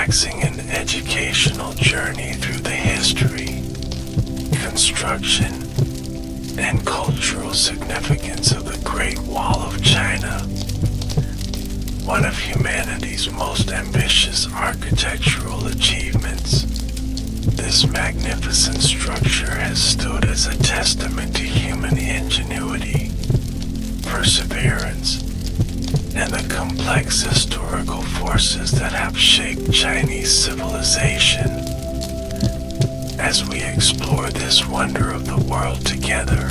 relaxing and educational journey through the history, construction, and cultural significance of the Great Wall of China, one of humanity's most ambitious architectural achievements. This magnificent structure has stood as a testament to human ingenuity, perseverance, and the complex historical forces that have shaped Chinese civilization. As we explore this wonder of the world together,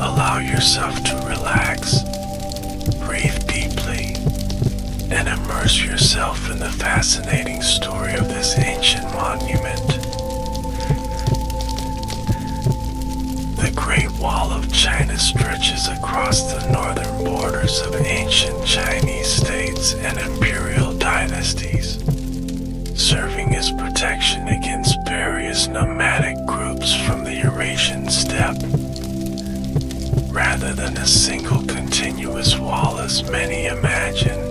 allow yourself to relax, breathe deeply, and immerse yourself in the fascinating story of this ancient monument. The Great Wall of China stretches across the northern borders of ancient Chinese states and imperial dynasties, serving as protection against various nomadic groups from the Eurasian steppe. Rather than a single continuous wall as many imagine,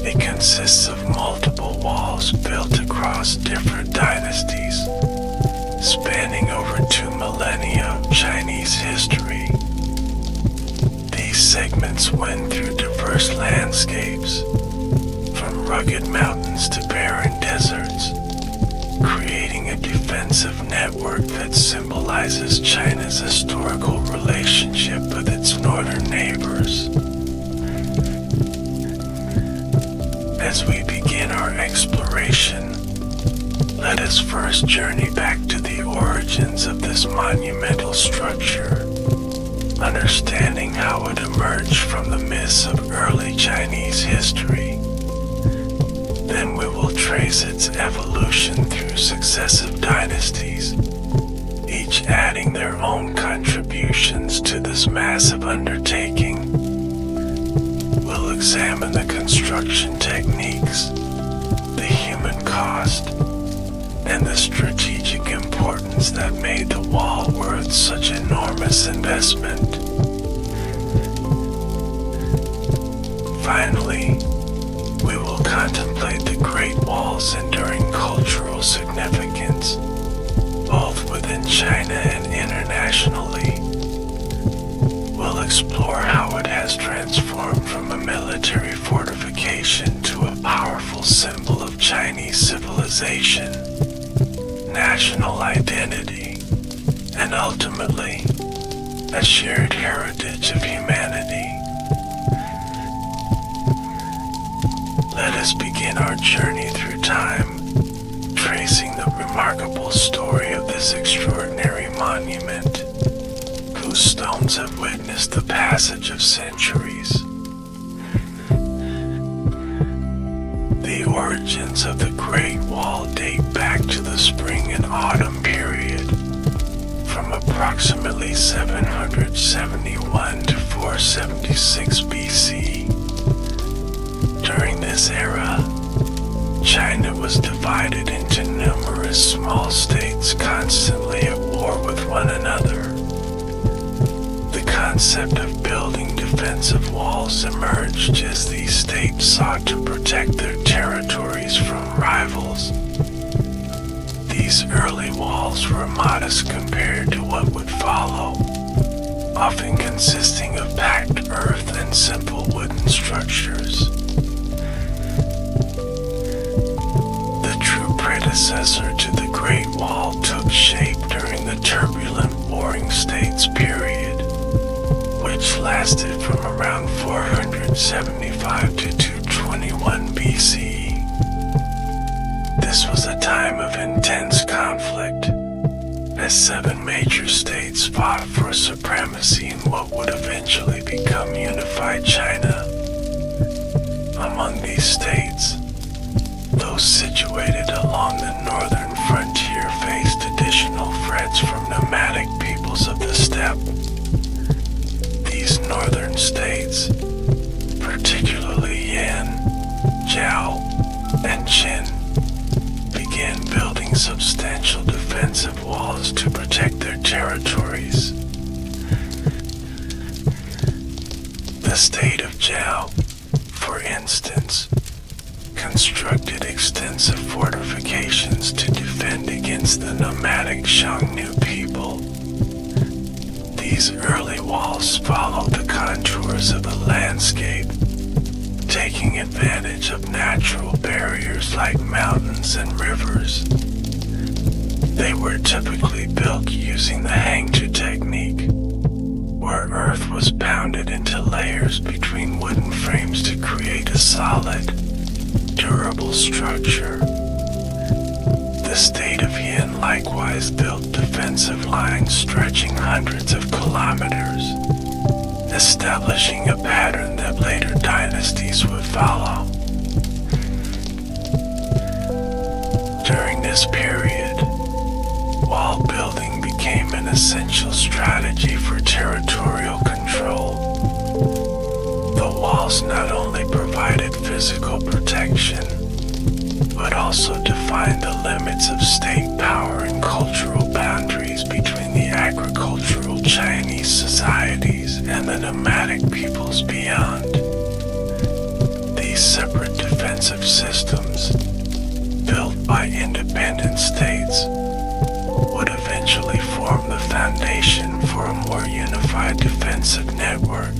it consists of multiple walls built across different dynasties, spanning over 2 millennia of Chinese history. These segments wend through diverse landscapes, from rugged mountains to barren deserts, creating a defensive network that symbolizes China's historical relationship with its northern neighbors. As we begin our exploration, let us first journey back to the origins of this monumental structure, understanding how it emerged from the myths of early Chinese history. Then we will trace its evolution through successive dynasties, each adding their own contributions to this massive undertaking. We'll examine the construction techniques, the human cost, and the strategic importance that made the wall worth such enormous investment. Finally, we will contemplate the Great Wall's enduring cultural significance, both within China and internationally. We'll explore how it has transformed from a military fortification to a powerful symbol of Chinese civilization, national identity, and ultimately, a shared heritage of humanity. Let us begin our journey through time, tracing the remarkable story of this extraordinary monument, whose stones have witnessed the passage of centuries. The origins of the Great Wall date back to the spring and autumn period, from approximately 771 to 476 BC. During this era, China was divided into numerous small states constantly at war with one another. The concept of building defensive walls emerged as these states sought to protect their territories from rivals. These early walls were modest compared to what would follow, often consisting of packed earth and simple wooden structures. The true predecessor to the Great Wall took shape during the turbulent Warring States period, which lasted from around 475 to 221 BCE. This was a time of intense conflict, as 7 major states fought for supremacy in what would eventually become unified China. Among these states, those situated along the northern frontier faced additional threats from nomadic peoples of the steppe. These northern states, particularly Yan, Zhao, and Qin, began building substantial defensive walls to protect their territories. The state of Zhao, for instance, constructed extensive fortifications to defend against the nomadic Xiongnu people. These early walls followed the contours of the landscape, taking advantage of natural barriers like mountains and rivers. They were typically built using the hangtu technique, where earth was pounded into layers between wooden frames to create a solid, durable structure. The state of Yin likewise built defensive lines stretching hundreds of kilometers, establishing a pattern that later dynasties would follow. During this period, wall building became an essential strategy for territorial control. The walls not only provided physical protection, but also defined the limits of state power and cultural boundaries between the agricultural Chinese societies and the nomadic peoples beyond. These separate defensive systems, built by independent states, would eventually form the foundation for a more unified defensive network.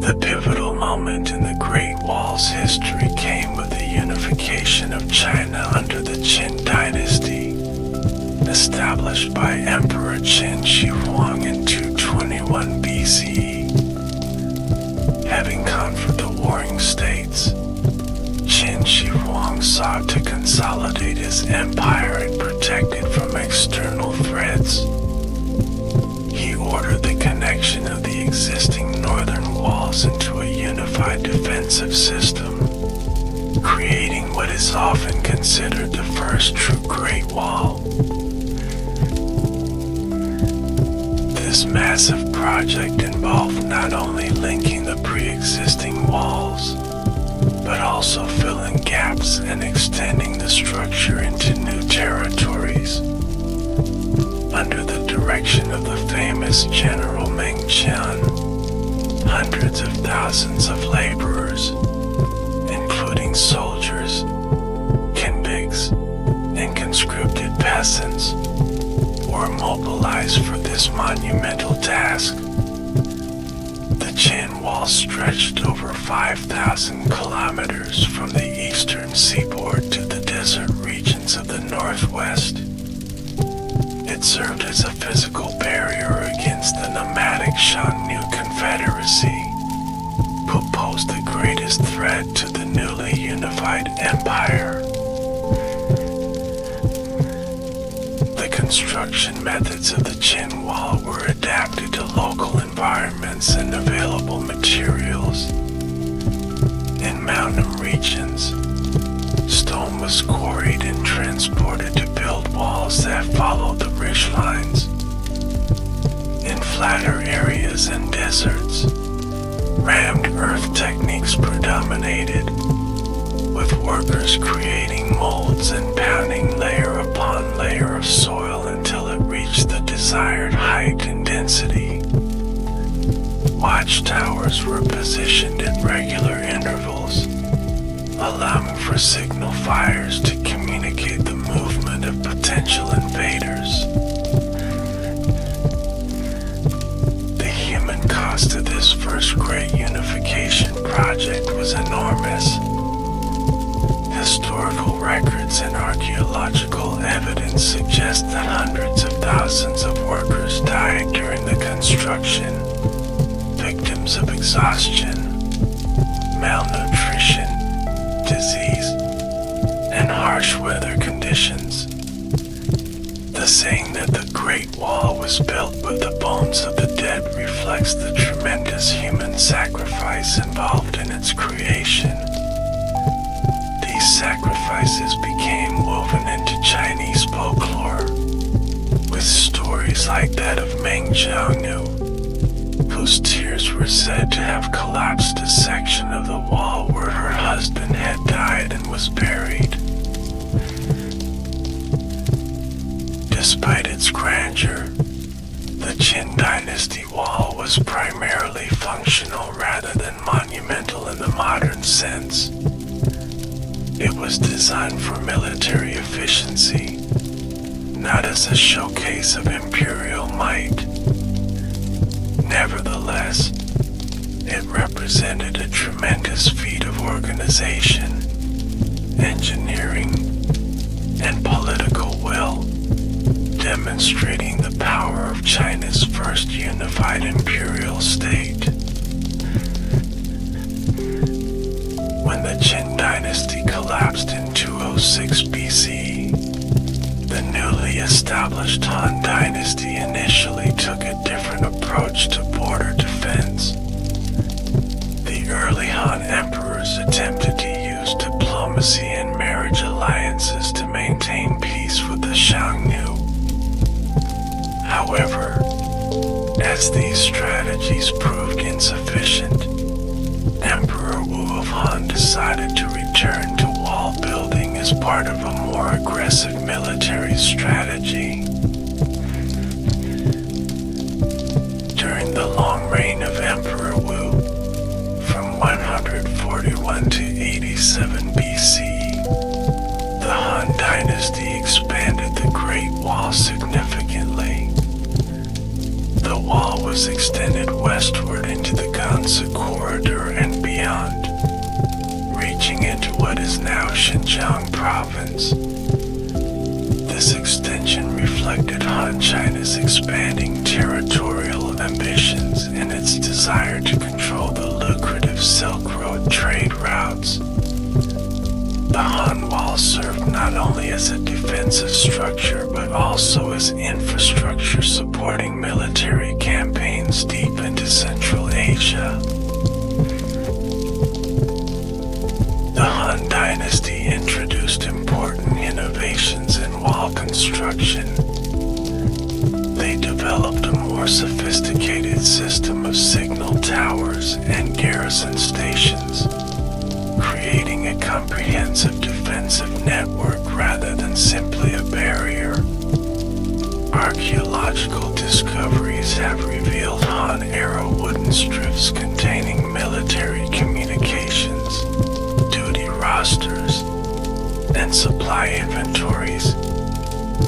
The pivotal moment in the Great Wall's history came with the unification of China under the Qin dynasty, established by Emperor Qin Shi Huang in 221 BCE. Having conquered the warring states, Qin Shi Huang sought to consolidate his empire and protect it from external threats. He ordered the connection of the existing northern walls into a unified defensive system, creating what is often considered the first true Great Wall. This massive project involved not only linking the pre-existing walls, but also filling gaps and extending the structure into new territories. Under the direction of the famous General Meng Qian, hundreds of thousands of laborers, including soldiers, convicts, and conscripted peasants, were mobilized for this monumental task. The Qin Wall stretched over 5,000 kilometers from the eastern seaboard to the desert regions of the northwest. It served as a physical barrier against the nomadic Xiongnu Confederacy, who posed the greatest threat to the newly unified empire. The construction methods of the Qin Wall were adapted to local environments and available materials. In mountain regions, stone was quarried and transported to build walls that followed the ridge lines. In flatter areas and deserts, rammed earth techniques predominated, with workers creating molds and pounding layer upon layer of soil until it reached the desired height and density. Watchtowers were positioned at regular intervals, allowing for signal fires to communicate the movement of potential invaders. The human cost of this first great unification project was enormous. Historical records and archaeological evidence suggest that hundreds of thousands of workers died during the construction, victims of exhaustion, malnutrition, disease, and harsh weather conditions. The saying that the Great Wall was built with the bones of the dead reflects the tremendous human sacrifice involved in its creation. These sacrifices became woven into Chinese folklore, with stories like that of Meng Xiaonu, whose tears were said to have collapsed a section of the wall where her husband had died and was buried. Despite its grandeur, the Qin Dynasty wall was primarily functional rather than monumental in the modern sense. It was designed for military efficiency, not as a showcase of imperial might. Nevertheless, it represented a tremendous feat of organization, engineering, and political will, demonstrating the power of China's first unified imperial state. When the Qin dynasty collapsed in 206 BC, the newly established Han dynasty initially took a different approach to border defense. The early Han emperors attempted to use diplomacy and marriage alliances to maintain peace with the Xiongnu. However, as these strategies proved insufficient, Emperor Wu of Han decided to return to wall building as part of a more aggressive military strategy. During the long reign of Emperor Wu, from 141 to 87 BC, the Han dynasty expanded the Great Wall significantly. The wall was extended westward into the Gansu corridor and beyond, reaching into what is now Xinjiang province. This extension reflected Han China's expanding territorial ambitions and its desire to control the lucrative Silk Road trade routes. The Han Wall served not only as a defensive structure but also as infrastructure supporting military campaigns deep into Central Asia. The Han dynasty introduced important innovations in wall construction. They developed a more sophisticated system of signal towers and garrison stations, creating a comprehensive defensive network rather than simply a barrier. Archaeological discoveries have revealed Han-era wooden strips containing military communications, duty rosters, and supply inventories,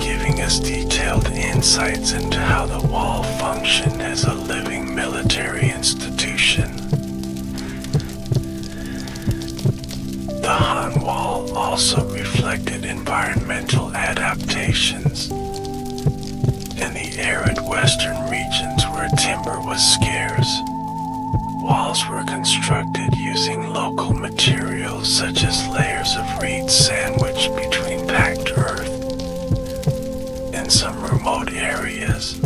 giving us detailed insights into how the wall functioned as a living military institution. The Han Wall also reflected environmental adaptations. In the arid western regions where timber was scarce, walls were constructed using local materials such as layers of reed sandwiched between packed earth. In some remote areas,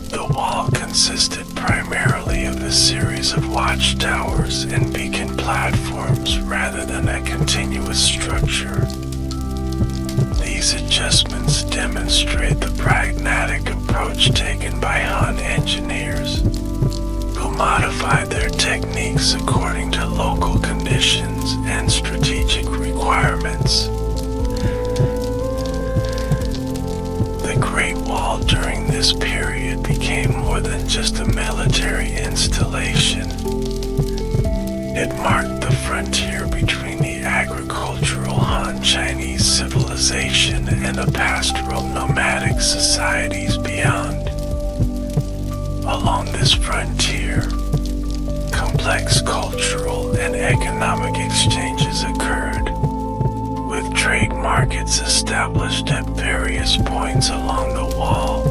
the wall consisted primarily of a series of watchtowers and beacon platforms rather than a continuous structure. These adjustments demonstrate the pragmatic approach taken by Han engineers, who modified their techniques according to local conditions and strategic requirements. The Great Wall during this period became more than just a military installation. It marked the frontier between the agricultural Han Chinese civilization and the pastoral nomadic societies beyond. Along this frontier, complex cultural and economic exchanges occurred, with trade markets established at various points along the wall.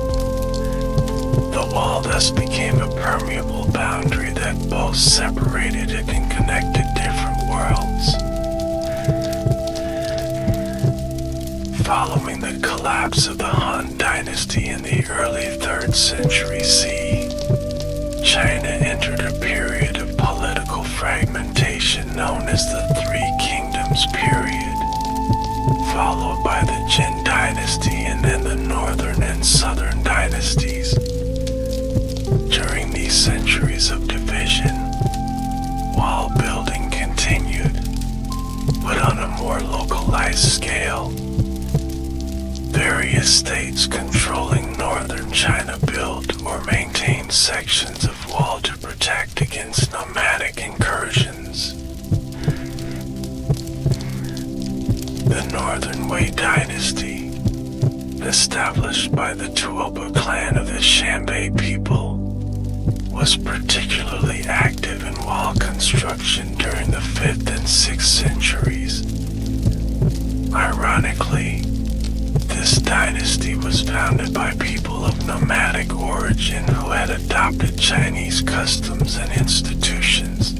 The wall thus became a permeable boundary that both separated it and connected different worlds. Following the collapse of the Han dynasty in the early 3rd century CE, China entered a period of political fragmentation known as the Three Kingdoms period, followed by the Qin dynasty and then the northern and southern dynasties. During these centuries of division, wall building continued, but on a more localized scale. Various states controlling northern China built or maintained sections of wall to protect against nomadic incursions. by the Tuoba clan of the Shanbei people, was particularly active in wall construction during the 5th and 6th centuries. Ironically, this dynasty was founded by people of nomadic origin who had adopted Chinese customs and institutions.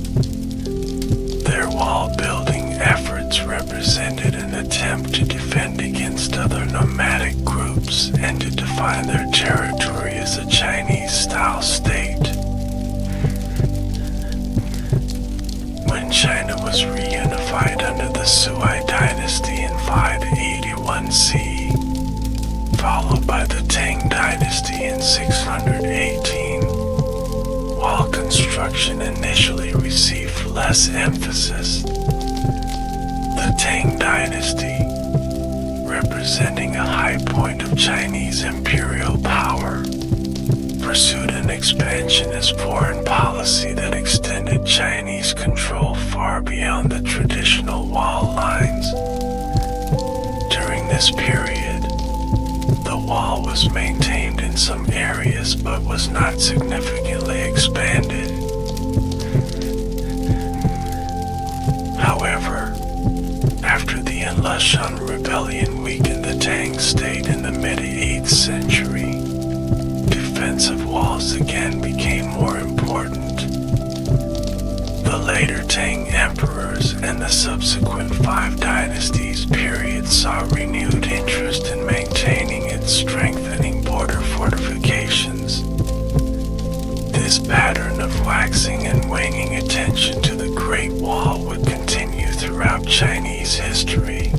Their wall-building efforts represented an attempt to defend against other nomadic groups and to define their territory as a Chinese-style state. When China was reunified under the Sui dynasty in 581 CE, followed by the Tang dynasty in 618, wall construction initially received less emphasis. The Tang dynasty, representing a high point of Chinese imperial power, pursued an expansionist foreign policy that extended Chinese control far beyond the traditional wall lines. During this period, the wall was maintained in some areas but was not significantly expanded. However, after the Enlushan rebellion weakened the Tang state in the mid-8th century, defensive walls again became more important. The later Tang emperors and the subsequent 5 dynasties period saw renewed interest in maintaining and strengthening border fortifications. This pattern of waxing and waning attention to the Great Wall would continue throughout Chinese history,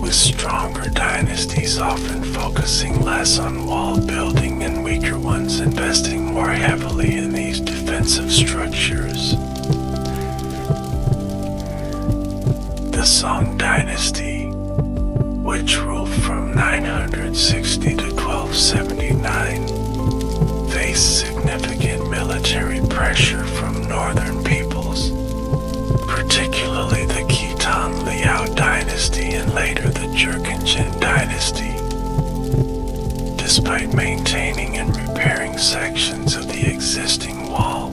with stronger dynasties often focusing less on wall building and weaker ones investing more heavily in these defensive structures. The Song dynasty, which ruled from 960 to 1279, faced significant military pressure from northern peoples, particularly the Khitan Liao dynasty and later the Jurchenjin dynasty. Despite maintaining and repairing sections of the existing wall,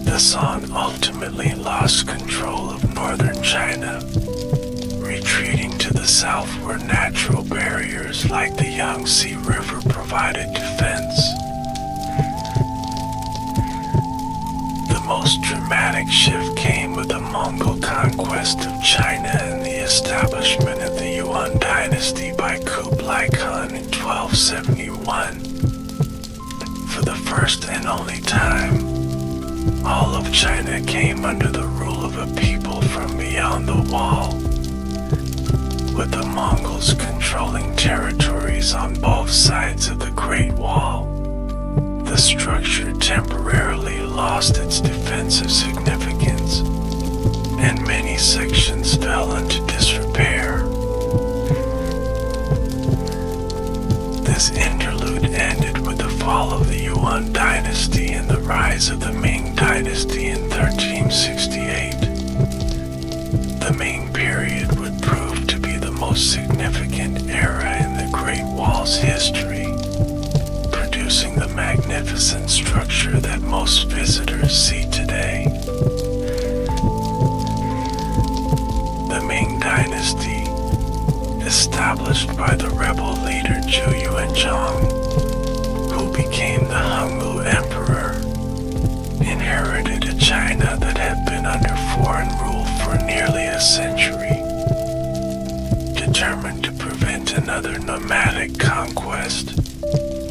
the Song ultimately lost control of northern China, retreating to the south where natural barriers like the Yangtze River provided defense. The most dramatic shift came with the Mongol conquest of China and the establishment of the Yuan dynasty by Kublai Khan in 1271. For the first and only time, all of China came under the rule of a people from beyond the wall, with the Mongols controlling territories on both sides of the Great Wall. The structure temporarily lost its defensive significance, and many sections fell into disrepair. This interlude ended with the fall of the Yuan dynasty and the rise of the Ming dynasty in 1368. The Ming period would prove to be the most significant era in the Great Wall's history, producing the magnificent structure that most visitors see today. The Ming dynasty, established by the rebel leader Zhu Yuanzhang, who became the Hongwu emperor, inherited a China that had been under foreign rule for nearly a century. Determined to prevent another nomadic conquest,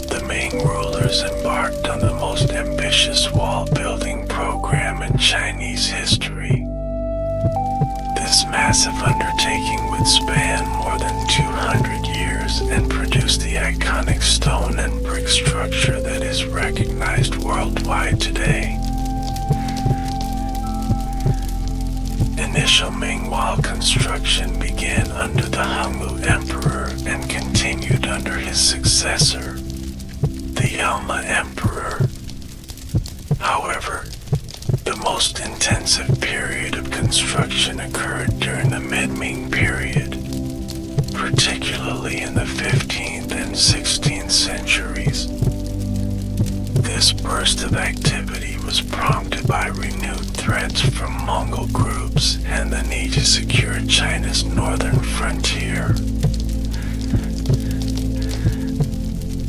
the Ming rulers embarked on the most ambitious wall-building program in Chinese history. This massive undertaking would span more than 200 years and produce the iconic stone and brick structure that is recognized worldwide today. Initial Ming wall construction began under the Hongwu Emperor and continued under his successor, the Yama Emperor. However, the most intensive period of construction occurred during the mid-Ming period, particularly in the 15th and 16th from Mongol groups and the need to secure China's northern frontier.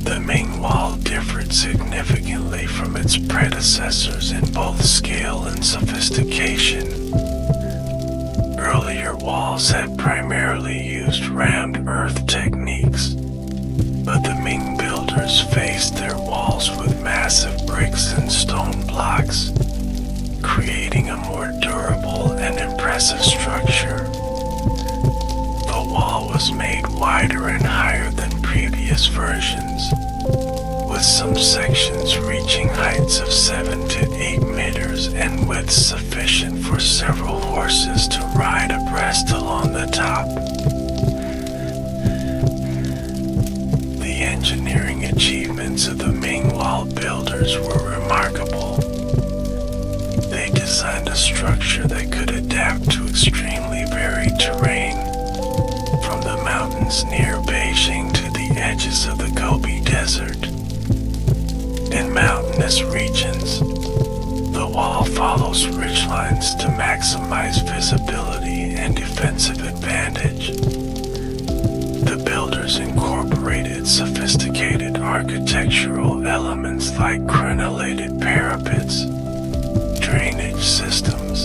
The Ming Wall differed significantly from its predecessors in both scale and sophistication. Earlier walls had primarily used rammed earth techniques, but the Ming builders faced their walls with massive bricks and stone blocks, creating a more durable and impressive structure. The wall was made wider and higher than previous versions, with some sections reaching heights of 7 to 8 meters and widths sufficient for several horses to ride abreast along the top. The engineering achievements of the Ming Wall builders were remarkable. They designed a structure that could adapt to extremely varied terrain, from the mountains near Beijing to the edges of the Gobi Desert. In mountainous regions, the wall follows ridgelines to maximize visibility and defensive advantage. The builders incorporated sophisticated architectural elements like crenellated parapets, drainage systems,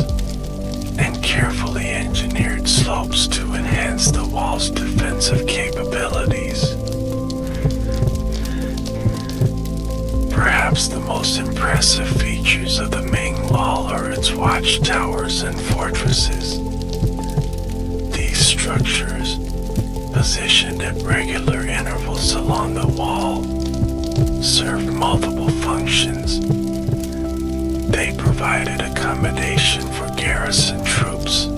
and carefully engineered slopes to enhance the wall's defensive capabilities. Perhaps the most impressive features of the Ming Wall are its watchtowers and fortresses. These structures, positioned at regular intervals along the wall, served multiple functions. They provided accommodation for garrison troops,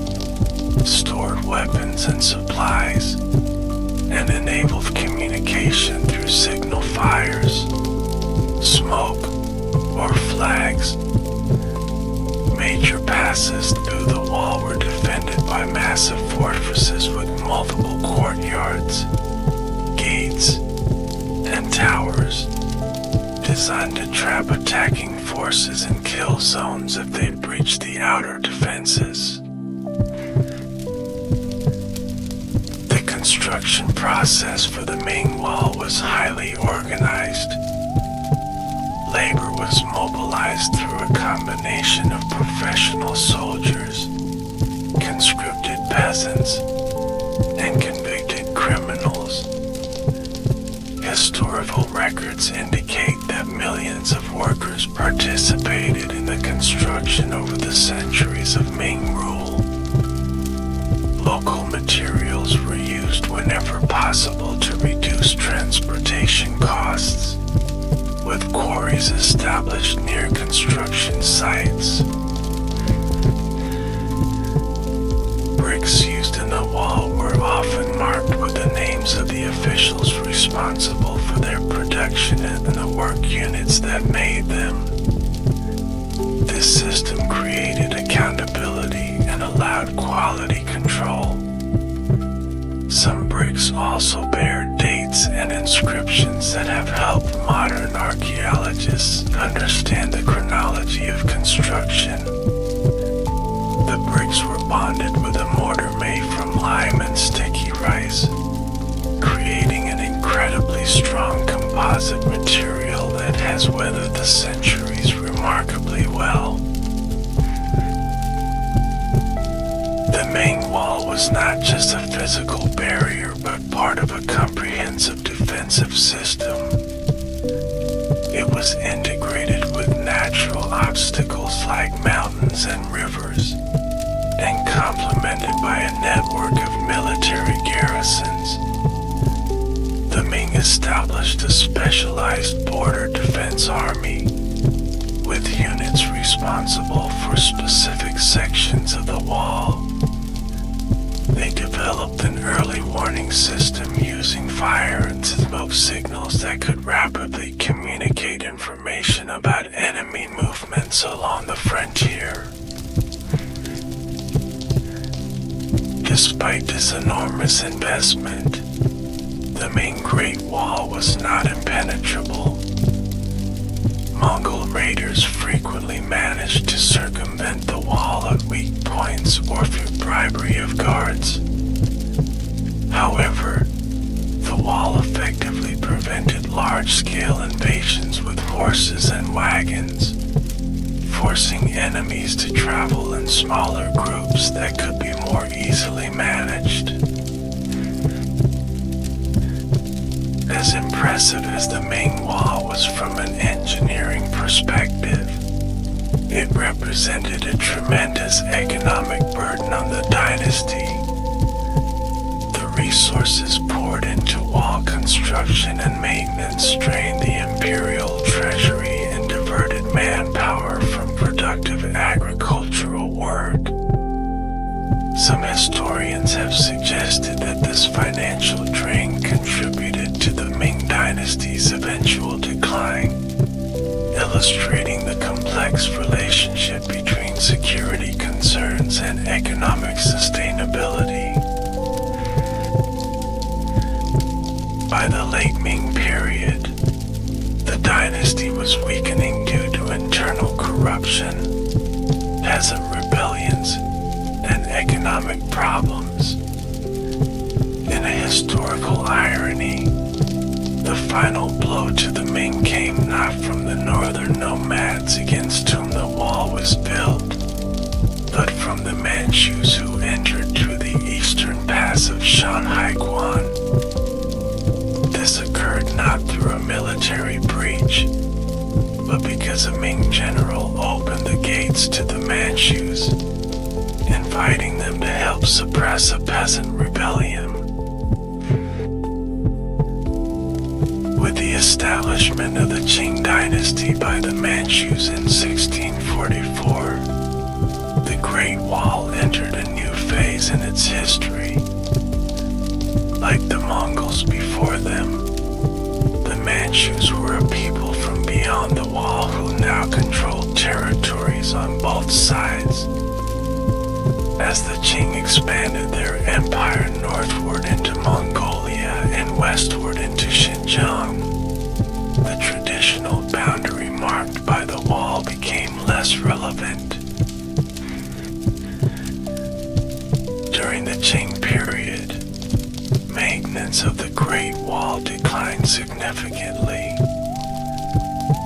stored weapons and supplies, and enabled communication through signal fires, smoke, or flags. Major passes through the wall were defended by massive fortresses with multiple courtyards, gates, and towers, designed to trap attacking forces in kill zones if they breached the outer defenses. The construction process for the Ming Wall was highly organized. Labor was mobilized through a combination of professional soldiers, conscripted peasants, and convicted criminals. Historical records indicate that millions of workers participated in the construction over the centuries of Ming rule. Local materials were used whenever possible to reduce transportation costs, with quarries established near construction sites. Bricks used in the wall were often marked with the names of the officials responsible for their production and the work units that made them. This system created accountability and allowed quality control. Some bricks also bear dates and inscriptions that have helped modern archaeologists understand the chronology of construction. The bricks were bonded with a mortar made from lime and sticky rice, creating an incredibly strong composite material that has weathered the centuries remarkably well. The Ming Wall was not just a physical barrier, but part of a comprehensive defensive system. It was integrated with natural obstacles like mountains and rivers, and complemented by a network of military garrisons. The Ming established a specialized border defense army, with units responsible for specific sections of the wall. They developed an early warning system using fire and smoke signals that could rapidly communicate information about enemy movements along the frontier. Despite this enormous investment, the Ming Great Wall was not impenetrable. Mongol raiders frequently managed to circumvent the wall at weak points or through bribery of guards. However, the wall effectively prevented large-scale invasions with horses and wagons, forcing enemies to travel in smaller groups that could be more easily managed. As impressive as the Ming Wall was from an engineering perspective, it represented a tremendous economic burden on the dynasty. The resources poured into wall construction and maintenance strained the imperial treasury and diverted manpower from productive agricultural work. Some historians have suggested that this financial drain contributed to the Ming dynasty's eventual decline, illustrating the complex relationship between security concerns and economic sustainability. By the late Ming period, the dynasty was weakening due to internal corruption, peasant rebellions, and economic problems. In a historical irony, the final blow to the Ming came not from the northern nomads against whom the wall was built, but from the Manchus who entered through the eastern pass of Shanhaiguan. This occurred not through a military breach, but because a Ming general opened the gates to the Manchus, inviting them to help suppress a peasant rebellion. With the establishment of the Qing dynasty by the Manchus in 1644, the Great Wall entered a new phase in its history. Like the Mongols before them, the Manchus were a people from beyond the wall who now controlled territories on both sides. As the Qing expanded their empire northward into Mongolia and westward into Xinjiang, the traditional boundary marked by the wall became less relevant. During the Qing period, maintenance of the Great Wall declined significantly.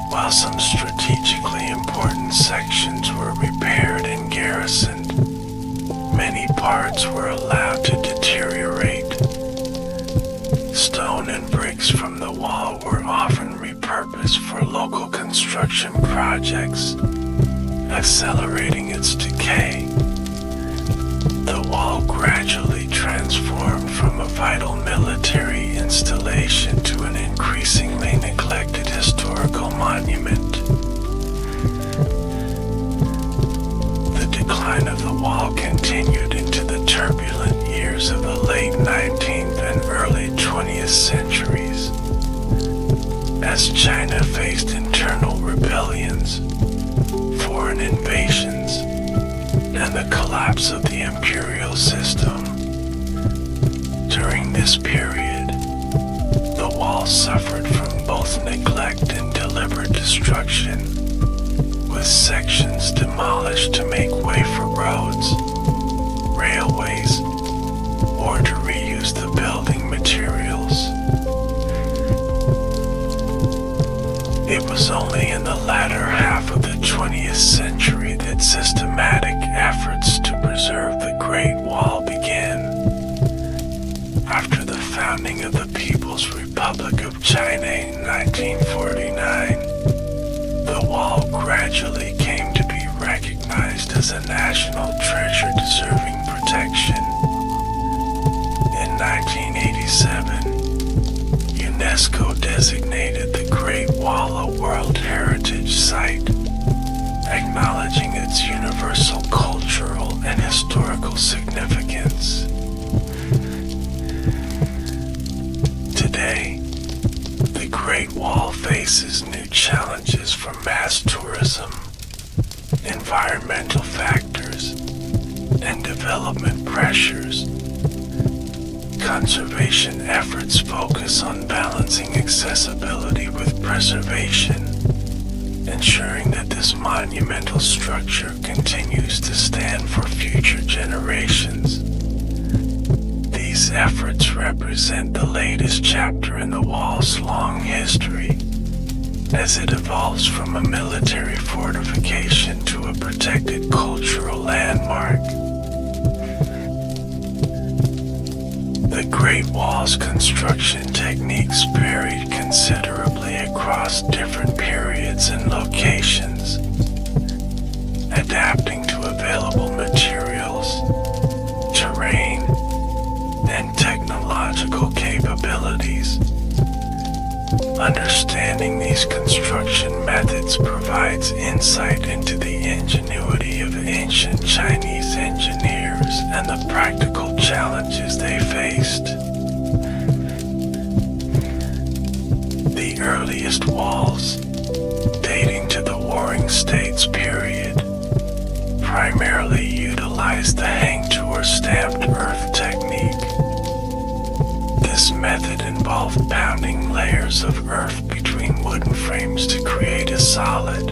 While some strategically important sections were repaired and garrisoned, many parts were allowed to deteriorate. Stone and bricks from the wall were often repurposed for local construction projects, accelerating its decay. The wall gradually transformed from a vital military installation to an increasingly neglected historical monument. The decline of the wall continued into the turbulent years of the late 19th and early 20th centuries, as China faced internal rebellions, foreign invasions, and the collapse of the imperial system. During this period, the wall suffered from both neglect and deliberate destruction, with sections demolished to make way for roads, railways, or to reuse the building materials. It was only in the latter half of the 20th century that systematic efforts to preserve the Great Wall began. After the founding of the People's Republic of China in 1949, the wall gradually came to be recognized as a national treasure deserving protection. In 1987, UNESCO designated the Great Wall a World Heritage Site, acknowledging its universal cultural and historical significance. Today, the Great Wall faces new challenges from mass tourism, environmental factors, and development pressures. Conservation efforts focus on balancing accessibility with preservation, ensuring that this monumental structure continues to stand for future generations. These efforts represent the latest chapter in the wall's long history, as it evolves from a military fortification to a protected cultural landmark. The Great Wall's construction techniques varied considerably across different periods and locations, adapting to available materials, terrain, and technological capabilities. Understanding these construction methods provides insight into the ingenuity of ancient Chinese engineers and the practical challenges they faced. The earliest walls, dating to the Warring States period, primarily utilized the hanged or stamped earth technique. This method involved pounding layers of earth between wooden frames to create a solid,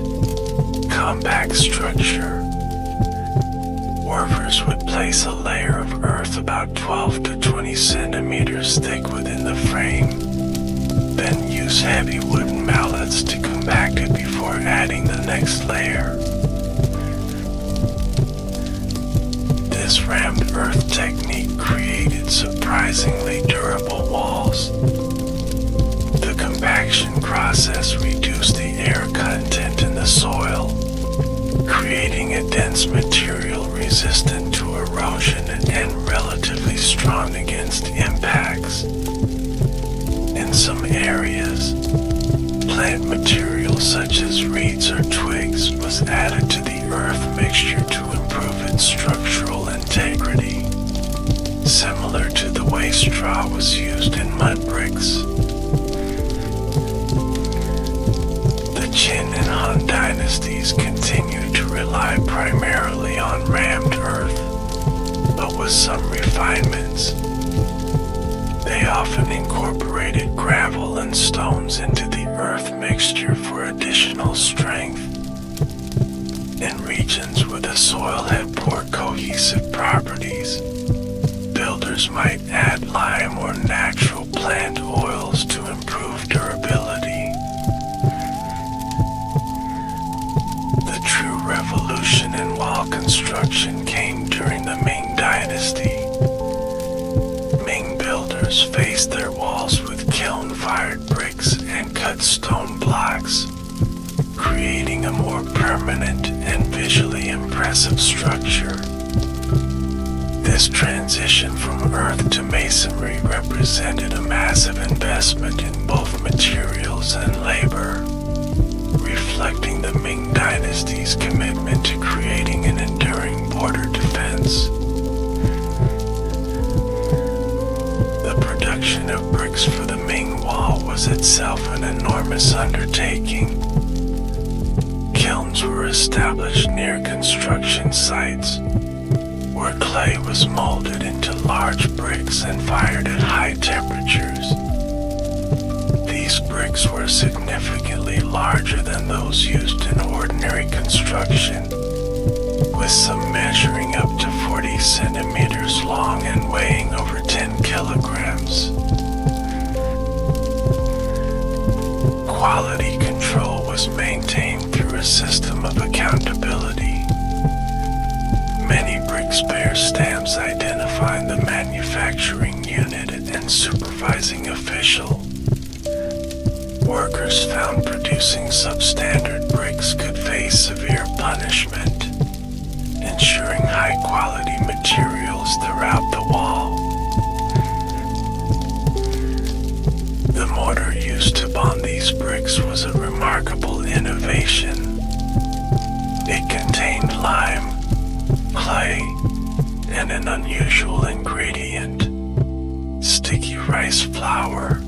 compact structure. Workers would place a layer of earth about 12 to 20 centimeters thick within the frame, then use heavy wooden mallets to compact it before adding the next layer. This rammed earth technique created surprisingly durable walls. The compaction process reduced the air content in the soil, creating a dense material resistant to erosion and relatively strong against impacts. In some areas, plant material such as reeds or twigs was added to the earth mixture to improve its structural integrity, similar to the way straw was used in mud bricks. The Qin and Han dynasties continued to rely primarily on rammed earth, but with some refinements. They often incorporated gravel and stones into the earth mixture for additional strength. In regions where the soil had poor cohesive properties, builders might add lime or natural plant oils to improve durability. The true revolution in wall construction came during the Ming Dynasty. Ming builders faced their walls with kiln-fired bricks and cut stone blocks, creating a more permanent and visually impressive structure. This transition from earth to masonry represented a massive investment in both materials and labor, reflecting the Ming Dynasty's commitment to creating an enduring border defense. The production of bricks for the Ming Wall was itself an enormous undertaking. Kilns were established near construction sites, where clay was molded into large bricks and fired at high temperatures. These bricks were significantly larger than those used in ordinary construction, with some measuring up to 40 centimeters long and weighing over 10 kilograms. Quality control was maintained through a system of accountability. Many bricks bear stamps identifying the manufacturing unit and supervising official. Workers found producing substandard bricks could face severe punishment, ensuring high-quality materials throughout the wall. The mortar used to bond these bricks was a remarkable innovation. It contained lime, clay, and an unusual ingredient, sticky rice flour.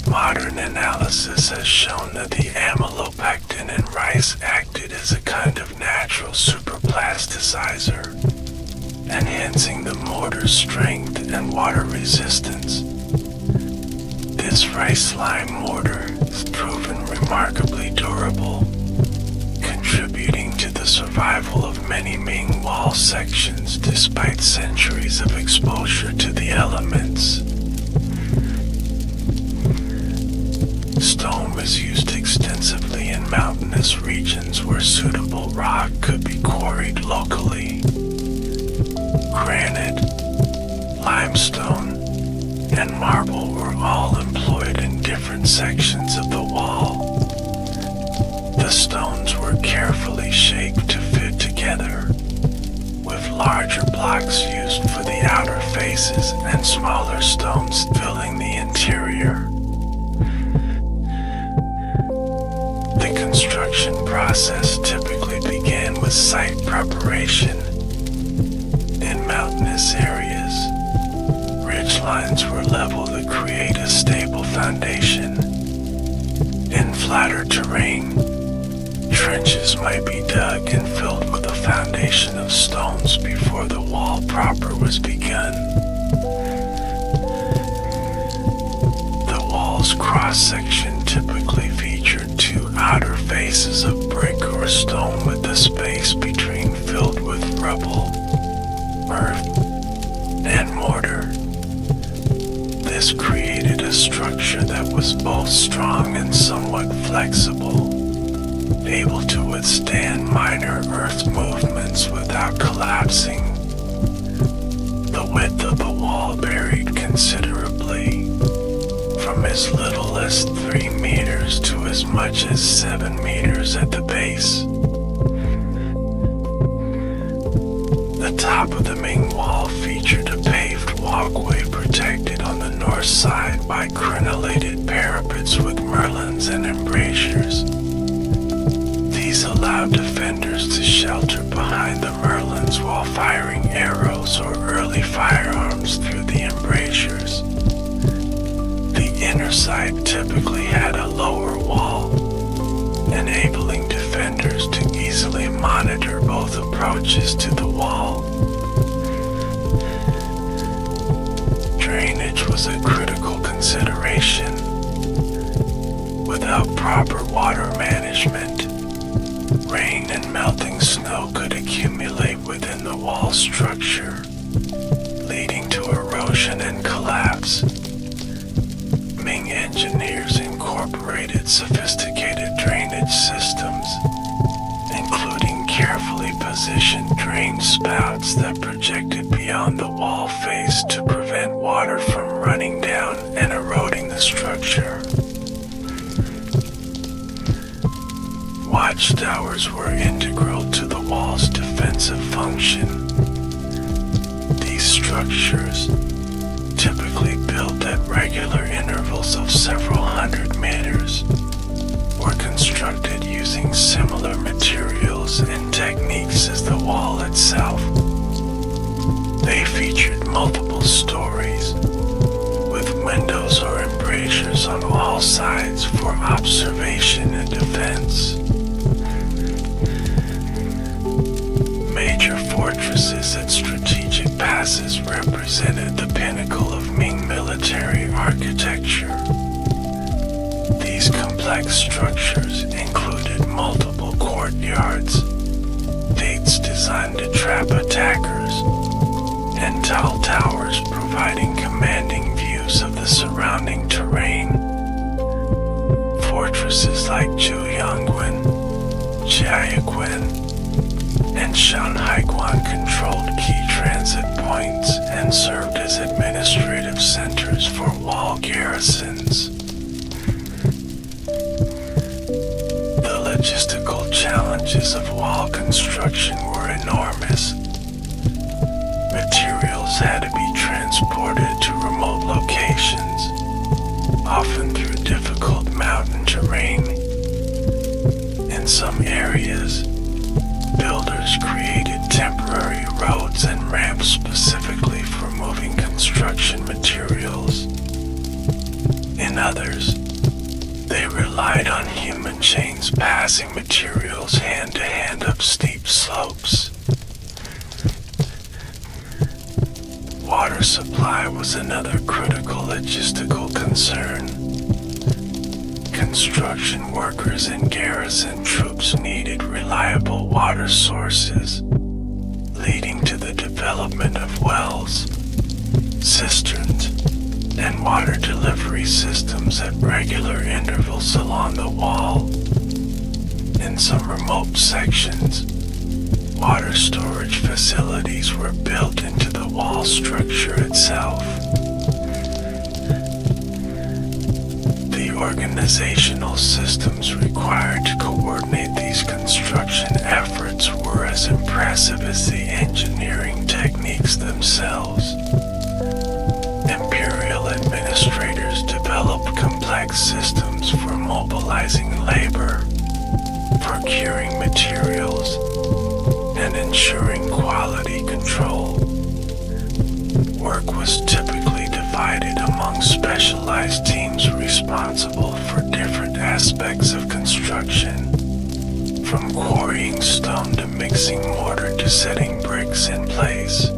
Modern analysis has shown that the amylopectin in rice acted as a kind of natural superplasticizer, enhancing the mortar's strength and water resistance. This rice lime mortar has proven remarkably durable, contributing to the survival of many Ming wall sections despite centuries of exposure to the elements. Stone was used extensively in mountainous regions where suitable rock could be quarried locally. Granite, limestone, and marble were all employed in different sections of the wall. The stones were carefully shaped to fit together, with larger blocks used for the outer faces and smaller stones filling the interior. The construction process typically began with site preparation. In mountainous areas, ridge lines were leveled to create a stable foundation. In flatter terrain, trenches might be dug and filled with a foundation of stones before the wall proper was begun. The wall's cross-section typically featured two outer faces of brick or stone with the space between filled with rubble, earth, and mortar. This created a structure that was both strong and somewhat flexible, able to withstand minor earth movements without collapsing. The width of the wall varied considerably, from as little as 3 meters to as much as 7 meters at the base. The top of the Ming wall featured a paved walkway protected on the north side by crenellated parapets with merlons and embrasures. These allowed defenders to shelter behind the merlons while firing arrows or early firearms through the embrasures. The inner side typically had a lower wall, enabling defenders to easily monitor both approaches to the wall. Drainage was a critical consideration. Without proper water management, rain and melting snow could accumulate within the wall structure, leading to erosion and collapse. Ming engineers incorporated sophisticated drainage systems, including carefully positioned drain spouts that projected beyond the wall face to prevent water from running down and eroding the structure. Watchtowers were integral to the wall's defensive function. These structures, typically built at regular intervals of several hundred meters, were constructed using similar materials and techniques as the wall itself. They featured multiple stories, with windows or embrasures on all sides for observation and defense. Major fortresses at strategic passes represented the pinnacle of Ming military architecture. These complex structures included multiple courtyards, gates designed to trap attackers, and tall towers providing commanding views of the surrounding terrain. Fortresses like Zhuyanguan, Jiayaguan, and Shanhaiguan controlled key transit points and served as administrative centers for wall garrisons. The logistical challenges of wall construction were enormous. Materials had to be transported to remote locations, often through difficult mountain terrain. In some areas, builders created temporary roads and ramps specifically for moving construction materials. In others, they relied on human chains passing materials hand to hand up steep slopes. Water supply was another critical logistical concern. construction workers and garrison troops needed reliable water sources, leading to the development of wells, cisterns, and water delivery systems at regular intervals along the wall. In some remote sections, water storage facilities were built into the wall structure itself. The organizational systems required to coordinate these construction efforts were as impressive as the engineering techniques themselves. Imperial administrators developed complex systems for mobilizing labor, procuring materials, and ensuring quality control. Work was typically divided among specialized teams responsible for different aspects of construction, from quarrying stone to mixing mortar to setting bricks in place.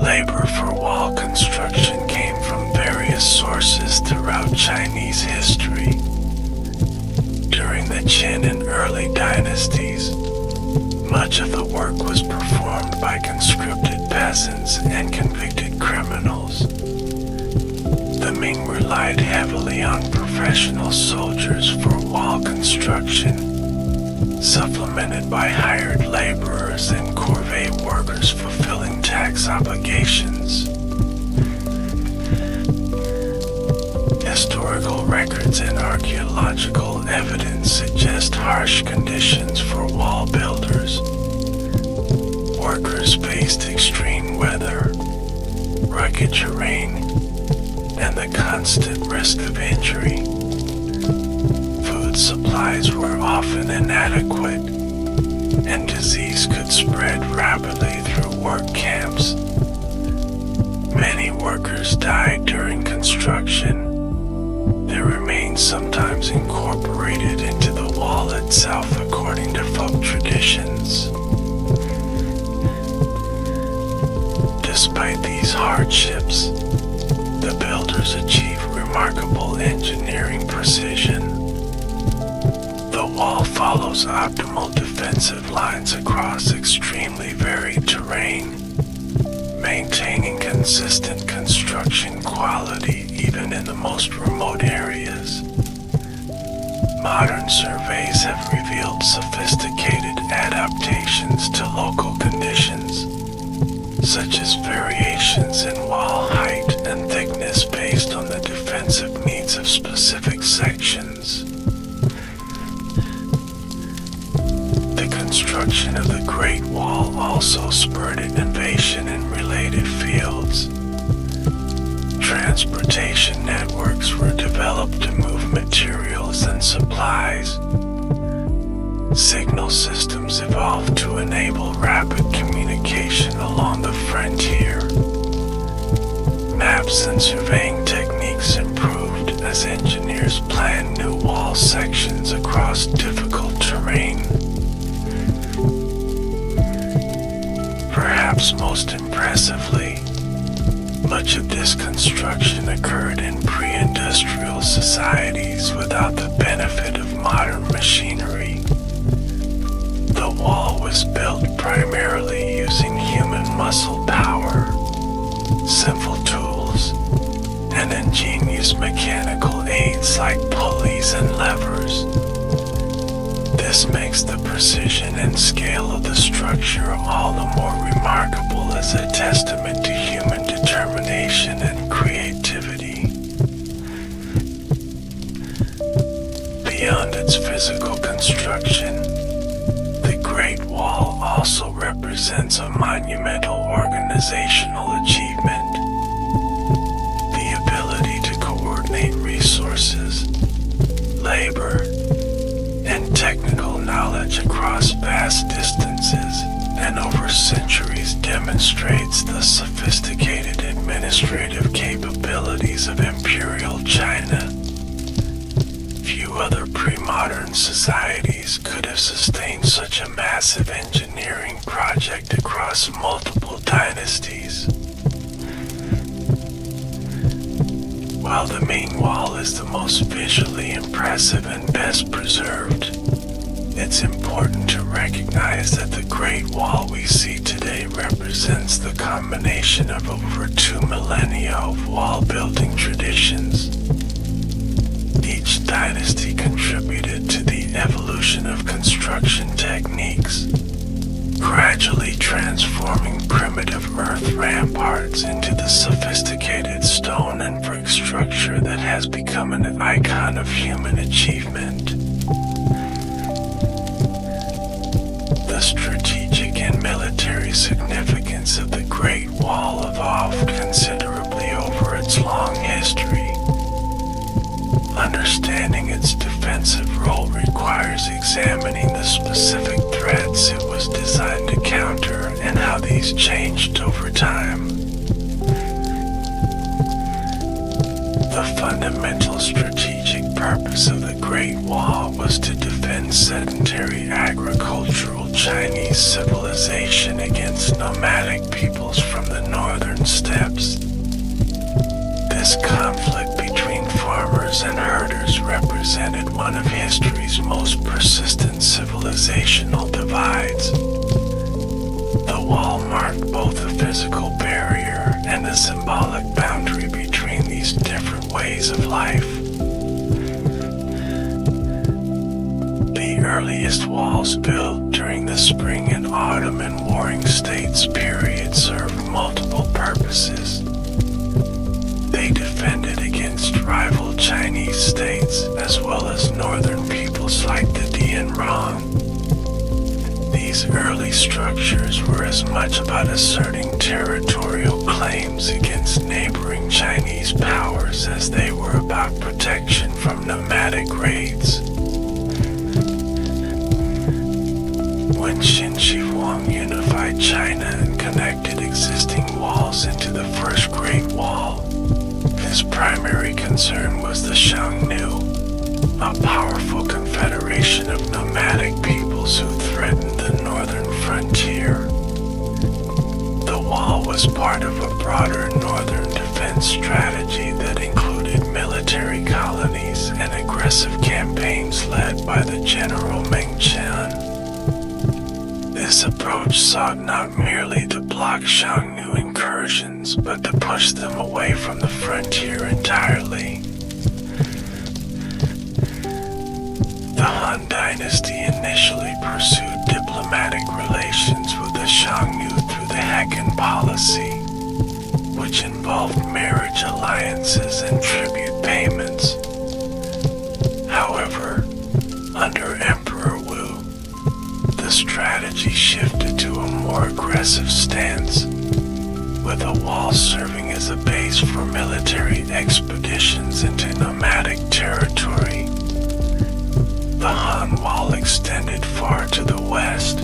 Labor for wall construction came from various sources throughout Chinese history. During the Qin and early dynasties, much of the work was performed by conscripted peasants and convicted criminals. The Ming relied heavily on professional soldiers for wall construction, supplemented by hired laborers and corvée workers fulfilling tax obligations. Historical records and archaeological evidence suggest harsh conditions for wall builders. Workers faced extreme weather, rugged terrain, and the constant risk of injury. Food supplies were often inadequate, and disease could spread rapidly through work camps. Many workers died during construction. Their remains sometimes incorporated into the wall itself according to folk traditions. Despite these hardships, the builders achieved remarkable engineering precision. The wall follows optimal defensive lines across extremely varied terrain, maintaining consistent construction quality even in the most remote areas. Modern surveys have revealed sophisticated adaptations to local conditions, such as variations in wall height and thickness based on the defensive needs of specific sections. The construction of the Great Wall also spurred innovation in related fields. Transportation networks were developed to move materials and supplies. Signal systems evolved to enable rapid communication along the frontier. Maps and surveying techniques improved as engineers planned new wall sections across difficult terrain. Perhaps most impressively, much of this construction occurred in pre-industrial societies without the benefit of modern machinery. The wall was built primarily using human muscle power, simple tools, and ingenious mechanical aids like pulleys and levers. This makes the precision and scale of the structure all the more remarkable as a testament to human determination and creativity. Beyond its physical construction, the Great Wall also represents a monumental organizational achievement. The ability to coordinate resources, labor, and technical knowledge across vast distances and over centuries demonstrates the sophisticated administrative capabilities of Imperial China. Few other pre-modern societies could have sustained such a massive engineering project across multiple dynasties. While the main wall is the most visually impressive and best preserved, it's important to recognize that the Great Wall we see today represents the combination of over 2 millennia of wall-building traditions. Each dynasty contributed to the evolution of construction techniques, gradually transforming primitive earth ramparts into the sophisticated stone and brick structure that has become an icon of human achievement. The strategic and military significance of the Great Wall evolved considerably over its long history. Understanding its defensive role requires examining the specific threats it was designed to counter and how these changed over time. The fundamental strategic purpose of the Great Wall was to defend sedentary agricultural Chinese civilization against nomadic peoples from the northern steppes. This conflict between farmers and herders represented one of history's most persistent civilizational divides. The wall marked both a physical barrier and a symbolic boundary between these different ways of life. The earliest walls built during the Spring and Autumn and Warring States period served multiple purposes. They defended against rival Chinese states as well as northern peoples like the Dian Rong. These early structures were as much about asserting territorial claims against neighboring Chinese powers as they were about protection from nomadic raids. When Qin Shi Huang unified China and connected existing walls into the First Great Wall, his primary concern was the Xiongnu, a powerful confederation of nomadic peoples who threatened the northern frontier. The wall was part of a broader northern defense strategy that included military colonies and aggressive campaigns led by the General Meng Qian. This approach sought not merely to block Xiongnu incursions, but to push them away from the frontier entirely. The Han Dynasty initially pursued diplomatic relations with the Xiongnu through the Hekin policy, which involved marriage alliances and tribute payments. However, under Emperor Wu, the strategy shifted to a more aggressive stance, with a wall serving as a base for military expeditions into nomadic territory. The Han Wall extended far to the west,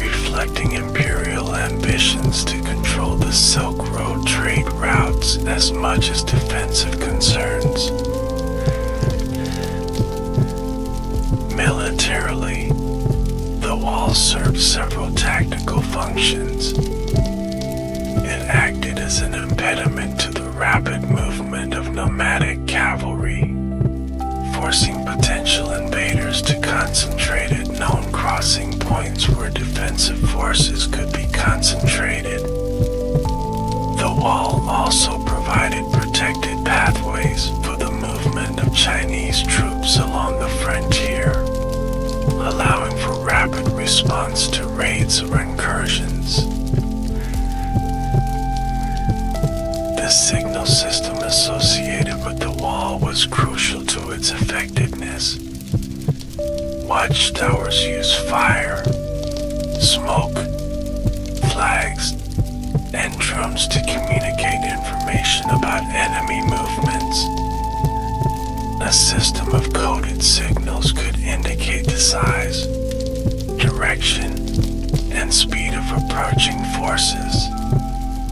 reflecting imperial ambitions to control the Silk Road trade routes as much as defensive concerns. Militarily, the wall served several tactical functions. It acted as an impediment to the rapid movement of nomadic cavalry, forcing potential invaders to concentrate at known crossing points where defensive forces could be concentrated. The wall also provided protected pathways for the movement of Chinese troops along the frontier, allowing for rapid response to raids or incursions. The signal system associated with the wall was crucial to its effectiveness. Watchtowers used fire, smoke, flags, and drums to communicate information about enemy movements. A system of coded signals could indicate the size, direction, and speed of approaching forces,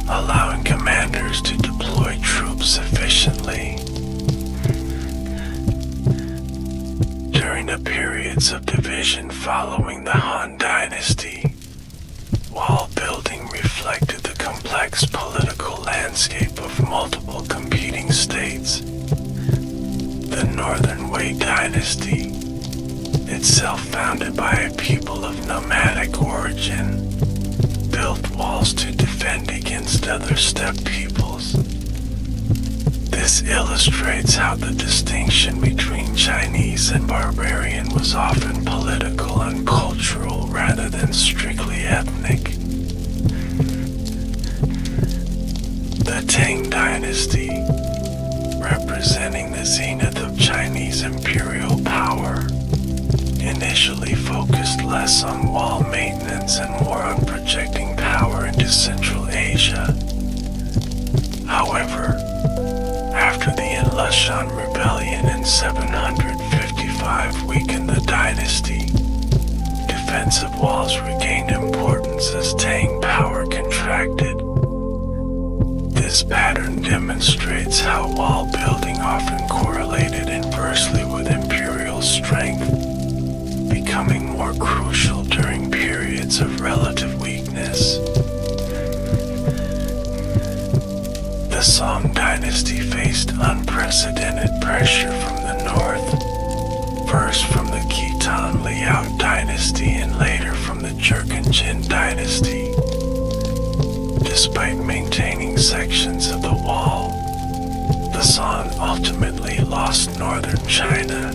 allowing commanders to deploy troops efficiently. During the periods of division following the Han Dynasty, wall building reflected the complex political landscape of multiple competing states. Dynasty, itself founded by a people of nomadic origin, built walls to defend against other steppe peoples. This illustrates how the distinction between Chinese and barbarian was often political and cultural rather than strictly ethnic. The Tang Dynasty, representing the zenith of Chinese imperial power, initially focused less on wall maintenance and more on projecting power into Central Asia. However, after the Lushan rebellion in 755 weakened the dynasty, defensive walls regained importance as Tang power contracted. This pattern demonstrates how wall building often correlated inversely with imperial strength, becoming more crucial during periods of relative weakness. The Song dynasty faced unprecedented pressure from the north, first from the Khitan Liao dynasty and later from the Jurchen dynasty. Despite maintaining sections of the wall, the Song ultimately lost northern China,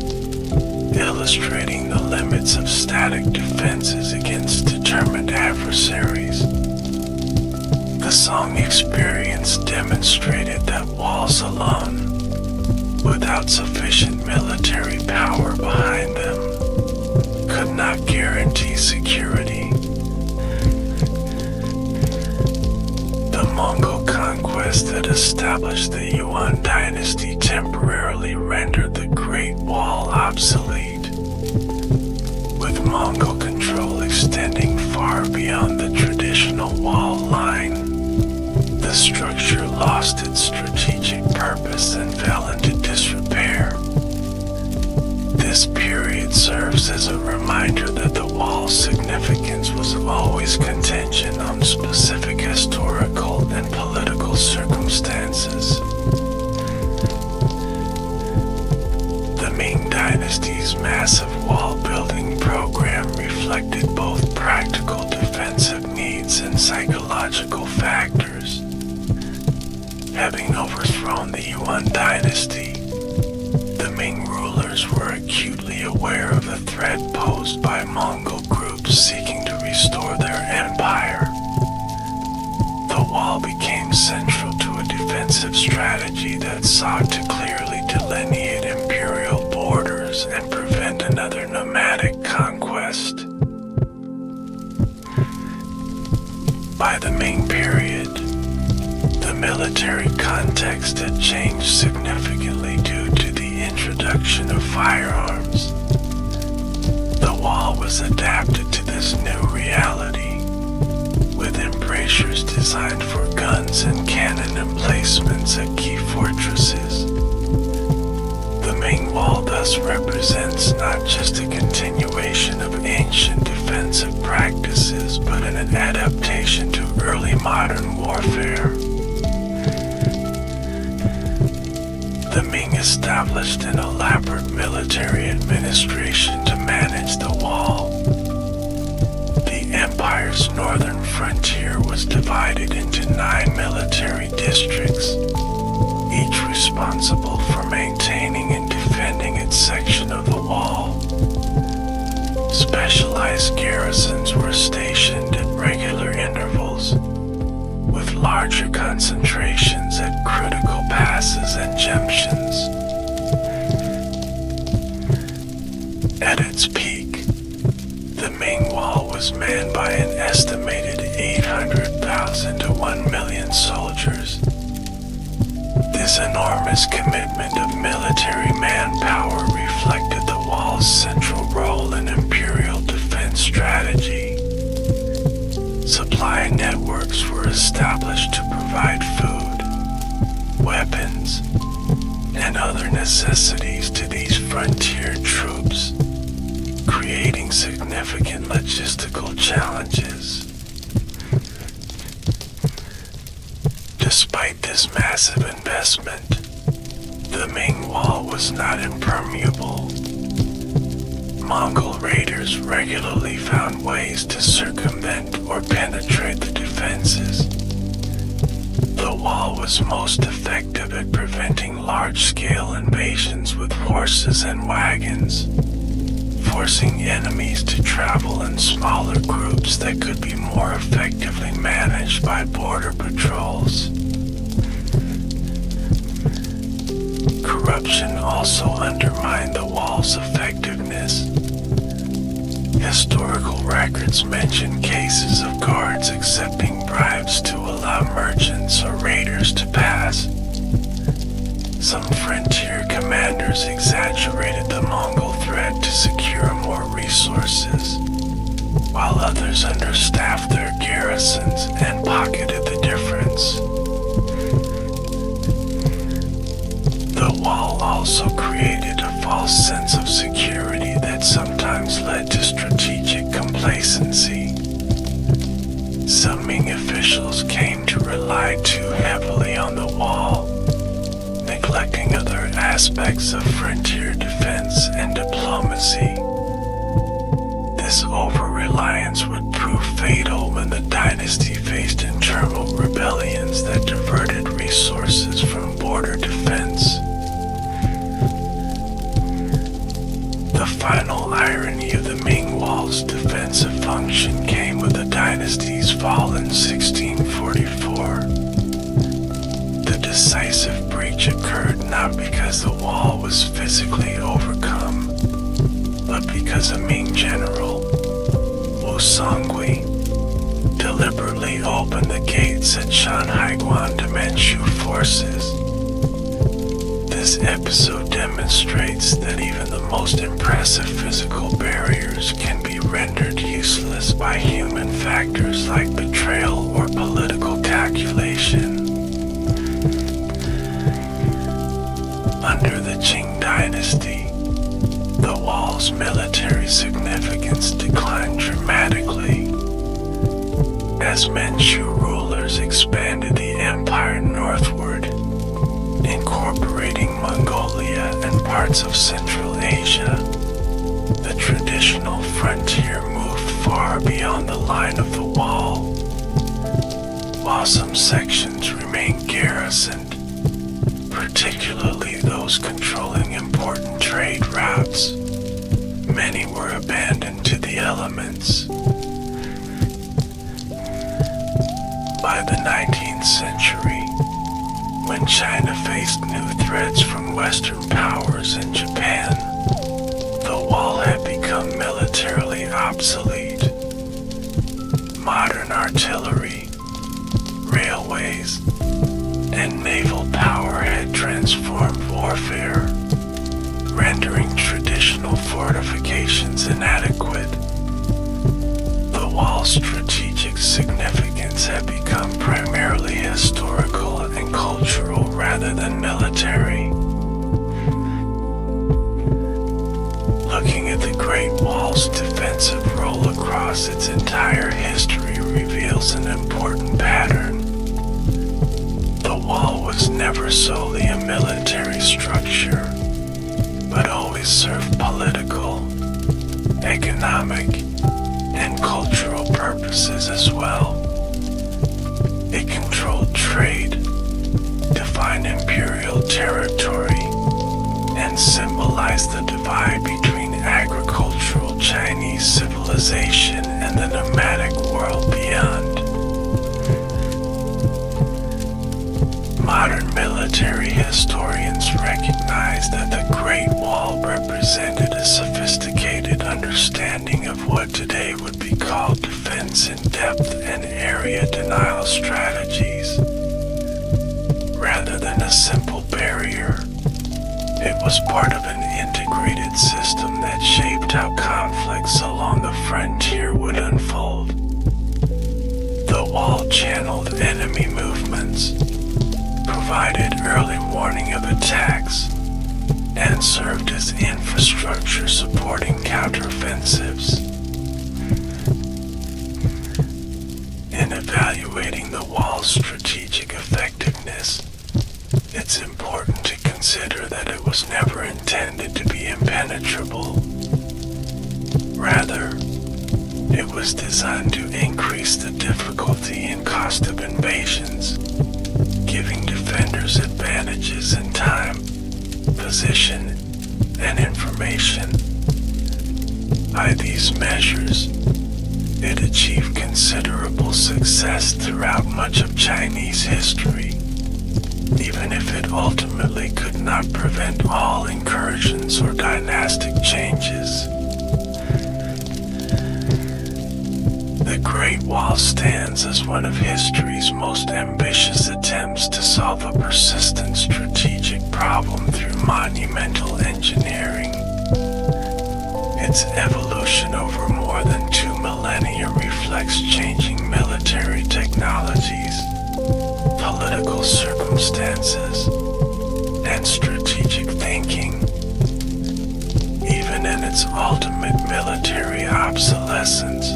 illustrating the limits of static defenses against determined adversaries. The Song experience demonstrated that walls alone, without sufficient military power behind them, could not guarantee security. The Mongol conquest that established the Yuan dynasty temporarily rendered the Great Wall obsolete, with Mongol control extending far beyond the traditional wall line. The structure lost its strategic purpose and fell into disrepair. This period serves as a reminder that the wall's significance was always contingent on specific historical and political circumstances. The Ming Dynasty's massive wall-building program reflected both practical defensive needs and psychological factors. Having overthrown the Yuan dynasty, the Ming rulers were acutely aware of the threat posed by Mongol groups seeking to restore their empire. The wall became central to a defensive strategy that sought to clearly delineate imperial borders and prevent another nomadic conquest. By the Ming period, the military context had changed significantly due to the introduction of firearms. The wall was adapted to this new reality, with embrasures designed for guns and cannon emplacements at key fortresses. The Ming Wall thus represents not just a continuation of ancient defensive practices, but an adaptation to early modern warfare. The Ming established an elaborate military administration to manage the wall. The empire's northern frontier was divided into 9 military districts, each responsible for maintaining and defending its section of the wall. Specialized garrisons were stationed at regular intervals, with larger concentrations at critical passes and junctions. At its peak, the Ming Wall was manned by an estimated 800,000 to 1 million soldiers. This enormous commitment of military manpower reflected the wall's central role in imperial defense strategy. Supply networks were established to provide food, weapons, and other necessities to these frontier troops, creating significant logistical challenges. Despite this massive investment, the Ming Wall was not impermeable. Mongol raiders regularly found ways to circumvent or penetrate the defenses. The wall was most effective at preventing large-scale invasions with horses and wagons, forcing enemies to travel in smaller groups that could be more effectively managed by border patrols. Corruption also undermined the wall's effectiveness. Historical records mention cases of guards accepting bribes to allow merchants or raiders to pass. Some frontier commanders exaggerated the Mongol threat to secure more resources, while others understaffed their garrisons and pocketed the difference. The wall also created a false sense of security that sometimes led to strategic complacency. Some Ming officials came to rely too heavily on the wall, neglecting other aspects of frontier defense and diplomacy. This over-reliance would prove fatal when the dynasty faced internal rebellions that diverted resources from border defense. The final irony of the Ming Wall's defensive function came with the dynasty's fall in 1644. The decisive breach occurred not because the wall was physically overcome, but because a Ming general, Wu Songui, deliberately opened the gates at Shanhaiguan to Manchu forces. This episode demonstrates that even the most impressive physical barriers can be rendered useless by human factors like betrayal or political calculation. Under the Qing dynasty, the wall's military significance declined dramatically. As Manchu rulers expanded the empire northward, incorporating Mongolia and parts of Central Asia, the traditional frontier moved far beyond the line of the wall. While some sections remained garrisoned, particularly those controlling important trade routes, many were abandoned to the elements. By the 19th century, when China faced new threats from Western powers and Japan, the wall had become militarily obsolete. Modern artillery, railways, and naval power had transformed warfare, rendering traditional fortifications inadequate. The wall's strategic significance had become primarily historical and cultural rather than military. Looking at the Great Wall's defensive role across its entire history reveals an important pattern. The wall was never solely a military structure, but always served political, economic, and cultural purposes as well. It controlled trade, defined imperial territory, and symbolized the divide between agricultural Chinese civilization and the nomadic world beyond. Modern military historians recognize that the Great Wall represented a sophisticated understanding of what today would be called defense in depth and area denial strategies. Rather than a simple barrier, it was part of an integrated system that shaped how conflicts along the frontier would unfold. The wall channeled enemy movements, provided early warning of attacks, and served as infrastructure supporting counteroffensives. In evaluating the wall's strategic effectiveness, it's important to consider that it was never intended to be impenetrable. Rather, it was designed to increase the difficulty and cost of invasions, giving defenders advantages in time, position, and information. By these measures, it achieved considerable success throughout much of Chinese history, even if it ultimately could not prevent all incursions or dynastic changes. The Great Wall stands as one of history's most ambitious attempts to solve a persistent strategic problem through monumental engineering. Its evolution over more than 2 millennia reflects changing military technologies, political circumstances, and strategic thinking. Even in its ultimate military obsolescence,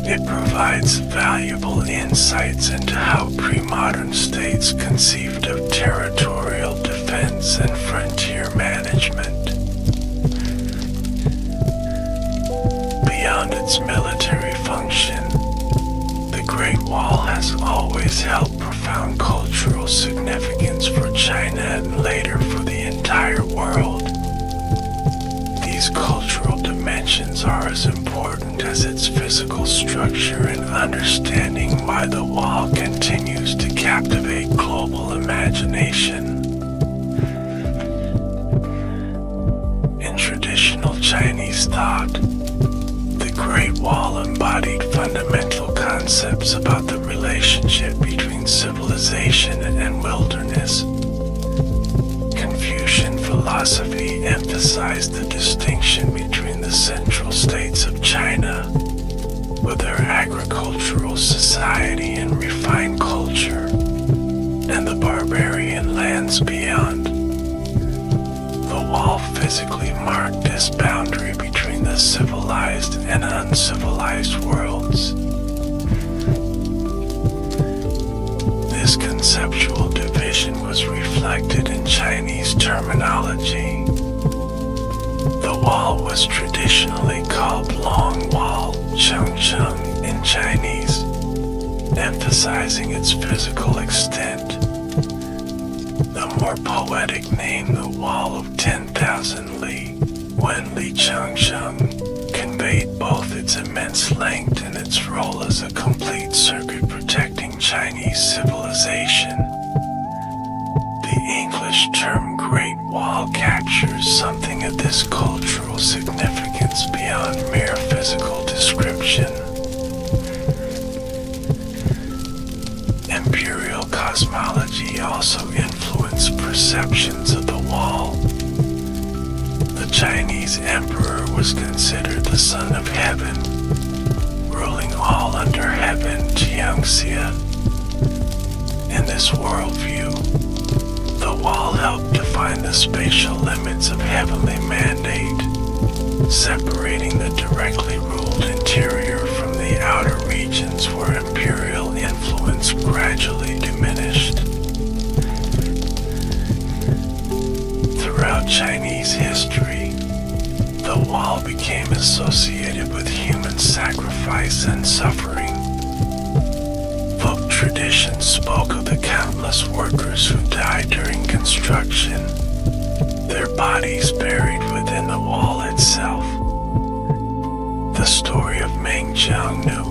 it provides valuable insights into how pre-modern states conceived of territorial defense and frontier management. Beyond its military function, the Great Wall has always held profound cultural significance for China and later for the entire world. These cultural dimensions are as important as its physical structure in understanding why the wall continues to captivate global imagination. In traditional Chinese thought, the Great Wall embodied fundamental concepts about the relationship between civilization and wilderness. Confucian philosophy emphasized the distinction between the central states of China, with their agricultural society and refined culture, and the barbarian lands beyond. The wall physically marked this boundary between the civilized and uncivilized worlds. This conceptual division was reflected in Chinese terminology. The wall was traditionally called Long Wall, Chengcheng in Chinese, emphasizing its physical extent. The more poetic name, the Wall of 10,000 Li, Wenli Chengcheng, conveyed both its immense length and its role as a complete circuit protecting Chinese civilization. The English term Great Wall captures something of this cultural significance beyond mere physical description. Imperial cosmology also influenced perceptions of the wall. The Chinese emperor was considered the son of heaven, ruling all under heaven, Jiangxia. In this worldview, the wall helped define the spatial limits of heavenly mandate, separating the directly ruled interior from the outer regions where imperial influence gradually diminished. Throughout Chinese history, the wall became associated with human sacrifice and suffering. Folk tradition spoke of the countless workers who died during construction, their bodies buried within the wall itself. The story of Meng Jiangnu,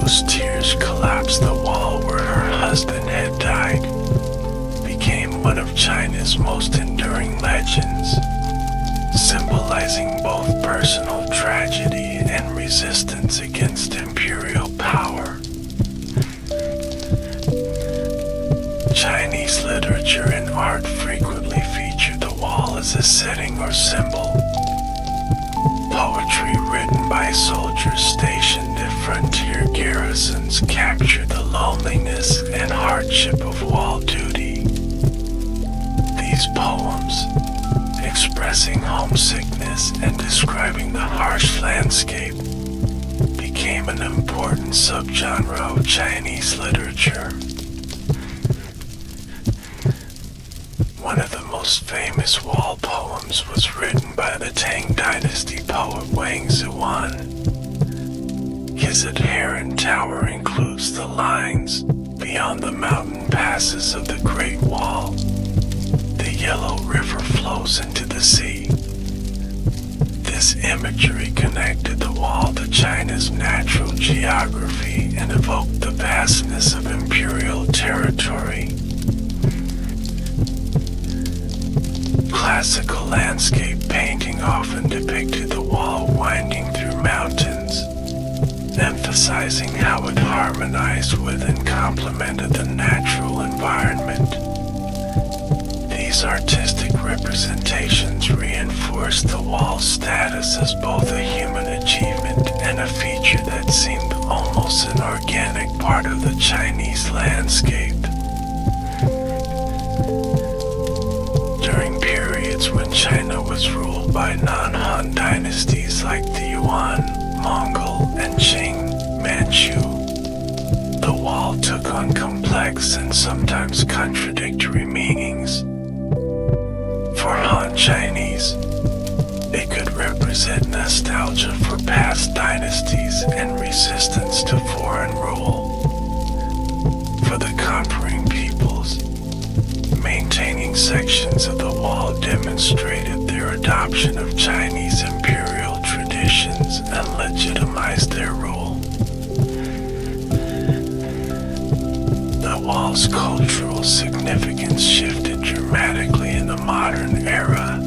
whose tears collapsed the wall where her husband had died, became one of China's most enduring legends, symbolizing both personal tragedy and resistance against imperial power. Chinese literature and art frequently feature the wall as a setting or symbol. Poetry written by soldiers stationed at frontier garrisons captured the loneliness and hardship of wall duty. These poems, expressing homesickness and describing the harsh landscape, became an important subgenre of Chinese literature. One of the most most famous wall poems was written by the Tang Dynasty poet Wang Zuan. His adherent tower includes the lines, "Beyond the mountain passes of the Great Wall, the Yellow River flows into the sea." This imagery connected the wall to China's natural geography and evoked the vastness of imperial territory. Classical landscape painting often depicted the wall winding through mountains, emphasizing how it harmonized with and complemented the natural environment. These artistic representations reinforced the wall's status as both a human achievement and a feature that seemed almost an organic part of the Chinese landscape. During periods when China was ruled by non-Han dynasties like the Yuan, Mongol, and Qing, Manchu, the wall took on complex and sometimes contradictory meanings. For Han Chinese, it could represent nostalgia for past dynasties and resistance to foreign rule. For the conquering peoples, maintaining sections of the wall demonstrated their adoption of Chinese imperial traditions and legitimized their rule. The wall's cultural significance shifted dramatically in the modern era.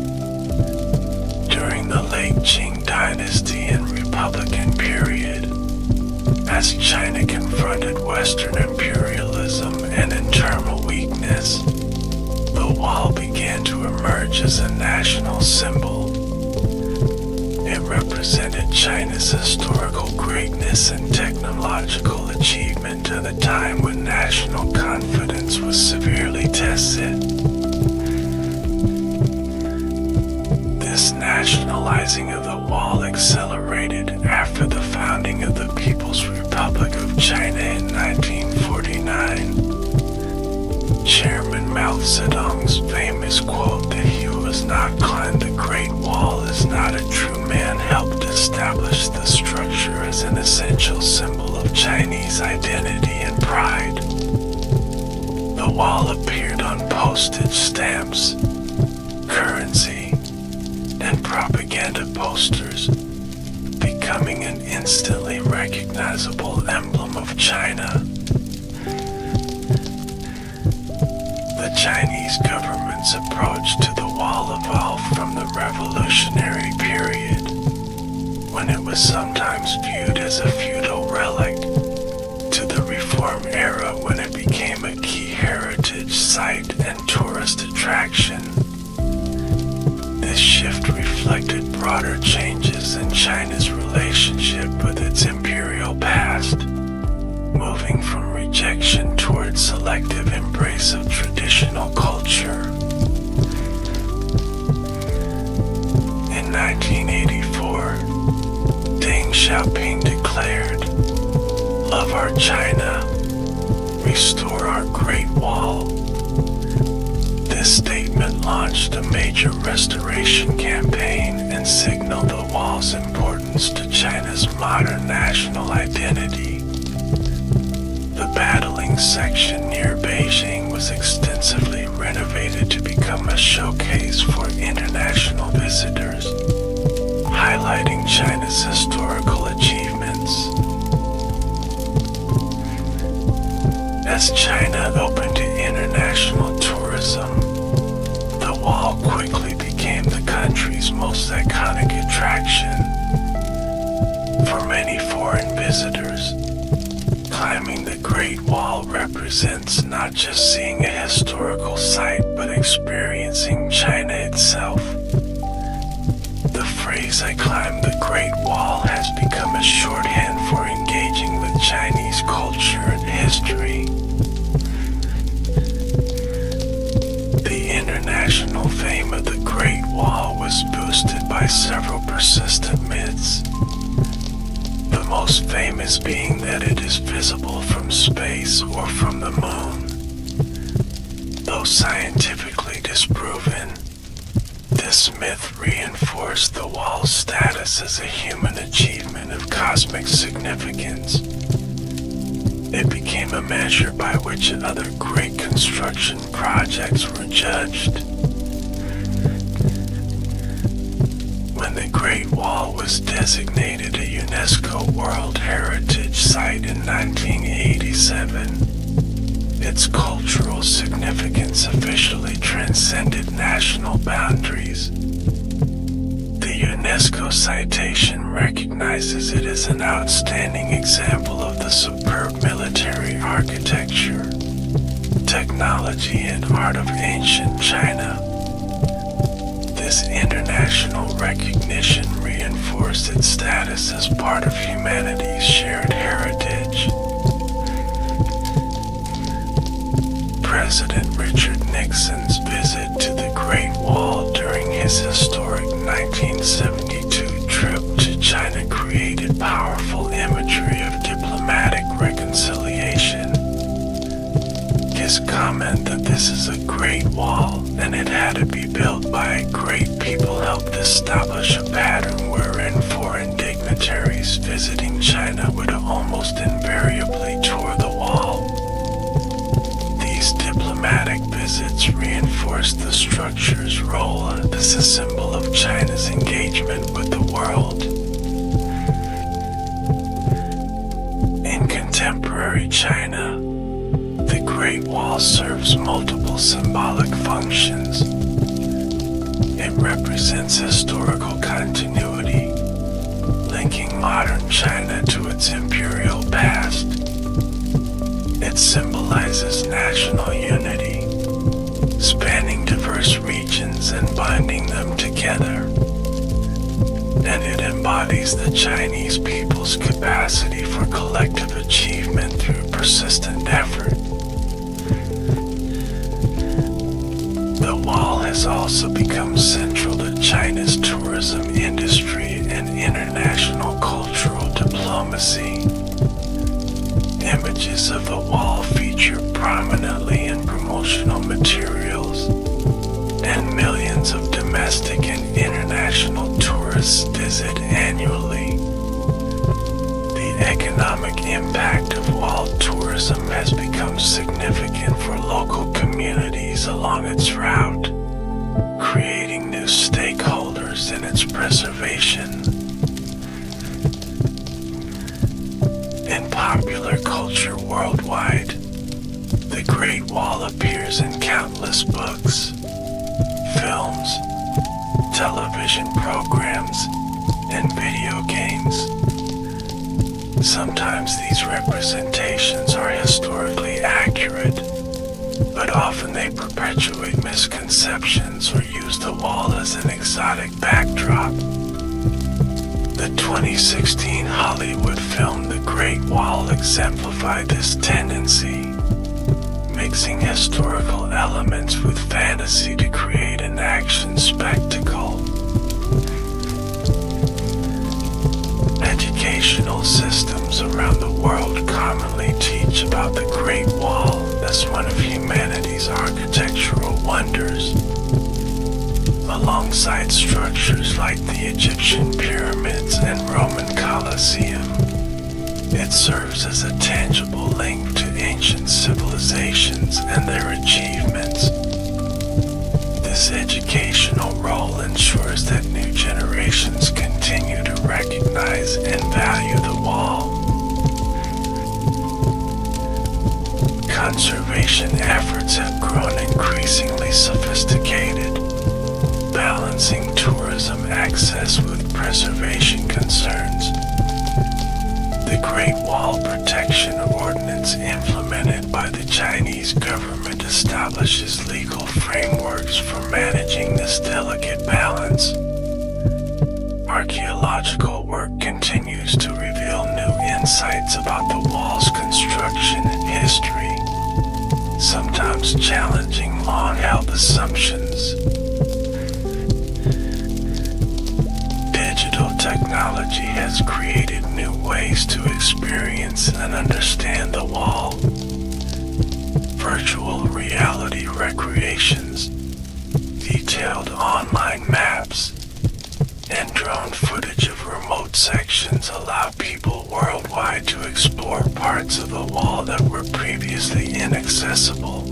During the late Qing dynasty and Republican period, as China confronted Western imperialism and internal weakness, the wall began to emerge as a national symbol. It represented China's historical greatness and technological achievement at a time when national confidence was severely tested. This nationalizing of the wall accelerated after the founding of the People's Republic of China in 1949. Chairman Mao Zedong's famous quote that he who has not climbed the Great Wall is not a true man helped establish the structure as an essential symbol of Chinese identity and pride. The wall appeared on postage stamps, currency, and propaganda posters, becoming an instantly recognizable emblem of China. The Chinese government's approach to the wall evolved from the revolutionary period, when it was sometimes viewed as a feudal relic, to the reform era when it became a key heritage site and tourist attraction. This shift reflected broader changes in China's relationship with its imperial past, moving from rejection towards selective embrace of traditional culture. In 1984, Deng Xiaoping declared, "Love our China, restore our Great Wall." This statement launched a major restoration campaign and signaled the wall's importance to China's modern national identity. The battling section near Beijing was extensively renovated to become a showcase for international visitors, highlighting China's historical achievements. As China opened to international tourism, the wall quickly became the country's most iconic attraction. For many foreign visitors, climbing the Great Wall represents not just seeing a historical site, but experiencing China itself. The phrase "I climbed the Great Wall" has become a shorthand for engaging with Chinese culture and history. The international fame of the Great Wall was boosted by several persistent myths, the most famous being that it is visible from space or from the moon. Though scientifically disproven. This myth reinforced the wall's status as a human achievement of cosmic significance. It became a measure by which other great construction projects were judged. When the Great Wall was designated a UNESCO World Heritage Site in 1987, its cultural significance officially transcended national boundaries. The UNESCO citation recognizes it as an outstanding example of the superb military architecture, technology, and art of ancient China. This international recognition reinforced its status as part of humanity's shared heritage. President Richard Nixon's visit to the Great Wall during his historic 1972 trip to China created powerful imagery of diplomatic reconciliation. His comment that this is a great wall and it had to be built by a great people helped establish a pattern wherein foreign dignitaries visiting China would almost invariably tour the wall. These diplomatic visits reinforced the structure's role as a symbol of China's engagement with the world. In contemporary China, the Great Wall serves multiple symbolic functions. It represents historical continuity, linking modern China to its imperial past. It symbolizes national unity, spanning diverse regions and binding them together. And it embodies the Chinese people's capacity for collective achievement through persistent effort. The wall has also become central to China's tourism industry and international cultural diplomacy. Images of the wall feature prominently in promotional materials, and millions of domestic and international tourists visit annually. The economic impact of wall tourism has become significant for local communities along its route, creating new stakeholders in its preservation. In popular culture worldwide, the Great Wall appears in countless books, films, television programs, and video games. Sometimes these representations are historically accurate, but often they perpetuate misconceptions or use the wall as an exotic backdrop. The 2016 Hollywood film The Great Wall exemplified this tendency, mixing historical elements with fantasy to create an action spectacle. Educational systems around the world commonly teach about the Great Wall as one of humanity's architectural wonders. Alongside structures like the Egyptian pyramids and Roman Colosseum, it serves as a tangible link to ancient civilizations and their achievements. This educational role ensures that new generations continue to recognize and value the wall. Conservation efforts have grown increasingly sophisticated, balancing tourism access with preservation concerns. The Great Wall Protection Ordinance implemented by the Chinese government establishes legal frameworks for managing this delicate balance. Archaeological work continues to reveal new insights about the wall's construction and history, sometimes challenging long-held assumptions. Digital technology has created new ways to experience and understand the wall. Virtual reality recreations, detailed online maps and drone footage of remote sections allow people worldwide to explore parts of the wall that were previously inaccessible.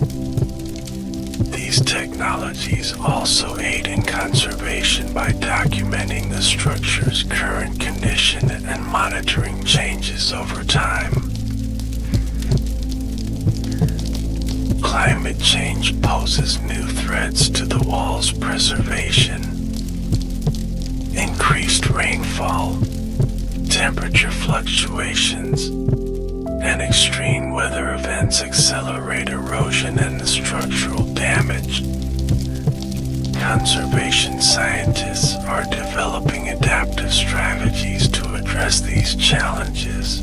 These technologies also aid in conservation by documenting the structure's current condition and monitoring changes over time. Climate change poses new threats to the wall's preservation. Increased rainfall, temperature fluctuations, and extreme weather events accelerate erosion and the structural damage. Conservation scientists are developing adaptive strategies to address these challenges,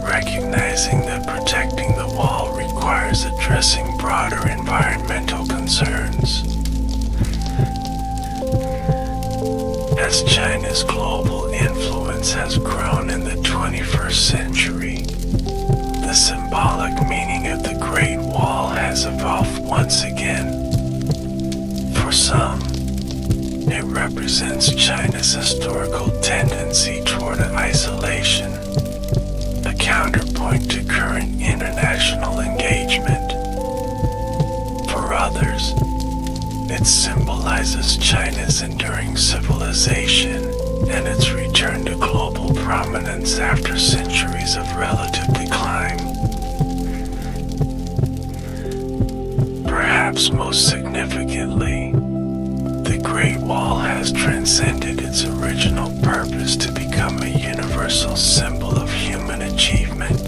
recognizing that protecting the wall requires addressing broader environmental concerns. As China's global influence has grown in the 21st century, the symbolic meaning of the Great Wall has evolved once again. For some, it represents China's historical tendency toward isolation, a counterpoint to current international engagement. For others, it symbolizes China's enduring civilization and its return to global prominence after centuries of relative decline. Perhaps most significantly, the Great Wall has transcended its original purpose to become a universal symbol of human achievement.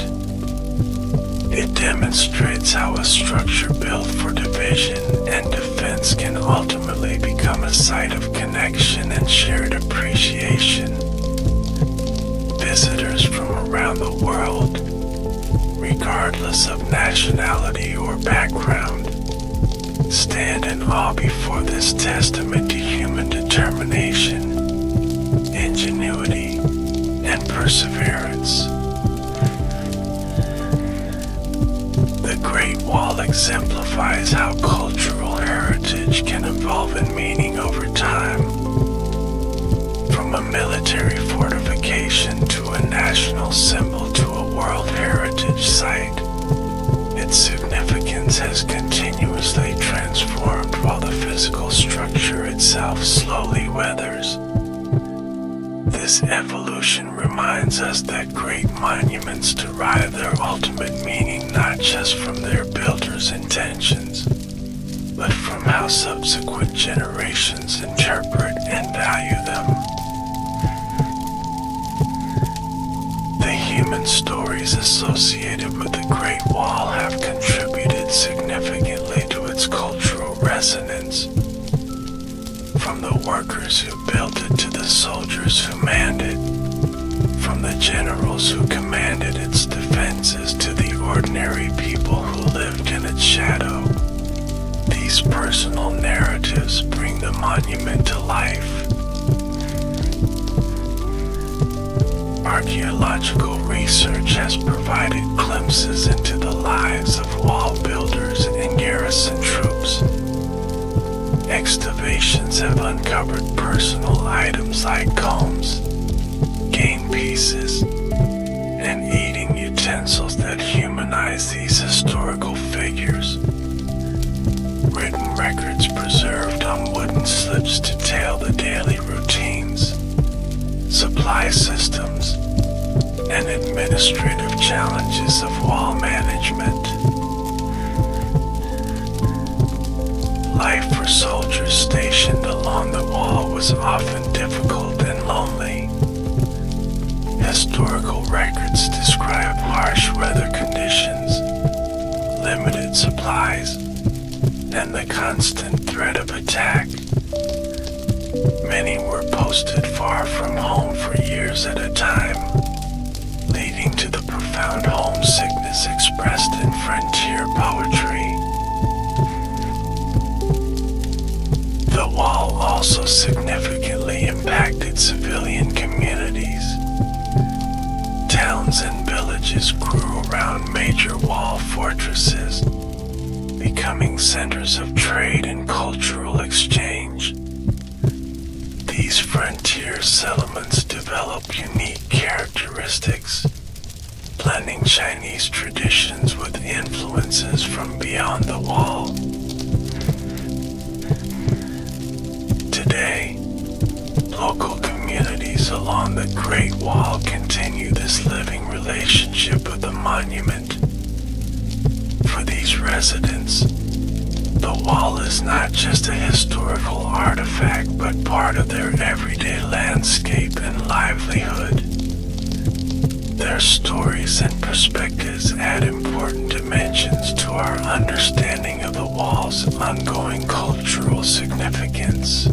It demonstrates how a structure built for division and defense can ultimately become a site of connection and shared appreciation. Visitors from around the world, regardless of nationality or background, stand in awe before this testament to human determination, ingenuity, and perseverance. The Great Wall exemplifies how cultural heritage can evolve in meaning over time. From a military fortification to a national symbol to a World Heritage Site, its significance has continuously transformed while the physical structure itself slowly weathers. This evolution reminds us that great monuments derive their ultimate meaning not just from their builders' intentions, but from how subsequent generations interpret and value them. The human stories associated with the Great Wall have contributed significantly to its cultural resonance. From the workers who built it to the soldiers who manned it, from the generals who commanded its defenses to the ordinary people who lived in its shadow, these personal narratives bring the monument to life. Archaeological research has provided glimpses into the lives of wall builders and garrison troops. Excavations have uncovered personal items like combs, game pieces, and eating utensils that humanize these historical figures. Written records preserved on wooden slips detail the daily routines, supply systems, and administrative challenges of wall management. Life for soldiers stationed along the wall was often difficult and lonely. Historical records describe harsh weather conditions, limited supplies, and the constant threat of attack. Many were posted far from home for years at a time, leading to the profound homesickness expressed in frontier poetry. The wall also significantly impacted civilian communities. Towns and villages grew around major wall fortresses, becoming centers of trade and cultural exchange. These frontier settlements develop unique characteristics, blending Chinese traditions with influences from beyond the wall. Today, local communities along the Great Wall continue this living relationship with the monument. For these residents, the wall is not just a historical artifact but part of their everyday landscape and livelihood. Their stories and perspectives add important dimensions to our understanding of the wall's ongoing cultural significance.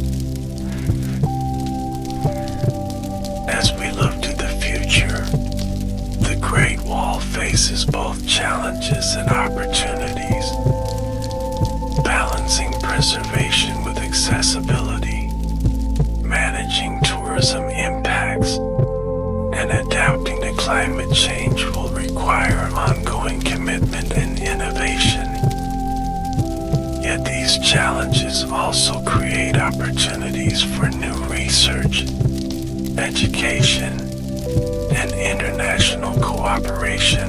As we look to the future, the Great Wall faces both challenges and opportunities, balancing preservation with accessibility, managing tourism impacts, and adapting to climate change will require ongoing commitment and innovation. Yet these challenges also create opportunities for new research, education, and international cooperation.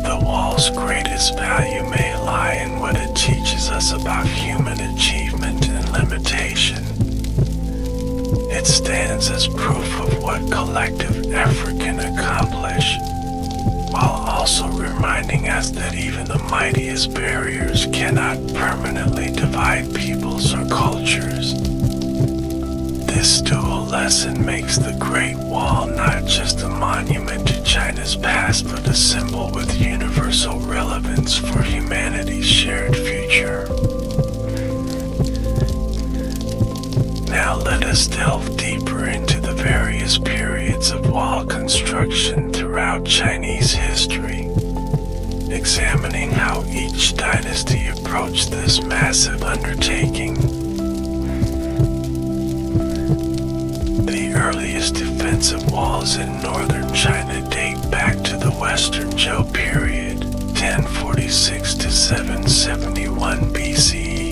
The wall's greatest value may lie in what it teaches us about human achievement and limitation. It stands as proof of what collective effort can accomplish, while also reminding us that even the mightiest barriers cannot permanently divide peoples or cultures. This dual lesson makes the Great Wall not just a monument to China's past but a symbol with universal relevance for humanity's shared future. Now let us delve deeper into the various periods of wall construction throughout Chinese history, examining how each dynasty approached this massive undertaking. The earliest defensive walls in northern China date back to the Western Zhou period, 1046 to 771 BCE.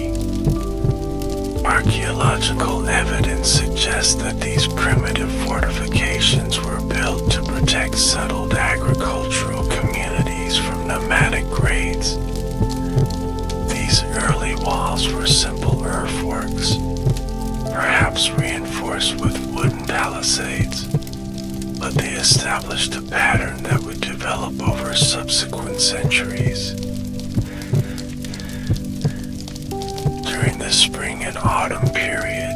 Archaeological evidence suggests that these primitive fortifications were built to protect settled agricultural communities from nomadic raids. These early walls were simple earthworks, perhaps reinforced with wooden palisades, but they established a pattern that would develop over subsequent centuries. During the spring and autumn period,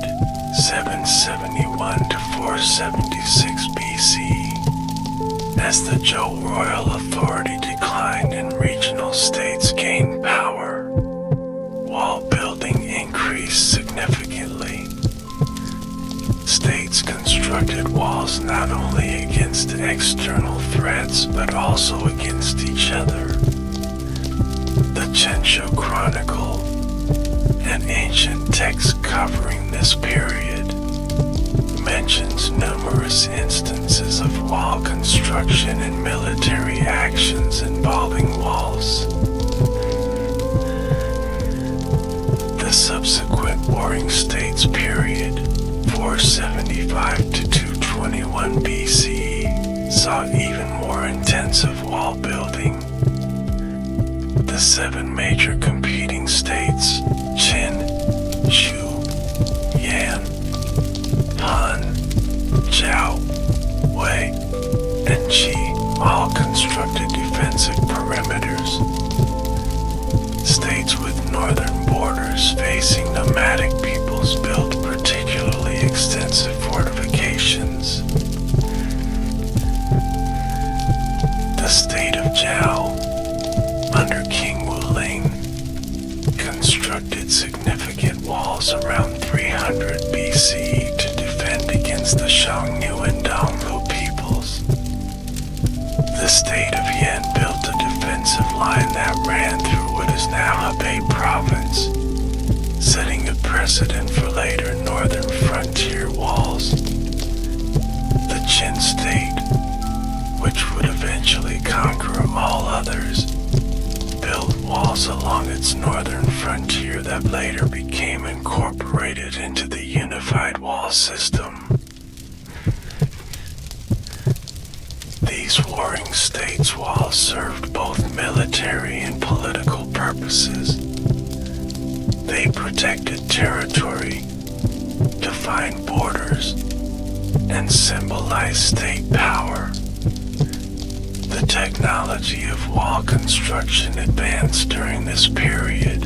771 to 476 BCE, as the Zhou royal authority declined and regional states gained power, wall building increased significantly. States constructed walls not only against external threats but also against each other. The Chensho Chronicle, an ancient text covering this period, mentions numerous instances of wall construction and military actions involving walls. The subsequent Warring States period, 475 to 221 BCE, saw even more intensive wall building. The seven major competing states, Qin, Shu, Yan, Han, Zhao, Wei, and Qi, all constructed defensive perimeters. States with northern borders facing nomadic peoples built particularly extensive fortifications. The state of Zhao, under King Wuling, constructed significant walls around 300 BCE to defend against the Xiongnu and Dongwu peoples. The state of Yan built a defensive line that ran through what is now Hebei province, setting a precedent for later northern frontier walls. The Qin state, which would eventually conquer all others, built walls along its northern frontier that later became incorporated into the unified wall system. These warring states' walls served both military and political purposes. They protected territory, defined borders, and symbolized state power. The technology of wall construction advanced during this period,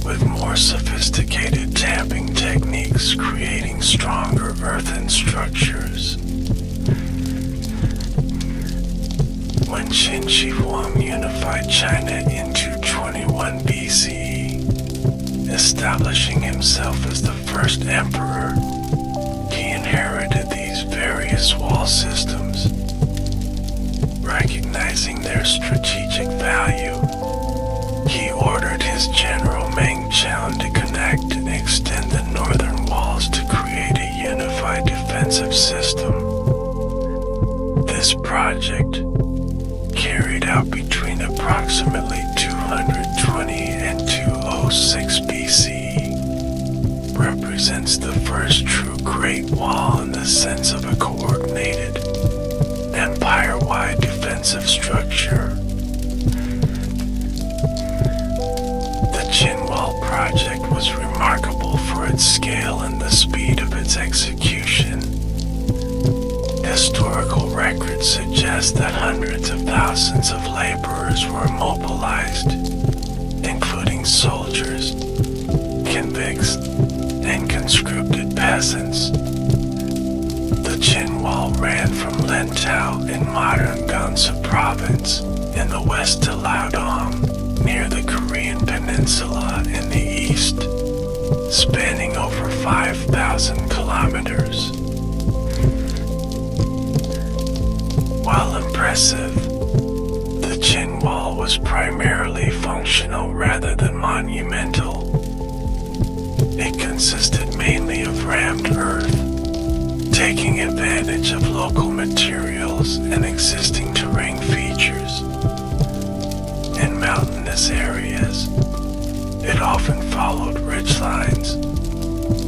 with more sophisticated tamping techniques creating stronger earthen structures. When Qin Shi Huang unified China in 221 BCE, establishing himself as the first emperor, he inherited these various wall systems. Recognizing their strategic value, he ordered his general Meng Qian to connect and extend the northern walls to create a unified defensive system. This project, carried out between approximately 220 and 206 BCE, represents the first true Great Wall in the sense of a coordinated, empire-wide defensive structure. The Qin Wall project was remarkable for its scale and the speed of its execution. Historical records suggest that hundreds of thousands of laborers were mobilized, including soldiers, convicts, and conscripted peasants. The Qin Wall ran from Lintao in modern Gansu province in the west to Liaodong, near the Korean peninsula in the east, spanning over 5,000 kilometers. While impressive, the Qin Wall was primarily functional rather than monumental. It consisted mainly of rammed earth, taking advantage of local materials and existing terrain features. In mountainous areas, it often followed ridgelines,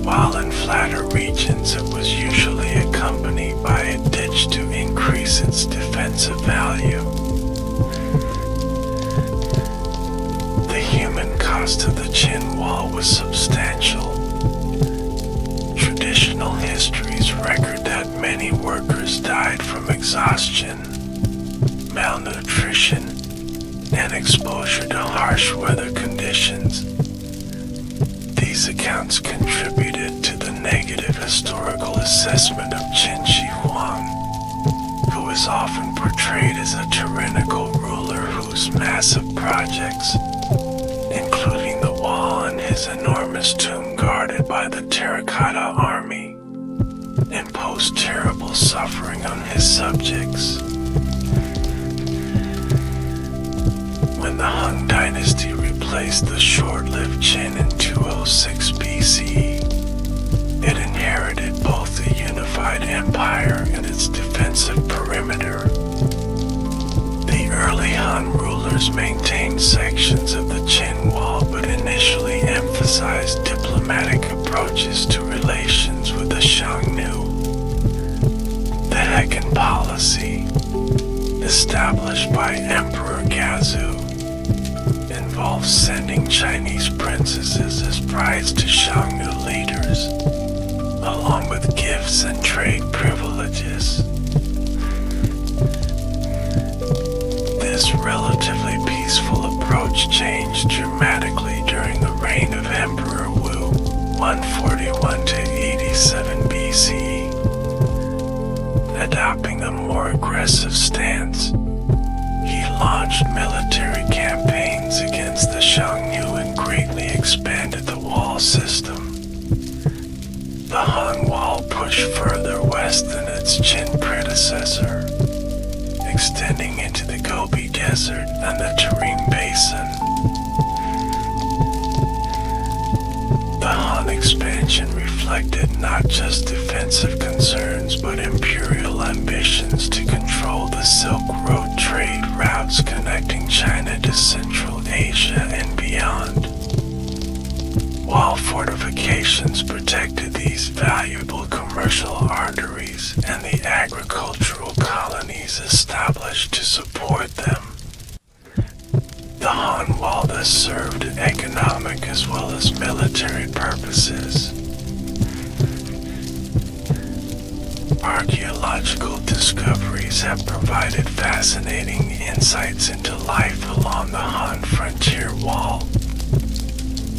while in flatter regions it was usually accompanied by a ditch to increase its defensive value. The human cost of the Qin Wall was substantial. Traditional histories record that many workers died from exhaustion, malnutrition, and exposure to harsh weather conditions. These accounts contributed to the negative historical assessment of Qin Shi Huang, who is often portrayed as a tyrannical ruler whose massive projects, including the wall and his enormous tomb guarded by the terracotta army, imposed terrible suffering on his subjects. When the Han Dynasty replaced the short-lived Qin in 206 BCE, it inherited both the unified empire and its defensive perimeter. The early Han rulers maintained sections of the Qin Wall but initially emphasized diplomatic approaches to relations with the Xiongnu. The Hegan policy, established by Emperor Gazu, involves sending Chinese princesses as brides to Xiongnu leaders, along with gifts and trade privileges. This relatively peaceful approach changed dramatically during the reign of Emperor Wu, 141 to 87 BCE. Adopting a more aggressive stance, he launched military campaigns against the Xiongnu and greatly expanded the wall system. The Han Wall pushed further west than its Qin predecessor, extending into the Gobi Desert and the Tarim Basin. The Han expansion reflected not just defensive concerns but imperial ambitions to control the Silk Road trade support them. The Han Wall thus served economic as well as military purposes. Archaeological discoveries have provided fascinating insights into life along the Han frontier wall.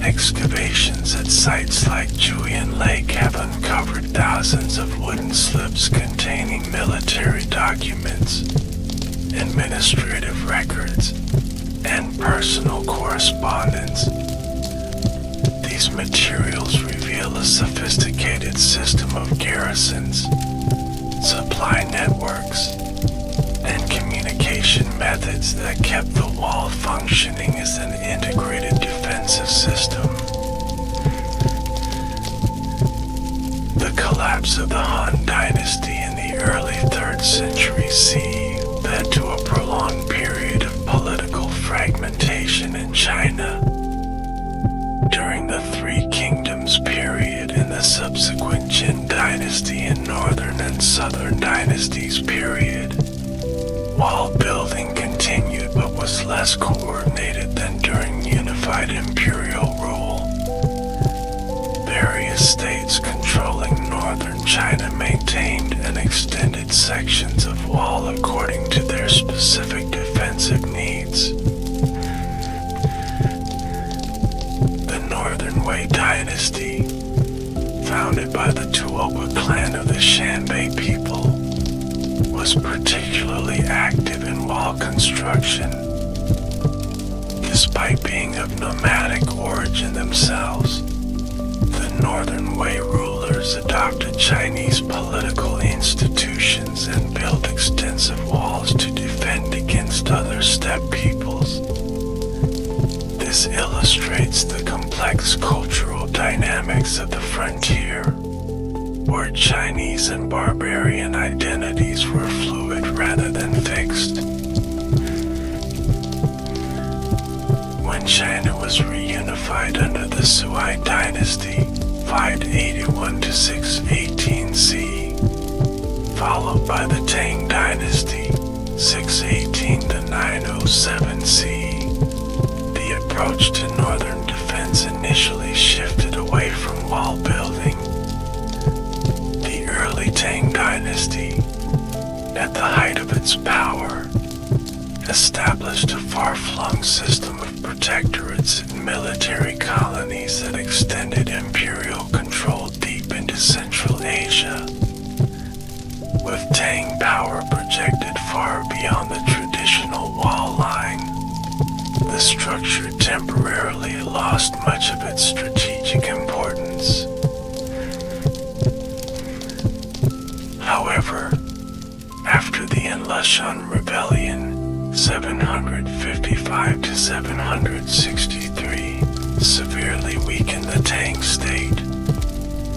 Excavations at sites like Julian Lake have uncovered thousands of wooden slips containing military documents, administrative records, and personal correspondence. These materials reveal a sophisticated system of garrisons, supply networks, and communication methods that kept the wall functioning as an integrated defensive system. The collapse of the Han dynasty in the early 3rd century CE led to a prolonged period of political fragmentation in China. During the Three Kingdoms period and the subsequent Qin dynasty and Northern and Southern dynasties period, wall building continued but was less coordinated than during unified imperial rule. Various states controlling northern China maintained and extended sections of wall according to their specific defensive needs. The Northern Wei dynasty, founded by the Tuoba clan of the Shanbei people, was particularly active in wall construction. Despite being of nomadic origin themselves, the Northern Wei rulers adopted Chinese political institutions and built extensive walls to defend against other steppe peoples. This illustrates the complex cultural dynamics of the frontier, where Chinese and barbarian identities were fluid rather than fixed. When China was reunified under the Sui dynasty, 581 to 618 CE, followed by the Tang dynasty, 618 to 907 CE, the approach to northern defense initially shifted away from wall building. The early Tang dynasty, at the height of its power, established a far-flung system of protectorates and military colonies that extended imperial control deep into Central Asia. With Tang power projected far beyond the traditional wall line, the structure temporarily lost much of its strategic importance. However, after the Enlashan Rebellion, 755 to 763, severely weakened the Tang state,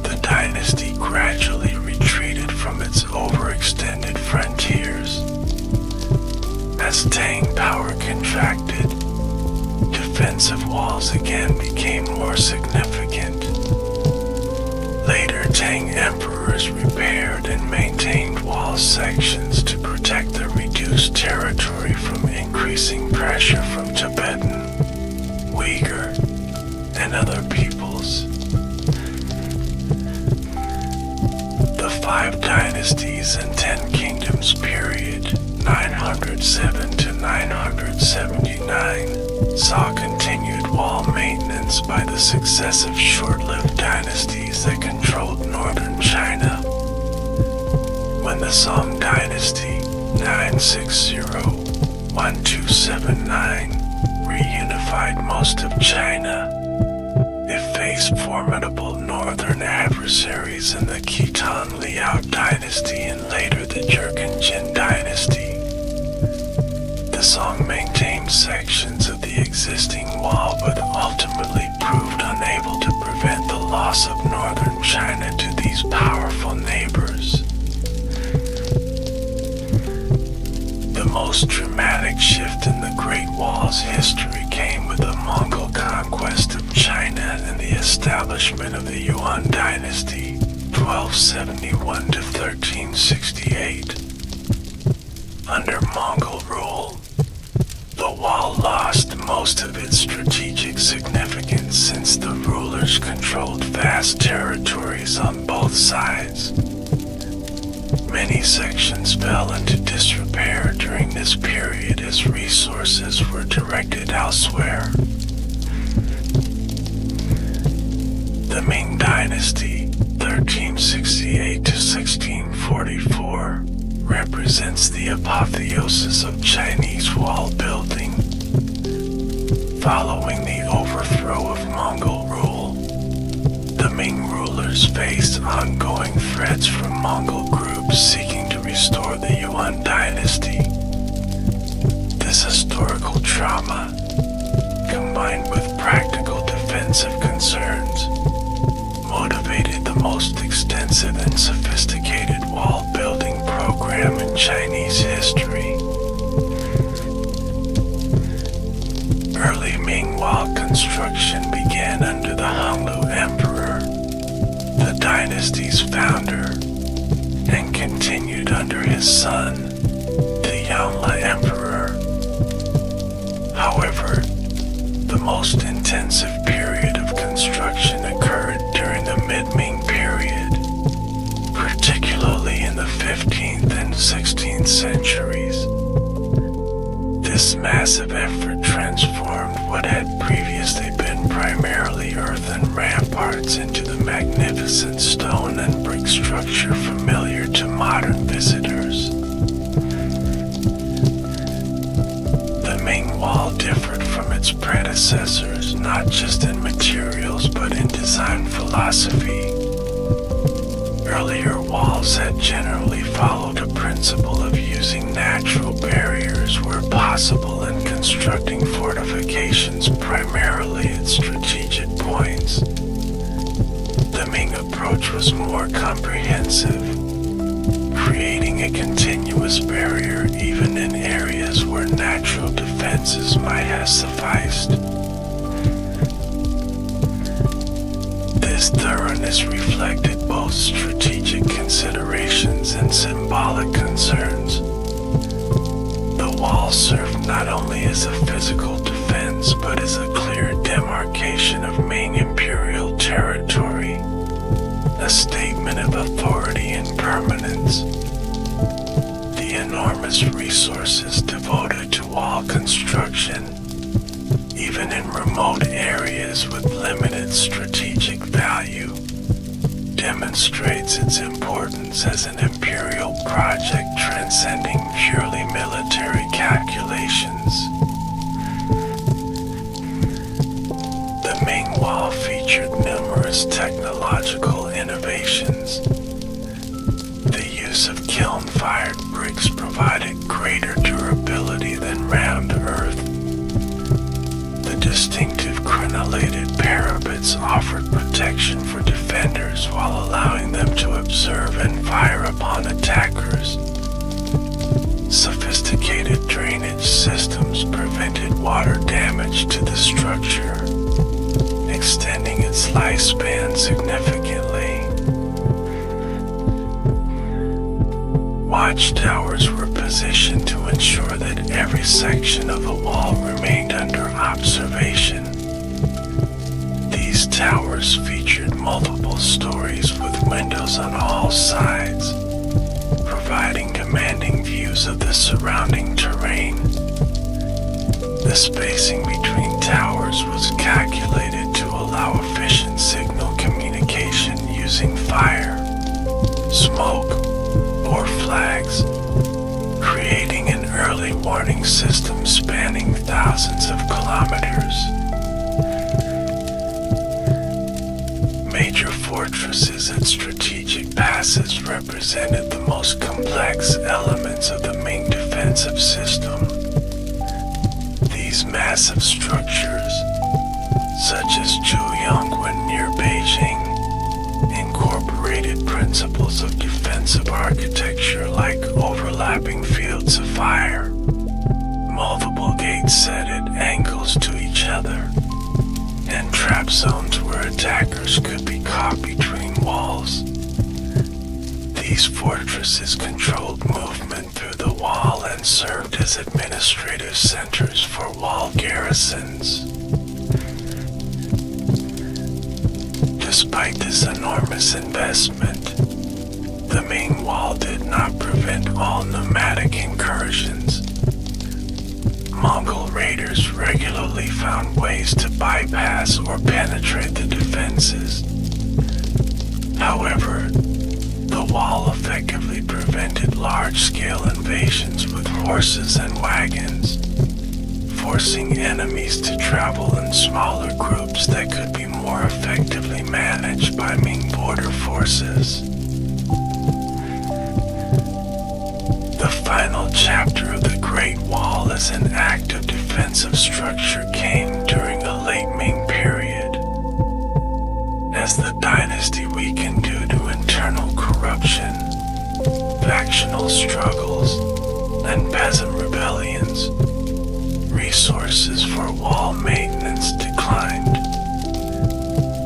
the dynasty gradually retreated from its overextended frontiers. As Tang power contracted, defensive walls again became more significant. Later Tang emperors repaired and maintained wall sections to protect the reduced territory from increasing pressure from Tibetan, Uyghur, and other peoples. The 5 dynasties and 10 kingdoms period, 907 to 979, saw continued wall maintenance by the successive short-lived dynasties that controlled northern China. When the Song dynasty, 960-1279, reunified most of China, it faced formidable northern adversaries in the Khitan Liao dynasty and later the Jurchen dynasty. The Song maintained sections of the existing wall but ultimately proved unable to prevent the loss of northern China to these powerful neighbors. The most dramatic shift in the Great Wall's history came with the Mongol conquest of China and the establishment of the Yuan dynasty, 1271 to 1368. Under Mongol rule, most of its strategic significance since the rulers controlled vast territories on both sides. Many sections fell into disrepair during this period as resources were directed elsewhere. The Ming Dynasty, 1368 to 1644, represents the apotheosis of Chinese wall building. Following the overthrow of Mongol rule, the Ming rulers faced ongoing threats from Mongol groups seeking to restore the Yuan dynasty. This historical trauma, combined with practical defensive concerns, motivated the most extensive and sophisticated wall-building program in Chinese history. Early Ming wall construction began under the Honglu Emperor, the dynasty's founder, and continued under his son, the Yongle Emperor. However, the most intensive period of construction occurred during the mid-Ming period, particularly in the 15th and 16th centuries. This massive effort transformed what had previously been primarily earthen ramparts into the magnificent stone and brick structure familiar to modern visitors. The Ming Wall differed from its predecessors not just in materials but in design philosophy. Earlier walls had generally followed a principle of using natural barriers where possible and constructing fortifications primarily at strategic points. The Ming approach was more comprehensive, creating a continuous barrier even in areas where natural defenses might have sufficed. This thoroughness reflected both strategic considerations and symbolic concerns. The wall served not only as a physical defense but as a clear demarcation of Ming imperial territory, a statement of authority and permanence. The enormous resources devoted to wall construction, even in remote areas with limited strategic value, demonstrates its importance as an imperial project transcending purely military calculations. The Ming Wall featured numerous technological innovations. The use of kiln-fired bricks provided greater durability than rammed earth. The distinctive crenellated parapets offered protection for defenders while allowing them to observe and fire upon attackers. Sophisticated drainage systems prevented water damage to the structure, extending its lifespan significantly. Watchtowers were positioned to ensure that every section of the wall remained under observation. These towers featured multiple stories with windows on all sides, providing commanding views of the surrounding terrain. The spacing between towers was calculated to allow efficient signal communication using fire, smoke, or flags, creating an early warning system spanning thousands of kilometers. Major fortresses and strategic passes represented the most complex elements of the Ming defensive system. These massive structures, such as Zhuyongwen near Beijing, incorporated principles of defensive architecture like overlapping fields of fire, multiple gates set at angles to each other, and trap zones where attackers could be caught between walls. These fortresses controlled movement through the wall and and served as administrative centers for wall garrisons. Despite this enormous investment, the Ming Wall did not prevent all nomadic incursions. Mongol raiders regularly found ways to bypass or penetrate the defenses. However, the wall effectively prevented large-scale invasions with horses and wagons, forcing enemies to travel in smaller groups that could be more effectively managed by Ming border forces. The final chapter of the Great Wall as an active defensive structure came during the late Ming period. As the dynasty weakened due to internal corruption, factional struggles, and peasant rebellions, resources for wall maintenance declined.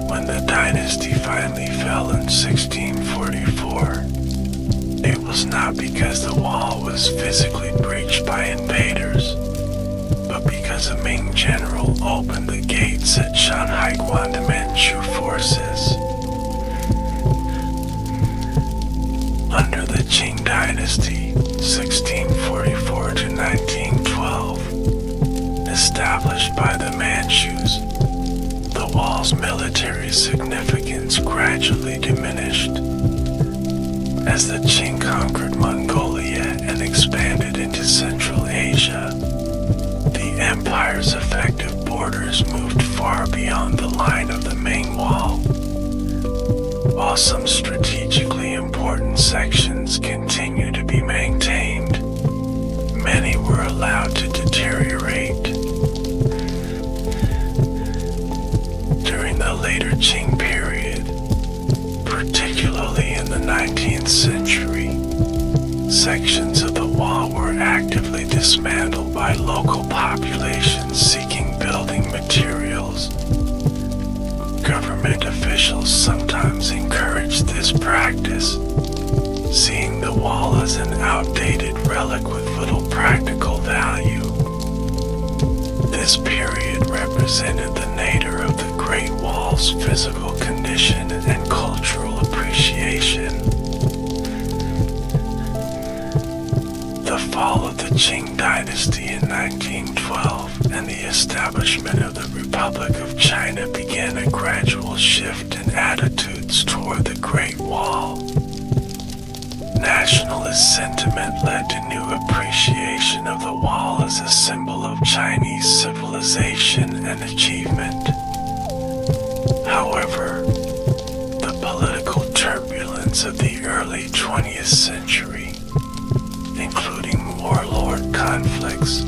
When the dynasty finally fell in 1644, it was not because the wall was physically breached by invaders, but because a Ming general opened the gates at Shanhaiguan to Manchu forces. Under the Qing dynasty, 1644 to 1912, established by the Manchus, the wall's military significance gradually diminished. As the Qing conquered Mongolia and expanded into Central Asia, the empire's effective borders moved far beyond the line of the Ming Wall. While some strategically important sections continue to be maintained, many were allowed to deteriorate. During the later Qing period, particularly in the 19th century, sections of the wall were actively dismantled by local populations seeking building materials. Government officials sometimes encouraged this practice, seeing the wall as an outdated relic with little practical value. This period represented the nadir of the Great Wall's physical condition and cultural appreciation. The fall of the Qing dynasty in 1912 and the establishment of the Republic of China began a gradual shift in attitudes toward the Great Wall. Nationalist sentiment led to new appreciation of the wall as a symbol of Chinese civilization and achievement. However, the political turbulence of the early 20th century, including warlord conflicts,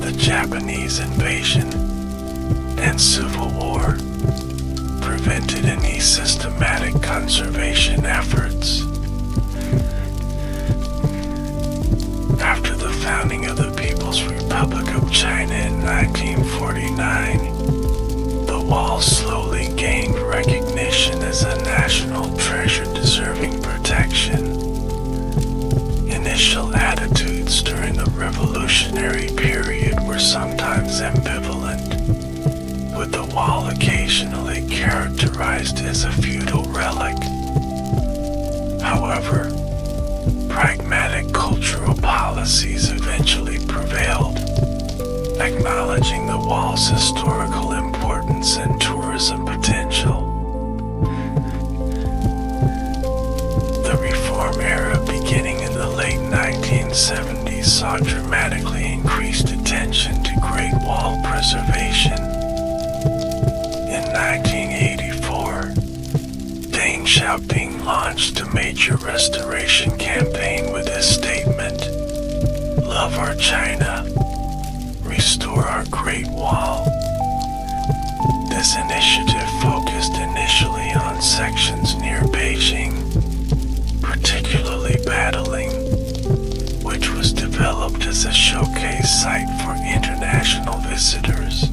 the Japanese invasion, and civil war, prevented any systematic conservation efforts. After the founding of the People's Republic of China in 1949, the wall slowly gained recognition as a national treasure deserving protection. Initial attitudes during the revolutionary period were sometimes ambivalent, with the wall occasionally characterized as a feudal relic. However, pragmatic cultural policies eventually prevailed, acknowledging the wall's historical importance and tourism potential. The Reform era beginning in the late 1970s saw dramatically increased attention to Great Wall preservation. In 1984, Deng Xiaoping launched a major restoration campaign with his statement, "Love our China, restore our Great Wall." This initiative focused initially on sections near Beijing, particularly Badaling, which was developed as a showcase site for international visitors.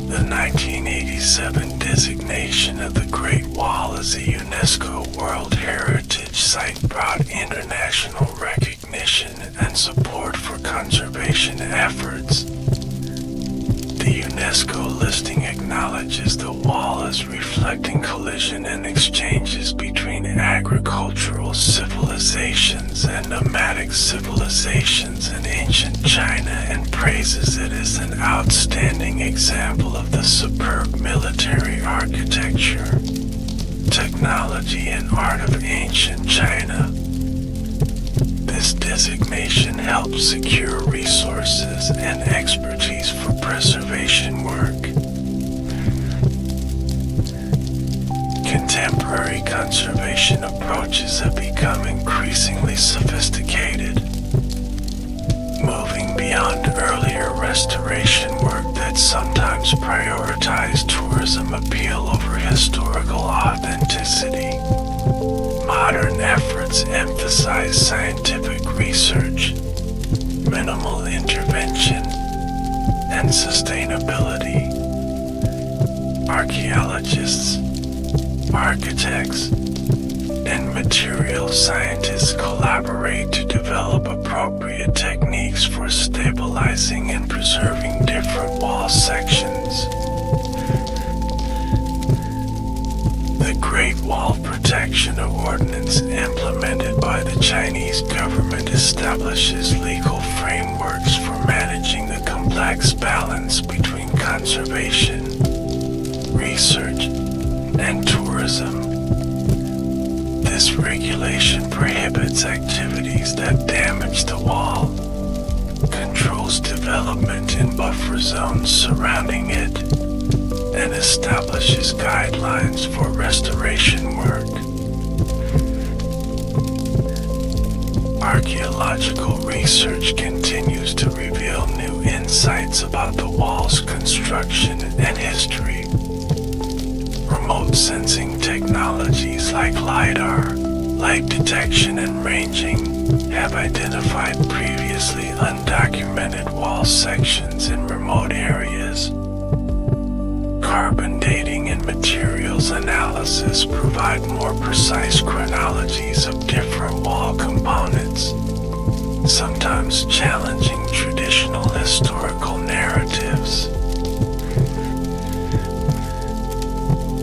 The 1987 designation of the Great Wall as a UNESCO World Heritage Site brought international recognition and support for conservation efforts. The UNESCO listing acknowledges the wall as reflecting collision and exchanges between agricultural civilizations and nomadic civilizations in ancient China and praises it as an outstanding example of the superb military architecture, technology, and art of ancient China. This designation helps secure resources and expertise for preservation work. Contemporary conservation approaches have become increasingly sophisticated, moving beyond earlier restoration work that sometimes prioritized tourism appeal over historical authenticity. Modern efforts emphasize scientific research, minimal intervention, and sustainability. Archaeologists, architects, and material scientists collaborate to develop appropriate techniques for stabilizing and preserving different wall sections. The Great Wall Protection Ordinance implemented by the Chinese government establishes legal frameworks for managing the complex balance between conservation, research, and tourism. This regulation prohibits activities that damage the wall, controls development in buffer zones surrounding it, and establishes guidelines for restoration work. Archaeological research continues to reveal new insights about the wall's construction and history. Remote sensing technologies like LiDAR, light detection and ranging, have identified previously undocumented wall sections in remote areas. Carbon dating and materials analysis provide more precise chronologies of different wall components, sometimes challenging traditional historical narratives.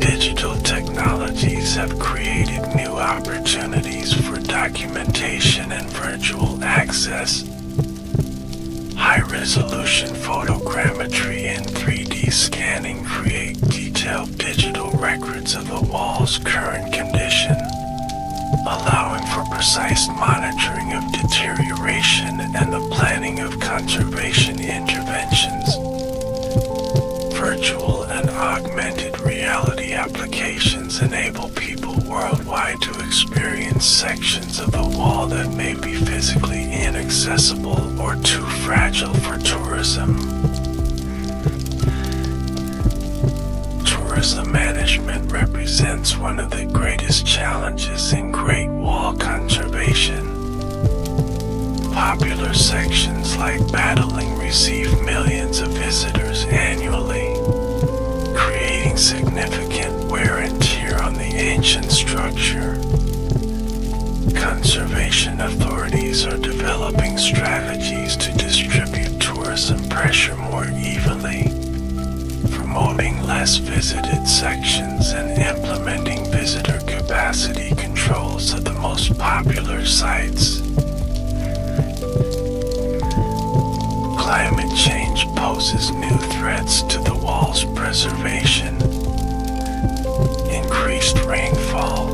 Digital technologies have created new opportunities for documentation and virtual access. High-resolution photogrammetry and 3D scanning create detailed digital records of the wall's current condition, allowing for precise monitoring of deterioration and the planning of conservation interventions. Virtual and augmented reality applications enable people worldwide to experience sections of the wall that may be physically inaccessible or too fragile for tourism. Tourism management represents one of the greatest challenges in Great Wall conservation. Popular sections like Battling receive millions of visitors annually, creating significant wear and tear on the ancient structure. Conservation authorities are developing strategies to distribute tourism pressure more evenly, promoting less visited sections and implementing visitor capacity controls at the most popular sites. Climate change poses new threats to the wall's preservation. Increased rainfall,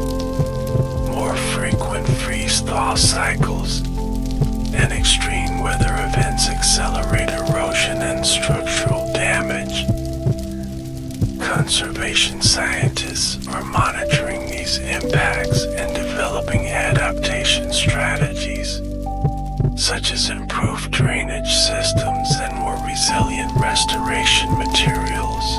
more frequent freeze-thaw cycles, and extreme weather events accelerate erosion and structural damage. Conservation scientists are monitoring these impacts and developing adaptation strategies, such as improved drainage systems and more resilient restoration materials.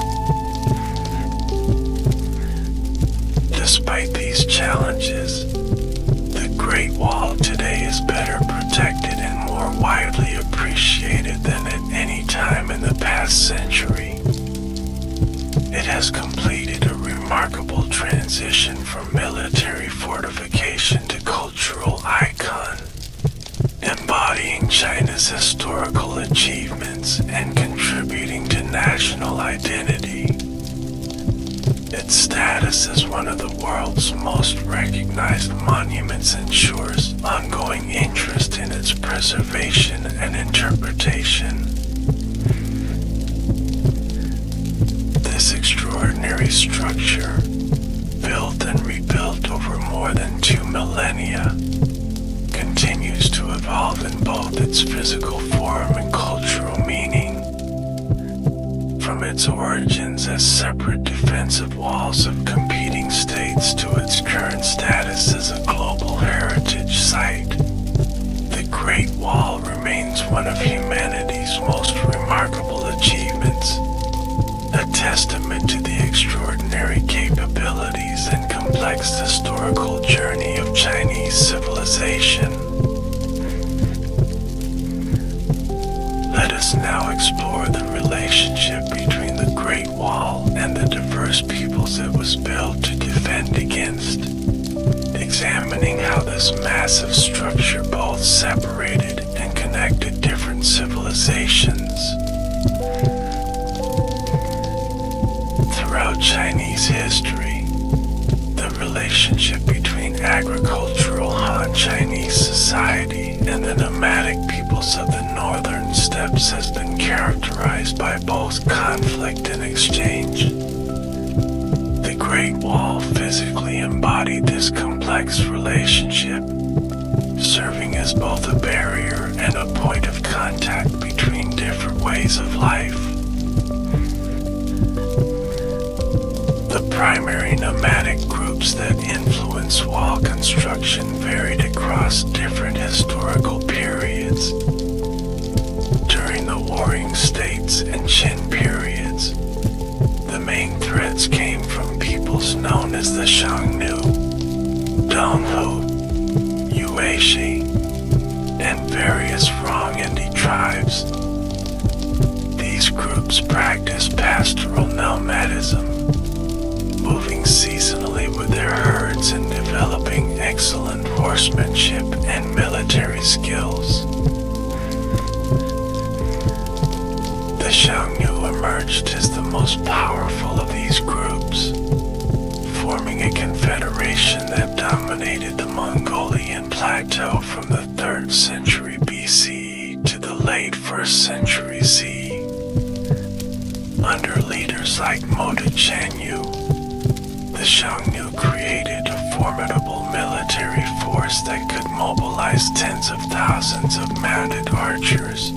Despite these challenges, the Great Wall today is better protected and more widely appreciated than at any time in the past century. It has completed a remarkable transition from military fortification to cultural icon. China's historical achievements and contributing to national identity. Its status as one of the world's most recognized monuments ensures ongoing interest in its preservation and interpretation. This extraordinary structure, built and rebuilt over more than 2 millennia, continues to evolve in both its physical form and cultural meaning. From its origins as separate defensive walls of competing states to its current status as a global heritage site, the Great Wall remains one of humanity's most remarkable achievements, a testament to the extraordinary capabilities and complex historical journey of Chinese civilization. Let us now explore the relationship between the Great Wall and the diverse peoples it was built to defend against, examining how this massive structure both separated and connected different civilizations. Throughout Chinese history, the relationship between agricultural Han Chinese society and the nomadic peoples of the northern steppes has been characterized by both conflict and exchange. The Great Wall physically embodied this complex relationship, serving as both a barrier and a point of contact between different ways of life. The primary nomadic groups that influenced wall construction varied across different historical periods. During the Warring States and Qin periods, the main threats came from peoples known as the Xiongnu, Donghu, Yueshi, and various Rongindi tribes. These groups practiced pastoral nomadism, moving seasonally with their herds and developing excellent horsemanship and military skills. The Xiongnu emerged as the most powerful of these groups, forming a confederation that dominated the Mongolian plateau from the 3rd century BCE to the late 1st century CE. Under leaders like Moda Chanyu, the Xiongnu created a formidable military force that could mobilize tens of thousands of mounted archers.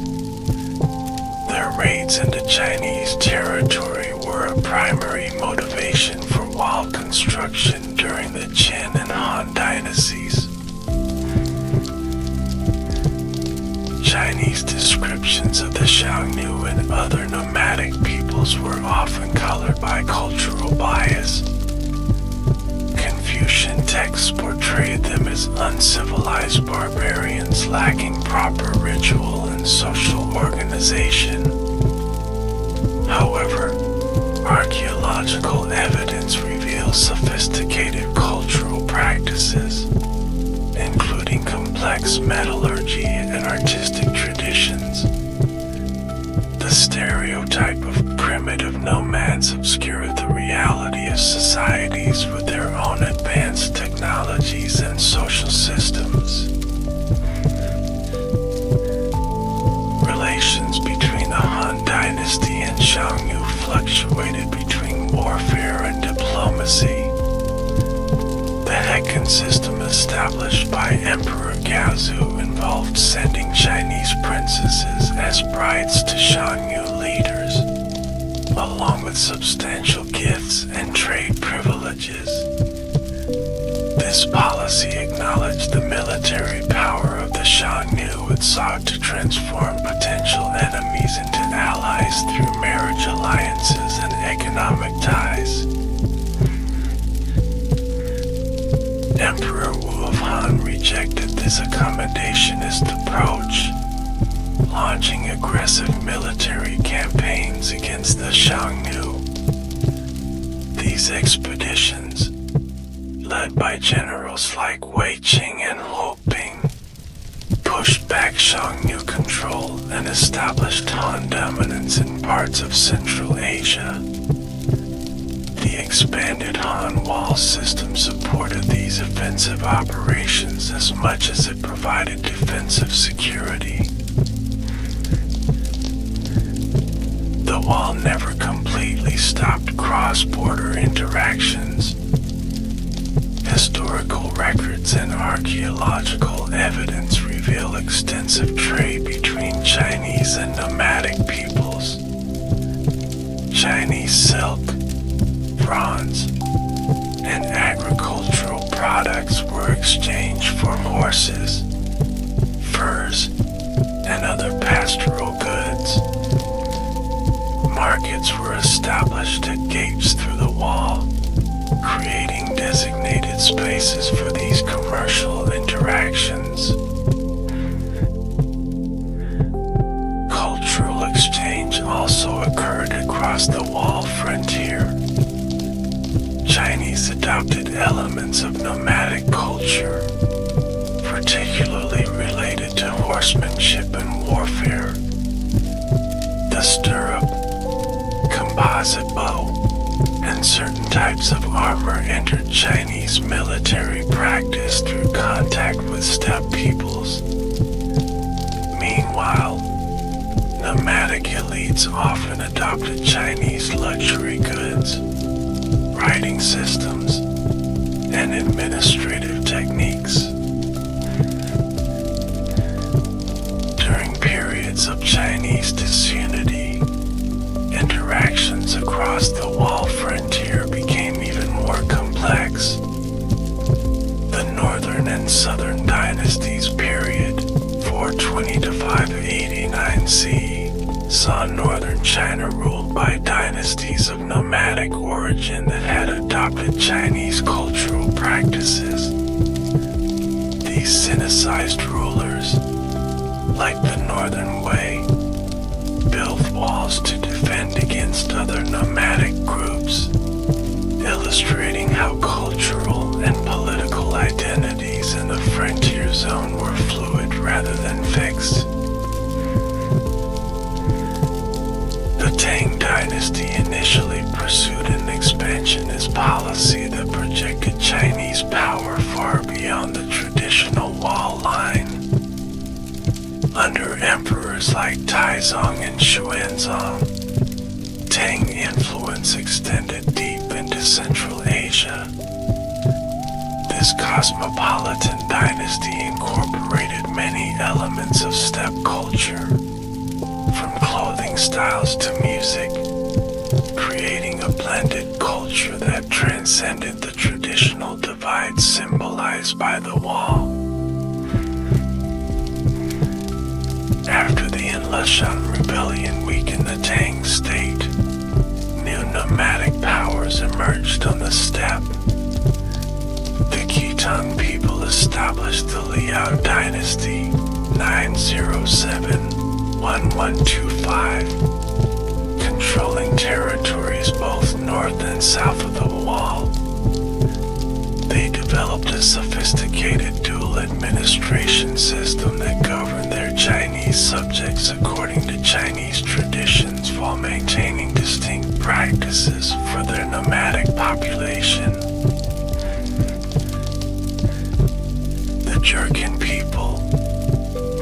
Their raids into Chinese territory were a primary motivation for wall construction during the Qin and Han dynasties. Chinese descriptions of the Xiongnu and other nomadic peoples were often colored by cultural bias. Confucian texts portrayed them as uncivilized barbarians lacking proper ritual and social organization. However, archaeological evidence reveals sophisticated cultural practices, including complex metallurgy and artistic traditions. The stereotype of primitive nomads obscured the reality of societies with their own advanced technologies and social systems. Relations between the Han Dynasty and Xiongnu fluctuated between warfare and diplomacy. The Hekan system established by Emperor Gaozu involved sending Chinese princesses as brides to Xiongnu leaders, along with substantial gifts and trade privileges. This policy acknowledged the military power of the Xiongnu and sought to transform potential enemies into allies through marriage alliances and economic ties. Emperor Wu of Han rejected this accommodationist approach, launching aggressive military campaigns against the Xiongnu. These expeditions, led by generals like Wei Qing and Luo Bing, pushed back Xiongnu control and established Han dominance in parts of Central Asia. The expanded Han wall system supported these offensive operations as much as it provided defensive security. The wall never completely stopped cross-border interactions. Historical records and archaeological evidence reveal extensive trade between Chinese and nomadic peoples. Chinese silk, bronze, and agricultural products were exchanged for horses, furs, and other pastoral goods. Markets were established at gates through the wall, creating designated spaces for these commercial interactions. Cultural exchange also occurred across the wall frontier. Chinese adopted elements of nomadic culture, particularly related to horsemanship and warfare. The stirrup, composite bow, and certain types of armor entered Chinese military practice through contact with steppe peoples. Meanwhile, nomadic elites often adopted Chinese luxury goods, writing systems, and administrative techniques. During periods of Chinese disunity, interactions across the wall frontier became even more complex. The Northern and Southern Dynasties period, 420 to 589 CE, saw Northern China ruled by dynasties of nomadic origin that had adopted Chinese cultural practices. These Sinicized rulers, like the Northern Wei, built walls to defend against other nomadic groups, illustrating how cultural and political identities in the frontier zone were fluid rather than fixed. The Tang Dynasty initially pursued an expansionist policy that projected Chinese power far beyond the traditional wall line. Under emperors like Taizong and Xuanzong, Tang influence extended deep into Central Asia. This cosmopolitan dynasty incorporated many elements of steppe culture, from clothing styles to music, creating a blended culture that transcended the traditional divide symbolized by the wall. After the Enlishan rebellion weakened the Tang state, new nomadic powers emerged on the steppe. The Khitan people established the Liao dynasty, 907-1125, controlling territories both north and south of the wall. They developed a sophisticated dual administration system that governed their Chinese subjects according to Chinese traditions while maintaining distinct practices for their nomadic population. The Jurchen people,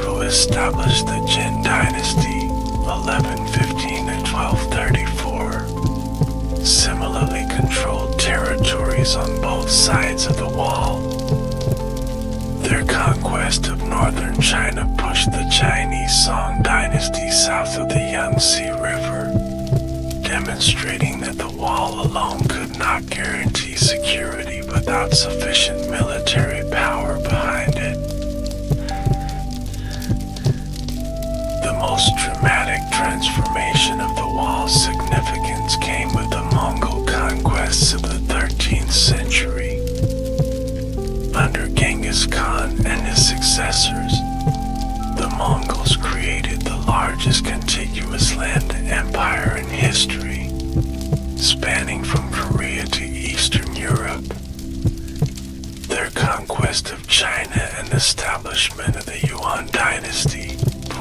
who established the Jin dynasty, 1115 to 1234, similarly controlled territories on both sides of the wall. Their conquest of northern China pushed the Chinese Song dynasty south of the Yangtze River, demonstrating that the wall alone could not guarantee security without sufficient military power behind it. The most dramatic transformation of the wall's significance came with the Mongol conquests of the 13th century. Under Genghis Khan and his successors, the Mongols created the largest contiguous land empire in history, spanning from Korea to Eastern Europe. Their conquest of China and establishment of the Yuan dynasty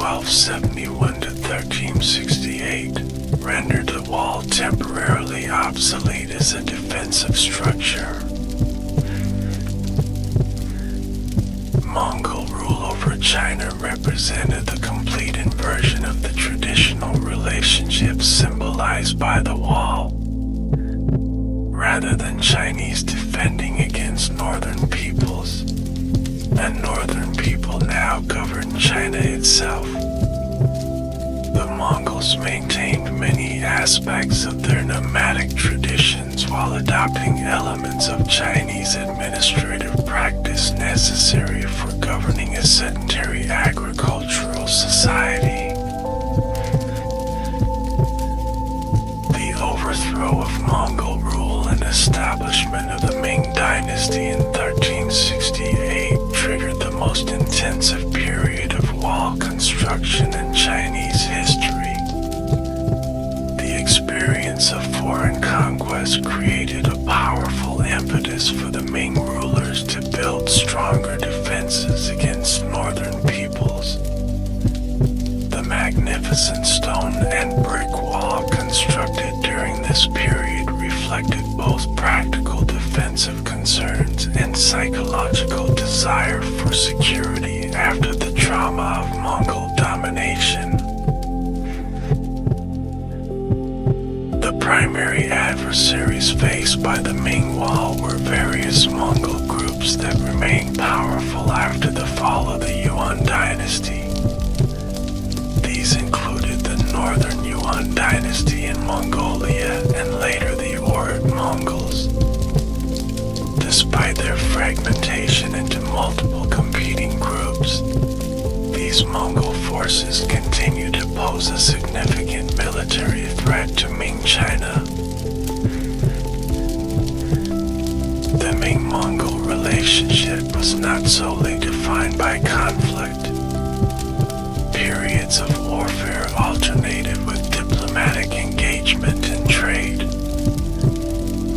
1271 to 1368 rendered the wall temporarily obsolete as a defensive structure. Mongol rule over China represented the complete inversion of the traditional relationship symbolized by the wall. Rather than Chinese defending against northern peoples, and northern people now govern China itself. The Mongols maintained many aspects of their nomadic traditions while adopting elements of Chinese administrative practice necessary for governing a sedentary agricultural society. The overthrow of Mongol rule and establishment of the Ming Dynasty in 1368 triggered the most intensive period of wall construction in Chinese history. The experience of foreign conquest created a powerful impetus for the Ming rulers to build stronger defenses against northern peoples. The magnificent stone and brick wall constructed during this period reflected both practical defensive concerns and psychological desire for security after the trauma of Mongol domination. The primary adversaries faced by the Ming Wall were various Mongol groups that remained powerful after the fall of the Yuan dynasty. These included the Northern Yuan dynasty in Mongolia and later the Oirat Mongols. Despite their fragmentation into multiple competing groups, these Mongol forces continue to pose a significant military threat to Ming China. The Ming-Mongol relationship was not solely defined by conflict. Periods of warfare alternated with diplomatic engagement and trade.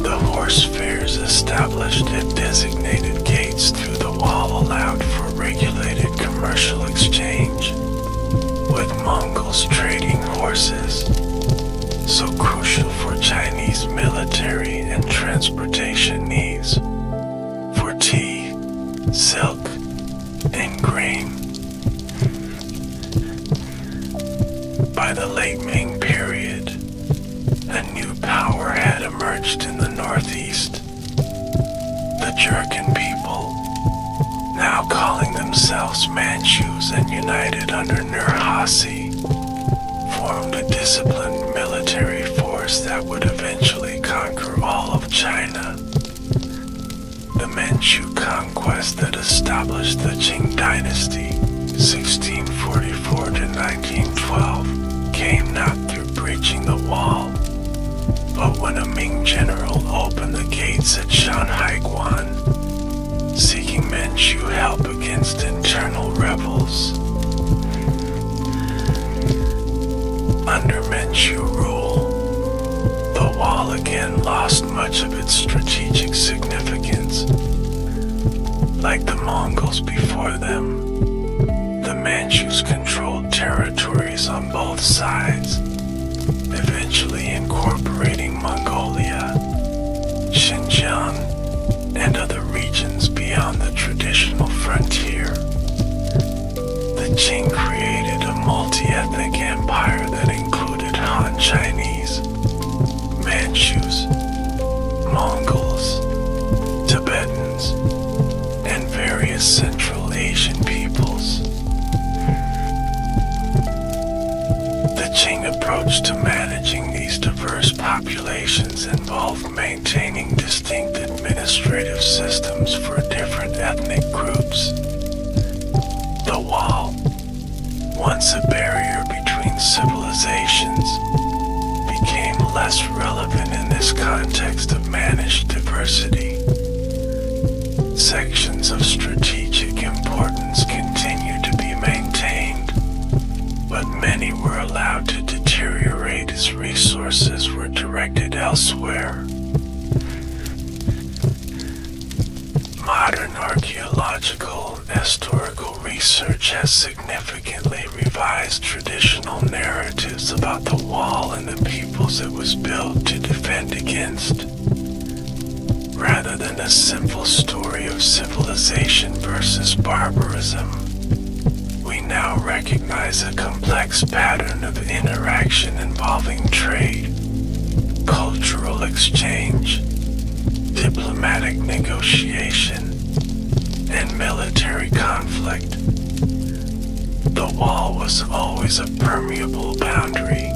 The horse fairs established at designated gates through the wall allowed for regulated commercial exchange, with Mongols trading horses, so crucial for Chinese military and transportation needs, for tea, silk, and grain. By the late Ming period, a new power had emerged in the northeast. The Jurchen people, now calling themselves Manchus and united under Nurhaci, formed a disciplined military force that would eventually conquer all of China. The Manchu conquest that established the Qing dynasty, 1644 to 1912, came not through breaching the wall, but when a Ming general opened the gates at Shanhaiguan, seeking Manchu help against internal rebels. Under Manchu rule, the wall again lost much of its strategic significance. Like the Mongols before them, the Manchus controlled territories on both sides, eventually incorporating Mongolia, Xinjiang, and other regions beyond the traditional frontier. The Qing created a multi-ethnic empire that included Han Chinese, Manchus, Mongols, Tibetans, and various Central Asian peoples. The Qing approach to managing these diverse populations involved maintaining distinct administrative systems for different ethnic groups. The wall, once a barrier between civilizations, became less relevant in this context of managed diversity. Sections of strategic importance continued to be maintained, but many were allowed to deteriorate as resources were directed elsewhere. Modern archaeological historical research has significantly revised traditional narratives about the wall and the peoples it was built to defend against. Rather than a simple story of civilization versus barbarism, we now recognize a complex pattern of interaction involving trade, cultural exchange, diplomatic negotiation, and military conflict. The wall was always a permeable boundary,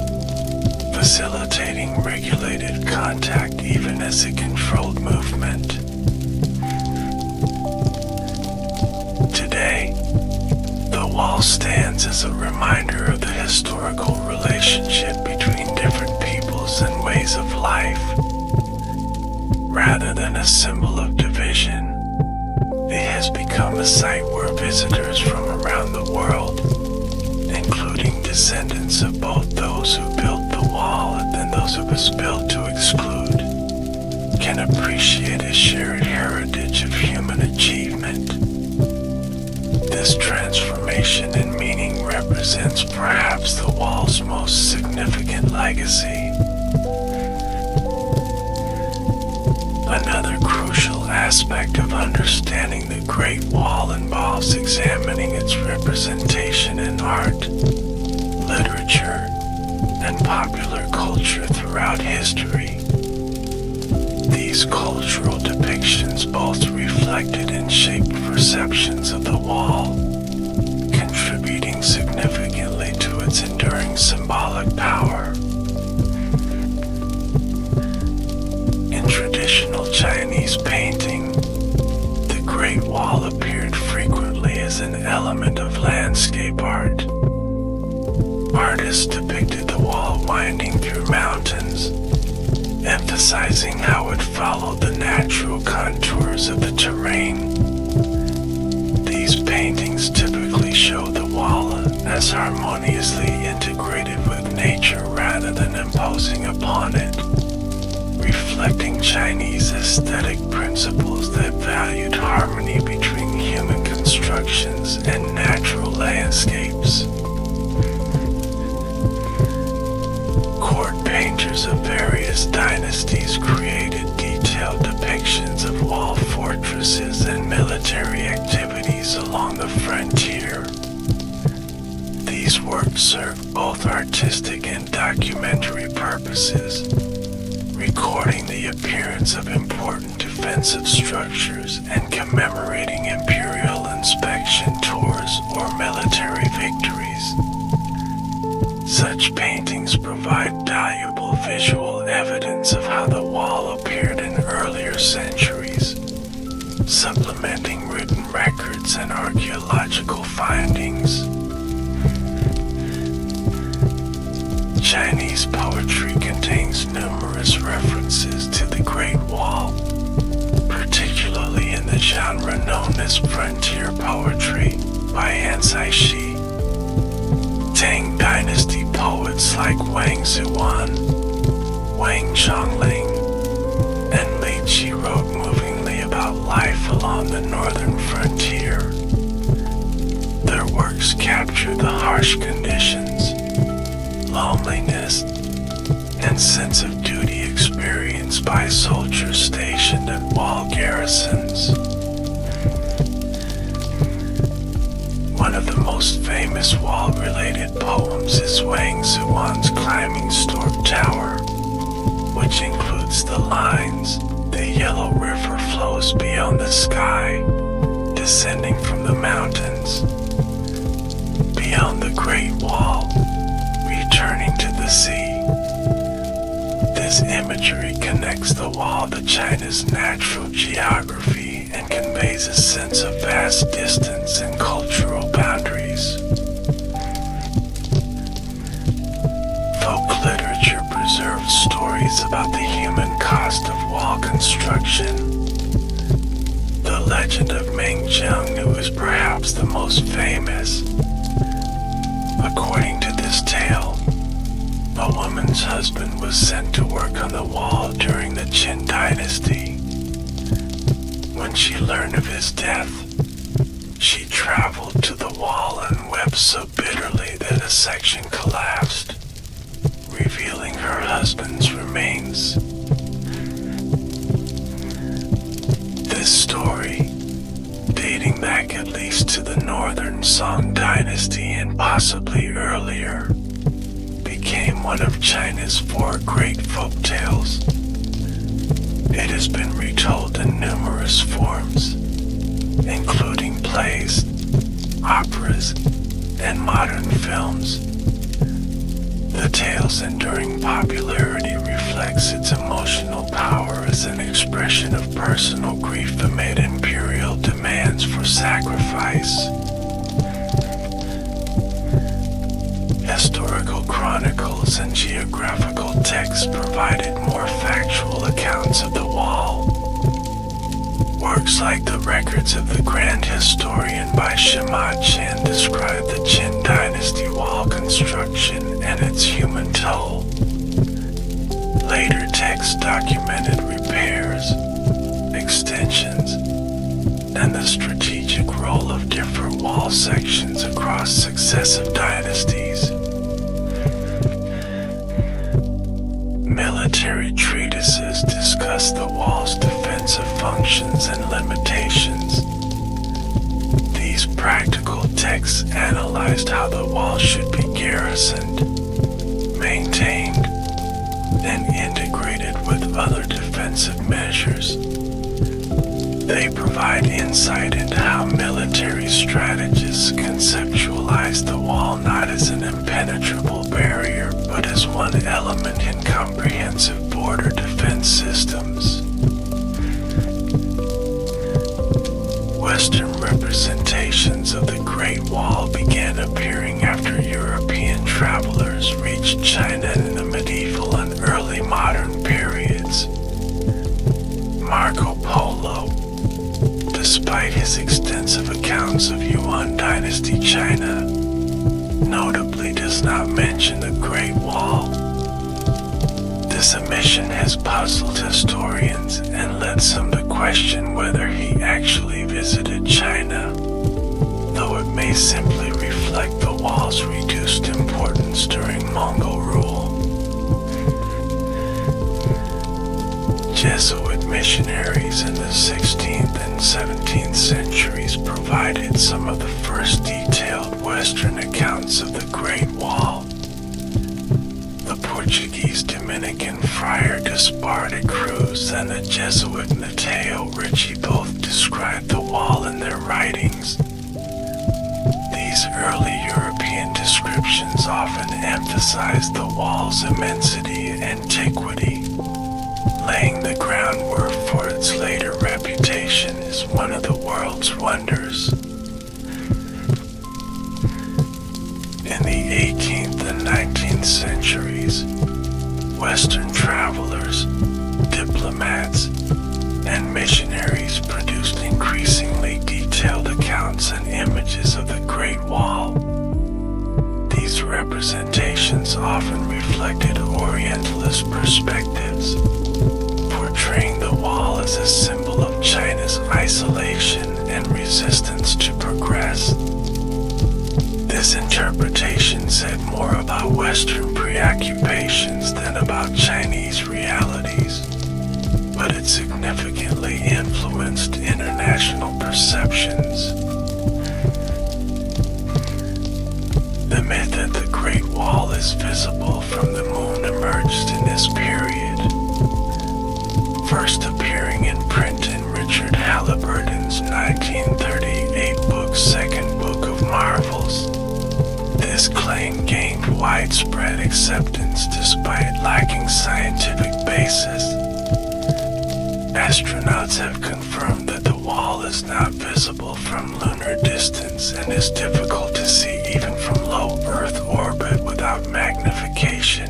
facilitating regulated contact even as it controlled movement. Today, the wall stands as a reminder of the historical relationship between different peoples and ways of life. Rather than a symbol of division, it has become a site where visitors from around the world, including descendants of both those who built the wall and those it was built to exclude, can appreciate a shared heritage of human achievement. This transformation in meaning represents perhaps the wall's most significant legacy. Another crucial aspect of understanding the Great Wall involves examining its representation in art, literature, and popular culture throughout history. These cultural depictions both reflected and shaped perceptions of the wall, contributing significantly to its enduring symbolic power. In traditional Chinese painting, the Great Wall appeared frequently as an element of landscape art. Artists depicted the wall winding through mountains, emphasizing how it followed the natural contours of the terrain. These paintings typically show the wall as harmoniously integrated with nature rather than imposing upon it, reflecting Chinese aesthetic principles that valued harmony between human constructions and natural landscapes. Court painters of various dynasties created detailed depictions of wall fortresses and military activities along the frontier. These works served both artistic and documentary purposes, recording the appearance of important defensive structures and commemorating imperial inspection tours or military victories. Such paintings provide valuable visual evidence of how the wall appeared in earlier centuries, supplementing written records and archaeological findings. Chinese poetry contains numerous references to the Great Wall, particularly in the genre known as frontier poetry by Ansai Shi. Tang Dynasty poets like Wang Zuan, Wang Chongling, and Li Qi wrote movingly about life along the northern frontier. Their works capture the harsh conditions, loneliness, and sense of duty experienced by soldiers stationed at wall garrisons. One of the most famous wall-related poems is Wang Zuan's Climbing Stork Tower, which includes the lines, "The yellow river flows beyond the sky, descending from the mountains, beyond the Great Wall, returning to the sea." This imagery connects the wall to China's natural geography and conveys a sense of vast distance and cultural boundaries. Folk literature preserves stories about the human cost of wall construction. The legend of Meng Jiang is perhaps the most famous. According to this tale, a woman's husband was sent to work on the wall during the Qin dynasty. When she learned of his death, She traveled to the wall and wept so bitterly that a section collapsed, revealing her husband's remains. This story, dating back at least to the Northern Song Dynasty and possibly earlier, became one of China's 4 great folk tales. It has been retold in numerous forms, including plays, operas, and modern films. The tale's enduring popularity reflects its emotional power as an expression of personal grief amid imperial demands for sacrifice. Historical chronicles and geographical texts provided more factual accounts of the wall. Works like the Records of the Grand Historian by Sima Qian describe the Qin Dynasty wall construction and its human toll. Later texts documented repairs, extensions, and the strategic role of different wall sections across successive dynasties. Military treatises discuss the wall's defensive functions and limitations. These practical texts analyzed how the wall should be garrisoned, maintained, and integrated with other defensive measures. They provide insight into how military strategists conceptualize the wall not as an impenetrable barrier, but as one element in comprehensive border defense systems. Western representations of the Great Wall began appearing after European travelers reached China in the medieval and early modern periods. Marco Polo, despite his extensive accounts of Yuan Dynasty China, notably does not mention the Great Wall. This omission has puzzled historians and led some to question whether he actually visited China, though it may simply reflect the wall's reduced importance during Mongol rule. Jesuit missionaries in the 16th and 17th centuries provided some of the first detailed Western accounts of the Great Wall. The Portuguese Dominican friar Gaspar de Cruz and the Jesuit Mateo Ricci both described the wall in their writings. These early European descriptions often emphasized the wall's immensity and antiquity, laying the groundwork for its later reputation as one of the world's wonders. In the 18th and 19th centuries, Western travelers, diplomats, and missionaries produced increasingly detailed accounts and images of the Great Wall. These representations often reflected Orientalist perspectives, portraying the wall as a symbol of China's isolation and resistance to progress. This interpretation said more about Western preoccupations than about Chinese realities, but it significantly influenced international perceptions. The myth that the Great Wall is visible from the moon emerged in this period, first appearing in print in Richard Halliburton's 1938 book Second Book of Marvels. This claim gained widespread acceptance despite lacking scientific basis. Astronauts have confirmed that the wall is not visible from lunar distance and is difficult to see even from low Earth orbit without magnification.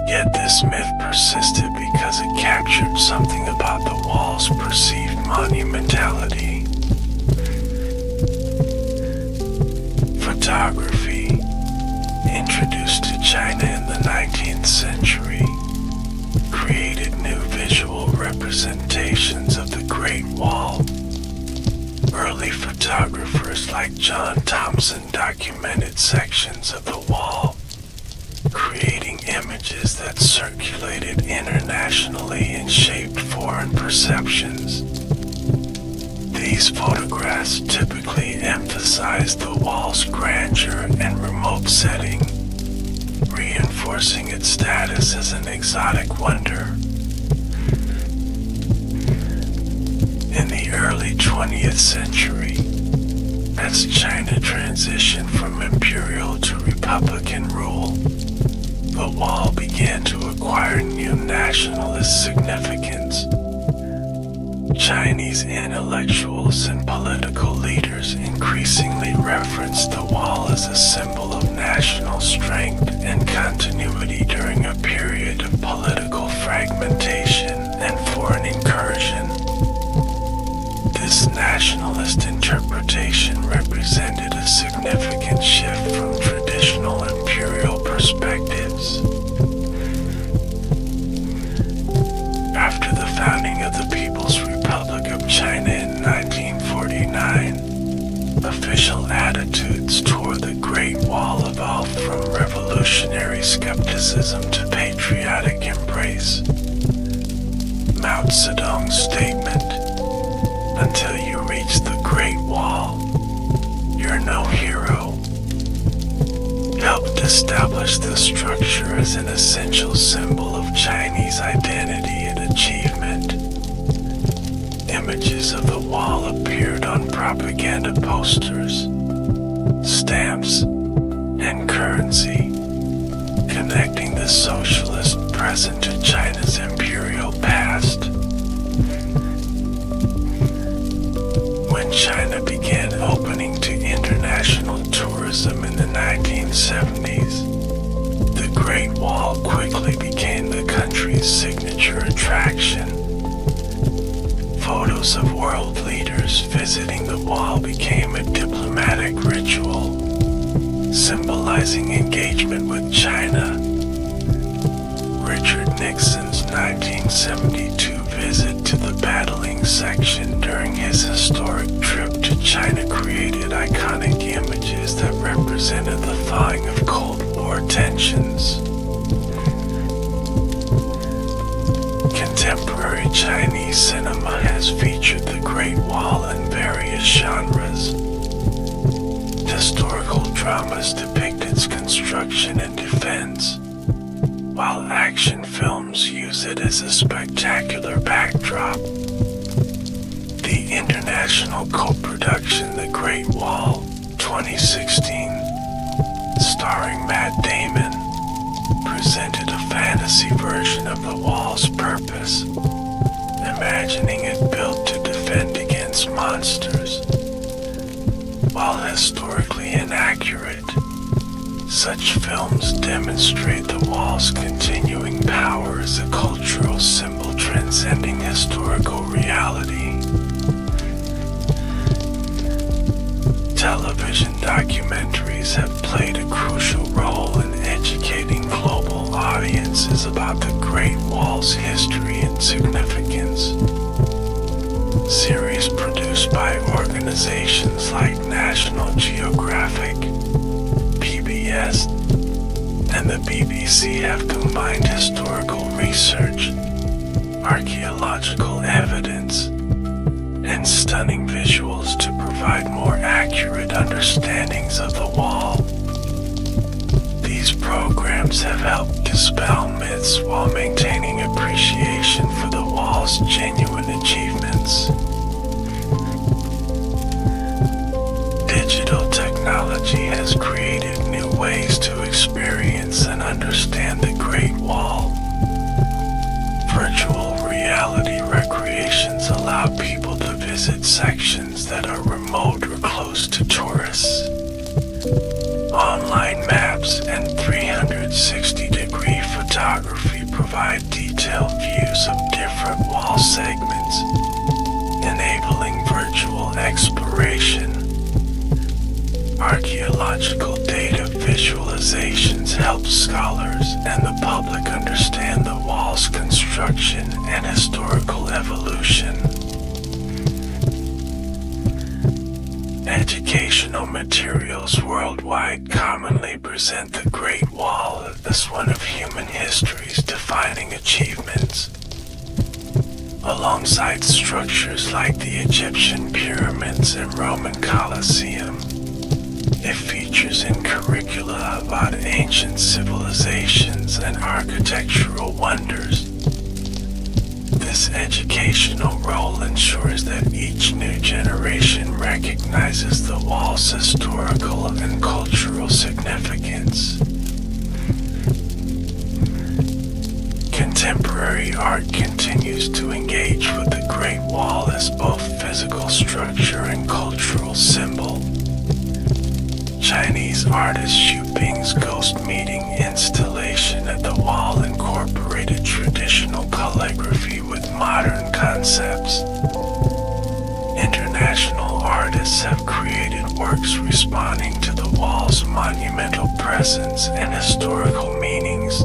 Yet this myth persisted because it captured something about the wall's perceived monumentality. Photography, introduced to China in the 19th century, created new visual representations of the Great Wall. Early photographers like John Thompson documented sections of the wall, creating images that circulated internationally and shaped foreign perceptions. These photographs typically emphasized the wall's grandeur and remote setting, reinforcing its status as an exotic wonder. In the early 20th century, as China transitioned from imperial to republican rule, the wall began to acquire new nationalist significance. Chinese intellectuals and political leaders increasingly referenced the wall as a symbol of national strength and continuity during a period of political fragmentation and foreign incursion. This nationalist interpretation represented a significant shift from traditional imperial perspectives. After the founding of the People's Republic of China in 1949, official attitudes toward the Great Wall evolved from revolutionary skepticism to patriotic embrace. Mao Zedong's statement, "Until you reach the Great Wall, you're no hero," helped establish the structure as an essential symbol of Chinese identity and achievement. Images of the wall appeared on propaganda posters, stamps, and currency, connecting the socialist present to China's imperial past. When China began opening to international tourism in the 1970s, the Great Wall quickly became the country's signature attraction. Photos of world leaders visiting the wall became a diplomatic ritual, symbolizing engagement with China. Richard Nixon's 1972 visit to the battling section during his historic trip to China created iconic images that represented the thawing of Cold War tensions. Contemporary Chinese cinema has featured the Great Wall in various genres. Historical dramas depict its construction and defense, while action films use it as a spectacular backdrop. The international co-production The Great Wall 2016, starring Matt Damon, presented a fantasy version of the wall's purpose, imagining it built to defend against monsters. While historically inaccurate, such films demonstrate the wall's continuing power as a cultural symbol transcending historical reality. Television documentaries have played a crucial role in educating global audiences about the Great Wall's history and significance. Series produced by organizations like National Geographic, PBS, and the BBC have combined historical research, archaeological evidence, and stunning visuals to provide more accurate understandings of the wall. These programs have helped dispel myths while maintaining appreciation for the wall's genuine achievements. Digital technology has created new ways to experience and understand the Great Wall. Virtual reality recreations allow people to visit sections that are remote or close to tourists. Online maps and 360-degree photography provide detailed views of different wall segments, enabling virtual exploration. Archaeological data visualizations help scholars and the public understand the wall's construction and historical evolution. Educational materials worldwide commonly present the Great Wall as one of human history's defining achievements. Alongside structures like the Egyptian pyramids and Roman Colosseum, it features in curricula about ancient civilizations and architectural wonders. This educational role ensures that each new generation recognizes the wall's historical and cultural significance. Contemporary art continues to engage with the Great Wall as both physical structure and cultural symbol. Chinese artist Xu Bing's ghost meeting installation at the wall incorporated traditional calligraphy with modern concepts. International artists have created works responding to the wall's monumental presence and historical meanings,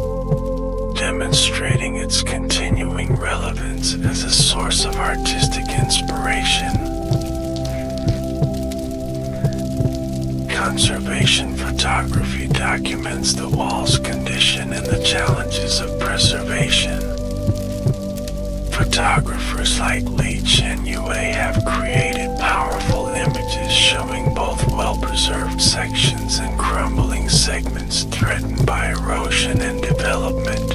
demonstrating its continuing relevance as a source of artistic inspiration. Conservation photography documents the wall's condition and the challenges of preservation. Photographers like Li Chen Yue have created powerful images showing both well-preserved sections and crumbling segments threatened by erosion and development.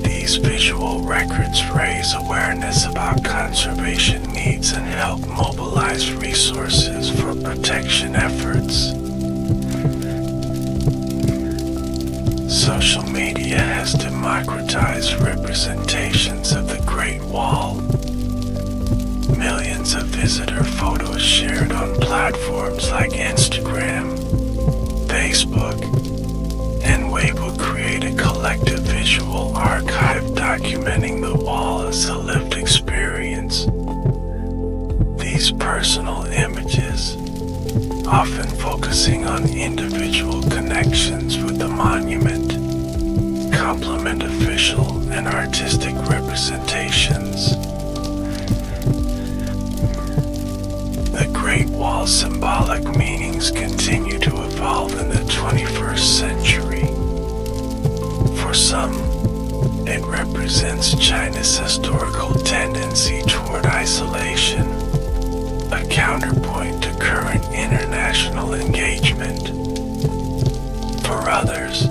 These visual records raise awareness about conservation needs and help mobilize resources for protection efforts. Social media has democratized representations of the Great Wall. Millions of visitor photos shared on platforms like Instagram, Facebook, and Weibo create a collective visual archive documenting the wall as a lived experience. These personal images, often focusing on individual connections with the monument, complement official and artistic representations. The Great Wall's symbolic meanings continue to evolve in the 21st century. For some, it represents China's historical tendency toward isolation, a counterpoint to current international engagement. For others,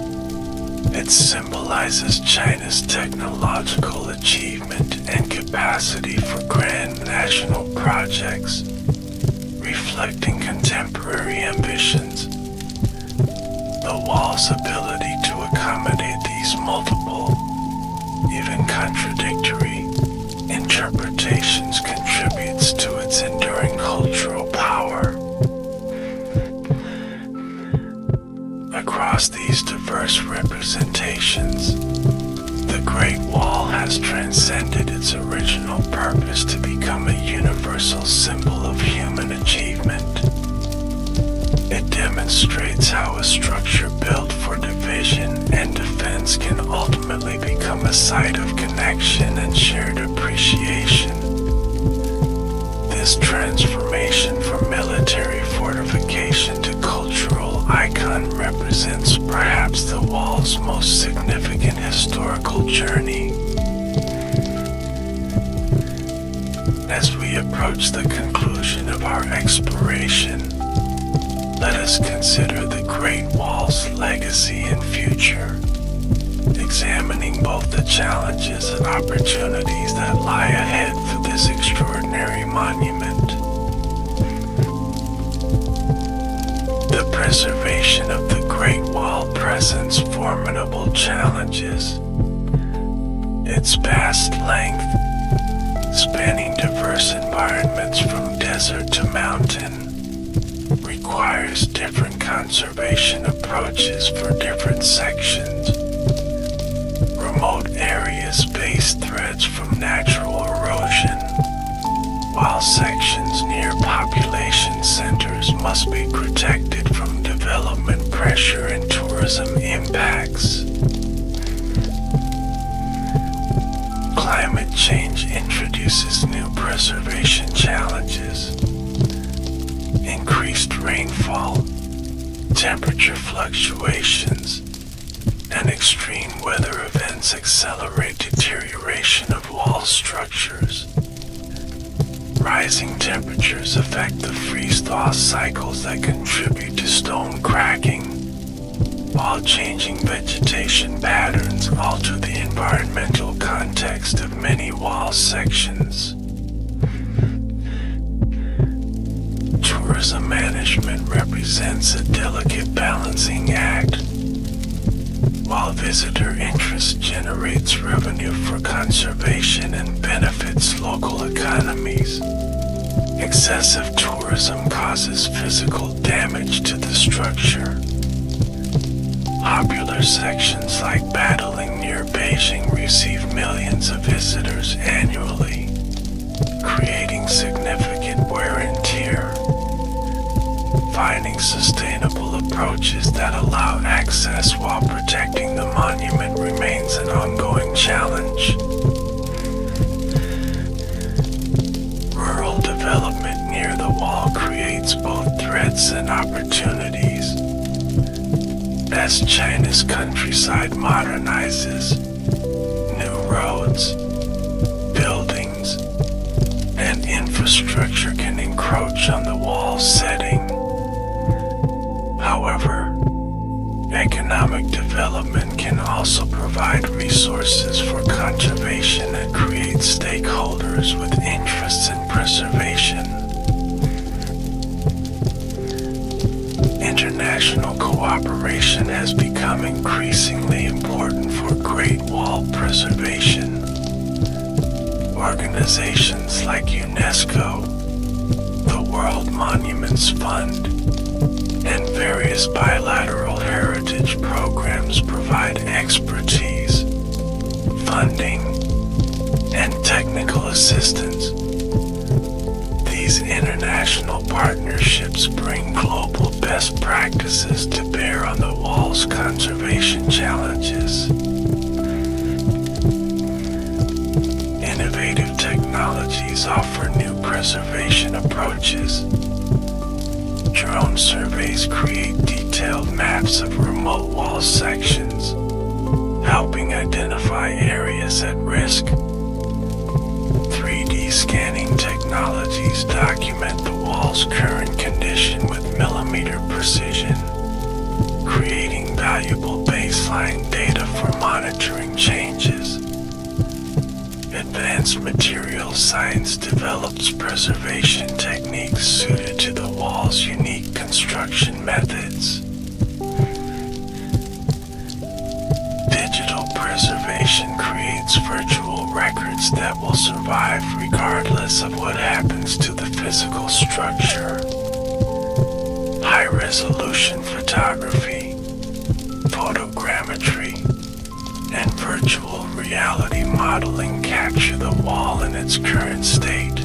it symbolizes China's technological achievement and capacity for grand national projects, reflecting contemporary ambitions. The wall's ability to accommodate these multiple, even contradictory, interpretations contributes to its enduring cultural power. Across these diverse representations, the Great Wall has transcended its original purpose to become a universal symbol of human achievement. It demonstrates how a structure built for division and defense can ultimately become a site of connection and shared appreciation. This transformation from military fortification to cultural icon represents perhaps the wall's most significant historical journey. As we approach the conclusion of our exploration, let us consider the Great Wall's legacy and future, examining both the challenges and opportunities that lie ahead for this extraordinary monument. The preservation of the Great Wall presents formidable challenges. Its vast length, spanning diverse environments from desert to mountain, requires different conservation approaches for different sections. Remote areas face threats from natural erosion, while sections near population centers must be protected from development pressure and tourism impacts. Climate change introduces new preservation challenges. increased rainfall, temperature fluctuations, and extreme weather events accelerate deterioration of wall structures. Rising temperatures affect the freeze-thaw cycles that contribute to stone cracking, while changing vegetation patterns alter the environmental context of many wall sections. Tourism management represents a delicate balancing act. While visitor interest generates revenue for conservation and benefits local economies, excessive tourism causes physical damage to the structure. Popular sections like Battling near Beijing receive millions of visitors annually, creating significant wear and tear. Finding sustainable approaches that allow access while protecting the monument remains an ongoing challenge. Rural development near the wall creates both threats and opportunities. As China's countryside modernizes, new roads, buildings, and infrastructure can encroach on the wall setting. However, economic development can also provide resources for conservation and create stakeholders with interests in preservation. International cooperation has become increasingly important for Great Wall preservation. Organizations like UNESCO, the World Monuments Fund, and various bilateral heritage programs provide expertise, funding, and technical assistance. These international partnerships bring global best practices to bear on the wall's conservation challenges. Innovative technologies offer new preservation approaches. Drone surveys create detailed maps of remote wall sections, helping identify areas at risk. 3D scanning technologies document the wall's current condition with millimeter precision, creating valuable baseline data for monitoring changes. Advanced materials science develops preservation techniques suited to the wall's unique construction methods. Digital preservation creates virtual records that will survive regardless of what happens to the physical structure. High-resolution photography, photogrammetry, and virtual reality modeling capture the wall in its current state,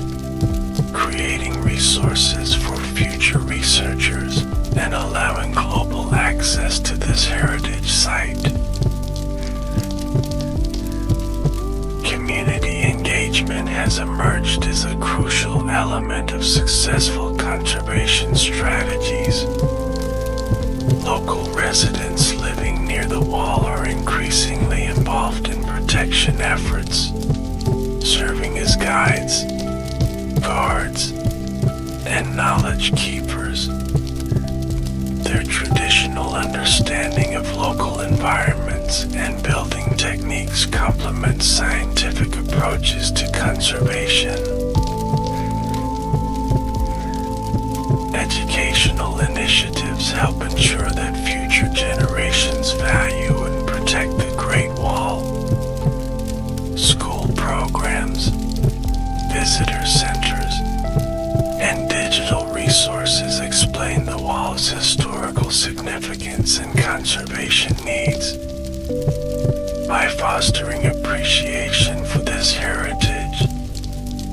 creating resources for future researchers and allowing global access to this heritage site. Community engagement has emerged as a crucial element of successful conservation strategies. Local residents living near the wall are increasingly involved in protection efforts, serving as guides, guards, and knowledge keepers. Their traditional understanding of local environments and building techniques complement scientific approaches to conservation. Educational initiatives help ensure that future generations value and protect the Great Wall. School programs, visitor centers, and digital resources explain the wall's historical significance and conservation needs. By fostering appreciation for this heritage,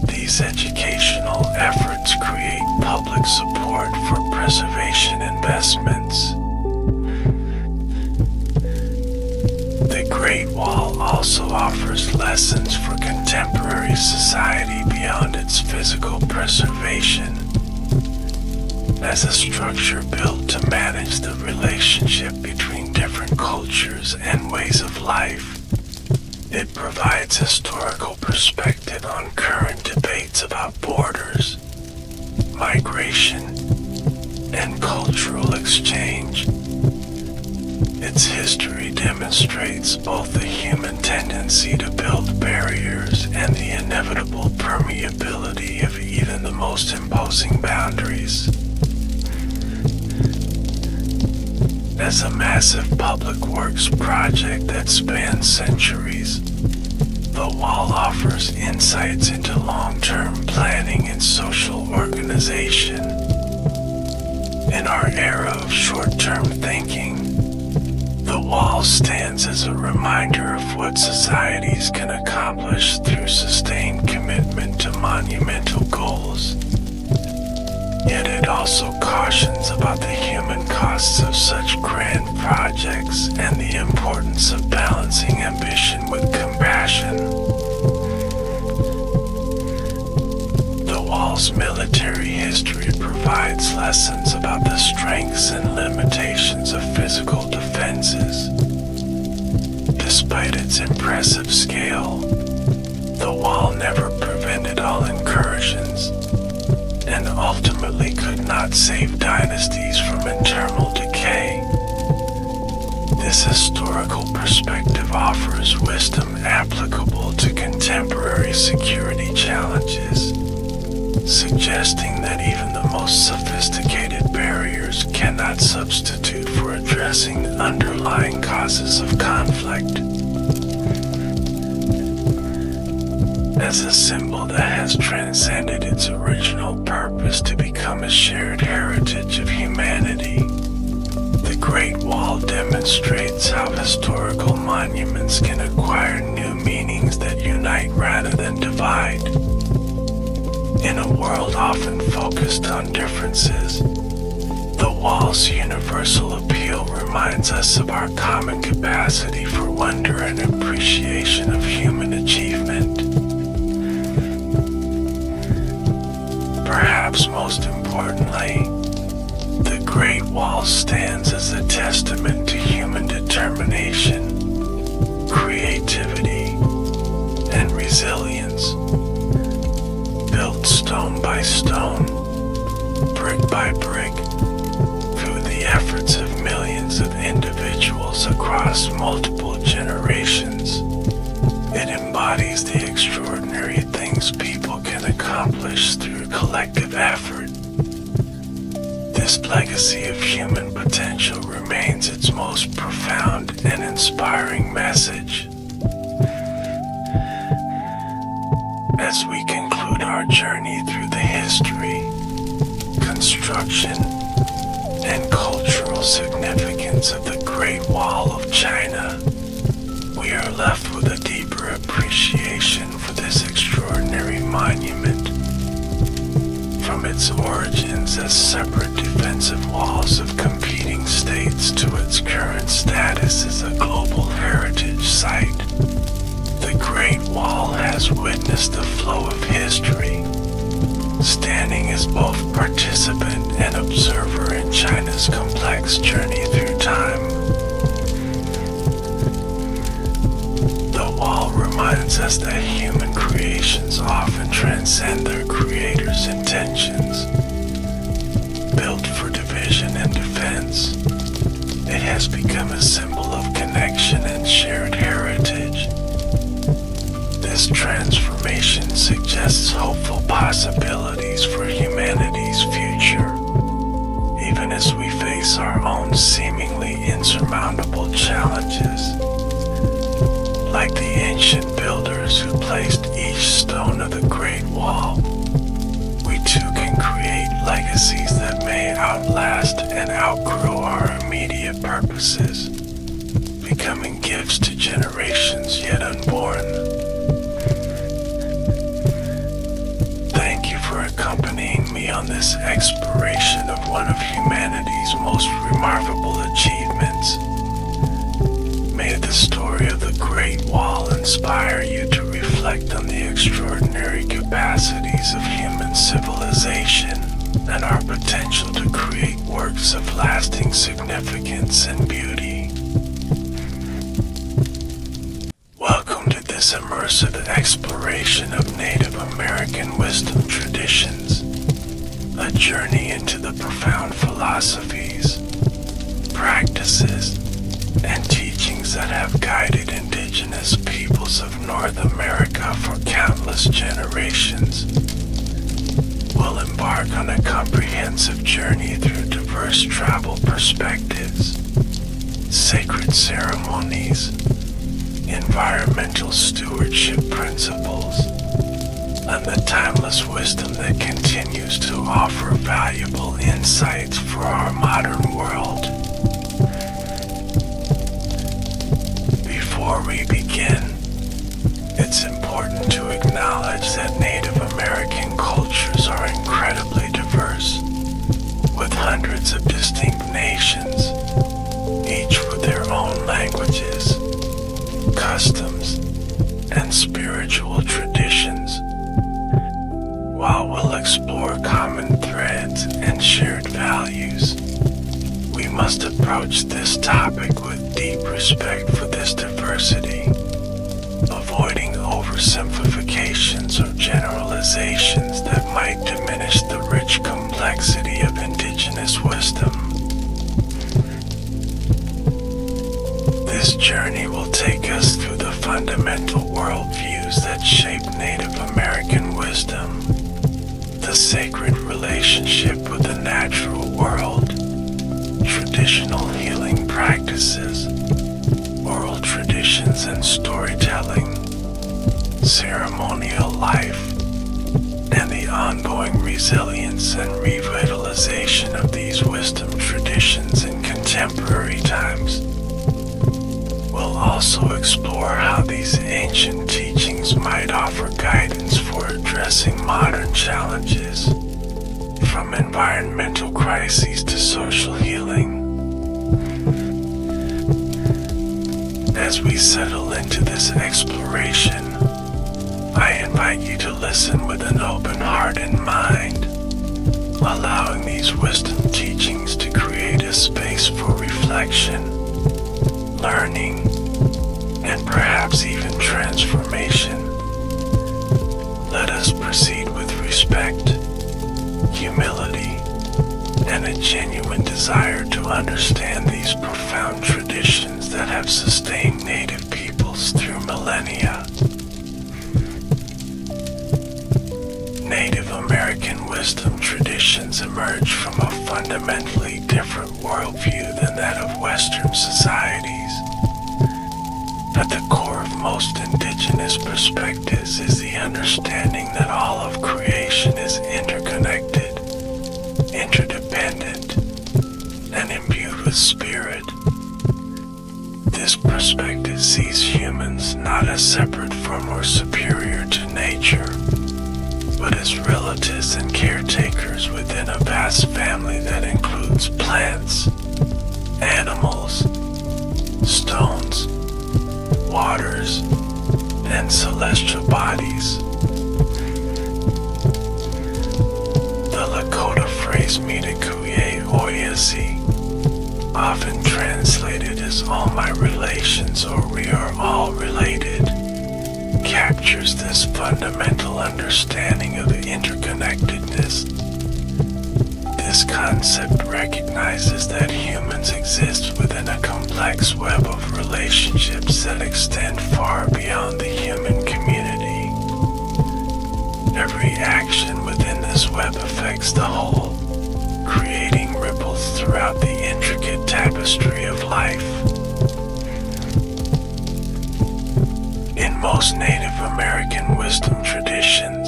these educational efforts create public support for preservation investments. The Great Wall also offers lessons for contemporary society beyond its physical preservation. as a structure built to manage the relationship between different cultures and ways of life. It provides historical perspective on current debates about borders, migration, and cultural exchange. Its history demonstrates both the human tendency to build barriers and the inevitable permeability of even the most imposing boundaries. As a massive public works project that spans centuries, the wall offers insights into long-term planning and social organization. In our era of short-term thinking, the wall stands as a reminder of what societies can accomplish through sustained commitment to monumental goals. Yet it also cautions about the human costs of such grand projects and the importance of balancing ambition with compassion. The wall's military history provides lessons about the strengths and limitations of physical defenses. Despite its impressive scale, the wall never prevented all incursions, and ultimately could not save dynasties from internal decay. This historical perspective offers wisdom applicable to contemporary security challenges, suggesting that even the most sophisticated barriers cannot substitute for addressing underlying causes of conflict. As a symbol that has transcended its original purpose to become a shared heritage of humanity, the Great Wall demonstrates how historical monuments can acquire new meanings that unite rather than divide. In a world often focused on differences, the wall's universal appeal reminds us of our common capacity for wonder and appreciation of human achievement. Perhaps most importantly, the Great Wall stands as a testament to human determination, creativity, and resilience. Built stone by stone, brick by brick, through the efforts of millions of individuals across multiple generations, it embodies the extraordinary things people can accomplish through collective effort. This legacy of human potential remains its most profound and inspiring message. As we conclude our journey through the history, construction, and cultural significance of the Great Wall of China, we are left with a deeper appreciation for this extraordinary monument. From its origins as separate defensive walls of competing states to its current status as a global heritage site, the Great Wall has witnessed the flow of history, standing as both participant and observer in China's complex journey through time. The wall reminds us that human creations often transcend their creator's intentions. Built for division and defense, it has become a symbol of connection and shared heritage. This transformation suggests hopeful possibilities for humanity's future, even as we face our own seemingly insurmountable challenges. Like the ancient builders who placed each stone of the Great Wall, we too can create legacies that may outlast and outgrow our immediate purposes, becoming gifts to generations yet unborn. Thank you for accompanying me on this exploration of one of humanity's most remarkable achievements. May the story of the Great Wall inspire you to reflect on the extraordinary capacities of human civilization and our potential to create works of lasting significance and beauty. Welcome to this immersive exploration of Native American wisdom traditions, a journey into the profound philosophies, practices, and teachings that have guided indigenous peoples of North America for countless generations. We'll embark on a comprehensive journey through diverse tribal perspectives, sacred ceremonies, environmental stewardship principles, and the timeless wisdom that continues to offer valuable insights for our modern world. Before we begin, it's important to acknowledge that Native American cultures are incredibly diverse, with hundreds of distinct nations, each with their own languages, customs, and spiritual traditions. While we'll explore common threads and shared values, we must approach this topic with deep respect for this diversity, avoiding oversimplifications or generalizations that might diminish the rich complexity of indigenous wisdom. This journey will take us through the fundamental worldviews that shape Native American wisdom, the sacred relationship with the natural world, traditional healing practices, oral traditions and storytelling, ceremonial life, and the ongoing resilience and revitalization of these wisdom traditions in contemporary times. We'll also explore how these ancient teachings might offer guidance for addressing modern challenges, from environmental crises to social healing. As we settle into this exploration, I invite you to listen with an open heart and mind, allowing these wisdom teachings to create a space for reflection, learning, and perhaps even transformation. Let us proceed with respect, humility, and a genuine desire to understand these profound traditions that have sustained Native peoples through millennia. Native American wisdom traditions emerge from a fundamentally different worldview than that of Western societies. At the core of most indigenous perspectives is the understanding that all of creation is interconnected, interdependent, and imbued with spirit. This perspective sees humans not as separate from or superior to nature, but as relatives and caretakers within a vast family that includes plants, animals, stones, waters, and celestial bodies. The Lakota phrase "Mitikuye Oyasi," often translated as "all my relations" or "we are all related," captures this fundamental understanding of the interconnectedness. This concept recognizes that humans exist within a complex web of relationships that extend far beyond the human community. Every action within this web affects the whole, creating ripples throughout the intricate tapestry of life. In most Native American wisdom traditions,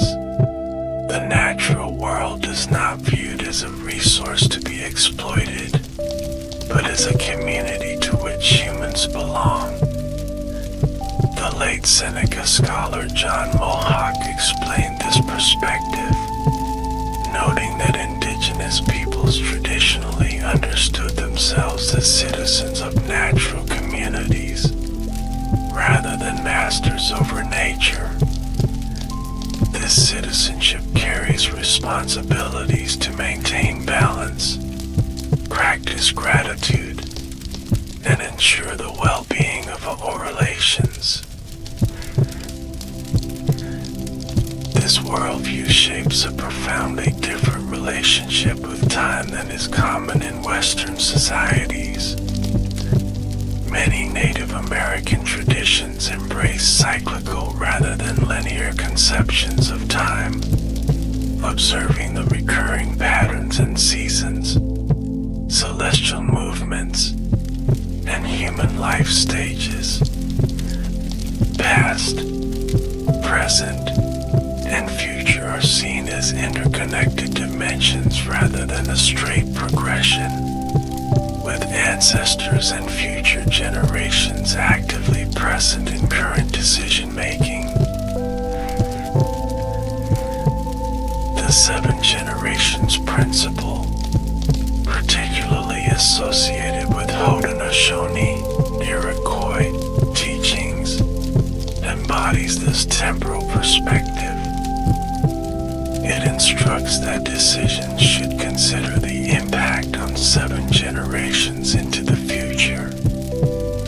the natural world is not viewed as a resource to be exploited, but as a community to which humans belong. The late Seneca scholar John Mohawk explained this perspective, noting that indigenous peoples traditionally understood themselves as citizens of natural communities, rather than masters over nature. This This citizenship carries responsibilities to maintain balance, practice gratitude, and ensure the well-being of all relations. This worldview shapes a profoundly different relationship with time than is common in Western societies. Many Native American traditions embrace cyclical rather than linear conceptions of time, observing the recurring patterns and seasons, celestial movements, and human life stages. Past, present, and future are seen as interconnected dimensions rather than a straight progression, with ancestors and future generations actively present in current decision-making. The 7 generations principle, particularly associated with Haudenosaunee Iroquois teachings, embodies this temporal perspective. It instructs that decisions should consider the impact on 7 generations into the future,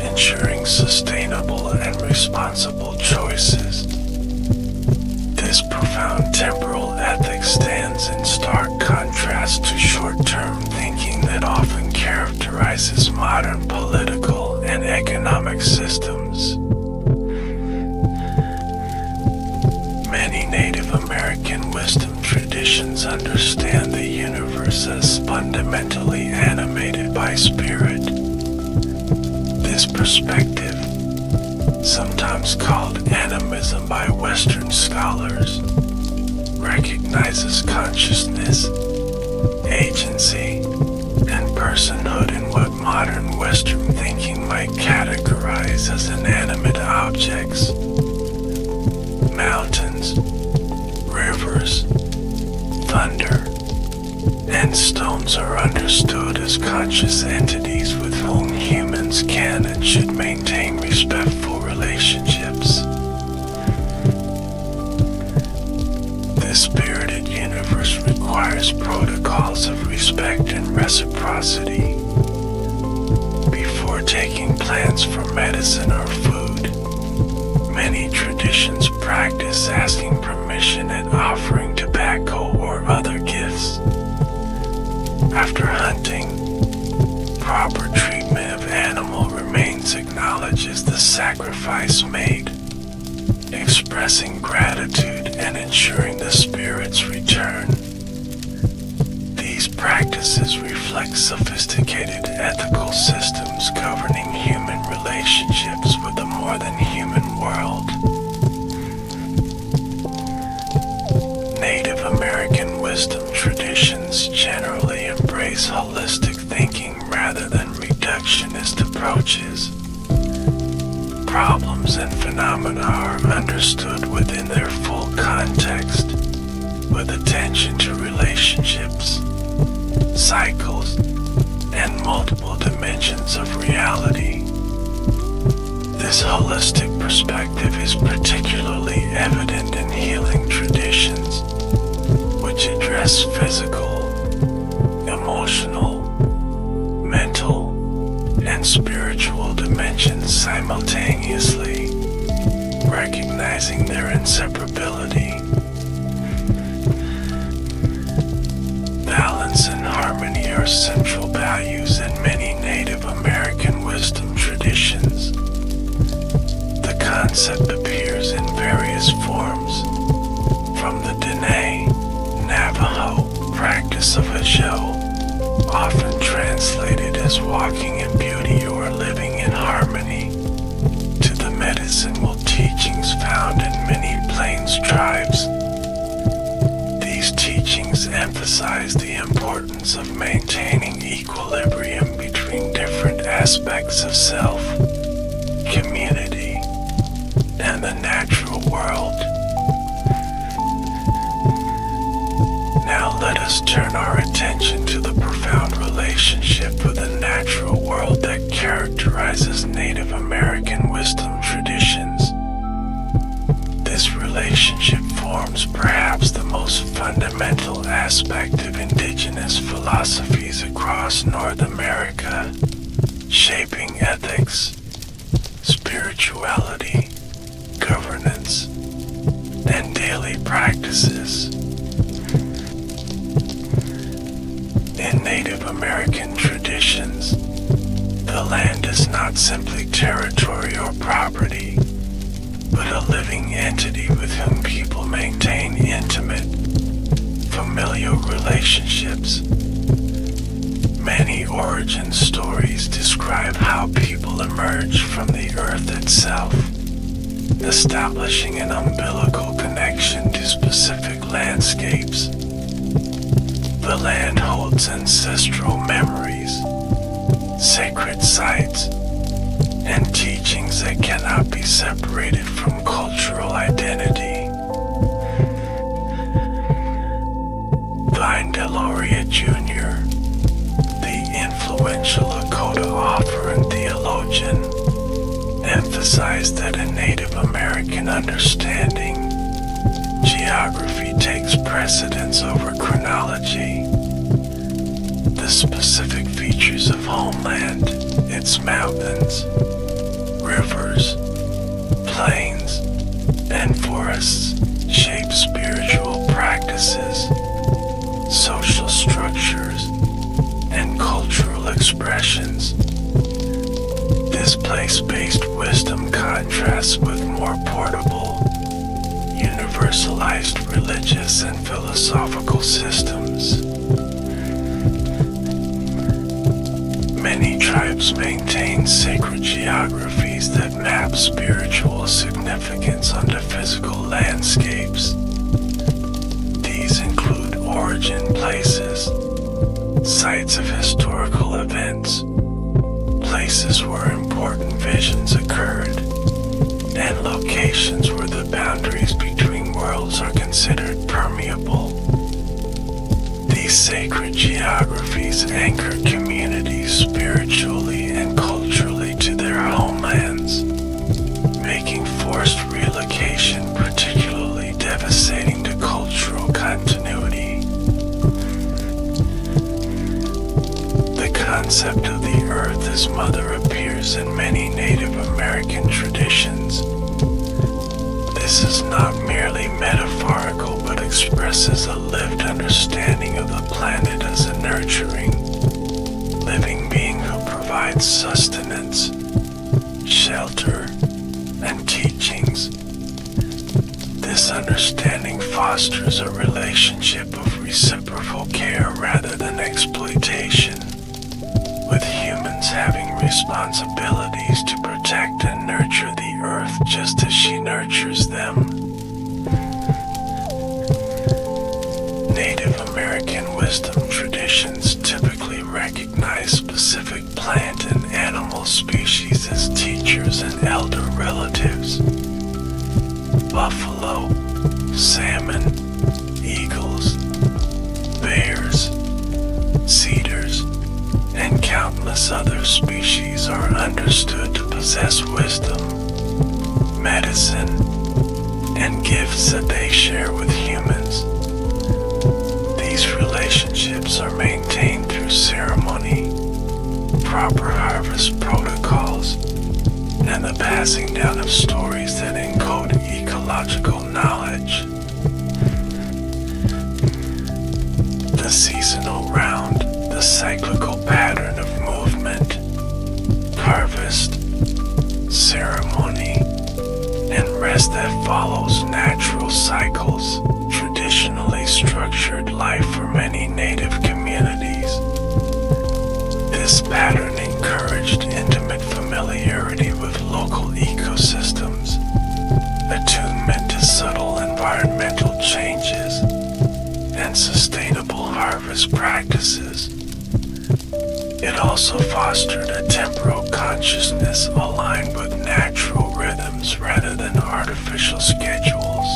ensuring sustainable and responsible choices. This profound temporal ethic stands in stark contrast to short-term thinking that often characterizes modern political and economic systems. Many Native American wisdom traditions understand the universe as fundamentally animated by spirit. This perspective, sometimes called animism by Western scholars, recognizes consciousness, agency, and personhood in what modern Western thinking might categorize as inanimate objects. Mountains, rivers, thunder, and stones are understood as conscious entities with whom humans can and should maintain respectful relationships. This spirited universe requires protocols of respect and reciprocity. Before taking plants for medicine or food, many traditions practice asking permission and offering tobacco or other gifts. After hunting, proper treatment of animal remains acknowledges the sacrifice made, expressing gratitude and ensuring the spirit's return. These practices reflect sophisticated ethical systems governing human relationships with a more than human world. Native American wisdom traditions generally embrace holistic thinking rather than reductionist approaches. Problems and phenomena are understood within their full context, with attention to relationships, cycles, and multiple dimensions of reality. This holistic perspective is particularly evident in healing traditions, which address physical, emotional, mental, and spiritual dimensions simultaneously, recognizing their inseparability. Balance and harmony are central values in many Native American wisdom traditions. The concept appears in various forms, from the Dene, Navajo practice of Ajo, often translated as walking in beauty or living in harmony, to the medicinal teachings found in many Plains tribes. These teachings emphasize the importance of maintaining equilibrium between different aspects of self, community, and the natural world. Now let us turn our attention to the profound relationship with the natural world that characterizes Native American wisdom traditions. This relationship forms perhaps aspect of indigenous philosophies across North America, shaping ethics, spirituality, governance, and daily practices. In Native American traditions, the land is not simply territory or property, but a living entity with whom people maintain intimate, familial relationships. Many origin stories describe how people emerge from the earth itself, establishing an umbilical connection to specific landscapes. The land holds ancestral memories, sacred sites, and teachings that cannot be separated from cultural identity. Vine Deloria Jr., the influential Lakota author and theologian, emphasized that in Native American understanding, geography takes precedence over chronology. The specific features of homeland, its mountains, rivers, plains, and forests shape spiritual practices, social structures, and cultural expressions. This place-based wisdom contrasts with more portable, universalized religious and philosophical systems. Many tribes maintain sacred geographies that map spiritual significance onto physical landscapes. These include origin places, sites of historical events, places where important visions occurred, and locations where the boundaries between worlds are considered permeable. These sacred geographies anchor communities spiritually and culturally to their homelands, making forced relocation particularly devastating to cultural continuity. The concept of the earth as mother appears in many Native American traditions. This is not merely metaphorical, but expresses a lived understanding of the planet as a nurturing, living being who provides sustenance, shelter, and teachings. This understanding fosters a relationship of reciprocal care rather than exploitation, with humans having responsibilities to protect and nurture the earth just as she nurtures them. Native American wisdom traditions typically recognize specific plant and animal species as teachers and elder relatives. Buffalo, salmon, eagles, bears, cedars, and countless other species are understood to possess wisdom, medicine, and gifts that they share with humans. These relationships are maintained through ceremony, proper harvest protocols, and the passing down of stories that encode ecological knowledge. The seasonal round, the cyclical pattern of movement, harvest, ceremony, and rest that follows natural cycles traditionally structured life for many Native communities. This pattern encouraged intimate familiarity with local ecosystems, attunement to subtle environmental changes, and sustainable harvest practices. It also fostered a temporal consciousness aligned with natural rhythms rather than artificial schedules.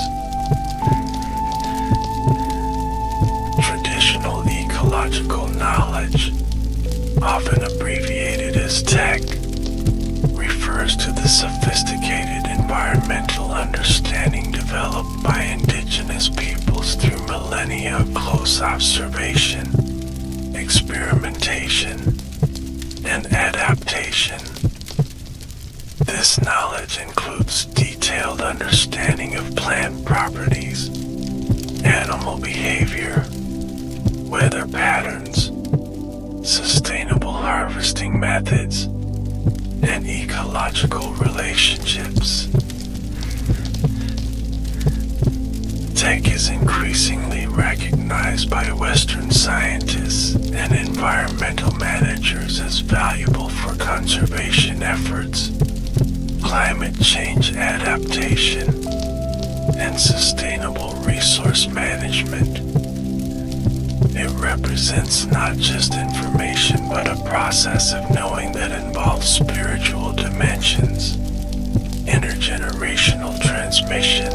Traditional ecological knowledge, often abbreviated as TEC, refers to the sophisticated environmental environmental understanding developed by indigenous peoples through millennia of close observation, experimentation, and adaptation. This knowledge includes detailed understanding of plant properties, animal behavior, weather patterns, sustainable harvesting methods, and ecological relationships. Tech is increasingly recognized by Western scientists and environmental managers as valuable for conservation efforts, climate change adaptation, and sustainable resource management. It represents not just information but a process of knowing that involves spiritual dimensions, intergenerational transmission,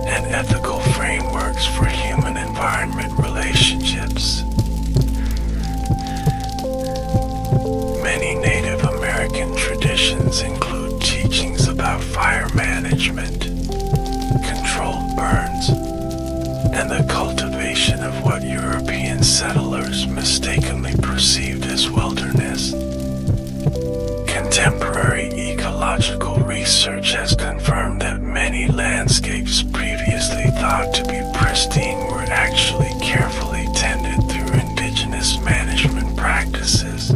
and ethical frameworks for human-environment relationships. Many Native American traditions include teachings about fire management, controlled burns, and the cultivation of what European settlers mistakenly perceived as wilderness. Contemporary ecological research has confirmed that many landscapes previously thought to be pristine were actually carefully tended through indigenous management practices.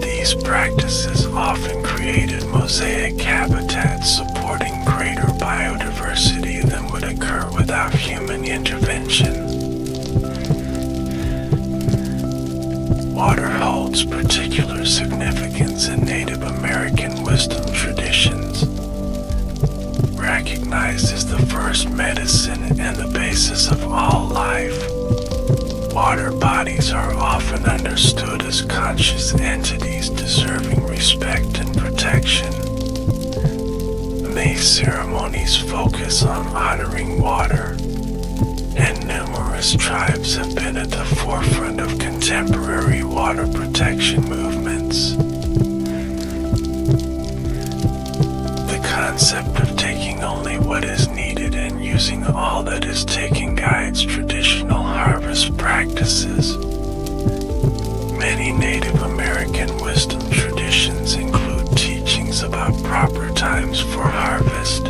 These practices often created mosaic habitats supporting greater biodiversity than would occur without human intervention. Water holds particular significance in Native American wisdom traditions. Recognized as the first medicine and the basis of all life, water bodies are often understood as conscious entities deserving respect and protection. These ceremonies focus on honoring water, and numerous tribes have been at the forefront of contemporary water protection movements. The concept of taking only what is needed and using all that is taken guides traditional harvest practices. Many Native American wisdom traditions include teachings about proper times for harvest,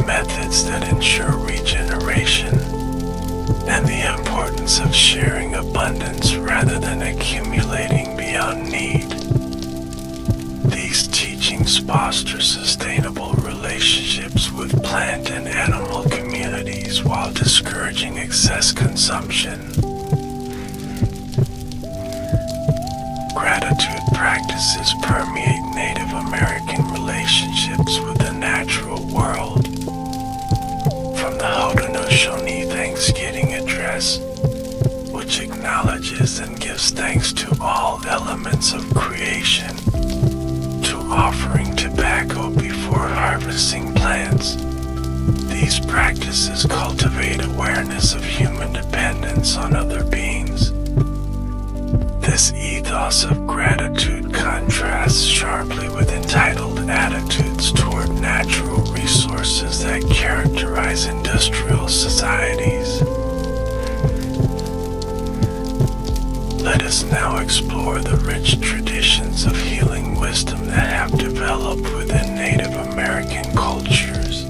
methods that ensure regeneration, and the importance of sharing abundance rather than accumulating beyond need. These teachings foster sustainable relationships with plant and animal communities while discouraging excess consumption. Gratitude practices permeate Native American relationships with the natural world. From the Haudenosaunee Thanksgiving address, which acknowledges and gives thanks to all elements of creation, to offering tobacco before harvesting plants, these practices cultivate awareness of human dependence on other beings. This ethos of gratitude contrasts sharply with entitled attitudes toward natural resources that characterize industrial societies. Let us now explore the rich traditions of healing wisdom that have developed within Native American cultures.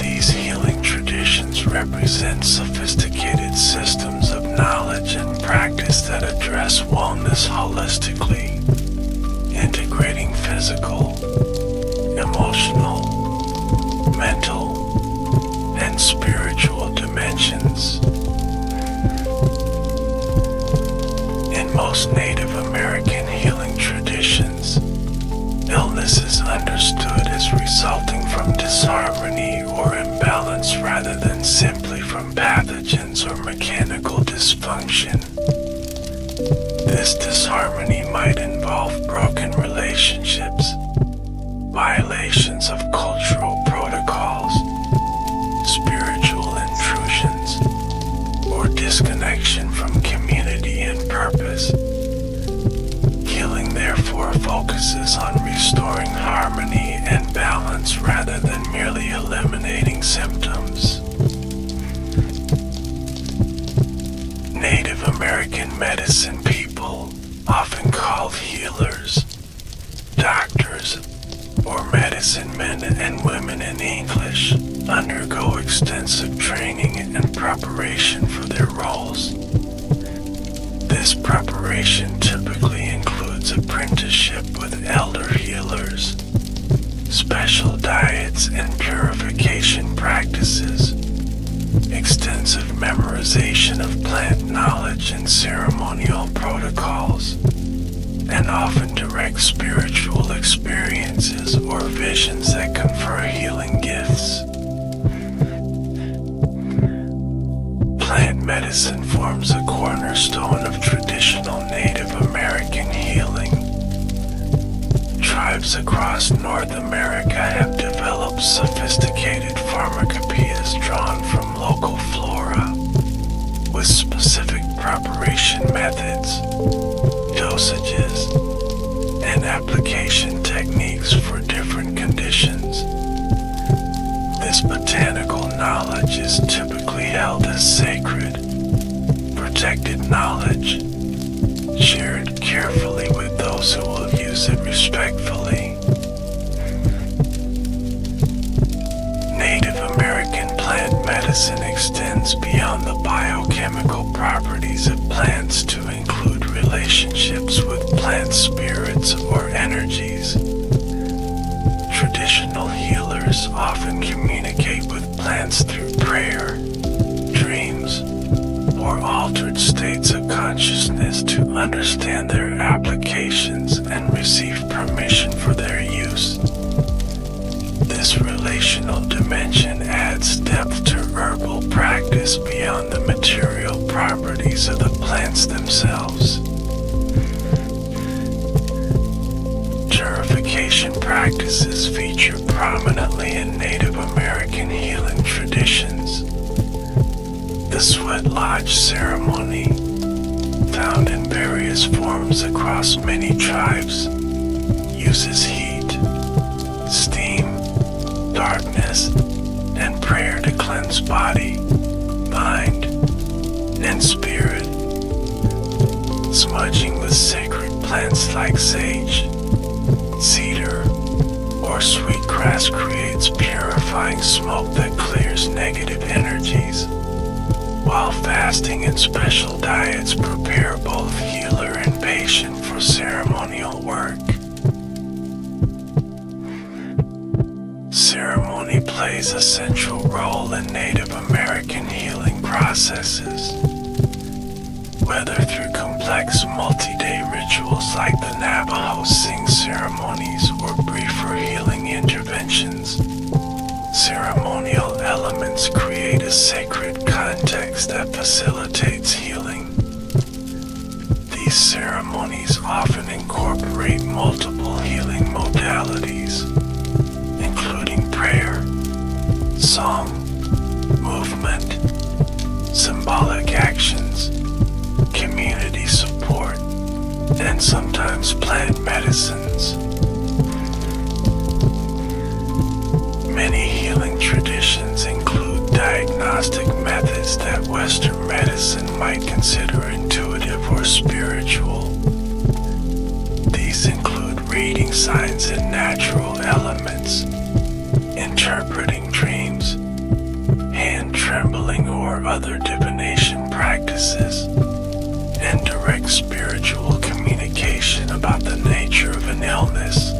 These healing traditions represent sophisticated systems of knowledge and practice that address wellness holistically, integrating physical, emotional, mental, and spiritual dimensions. In most Native American healing traditions, illness is understood as resulting from disharmony or imbalance rather than simply from pathogens or mechanical dysfunction. This disharmony might involve broken relationships, violations of cultural protocols, spiritual intrusions, or disconnection from community and purpose. Healing therefore focuses on restoring harmony and balance rather than merely eliminating symptoms. Native American medicine people, often called healers, doctors, or medicine men and women in English, undergo extensive training and preparation for their roles. This preparation typically includes apprenticeship with elder healers, special diets and purification practices, extensive memorization of plant knowledge and ceremonial protocols, and often direct spiritual experiences or visions that confer healing gifts. Plant medicine forms a cornerstone of traditional Native American healing. Tribes across North America have developed sophisticated pharmacopoeias drawn from local flora, with specific preparation methods, dosages, and application techniques for different conditions. This botanical knowledge is typically held as sacred, protected knowledge, shared carefully with those who will use it respectfully. Native American plant medicine extends beyond the biochemical properties of plants to include relationships with plant spirits or energies. Traditional healers often communicate with plants through prayer, dreams, or altered states of consciousness to understand their applications and receive permission for their use. This relational dimension adds depth to herbal practice beyond the material properties of the plants themselves. Purification practices feature prominently in Native American healing traditions. The Sweat Lodge ceremony, found in various forms across many tribes, uses heat, steam, darkness, and prayer to cleanse body, mind, and spirit. Smudging with sacred plants like sage, cedar, or sweetgrass creates purifying smoke that clears negative energies, while fasting and special diets prepare both healer and patient for ceremonial work. Ceremony plays a central role in Native American healing processes. Whether through complex multi-day rituals like the Navajo Sing ceremonies or briefer healing interventions, ceremonial elements create a sacred context that facilitates healing. These ceremonies often incorporate multiple healing modalities, including prayer, song, movement, symbolic actions, community support, and sometimes plant medicines. Many healing traditions include diagnostic methods that Western medicine might consider intuitive or spiritual. These include reading signs and natural elements, interpreting dreams, hand trembling or other divination practices, and direct spiritual communication about the nature of an illness.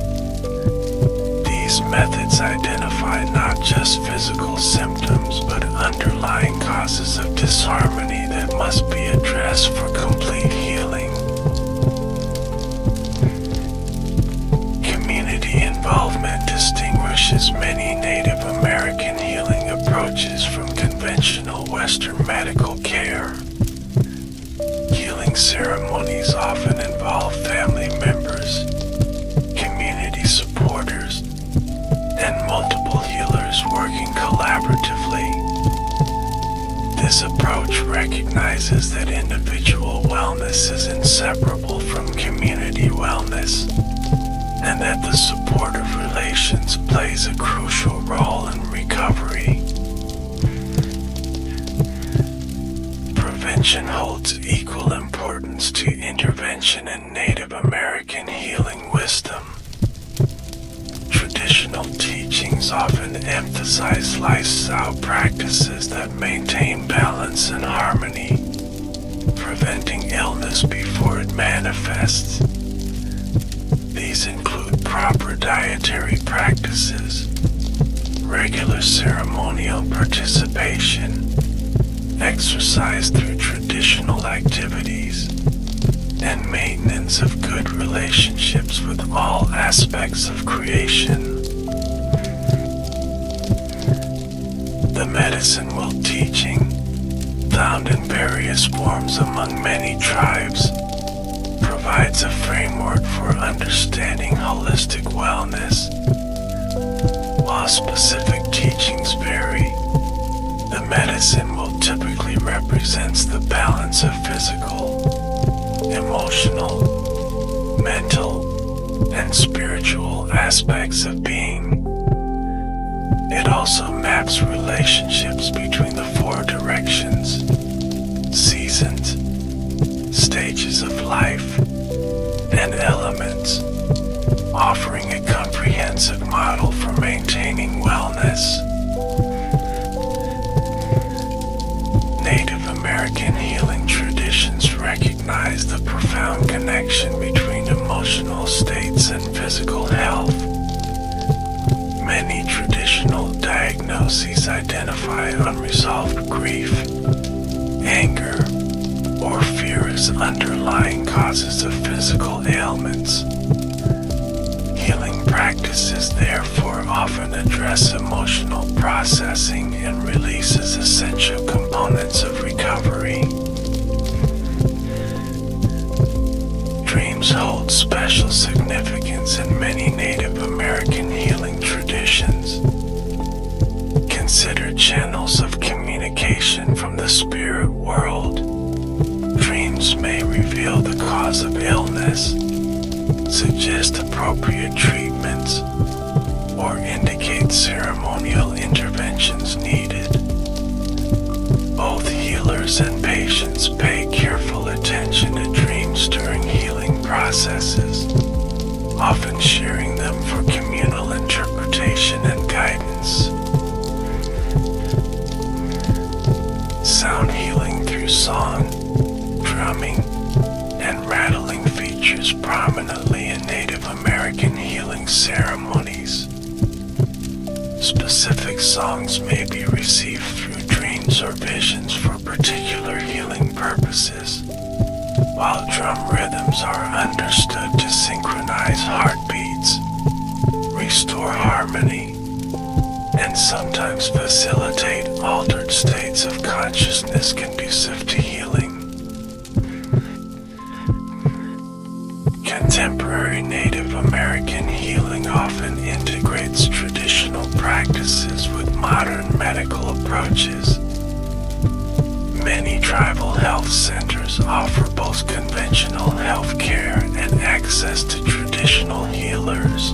These methods identify not just physical symptoms but underlying causes of disharmony that must be addressed for complete healing. Community involvement distinguishes many Native American healing approaches from conventional Western medical care. Healing ceremonies often involve family members, community supporters, and multiple healers working collaboratively. This approach recognizes that individual wellness is inseparable from community wellness, that the support of relations plays a crucial role in recovery. Prevention holds equal importance to intervention in Native American healing wisdom. Traditional teachings often emphasize lifestyle practices that maintain balance and harmony, preventing illness before it manifests. These include proper dietary practices, regular ceremonial participation, exercise through traditional activities, and maintenance of good relationships with all aspects of creation. The medicine world teaching, found in various forms among many tribes, provides a framework for understanding holistic wellness. While specific teachings vary, the medicine world typically represents the balance of physical, emotional, mental, and spiritual aspects of being. It also maps relationships between the four directions, seasons, stages of life, and elements, offering a comprehensive model for maintaining wellness. Native American healing traditions recognize the profound connection between emotional states and physical health. Many traditional diagnoses identify unresolved grief, anger, or fear as underlying causes of physical ailments. Healing practices therefore often address emotional processing and release as essential components of recovery. Dreams hold special significance in many Native American healing traditions. Considered channels of communication from the spirit world, dreams may reveal the cause of illness, suggest appropriate treatments, or indicate ceremonial interventions needed. Both healers and patients pay careful attention to dreams during healing processes, often sharing them for communal interpretation and guidance. Sound healing through song, drumming, and rattling features prominently in Native American healing ceremonies. Specific songs may be received through dreams or visions for particular healing purposes, while drum rhythms are understood to synchronize heartbeats, restore harmony, and sometimes facilitate altered states of consciousness conducive to healing. Contemporary Native American healing often integrates traditional practices with modern medical approaches. Many tribal health centers offer both conventional health care and access to traditional healers,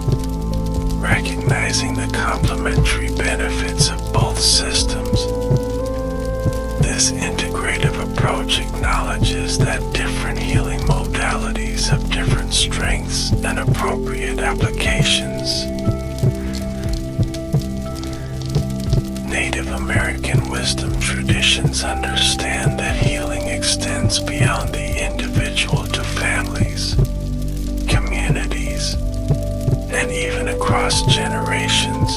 recognizing the complementary benefits of both systems. This integrative approach acknowledges that different healing modalities have different strengths and appropriate applications. Native American wisdom traditions understand that healing extends beyond the individual to families, communities, and even across generations.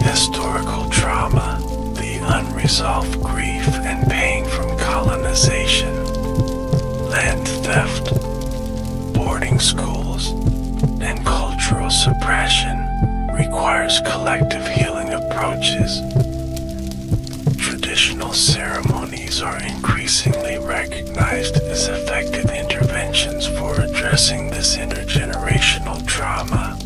Historical trauma, the unresolved grief and pain from colonization, land theft, boarding schools, and cultural suppression requires collective healing approaches. Traditional ceremonies are increasingly recognized as effective interventions for addressing this intergenerational trauma.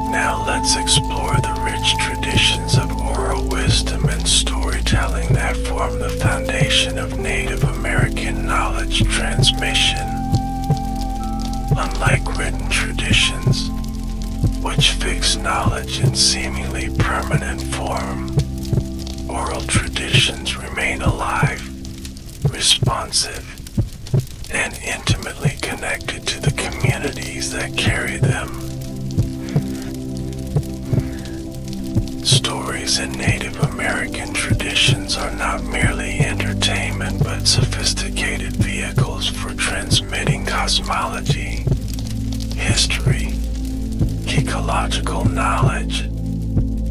Now let's explore the rich traditions of oral wisdom and storytelling that form the foundation of Native American knowledge transmission. Unlike written traditions, which fix knowledge in seemingly permanent form, oral traditions remain alive, responsive, and intimately connected to the communities that carry them. Stories in Native American traditions are not merely entertainment but sophisticated vehicles for transmitting cosmology, history, ecological knowledge,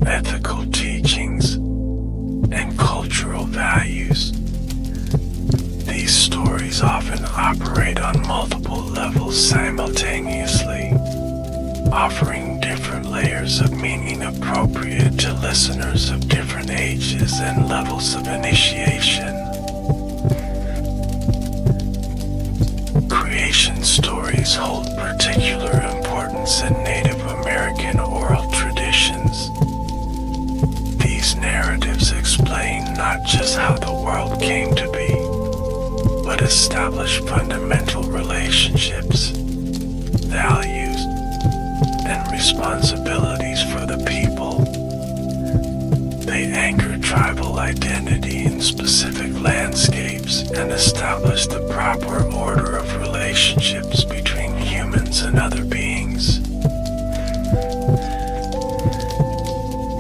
ethical teachings, and cultural values. These stories often operate on multiple levels simultaneously, offering different layers of meaning appropriate to listeners of different ages and levels of initiation. Creation stories hold particular importance in Native American oral traditions. These narratives explain not just how the world came to be, but establish fundamental relationships, values, and responsibilities for the people. They anchor tribal identity in specific landscapes and establish the proper order of relationships between humans and other beings.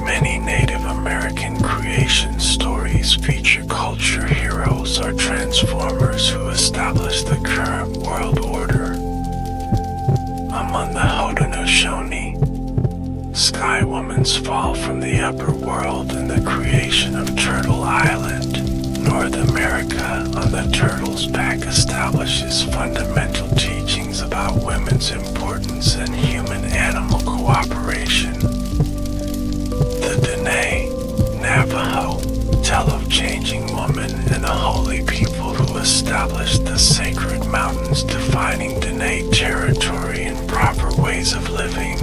Many Native American creation stories feature culture heroes or transformers who establish the current world order. Among the Haudenosaunee, Sky Woman's fall from the upper world and the creation of Turtle Island, North America on the turtle's back establishes fundamental teachings about women's importance and human-animal cooperation. The Dene, Navajo, tell of changing woman and a holy people who established the sacred mountains defining Dene territory and proper ways of living.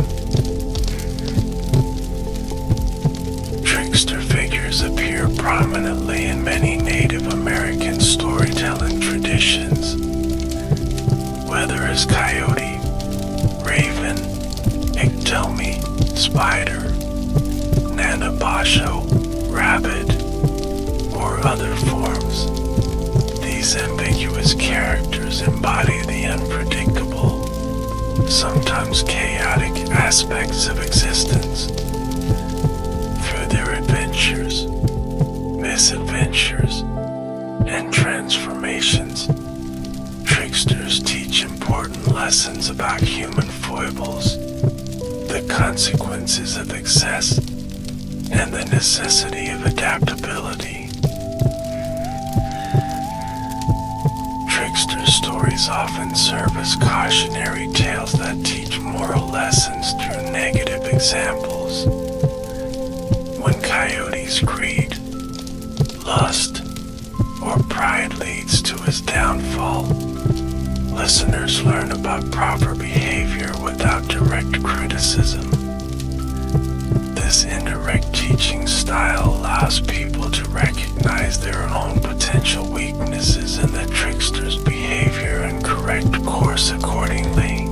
Trickster figures appear prominently in many Native American storytelling traditions, whether as coyote, raven, iktomi, spider, nanabasho, rabbit, or other forms. These ambiguous characters embody the unpredictable, sometimes chaotic aspects of existence. Through their adventures, misadventures, and transformations, tricksters teach important lessons about human foibles, the consequences of excess, and the necessity of adaptability. Trickster stories often serve as cautionary tales that teach moral lessons through negative examples. When coyote's greed, lust, or pride leads to his downfall, listeners learn about proper behavior without direct criticism. This indirect teaching style allows people to recognize their own potential weaknesses in the trickster's behavior and correct course accordingly.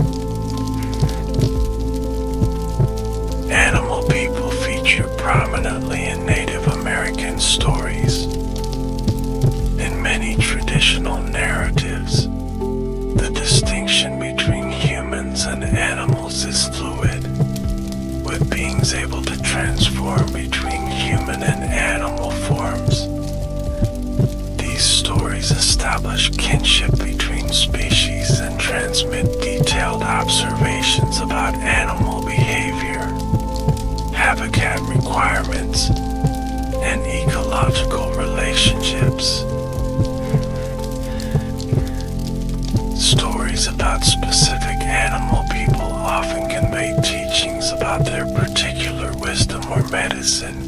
Animal people feature prominently in Native American stories. In many traditional narratives, the distinction between humans and animals is fluid, with beings able to transform between human and animal forms. These stories establish kinship between species and transmit detailed observations about animal behavior, habitat requirements, and ecological relationships. Stories about specific animal people often convey teachings about their particular wisdom or medicine.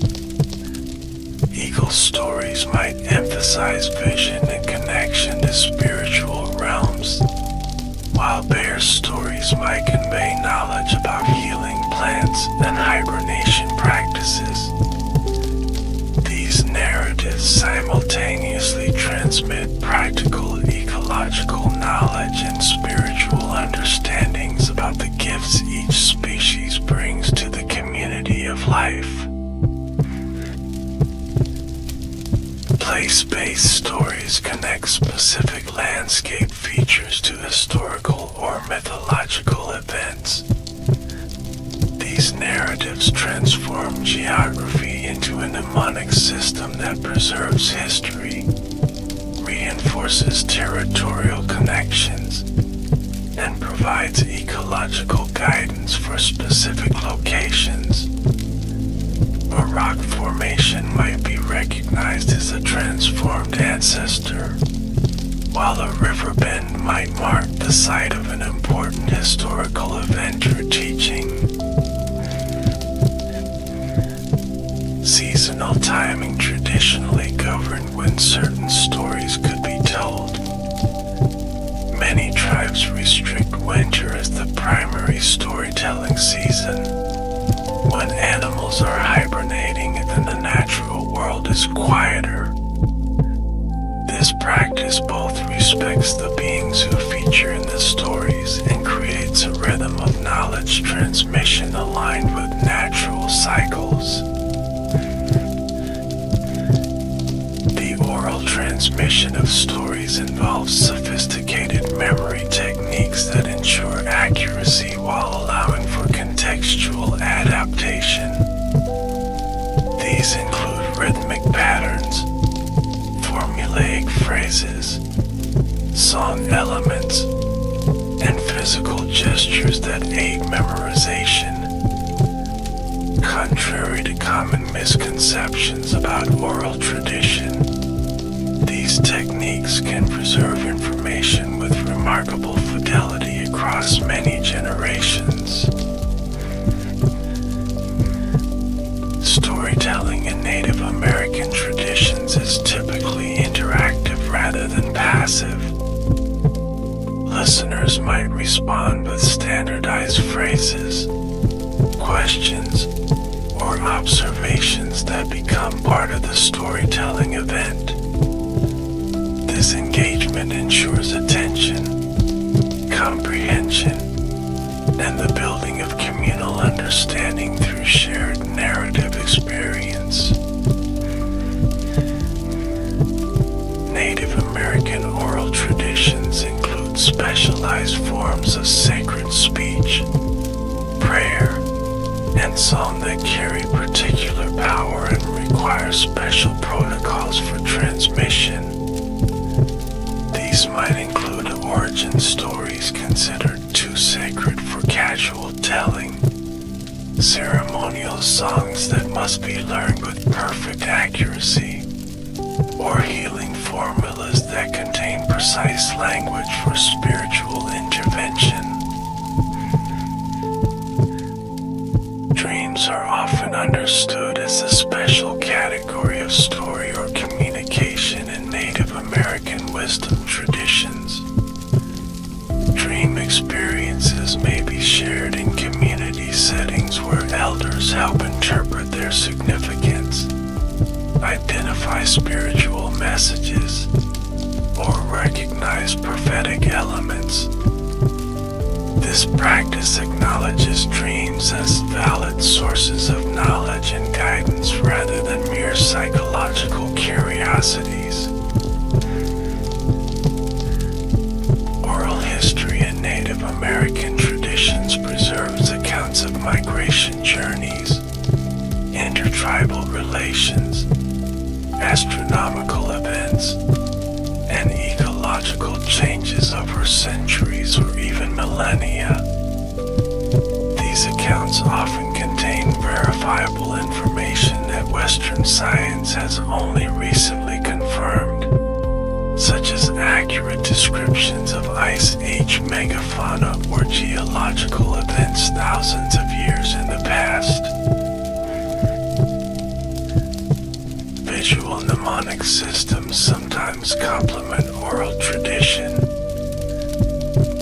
Eagle stories might emphasize vision and connection to spiritual realms, while bear stories might convey knowledge about healing plants and hibernation practices. These narratives simultaneously transmit practical ecological knowledge and spiritual understanding landscape features to historical or mythological events. These narratives transform geography into a mnemonic system that preserves history, reinforces territorial connections, and provides ecological guidance for specific locations. A rock formation might be recognized as a transformed ancestor, while a river bend might mark the site of an important historical event or teaching. Seasonal timing traditionally governed when certain stories could be told. Many tribes restrict winter as the primary storytelling season, when animals are hibernating and the natural world is quieter. This practice both respects the beings who feature in the stories and creates a rhythm of knowledge transmission aligned with natural cycles. The oral transmission of stories involves sophisticated memory techniques that ensure accuracy while allowing for contextual adaptation. These include rhythmic patterns, formulaic phrases, song elements, and physical gestures that aid memorization. Contrary to common misconceptions about oral tradition, these techniques can preserve information with remarkable fidelity across many generations. Storytelling in Native American traditions is typically interactive rather than passive. Listeners might respond with standardized phrases, questions, or observations that become part of the storytelling event. This engagement ensures attention, comprehension, and the building of communal understanding through shared narrative experience. Native American oral traditions include specialized forms of sacred speech, prayer, and song that carry particular power and require special protocols for transmission. These might include origin stories considered too sacred for casual telling, ceremonial songs that must be learned with perfect accuracy, or healing formulas that contain precise language for spiritual intervention. Dreams are often understood as a special category of story or communication in Native American wisdom traditions. Dream experiences may be shared in community settings where elders help interpret their significance, identify spiritual messages, or recognize prophetic elements. This practice acknowledges dreams as valid sources of knowledge and guidance rather than mere psychological curiosities. Oral history in Native American traditions preserves accounts of migration journeys, intertribal relations, astronomical events, and ecological changes over centuries or even millennia. These accounts often contain verifiable information that Western science has only recently confirmed, such as accurate descriptions of Ice Age megafauna or geological events thousands of years in the past. Visual mnemonic systems sometimes complement oral tradition.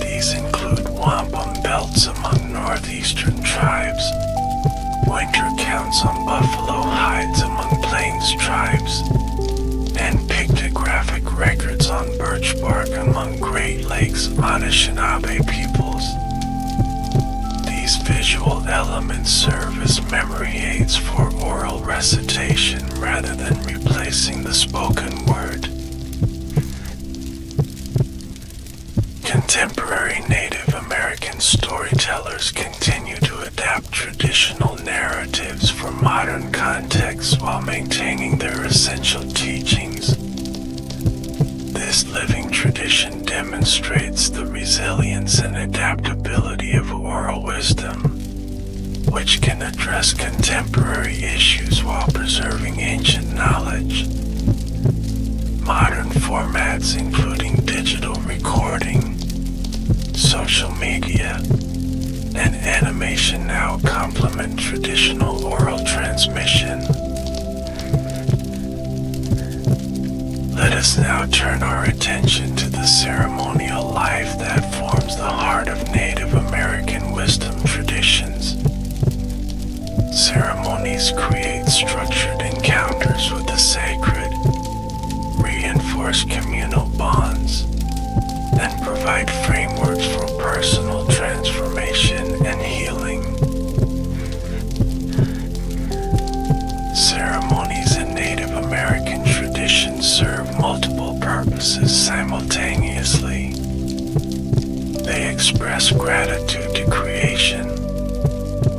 These include wampum belts among northeastern tribes, winter counts on buffalo hides among plains tribes, and pictographic records on birch bark among Great Lakes Anishinaabe peoples. These visual elements serve as memory aids for oral recitation rather than replacing the spoken word. Contemporary Native American storytellers continue to adapt traditional narratives for modern contexts while maintaining their essential teachings. This living tradition demonstrates the resilience and adaptability of oral wisdom, which can address contemporary issues while preserving ancient knowledge. Modern formats including digital recording, social media, and animation now complement traditional oral transmission. Let us now turn our attention to the ceremonial life that forms the heart of Native American wisdom traditions. Ceremonies create structured encounters with the sacred, reinforce communal bonds, and provide frameworks for personal transformation and healing. Ceremonies in Native American traditions serve multiple purposes simultaneously. They express gratitude to creation,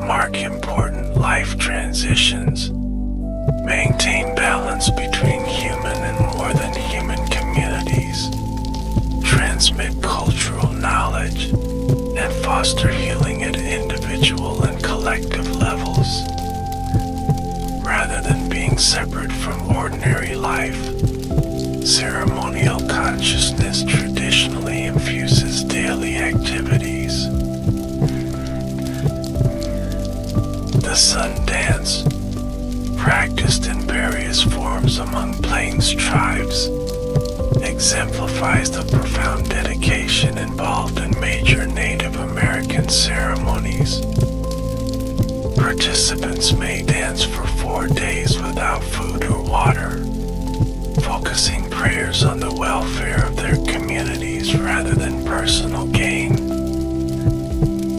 mark important life transitions, maintain balance between human and more than human communities, transmit cultural knowledge, and foster healing at individual and collective levels. Rather than being separate from ordinary life, ceremonial consciousness traditionally infuses daily activities. The sun dance, practiced in various forms among Plains tribes, exemplifies the profound dedication involved in major Native American ceremonies. Participants may dance for 4 days without food or water, focusing prayers on the welfare of their communities rather than personal gain.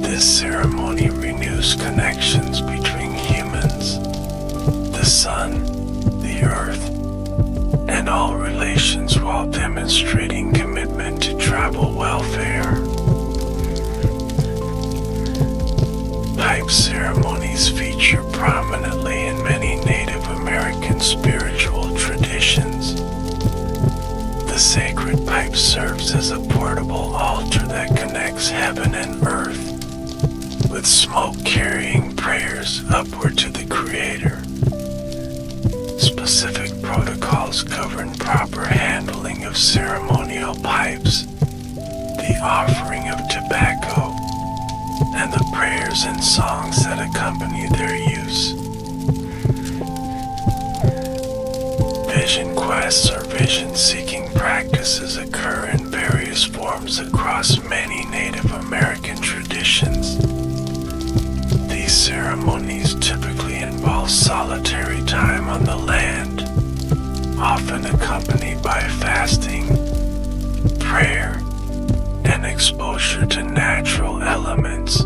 This ceremony renews connections between humans, the sun, the earth, and all relations while demonstrating commitment to tribal welfare. Pipe ceremonies feature prominently in many Native American spiritual traditions. The sacred pipe serves as a portable altar that connects heaven and earth, with smoke carrying prayers upward to the Creator. Specific protocols govern proper handling of ceremonial pipes, the offering of tobacco, and the prayers and songs that accompany their use. Vision quests or vision-seeking practices occur in various forms across many Native American traditions. These ceremonies typically involve solitary time on the land, often accompanied by fasting, prayer, and exposure to natural elements.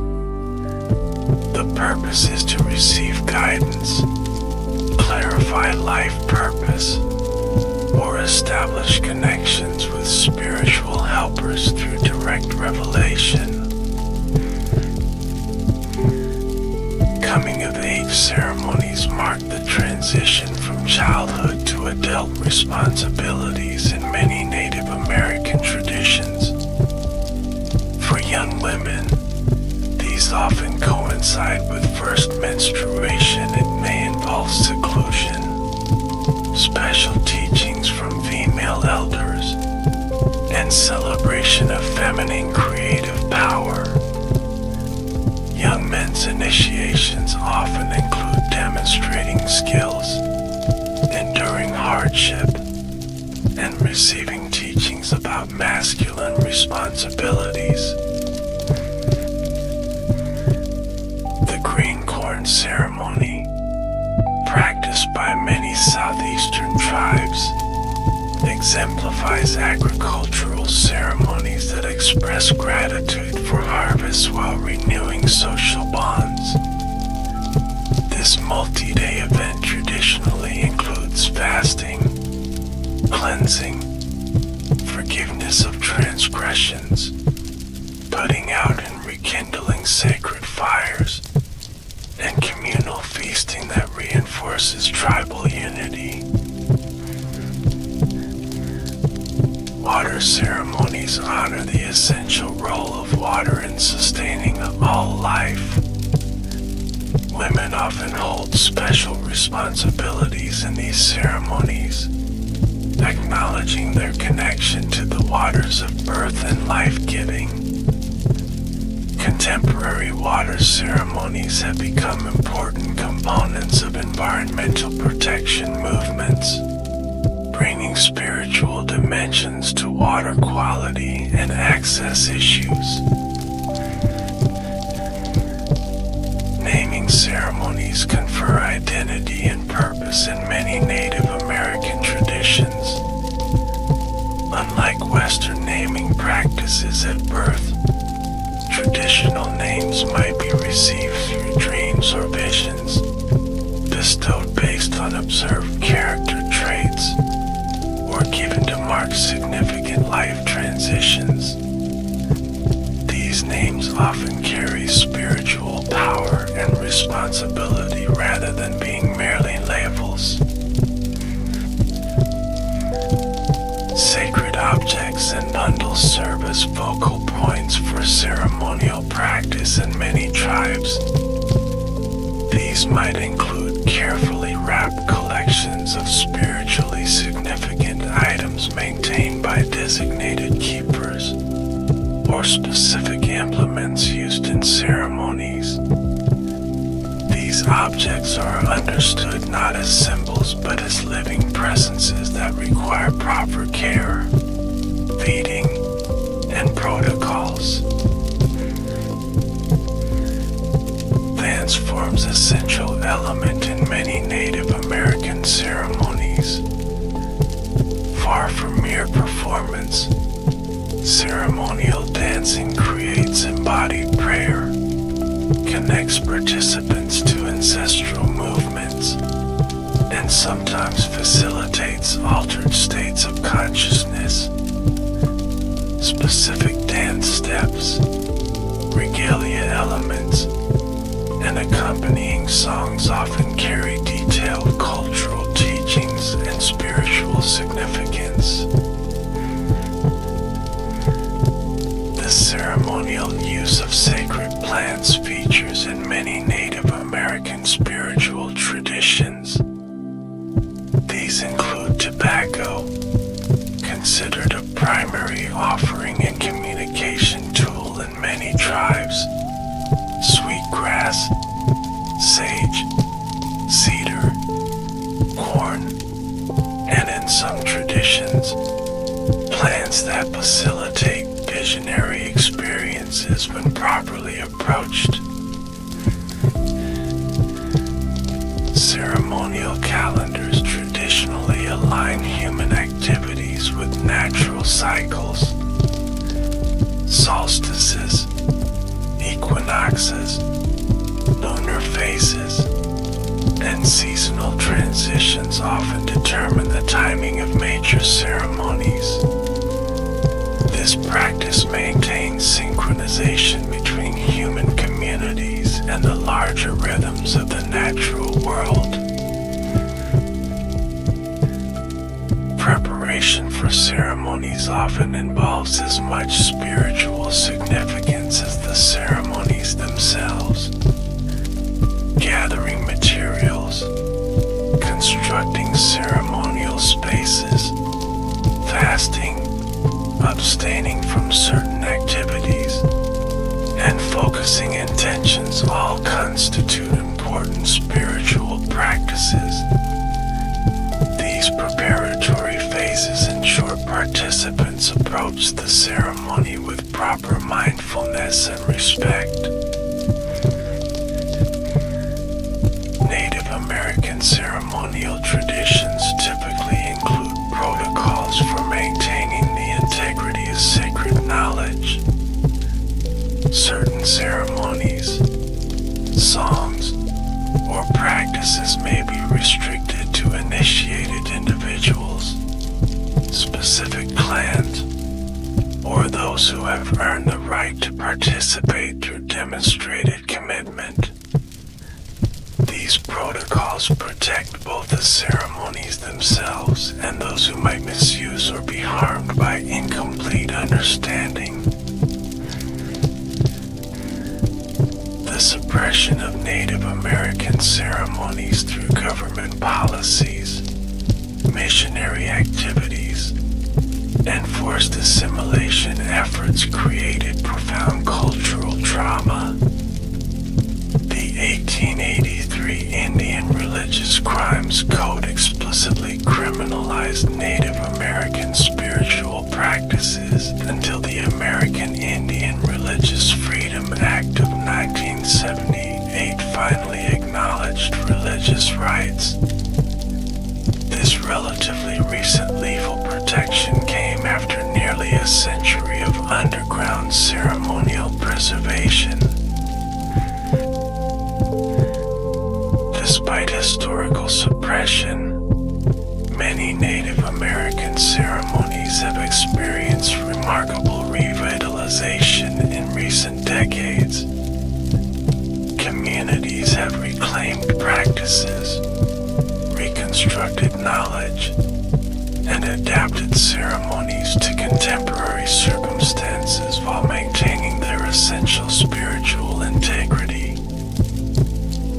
The purpose is to receive guidance, clarify life purpose, or establish connections with spiritual helpers through direct revelation. Coming-of-age ceremonies mark the transition from childhood to adult responsibilities in many Native American traditions. For young women, these often coincide with first menstruation and may involve seclusion, special teachings from female elders, and celebration of feminine creative power. Young men's initiations often include demonstrating skills, enduring hardship, and receiving teachings about masculine responsibilities. The green corn ceremony, practiced by many southeastern tribes, exemplifies agricultural ceremonies that express gratitude for harvest while renewing social bonds. This multi-day event traditionally includes fasting, cleansing, forgiveness of transgressions, putting out and rekindling sacred fires, and communal feasting that reinforces tribal unity. Water ceremonies honor the essential role of water in sustaining all life. Women often hold special responsibilities in these ceremonies, acknowledging their connection to the waters of birth and life-giving. Contemporary water ceremonies have become important components of environmental protection movements, bringing spiritual dimensions to water quality and access issues. Naming ceremonies confer identity and purpose in many Native American traditions. Unlike Western naming practices at birth, traditional names might be received through dreams or visions, bestowed based on observed character traits, or given to mark significant life transitions. These names often carry spiritual power and responsibility rather than being merely labels. Sacred objects and bundles serve as focal points for ceremonial practice in many tribes. These might include carefully wrapped collections of spiritually significant items maintained by designated keepers, or specific implements used in ceremonies. These objects are understood not as symbols but as living presences that require proper care, feeding, and protocols. Dance forms a central element in many Native American ceremonies. Far from mere performance, ceremonial dancing creates embodied prayer, connects participants to ancestral movements, and sometimes facilitates altered states of consciousness. Specific dance steps, regalia elements, and accompanying songs often carry detailed cultural teachings and spiritual significance. The ceremonial use of sacred plants features in many Native American spiritual traditions. These include tobacco, considered a primary offering and communication tool in many tribes, sweetgrass, sage, cedar, corn, and in some traditions, plants that facilitate visionary experiences when properly approached. Ceremonial calendars traditionally align human activities with natural cycles. Solstices, equinoxes, lunar phases, and seasonal transitions often determine the timing of major ceremonies. This practice maintains synchronization between human communities and the larger rhythms of the natural world. Preparation for ceremonies often involves as much spiritual significance as the ceremonies themselves. Gathering materials, constructing ceremonial spaces, fasting, abstaining from certain activities, and focusing intentions all constitute important spiritual practices. These preparatory phases ensure participants approach the ceremony with proper mindfulness and respect. Native American ceremonial traditions typically include protocols for maintaining the integrity of sacred knowledge. Certain ceremonies, songs, or practices may be restricted to initiated individuals, specific clans, or those who have earned the right to participate through demonstrated commitment. These protocols protect both the ceremonies themselves and those who might misuse or be harmed by incomplete understanding. The suppression of Native American ceremonies through government policies, missionary activities, and forced assimilation efforts created profound cultural trauma. The 1883 Indian Religious Crimes Code explicitly criminalized Native American spiritual practices until the American Indian Religious Freedom Act of 1978 finally acknowledged religious rights. This relatively recent legal protection came after nearly a century of underground ceremonial preservation. Despite historical suppression, many Native American ceremonies have experienced remarkable revitalization in recent decades. Communities have reclaimed practices, reconstructed knowledge, and adapted ceremonies to contemporary circumstances while maintaining their essential spiritual integrity.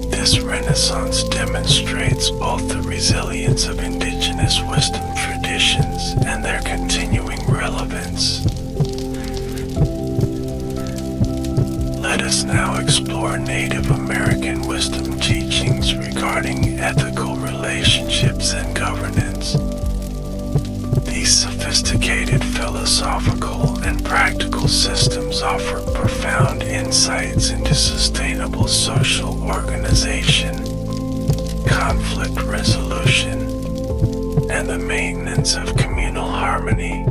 This renaissance demonstrates both the resilience of indigenous wisdom traditions and their continuing relevance. Let us now explore Native American wisdom teachings regarding ethical relationships and governance. These sophisticated philosophical and practical systems offer profound insights into sustainable social organization, conflict resolution, and the maintenance of communal harmony.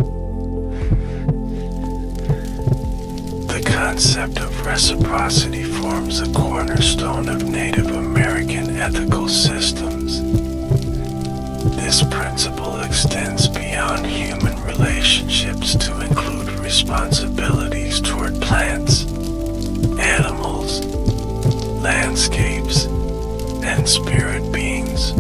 The concept of reciprocity forms a cornerstone of Native American ethical systems. This principle extends beyond human relationships to include responsibilities toward plants, animals, landscapes, and spirit beings.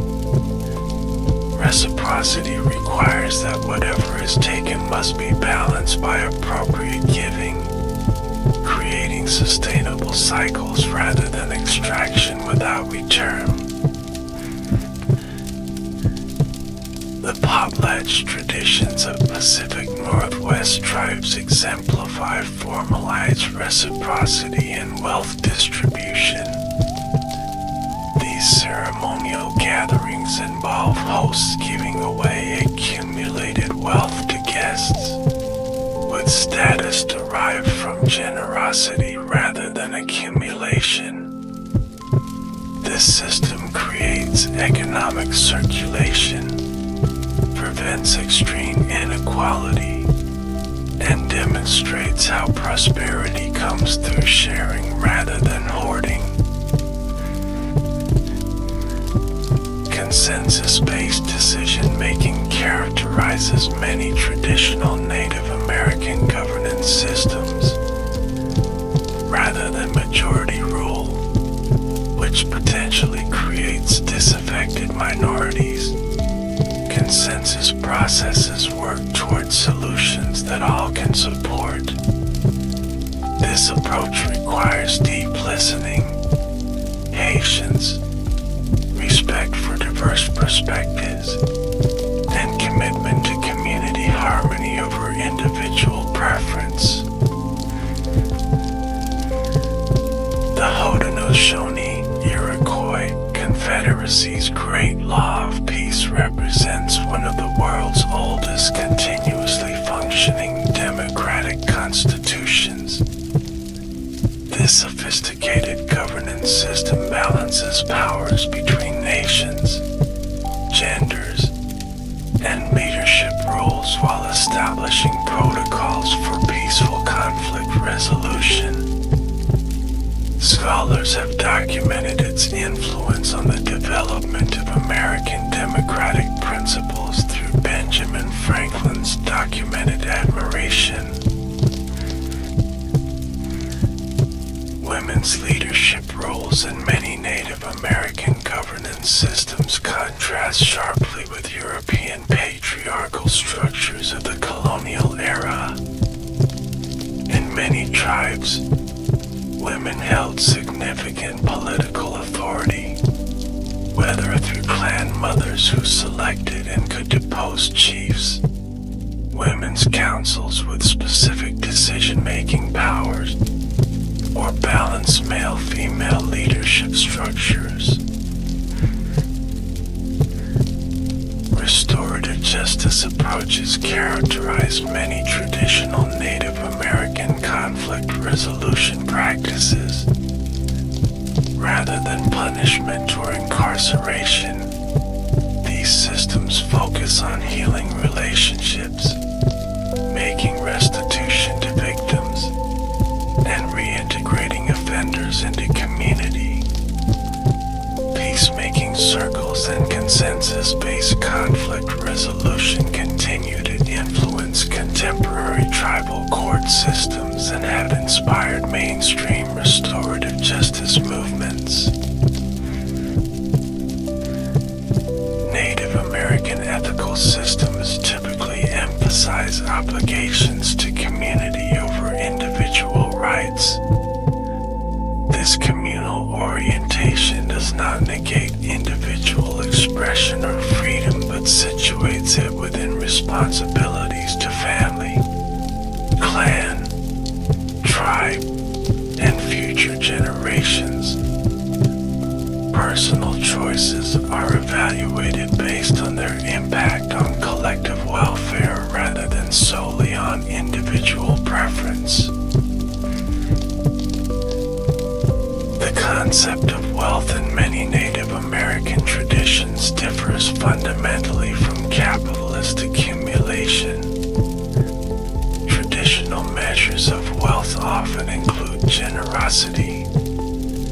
Reciprocity requires that whatever is taken must be balanced by appropriate giving, creating sustainable cycles rather than extraction without return. The potlatch traditions of Pacific Northwest tribes exemplify formalized reciprocity in wealth distribution. These ceremonial gatherings involve hosts giving away accumulated wealth to guests, with status derived from generosity rather than accumulation. This system creates economic circulation, prevents extreme inequality, and demonstrates how prosperity comes through sharing rather than hoarding. Consensus-based decision-making characterizes many traditional Native American governance systems, rather than majority rule, which potentially creates disaffected minorities. Consensus processes work towards solutions that all can support. This approach requires deep listening, patience, respect for diverse perspectives, and commitment to community harmony over individual preference. The Haudenosaunee-Iroquois Confederacy's Great Law of Peace represents one of the world's oldest continuously functioning democratic constitutions. This sophisticated governance system balances powers between nations, genders, and leadership roles while establishing protocols for peaceful conflict resolution. Scholars have documented its influence on the development of American democratic principles through Benjamin Franklin's documented admiration women's leadership roles in many Native American governance systems contrast sharply with European patriarchal structures of the colonial era. In many tribes, women held significant political authority, whether through clan mothers who selected and could depose chiefs, women's councils with specific decision-making powers, or balanced male-female leadership structures. Restorative justice approaches characterize many traditional Native American conflict resolution practices. Rather than punishment or incarceration, these systems focus on healing relationships, making restitution to victims, and reintegrating offenders into community. Peacemaking circles and consensus-based conflict resolution continue to influence contemporary tribal court systems and have inspired mainstream restorative justice movements. Native American ethical systems typically emphasize obligations to community over individual rights. This communal orientation does not negate individual expression or freedom, but situates it within responsibilities to family, clan, tribe, and future generations. Personal choices are evaluated based on their impact on collective welfare rather than solely on individual preference. The concept of wealth in many Native American traditions differs fundamentally from capitalist accumulation. Traditional measures of wealth often include generosity,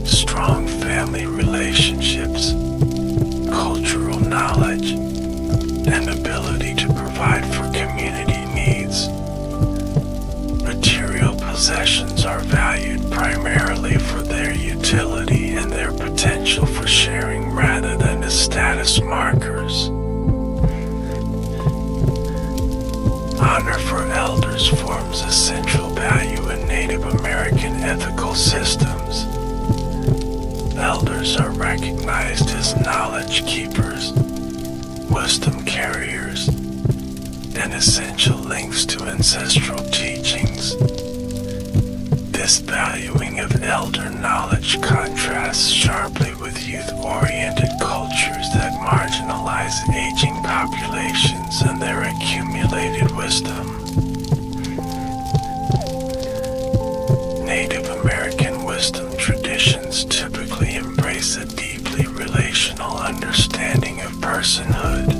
strong family relationships, cultural knowledge, and ability to provide for community needs. Material possessions are valued primarily for their utility and their potential for sharing rather than as status markers. Honor for elders forms a central value in Native American ethical systems. Elders are recognized as knowledge keepers, wisdom carriers, and essential links to ancestral teachings. This valuing of elder knowledge contrasts sharply with youth-oriented cultures that marginalize aging populations and their accumulated wisdom. Native American wisdom traditions typically embrace a deeply relational understanding of personhood.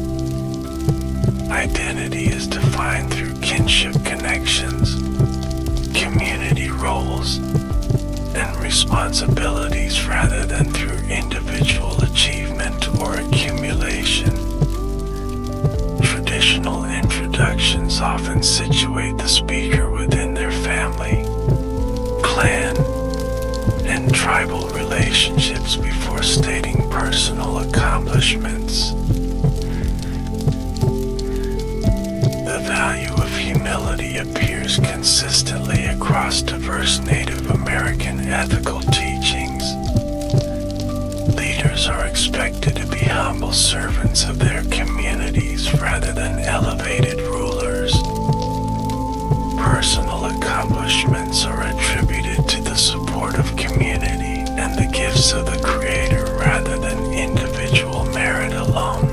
Identity is defined through kinship connections, community roles, and responsibilities rather than through individual achievement or accumulation. Traditional introductions often situate the speaker within their family, clan, and tribal relationships before stating personal accomplishments. The value of humility appears consistently across diverse Native American ethical teachings. Leaders are expected to be humble servants of their communities rather than elevated rulers. Personal accomplishments are attributed to the support of community and the gifts of the Creator rather than individual merit alone.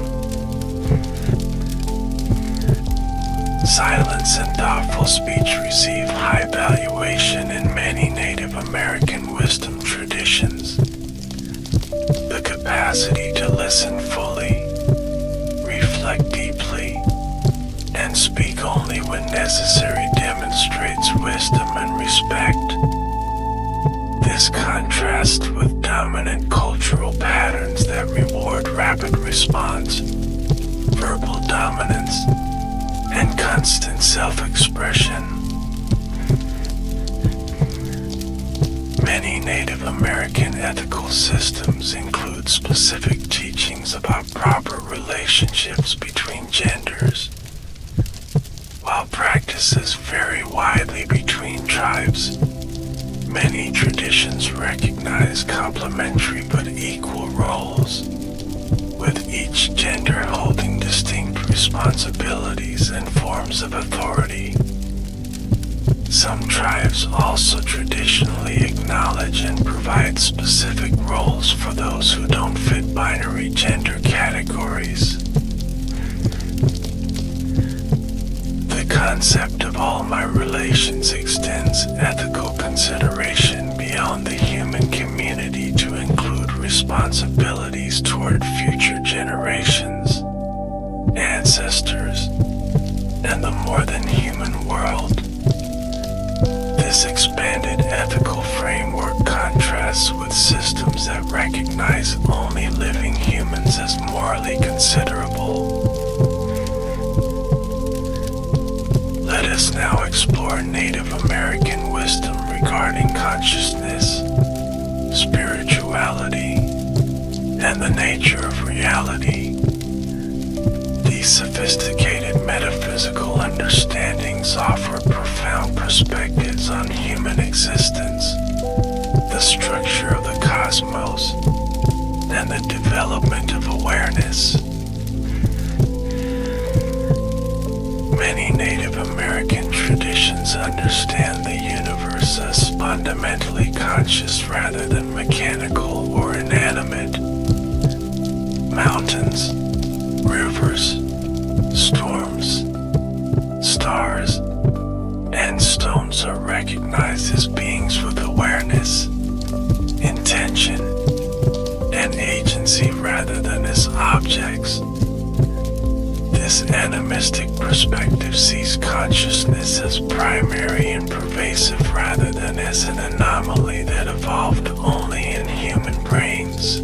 Silence and thoughtful speech receive high valuation in many Native American wisdom traditions. The capacity to listen fully, reflect deeply, and speak only when necessary demonstrates wisdom and respect. This contrasts with dominant cultural patterns that reward rapid response, verbal dominance, and constant self-expression. Many Native American ethical systems include specific teachings about proper relationships between genders. While practices vary widely between tribes, many traditions recognize complementary but equal roles, with each gender holding distinct responsibilities and forms of authority. Some tribes also traditionally acknowledge and provide specific roles for those who don't fit binary gender categories. The concept of all my relations extends ethical consideration beyond the human community to include responsibilities toward future generations, ancestors, and the more than human world. This expanded ethical framework contrasts with systems that recognize only living humans as morally considerable. Let us now explore Native American wisdom regarding consciousness, spirituality, and the nature of reality. These sophisticated metaphysical understandings offer profound perspectives on human existence, the structure of the cosmos, and the development of awareness. Many Native American traditions understand the universe as fundamentally conscious rather than mechanical or inanimate. Mountains, rivers, storms, stars, and stones are recognized as beings with awareness, intention, and agency rather than as objects. This animistic perspective sees consciousness as primary and pervasive rather than as an anomaly that evolved only in human brains.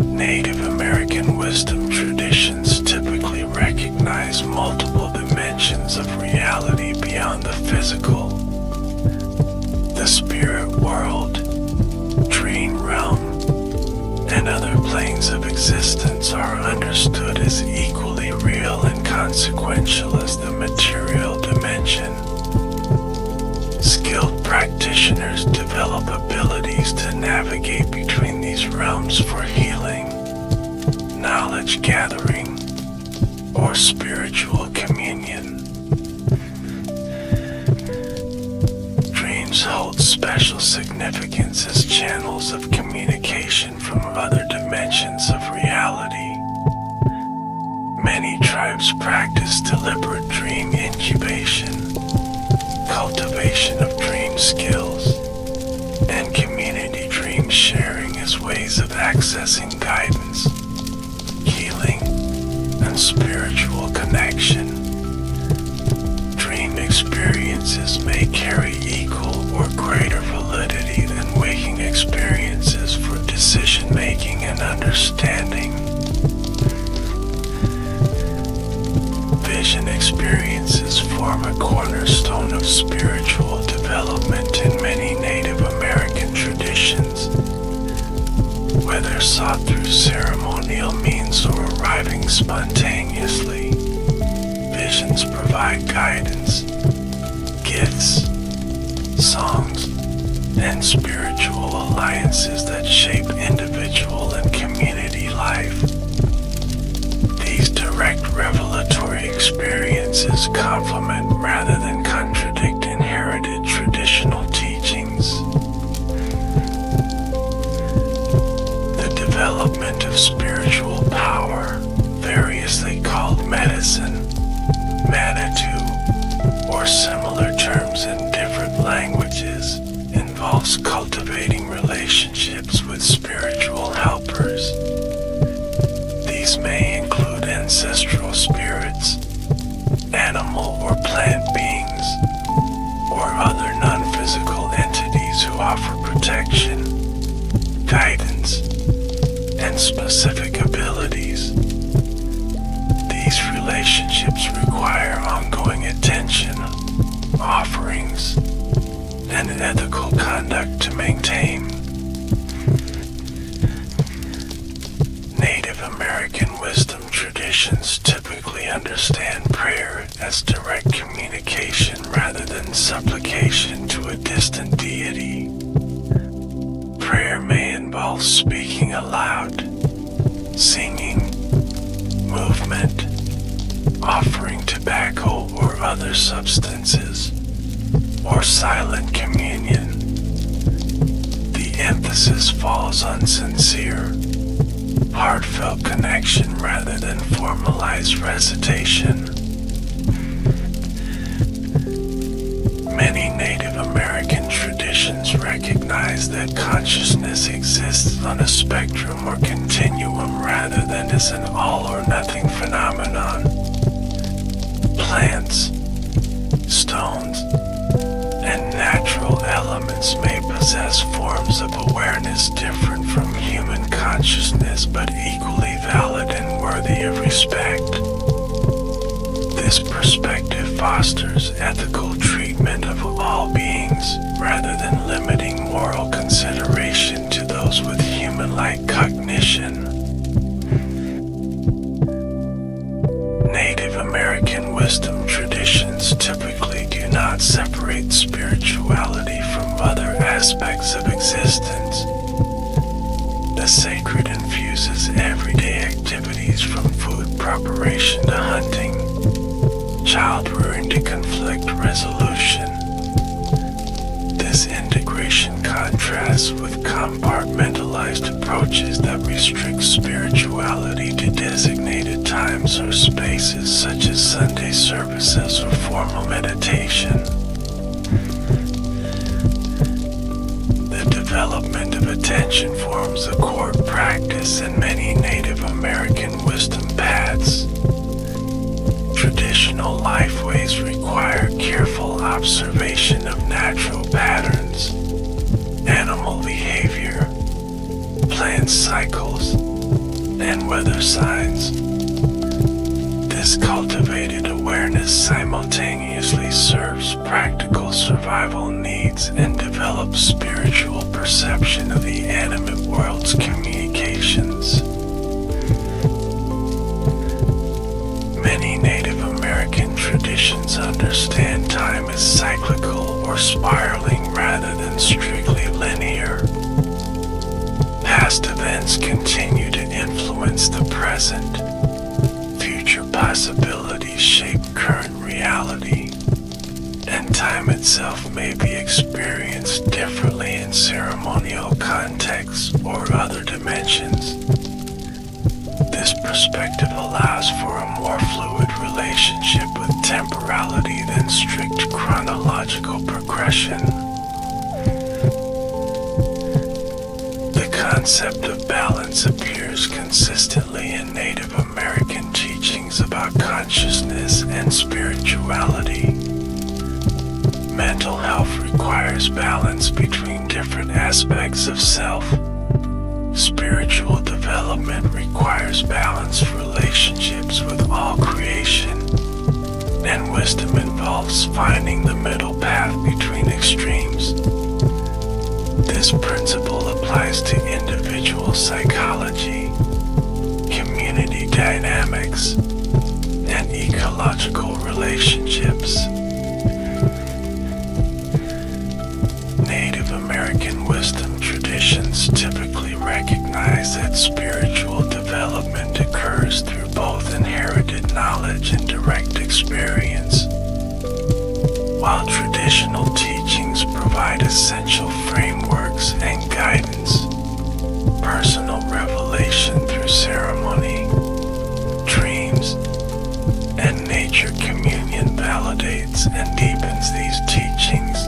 Native American wisdom traditions typically recognize multiple dimensions of reality beyond the physical. The spirit world, dream realm, and other planes of existence are understood as equally real and consequential as the material dimension. Skilled practitioners develop abilities to navigate between these realms for healing, knowledge gathering, or spiritual communion. Dreams hold special significance as channels of communication from other dimensions of reality. Many tribes practice deliberate dream incubation, cultivation of dream skills, and community dream sharing as ways of accessing guidance, healing, and spiritual connection. Dream experiences may carry equal or greater validity than waking experiences for decision-making and understanding. Vision experiences form a cornerstone of spiritual development in many Native American traditions. Whether sought through ceremonial means or arriving spontaneously, visions provide guidance, gifts, songs, and spiritual alliances that shape individual and community life. These direct revelatory experiences complement rather than contradict inherited traditional teachings. The development of spiritual power, variously called medicine, manitou, or similar terms in different languages, involves cultivating relationships with spiritual helpers. These may include ancestral spirits, animal or plant beings, or other non-physical entities who offer protection, guidance, and specific abilities. These relationships require ongoing attention, offerings, and ethical conduct to maintain. Native American wisdom traditions typically understand prayer as direct communication rather than supplication to a distant deity. Prayer may involve speaking aloud, singing, movement, offering tobacco or other substances, or silent communion. The emphasis falls on sincere, heartfelt connection rather than formalized recitation. Many Native American traditions recognize that consciousness exists on a spectrum or continuum rather than as an all-or-nothing phenomenon. Plants, stones, and natural elements may possess forms of awareness different from human consciousness but equally valid and worthy of respect. This perspective fosters ethical treatment of all beings rather than limiting moral consideration to those with human-like cognition. Native American wisdom traditions typically do not separate spirituality from other aspects of existence. The sacred infuses everyday activities from food preparation to hunting, child rearing to conflict resolution. This integration contrasts with compartmentalized approaches that restrict spirituality to designated times or spaces such as Sunday services or formal meditation. The development of attention forms a core practice in many Native American wisdom paths. Traditional lifeways require careful observation of natural patterns, animal behavior, plant cycles, and weather signs. This cultivated awareness simultaneously serves practical survival needs and develops spiritual perception of the animate world's communications. Many Native American traditions understand time as cyclical or spiraling rather than strictly linear. Past events continue to influence the present. Future possibilities shape current reality, and time itself may be experienced differently in ceremonial contexts or other dimensions. This perspective allows for a more fluid relationship with temporality than strict chronological progression. The concept of balance appears consistently in Native American teachings about consciousness and spirituality. Mental health requires balance between different aspects of self. Spiritual development requires balanced relationships with all creation, and wisdom involves finding the middle path between extremes. This principle applies to individual psychology, community dynamics, and ecological relationships. Native American wisdom traditions typically recognize that spiritual development occurs through both inherited knowledge and direct experience. While traditional teachings provide essential frameworks and guidance, personal revelation through ceremony, dreams, and nature communion validates and deepens these teachings.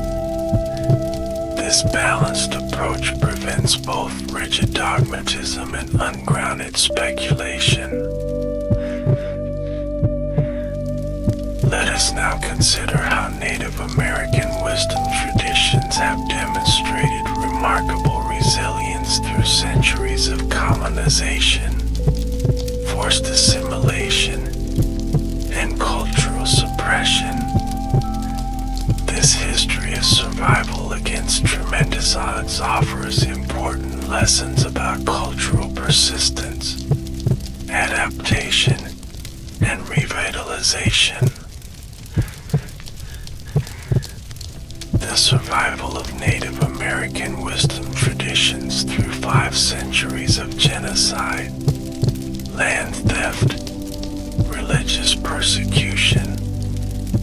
This balanced approach prevents both rigid dogmatism and ungrounded speculation. Let us now consider how Native American wisdom traditions have demonstrated remarkable resilience through centuries of colonization, forced assimilation, and cultural suppression. This history of survival survival against tremendous odds offers important lessons about cultural persistence, adaptation, and revitalization. The survival of Native American wisdom traditions through 5 centuries of genocide, land theft, religious persecution,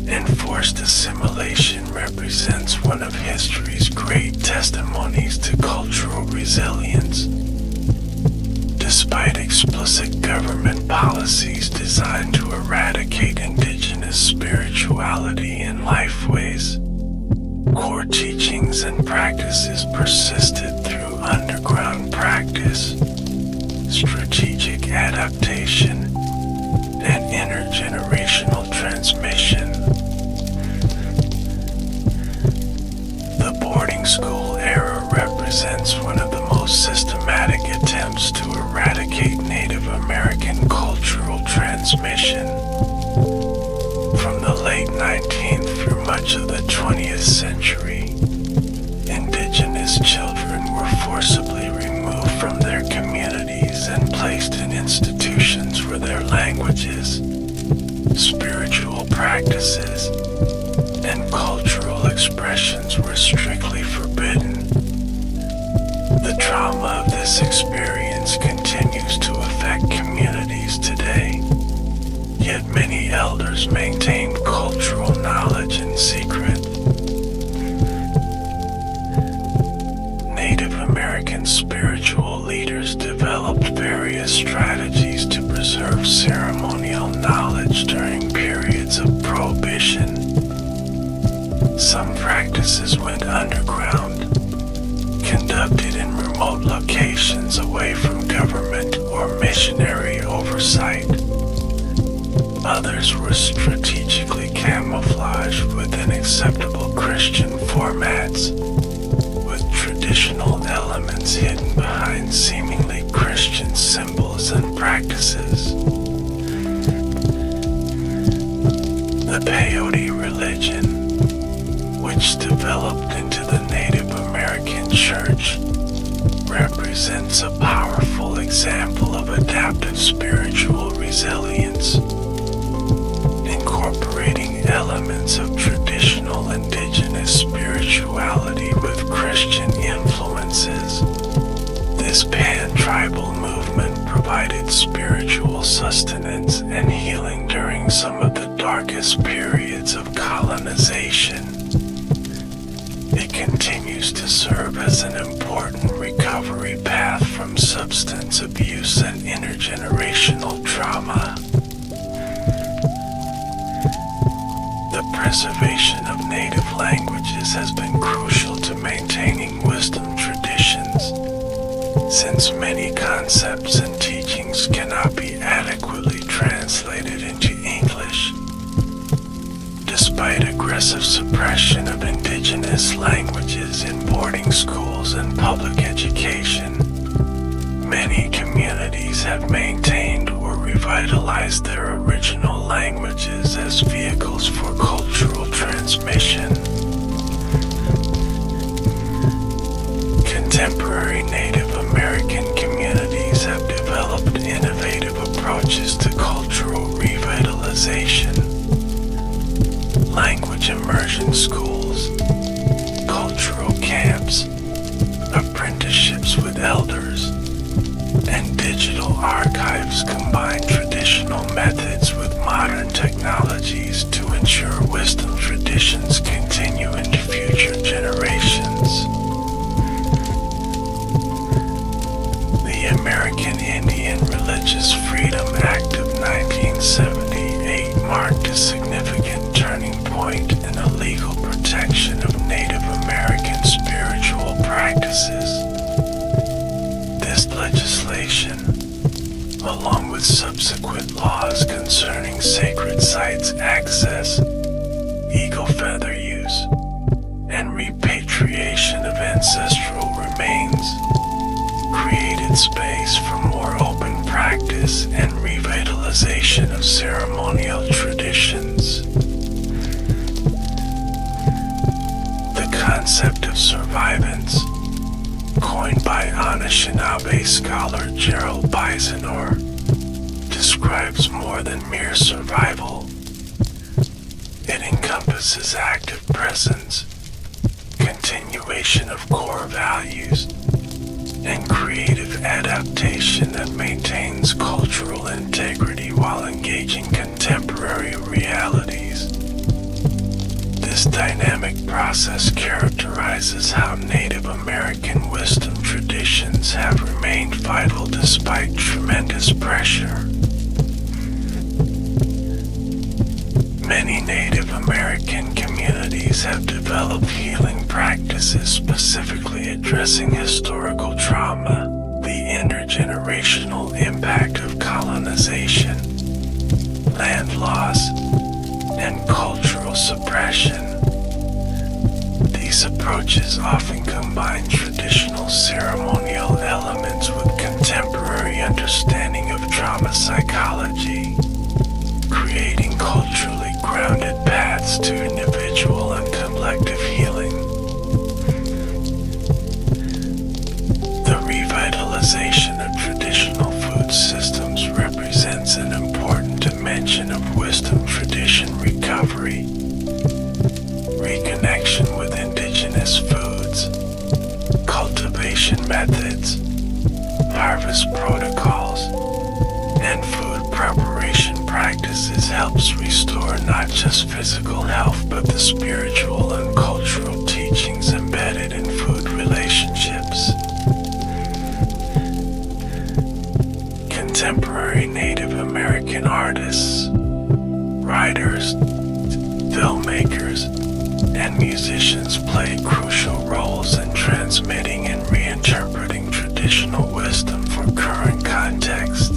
and forced assimilation represents one of history's great testimonies to cultural resilience. Despite explicit government policies designed to eradicate indigenous spirituality and lifeways, core teachings and practices persisted through underground practice, strategic adaptation, and intergenerational transmission. The boarding school era represents one of the most systematic attempts to eradicate Native American cultural transmission. From the late 19th through much of the 20th century, indigenous children were forcibly removed from their communities and placed in institutions where their languages, spiritual practices, and cultural expressions were strictly forbidden. The trauma of this experience continues to affect communities today, yet many elders maintained cultural knowledge in secret. Native American spiritual leaders developed various strategies to preserve ceremonial knowledge during periods of prohibition. Some practices went underground, conducted in remote locations away from government or missionary oversight. Others were strategically camouflaged within acceptable Christian formats, with traditional elements hidden behind seemingly Christian symbols and practices. The peyote religion, which developed into the Native American Church, represents a powerful example of adaptive spiritual resilience, incorporating elements of traditional indigenous spirituality with Christian influences. This pan-tribal movement provided spiritual sustenance and healing during some of the darkest periods of colonization. It continues to serve as an important recovery path from substance abuse and intergenerational trauma. The preservation of native languages has been crucial to maintaining wisdom traditions, since many concepts and teachings cannot be adequately translated into English. Despite aggressive suppression of indigenous languages in boarding schools and public education, many communities have maintained or revitalized their original languages as vehicles for cultural transmission. Contemporary Native American communities have developed innovative approaches to cultural revitalization. Language immersion schools, cultural camps, apprenticeships with elders, and digital archives combine traditional methods with modern technologies to ensure wisdom traditions continue into future generations. The American Indian Religious Freedom Act of 1978 marked a significant turning point in the legal protection of Native American spiritual practices. This legislation, along with subsequent laws concerning sacred sites access, eagle feather use, and repatriation of ancestral remains, created space for more open practice and revitalization of ceremonial traditions. The concept of survivance, coined by Anishinaabe scholar Gerald Bisonor, describes more than mere survival. It encompasses active presence, continuation of core values, and creative adaptation that maintains cultural integrity while engaging contemporary realities. This dynamic process characterizes how Native American wisdom traditions have remained vital despite tremendous pressure. Many Native American communities have developed healing practices specifically addressing historical trauma, the intergenerational impact of colonization, land loss, and cultural suppression. These approaches often combine traditional ceremonial elements with contemporary understanding of trauma psychology, creating culturally grounded paths to individual and collective healing. The revitalization of traditional food systems represents an important dimension of wisdom tradition recovery. Reconnection with indigenous foods, cultivation methods, harvest protocols, and food preparation practices helps restore not just physical health but the spiritual and cultural teachings embedded in food relationships. Contemporary Native American artists, writers, filmmakers, and musicians play crucial roles in transmitting and reinterpreting traditional wisdom for current contexts.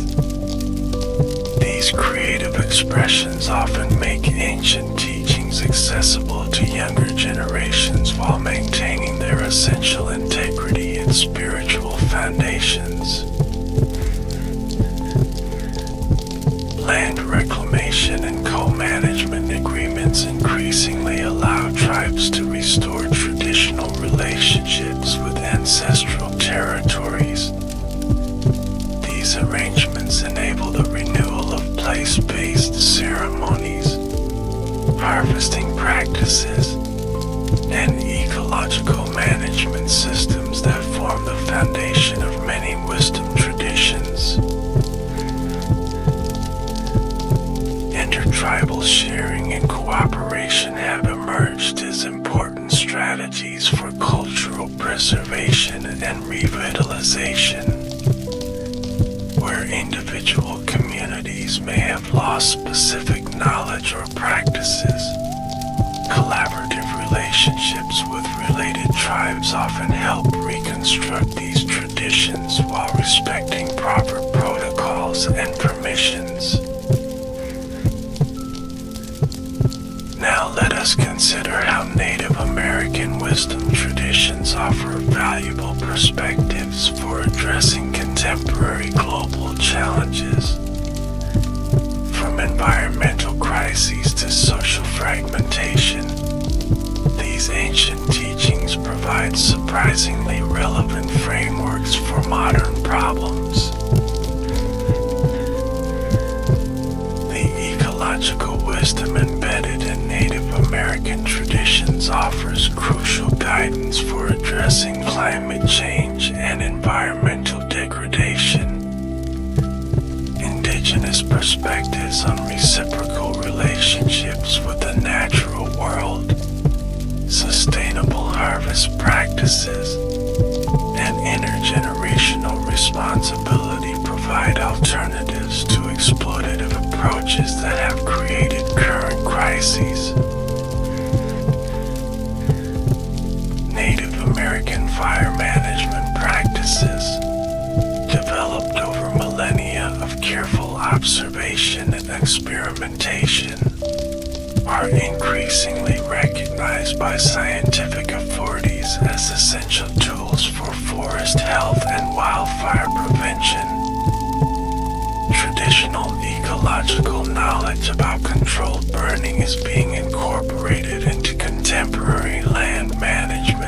These creative expressions often make ancient teachings accessible to younger generations while maintaining their essential integrity and spiritual foundations. Land reclamation and co-management agreements increasingly allow tribes to restore traditional relationships with ancestral territories. These arrangements enable the renewal of place-based ceremonies, harvesting practices, and ecological management systems that form the foundation of many wisdom traditions. Intertribal sharing and cooperation have emerged as important strategies for cultural preservation and revitalization. Where individual communities may have lost specific knowledge or practices, collaborative relationships with related tribes often help reconstruct these traditions while respecting proper protocols and permissions. Now let us consider how Native American wisdom traditions offer valuable perspectives for addressing contemporary global challenges. From environmental crises to social fragmentation, these ancient teachings provide surprisingly relevant frameworks for modern problems. The ecological wisdom embedded in Native American traditions offers crucial guidance for addressing climate change and environmental degradation. Indigenous perspectives on reciprocal relationships with the natural world, sustainable harvest practices, and intergenerational responsibility provide alternatives to exploitative approaches that have created current crises. Native American fire management practices, developed over millennia of careful observation and experimentation, are increasingly recognized by scientific authorities as essential tools for forest health and wildfire prevention. Traditional ecological knowledge about controlled burning is being incorporated into contemporary land management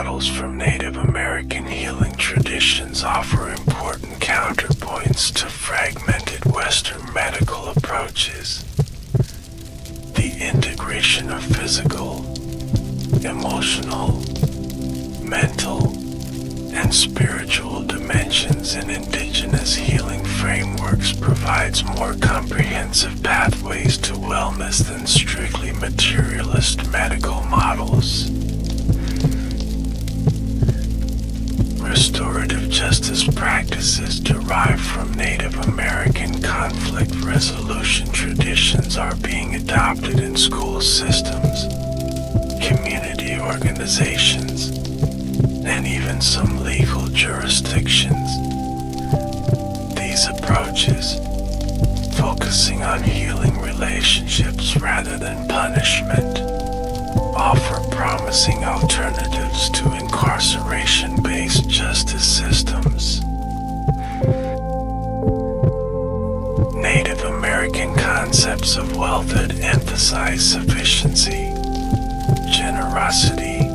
models from Native American healing traditions offer important counterpoints to fragmented Western medical approaches. The integration of physical, emotional, mental, and spiritual dimensions in indigenous healing frameworks provides more comprehensive pathways to wellness than strictly materialist medical models. Restorative justice practices derived from Native American conflict resolution traditions are being adopted in school systems, community organizations, and even some legal jurisdictions. These approaches, focusing on healing relationships rather than punishment, offer promising alternatives to incarceration-based justice systems. Native American concepts of wealth that emphasize sufficiency, generosity,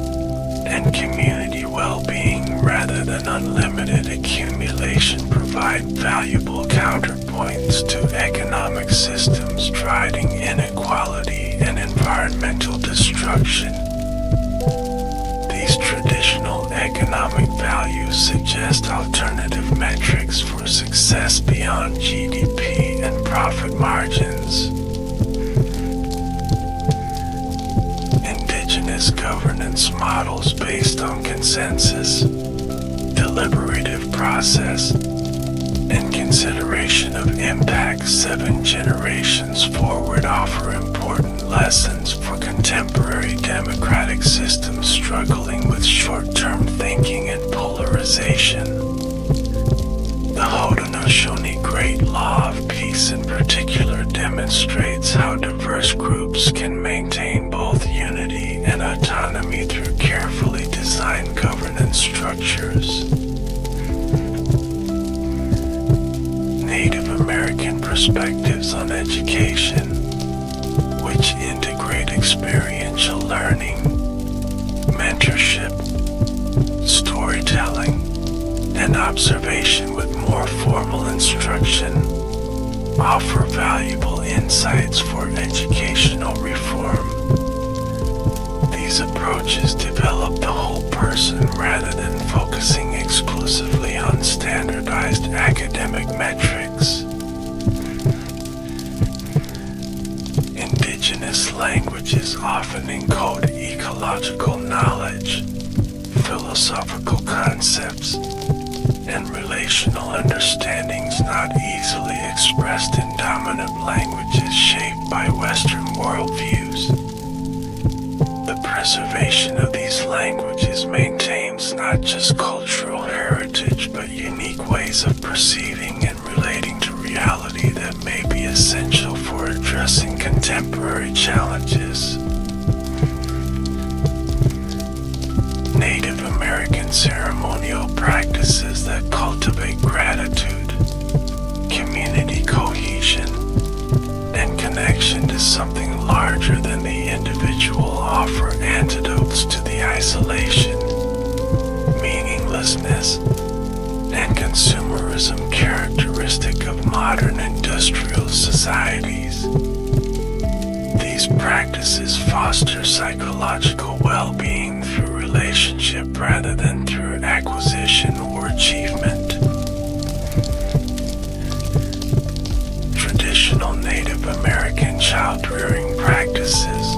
and community well-being rather than unlimited accumulation provide valuable counterpoints to economic systems driving inequality and environmental destruction. These traditional economic values suggest alternative metrics for success beyond GDP and profit margins. Indigenous governance models based on consensus, deliberative process, and consideration of impact 7 generations forward offer important lessons for contemporary democratic systems struggling with short-term thinking and polarization. The Haudenosaunee Great Law of Peace in particular demonstrates how diverse groups can maintain both unity and autonomy through carefully designed governance structures. Native American perspectives on education, which integrate experiential learning, mentorship, storytelling, and observation with more formal instruction, offer valuable insights for educational reform. These approaches develop the whole person rather than focusing exclusively on standardized academic metrics. Indigenous languages often encode ecological knowledge, philosophical concepts, and relational understandings not easily expressed in dominant languages shaped by Western worldviews. The preservation of these languages maintains not just cultural heritage but unique ways of perceiving and relating to reality that may be essential for addressing contemporary challenges. Native American ceremonial practices that cultivate gratitude, community cohesion, and connection to something larger than the individual offer antidotes to the isolation, meaninglessness, and consumerism characteristic of modern industrial societies. These practices foster psychological well-being through relationship rather than through acquisition or achievement. Traditional Native American child-rearing practices,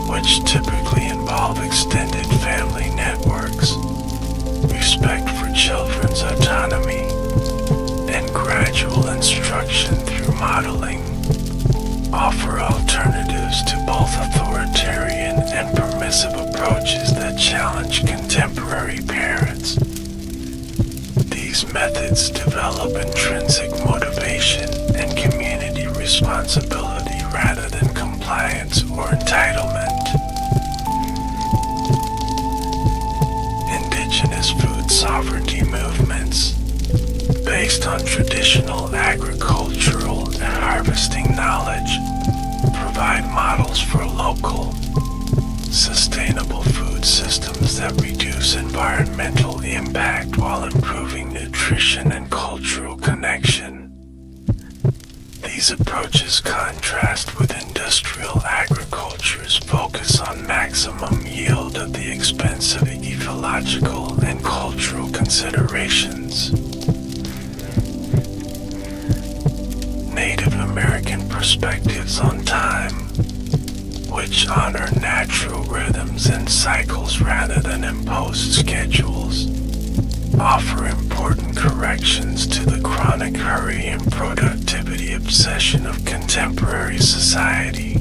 which typically involve extended family networks, respect for children's autonomy, and gradual instruction through modeling, offer alternatives to both authoritarian and permissive approaches that challenge contemporary parents. These methods develop intrinsic motivation and community responsibility rather than compliance or entitlement. Indigenous food sovereignty movements, based on traditional agricultural and harvesting knowledge, provide models for local, sustainable food systems that reduce environmental impact while improving nutrition and cultural connection. These approaches contrast with industrial agriculture's focus on maximum yield at the expense of ecological and cultural considerations. Native American perspectives on time, which honor natural rhythms and cycles rather than imposed schedules, offer important corrections to the chronic hurry and productivity obsession of contemporary society.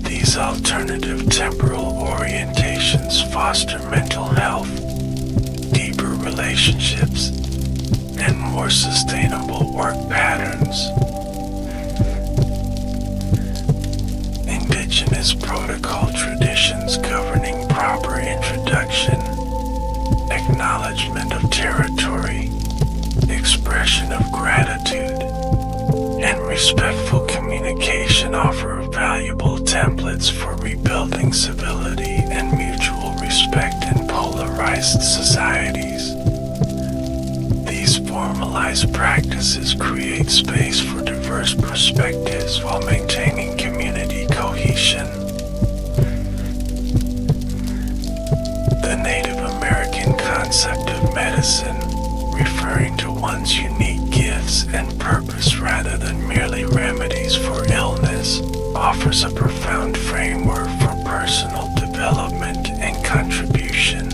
These alternative temporal orientations foster mental health, deeper relationships, and more sustainable work patterns. Indigenous protocol traditions governing proper introduction, acknowledgement of territory, expression of gratitude, and respectful communication offer valuable templates for rebuilding civility and mutual respect in polarized societies. These formalized practices create space for diverse perspectives while maintaining community cohesion. The Native American concept of medicine, referring to one's unique gifts and purpose rather than merely remedies for illness, offers a profound framework for personal development and contribution.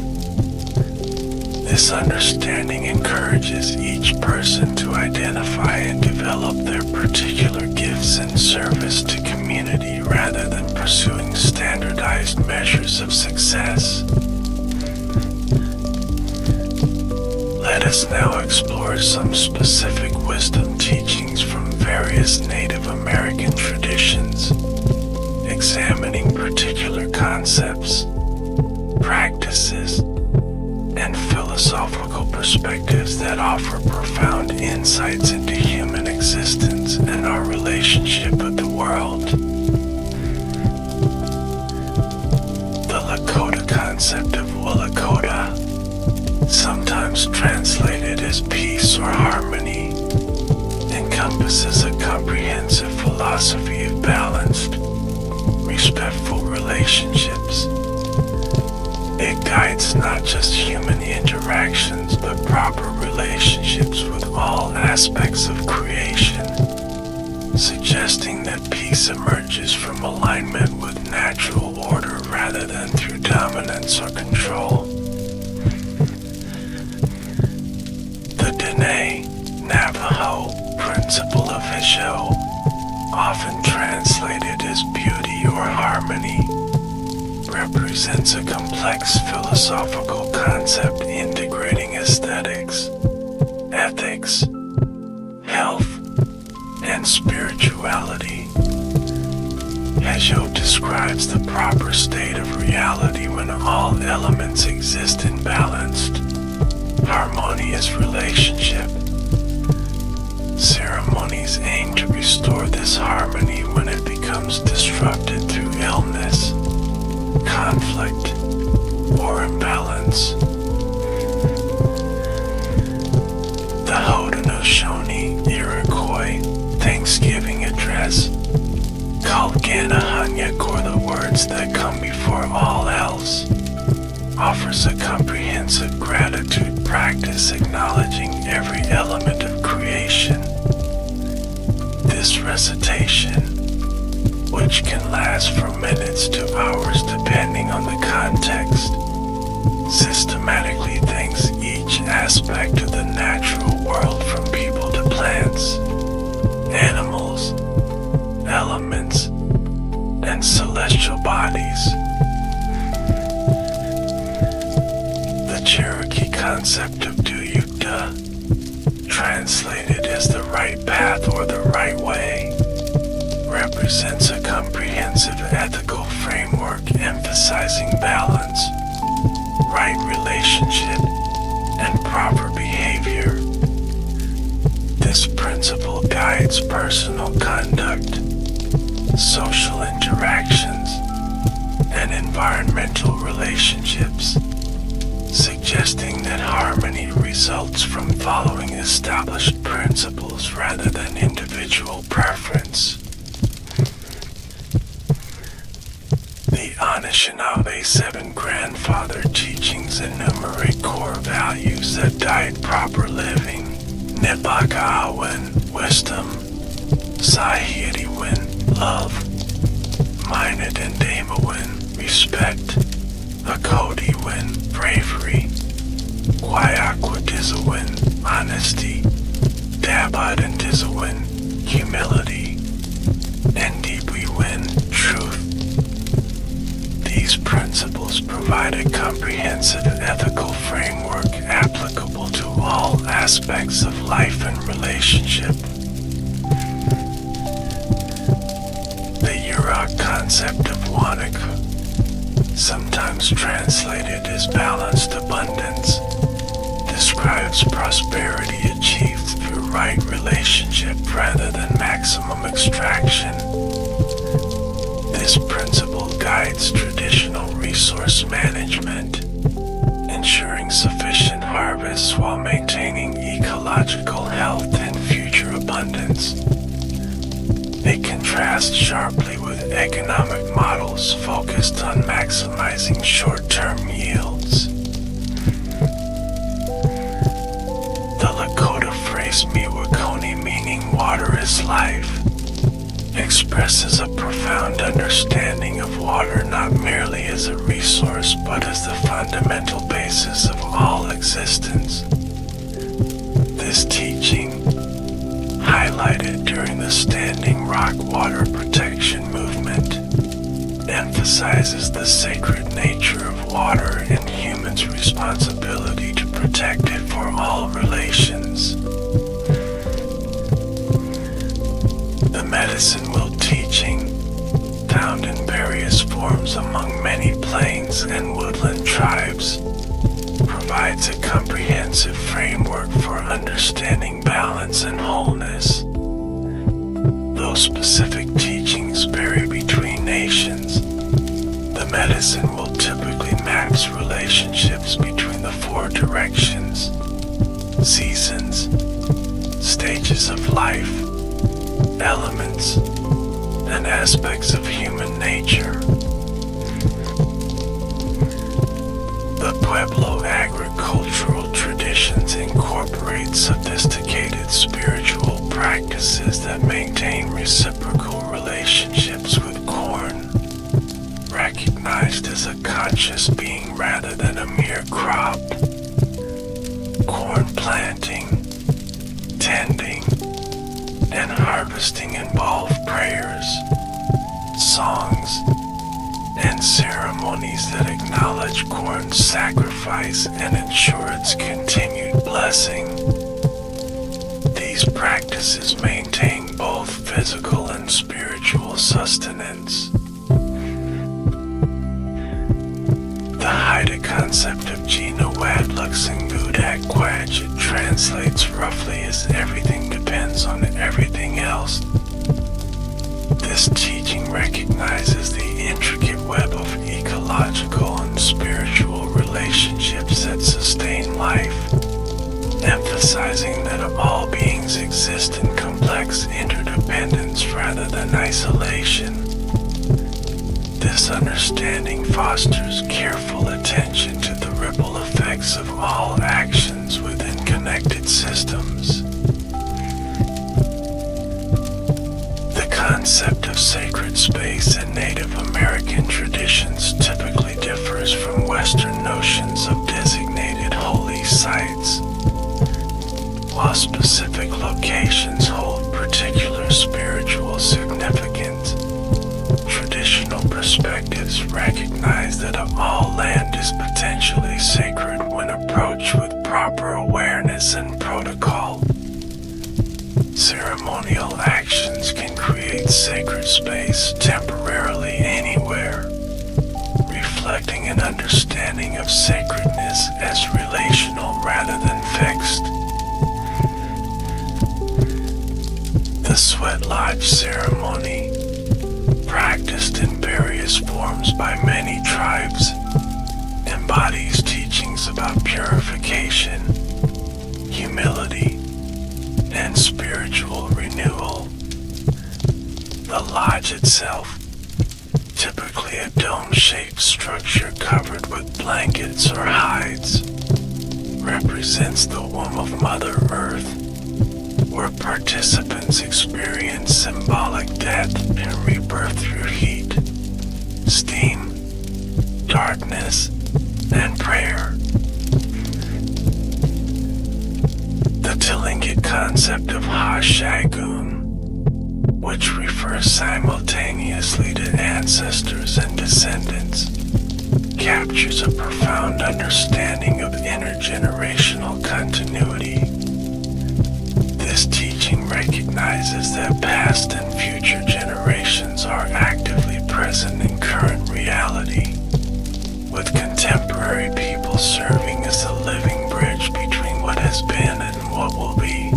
This understanding encourages each person to identify and develop their particular gifts in service to community rather than pursuing standardized measures of success. Let us now explore some specific wisdom teachings from various Native American traditions, examining particular concepts, practices, and philosophical perspectives that offer profound insights into human existence and our relationship with the world. The Lakota concept of Lakota, sometimes translated as peace or harmony, encompasses a comprehensive philosophy of balanced, respectful relationships. It guides not just human interactions but proper relationships with all aspects of creation, suggesting that peace emerges from alignment with natural order rather than through dominance or control. The Dene Navajo principle of Hisho, often translated as beauty or harmony, represents a complex philosophical concept integrating aesthetics, ethics, health, and spirituality. Hisho describes the proper state of reality when all elements exist in balanced, harmonious relationship. Ceremonies aim to restore this harmony when it becomes disrupted through illness, conflict, or imbalance. The Haudenosaunee Iroquois Thanksgiving address, called Ganahanyak, or the words that come before all else, offers a comprehensive gratitude practice acknowledging every element of creation. This recitation, which can last from minutes to hours depending on the context, systematically thanks each aspect of the natural world from people to plants, animals, elements, and celestial bodies. The Cherokee concept of Duyukta, translated as the right path or the right way, represents a comprehensive ethical framework emphasizing balance, right relationship, and proper behavior. This principle guides personal conduct, social interactions, and environmental relationships, suggesting that harmony results from following established principles rather than individual preference. The Anishinaabe Seven Grandfather Teachings enumerate core values that guide proper living. Nipaka'awen, wisdom. Sahiriwin, love. Minadindamawin, respect. Akodiwin, bravery. Kwayakwadizawin, honesty. Dabadandizawin, humility. Ndibiwin, truth. These principles provide a comprehensive ethical framework applicable to all aspects of life and relationship. The Yurok concept of Wanaka, sometimes translated as balanced abundance, describes prosperity achieved through right relationship rather than maximum extraction. This principle guides traditional resource management, ensuring sufficient harvests while maintaining ecological health and future abundance. It contrasts sharply with economic models focused on maximizing short-term yields. The Lakota phrase Miwakoni, meaning water is life, expresses a profound understanding of water not merely as a resource but as the fundamental basis of all existence. This teaching, highlighted during the Standing Rock Water Protection Movement, emphasizes the sacred nature of water and humans' responsibility to protect it for all relations. The medicine wheel teaching, found in various forms among many plains and woodland tribes, provides a comprehensive framework for understanding balance and wholeness. Though specific teachings vary between nations, the medicine wheel typically maps relationships between the four directions, seasons, stages of life, elements, and aspects of human nature. The Pueblo agricultural traditions incorporate sophisticated spiritual practices that maintain reciprocal relationships with corn, recognized as a conscious being rather than a mere crop. Corn planting, tending, and harvesting involve prayers, songs, and ceremonies that acknowledge corn's sacrifice and ensure its continued blessing. These practices maintain both physical and spiritual sustenance. The Haida concept of Gina Wadluxingudak Quajit translates roughly as everything depends on everything else. This teaching recognizes the intricate web of ecological and spiritual relationships that sustain life, emphasizing that all beings exist in complex interdependence rather than isolation. This understanding fosters careful attention to the ripple effects of all actions within connected systems. The concept of sacred space in Native American traditions typically differs from Western notions of designated holy sites. While specific locations hold particular spiritual significance, traditional perspectives recognize that all land is potentially sacred when approached with proper awareness and protocol. Ceremonial actions can create sacred space temporarily anywhere, reflecting an understanding of sacredness as relational rather than fixed. The Sweat Lodge ceremony, practiced in various various forms by many tribes, embodies teachings about purification, humility, and spiritual renewal. The lodge itself, typically a dome-shaped structure covered with blankets or hides, represents the womb of Mother Earth, where participants experience symbolic death and rebirth through heat, steam, darkness, and prayer. The Tlingit concept of Ha-Shagun, which refers simultaneously to ancestors and descendants, captures a profound understanding of intergenerational continuity. This teaching recognizes that past and future generations are actively present in current reality, with contemporary people serving as the living bridge between what has been and what will be.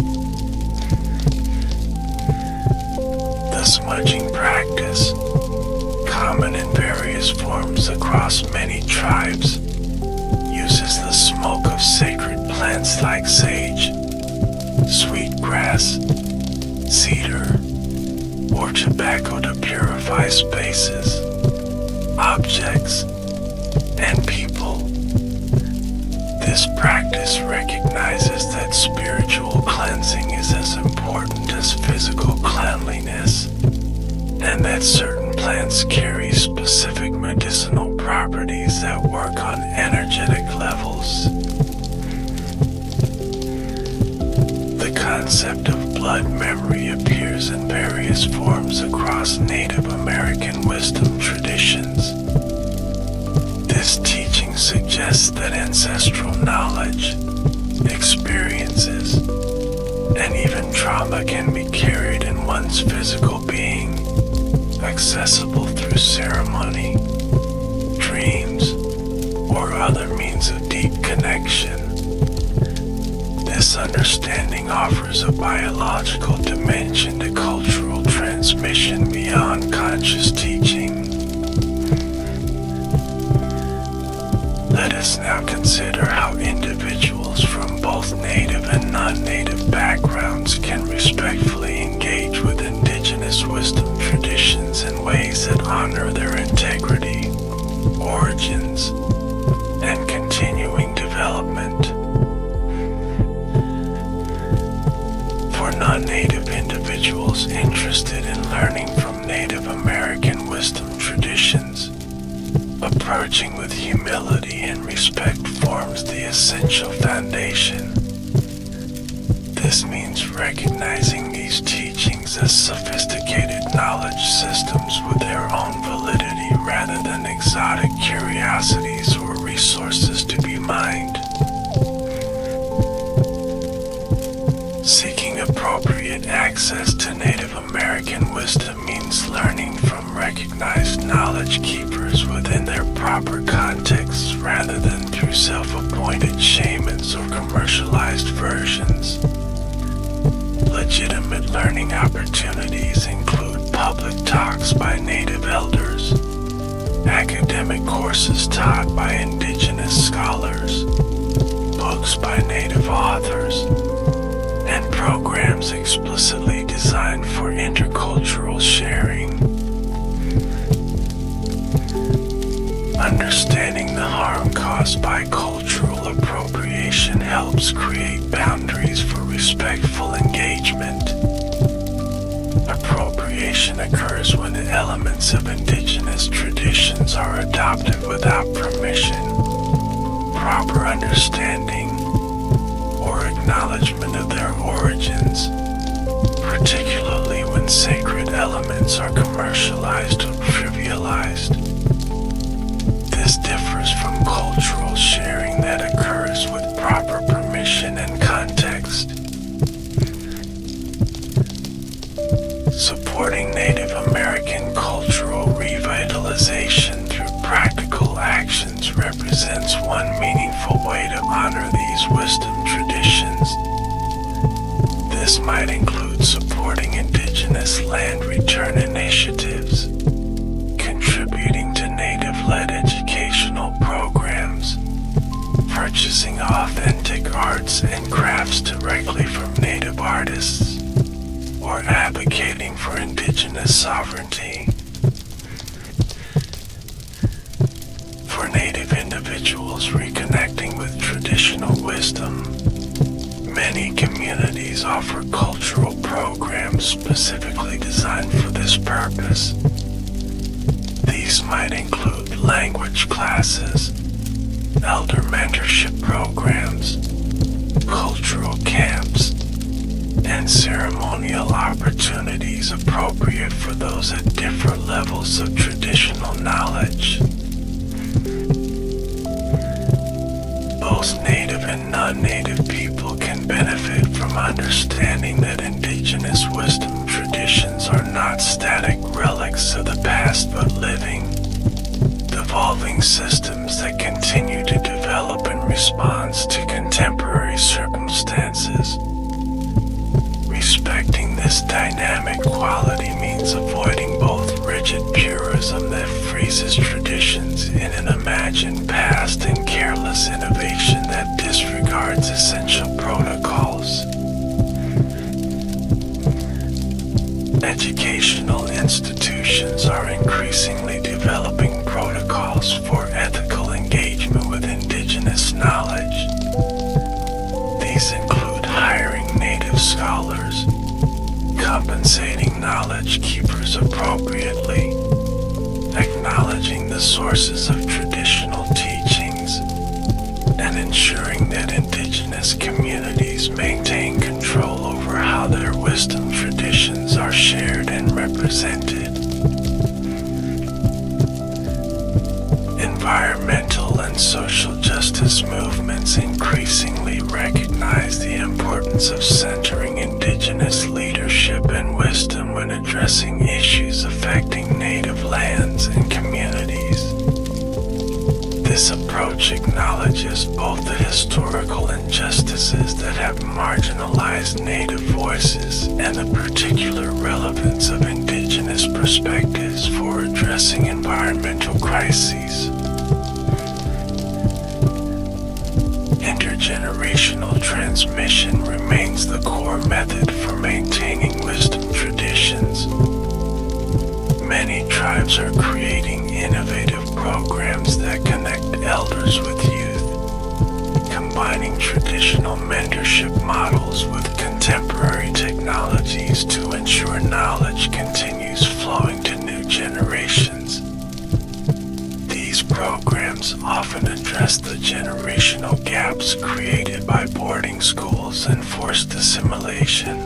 The smudging practice, common in various forms across many tribes, uses the smoke of sacred plants like sage, sweetgrass, cedar, or tobacco to purify spaces, objects, and people. This practice recognizes that spiritual cleansing is as important as physical cleanliness, and that certain plants carry specific medicinal properties that work on energetic levels. The concept of blood memory appears in various forms across Native American wisdom traditions. This teaching suggests that ancestral knowledge, experiences, and even trauma can be carried in one's physical being, accessible through ceremony, dreams, or other means of deep connection. This understanding offers a biological dimension to cultural transmission beyond conscious teaching. Let us now consider how individuals from both native and non-native backgrounds can respectfully engage with indigenous wisdom traditions in ways that honor their integrity, origins, and continuing development. For non-native individuals interested in learning from Native American wisdom traditions, approaching with humility and respect forms the essential foundation. This means recognizing these teachings as sophisticated knowledge systems with their own validity rather than exotic curiosities or resources to be mined. Seeking appropriate access to Native American wisdom means learning from recognized knowledge keepers within their proper contexts rather than through self-appointed shamans or commercialized versions. Legitimate learning opportunities include public talks by Native elders, academic courses taught by indigenous scholars, books by Native authors, and programs explicitly designed for intercultural sharing. Understanding the harm caused by cultural appropriation helps create boundaries for respectful engagement. Appropriation occurs when the elements of indigenous traditions are adopted without permission, proper understanding, or acknowledgement of their origins, particularly when sacred elements are commercialized or trivialized. This differs from cultural sharing that occurs with proper permission and context. Supporting Native American cultural revitalization through practical actions represents one meaningful way to honor these wisdom traditions. This might include supporting indigenous land return initiatives, contributing to Native-led educational programs, purchasing authentic arts and crafts directly from Native artists, or advocating for indigenous sovereignty. For Native individuals reconnecting with traditional wisdom, many communities offer cultural programs specifically designed for this purpose. These might include language classes, elder mentorship programs, cultural camps, and ceremonial opportunities appropriate for those at different levels of traditional knowledge. Both Native and non-Native people can benefit from understanding that indigenous wisdom traditions are not static relics of the past but living, evolving systems that continue to develop in response to contemporary circumstances. Respecting this dynamic quality means avoiding both rigid purism that freezes traditions in an imagined past and careless innovation that disregards essential protocols. Educational institutions are increasingly developing protocols for ethical engagement with indigenous knowledge. These include hiring Native scholars, compensating knowledge keepers appropriately, acknowledging the sources of traditional teachings, and ensuring that indigenous communities maintain control over how their wisdom traditions are shared and represented. Environmental and social justice movements increasingly recognize the importance of centering indigenous leadership and wisdom when addressing issues affecting Native lands and communities. This approach acknowledges both the historical injustices that have marginalized Native voices and the particular relevance of indigenous perspectives for addressing environmental crises. Intergenerational transmission remains the core method for maintaining wisdom traditions. Many tribes are creating innovative programs that connect elders with youth, combining traditional mentorship models with contemporary technologies to ensure knowledge continues flowing to new generations. These programs often address the generational gaps created by boarding schools and forced assimilation.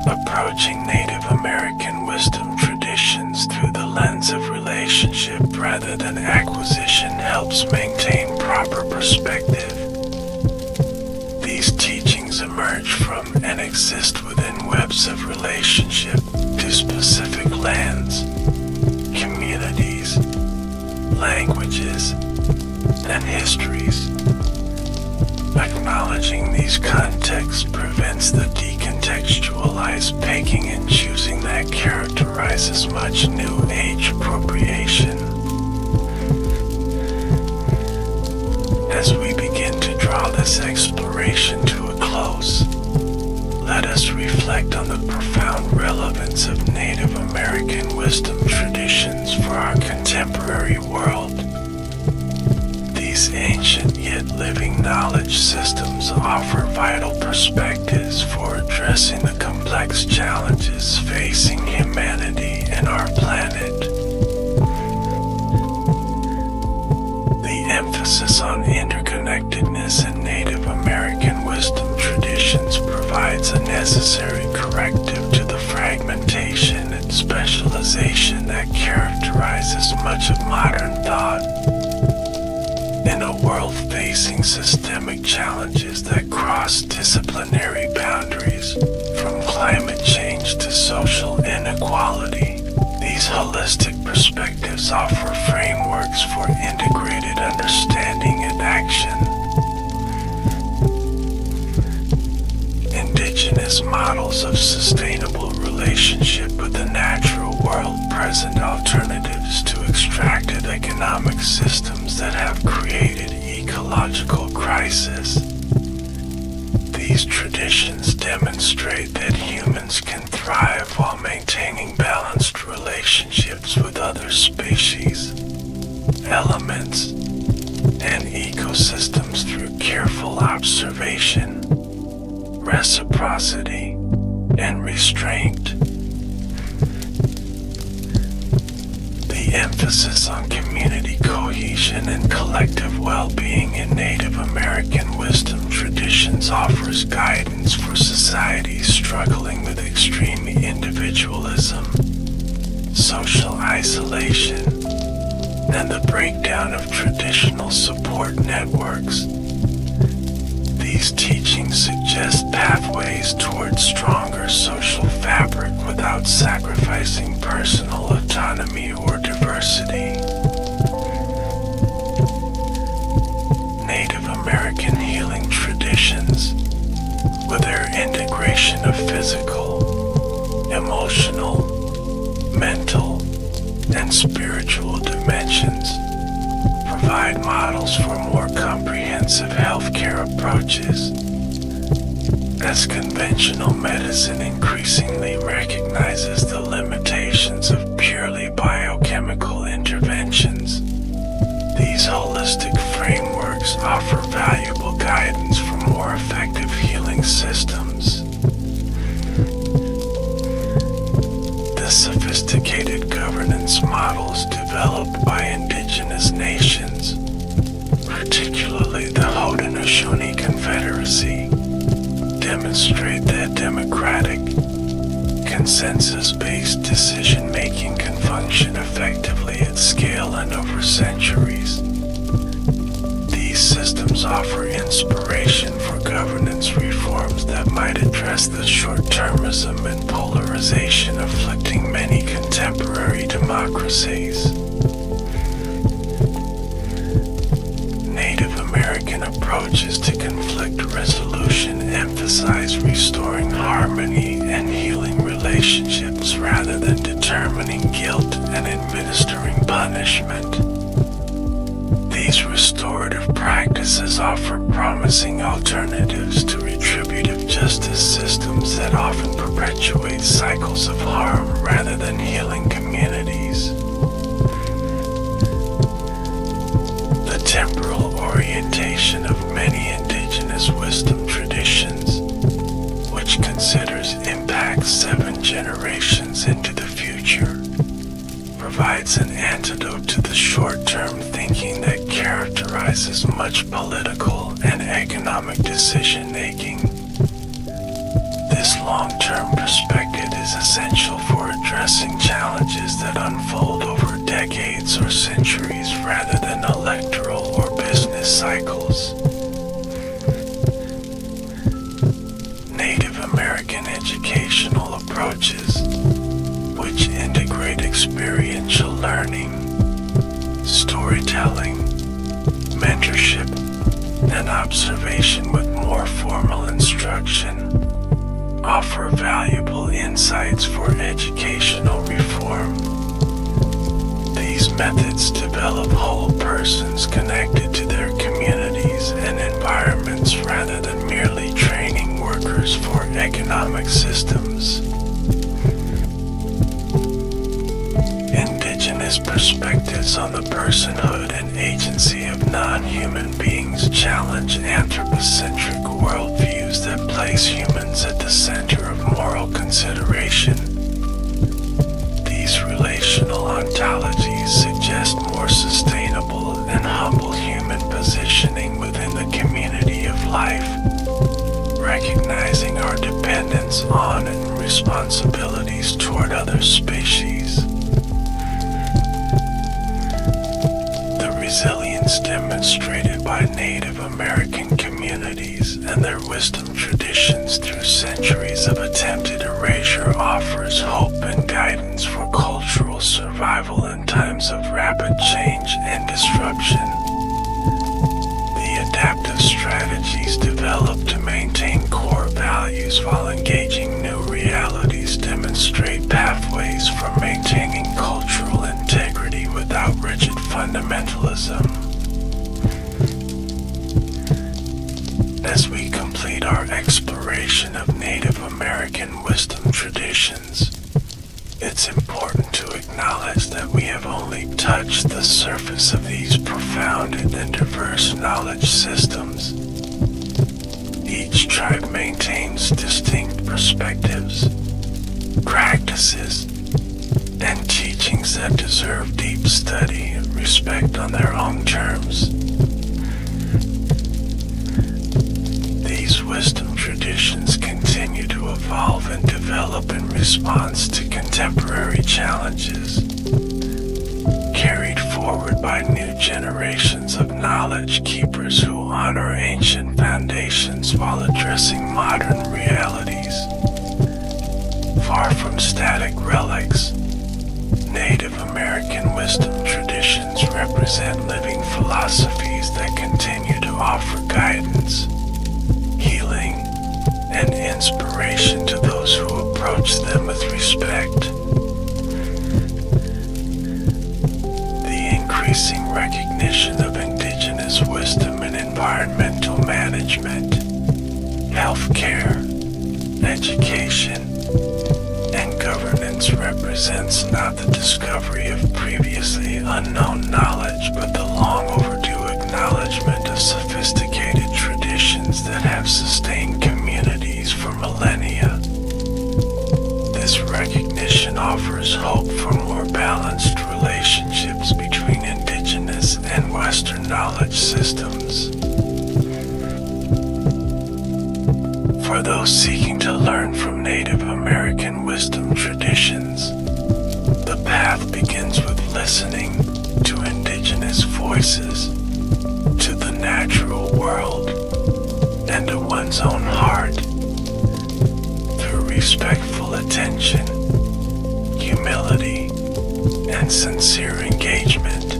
Approaching Native American wisdom traditions through the lens of relationship rather than acquisition helps maintain proper perspective. These teachings emerge from and exist within webs of relationship to specific lands, communities, languages, and histories. Acknowledging these contexts prevents the decontextualized picking and choosing that characterizes much New Age appropriation. As we begin to draw this exploration to a close, let us reflect on the profound relevance of Native American wisdom traditions for our contemporary world. These ancient yet living knowledge systems offer vital perspectives for addressing the complex challenges facing humanity and our planet. The emphasis on interconnectedness in Native American wisdom traditions provides a necessary corrective to the fragmentation and specialization that characterizes much of modern thought. In a world facing systemic challenges that cross disciplinary boundaries, from climate change to social inequality, these holistic perspectives offer frameworks for integrated understanding and action. indigenous models of sustainable relationship with the natural world present alternatives to extracted economic systems that have created ecological crisis. These traditions demonstrate that humans can thrive while maintaining balanced relationships with other species, elements, and ecosystems through careful observation, reciprocity, and restraint. The emphasis on community cohesion and collective well-being in Native American wisdom traditions offers guidance for societies struggling with extreme individualism, social isolation, and the breakdown of traditional support networks. These teachings suggest pathways towards stronger social fabric without sacrificing personal autonomy or diversity. Native American healing traditions, with their integration of physical, emotional, mental, and spiritual dimensions, provide models for more comprehensive healthcare approaches. As conventional medicine increasingly recognizes the limitations of purely biochemical interventions, these holistic frameworks offer valuable guidance for more effective healing systems. The sophisticated governance models developed by indigenous nations, particularly the Haudenosaunee Confederacy, demonstrate that democratic, consensus-based decision-making can function effectively at scale and over centuries. These systems offer inspiration for governance reforms that might address the short-termism and polarization afflicting many contemporary democracies. Native American approaches to conflict resolution emphasize restoring harmony and healing relationships rather than determining guilt and administering punishment. These restorative practices offer promising alternatives to retributive justice systems that often perpetuate cycles of harm rather than healing communities. The temporal orientation of many indigenous wisdom traditions, which considers impact 7 generations into the future, provides an antidote to the short-term thinking that characterizes much political and economic decision-making. This long-term perspective is essential for addressing challenges that unfold over decades or centuries rather than electoral or business cycles. Native American educational approaches, which integrate experiential learning, storytelling, mentorship, and observation with more formal instruction, offer valuable insights for educational reform. These methods develop whole persons connected to their communities and environments rather than merely training workers for economic systems. Indigenous perspectives on the personhood and agency of non-human beings challenge anthropocentric worldviews that place humans at the center of moral consideration. These relational ontologies suggest more sustainable and humble human positioning within the community of life, recognizing our dependence on and responsibilities toward other species. The resilience demonstrated by Native American communities and their wisdom traditions through centuries of attempted erasure offers hope and guidance for cultural survival in times of rapid change and disruption. The adaptive strategies developed to maintain core values while exploration of Native American wisdom traditions, it's important to acknowledge that we have only touched the surface of these profound and diverse knowledge systems. Each tribe maintains distinct perspectives, practices, and teachings that deserve deep study and respect on their own terms. These wisdom traditions continue to evolve and develop in response to contemporary challenges, carried forward by new generations of knowledge keepers who honor ancient foundations while addressing modern realities. Far from static relics, Native American wisdom traditions represent living philosophies that continue to offer guidance, healing, and inspiration to those who approach them with respect. The increasing recognition of indigenous wisdom in environmental management, healthcare, education, and governance represents not the discovery of previously unknown knowledge, but the long overdue acknowledgement of sophisticated traditions that have sustained communities for millennia. This recognition offers hope for more balanced relationships between indigenous and Western knowledge systems. For those seeking to learn from Native American wisdom traditions, the path begins with listening to indigenous voices, to the natural world, and to one's own heart. Through respectful attention, humility, and sincere engagement,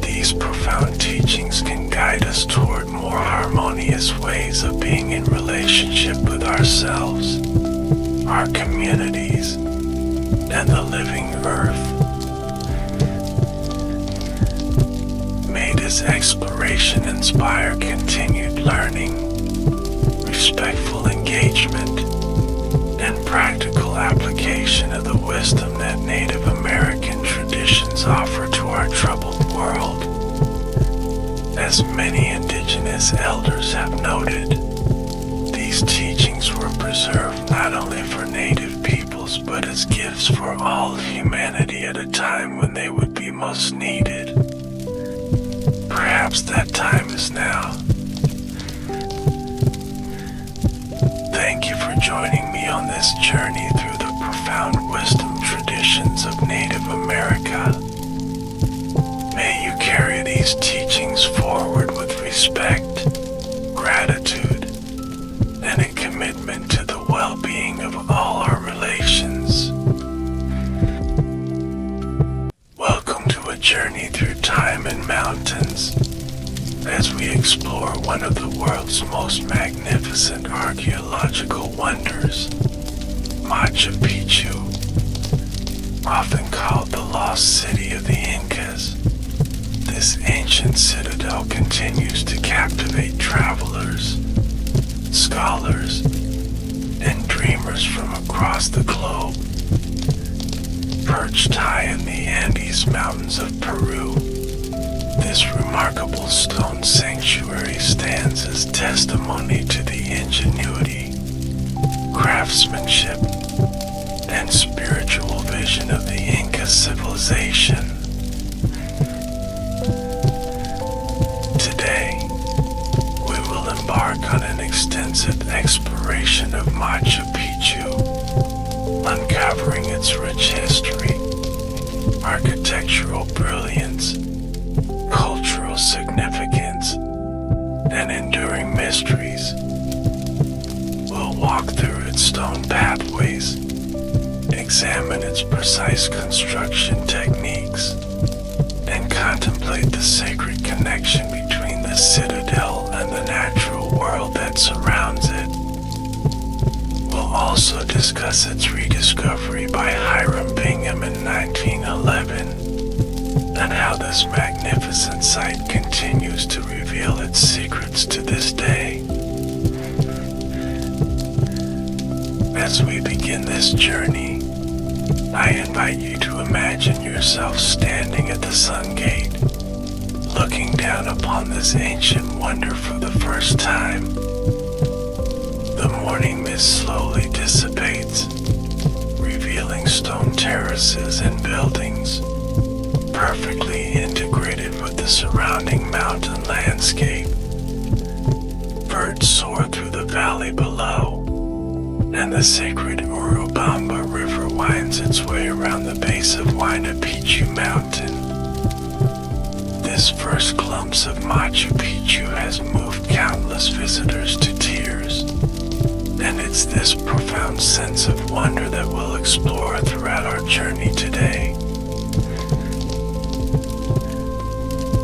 these profound teachings can guide us toward more harmonious ways of being in relationship with ourselves, our communities, and the living earth. May this exploration inspire continued learning, respectful engagement, and practical application of the wisdom that Native American traditions offer to our troubled world. As many indigenous elders have noted, these teachings were preserved not only for native peoples but as gifts for all humanity at a time when they would be most needed. Perhaps that time is now. Thank you for joining me on this journey through the profound wisdom traditions of Native America. May you carry these teachings forward with respect, gratitude, and a commitment to the well-being of all our relations. Welcome to a journey through time and mountains, as we explore one of the world's most magnificent archaeological wonders, Machu Picchu, often called the lost city of the Incas. This ancient citadel continues to captivate travelers, scholars, and dreamers from across the globe. Perched high in the Andes Mountains of Peru, this remarkable stone sanctuary stands as testimony to the ingenuity, craftsmanship, and spiritual vision of the Inca civilization. Today, we will embark on an extensive exploration of Machu Picchu, uncovering its rich history, architectural brilliance, cultural significance, and enduring mysteries. We'll walk through its stone pathways, examine its precise construction techniques, and contemplate the sacred connection between the citadel and the natural world that surrounds it. We'll also discuss its rediscovery by Hiram Bingham in 1911, and how this magnificent site continues to reveal its secrets to this day. As we begin this journey, I invite you to imagine yourself standing at the sun gate, looking down upon this ancient wonder for the first time. The morning mist slowly dissipates, revealing stone terraces and buildings, perfectly integrated with the surrounding mountain landscape. Birds soar through the valley below, and the sacred Urubamba River winds its way around the base of Machu Picchu Mountain. This first glimpse of Machu Picchu has moved countless visitors to tears, and it's this profound sense of wonder that we'll explore throughout our journey today.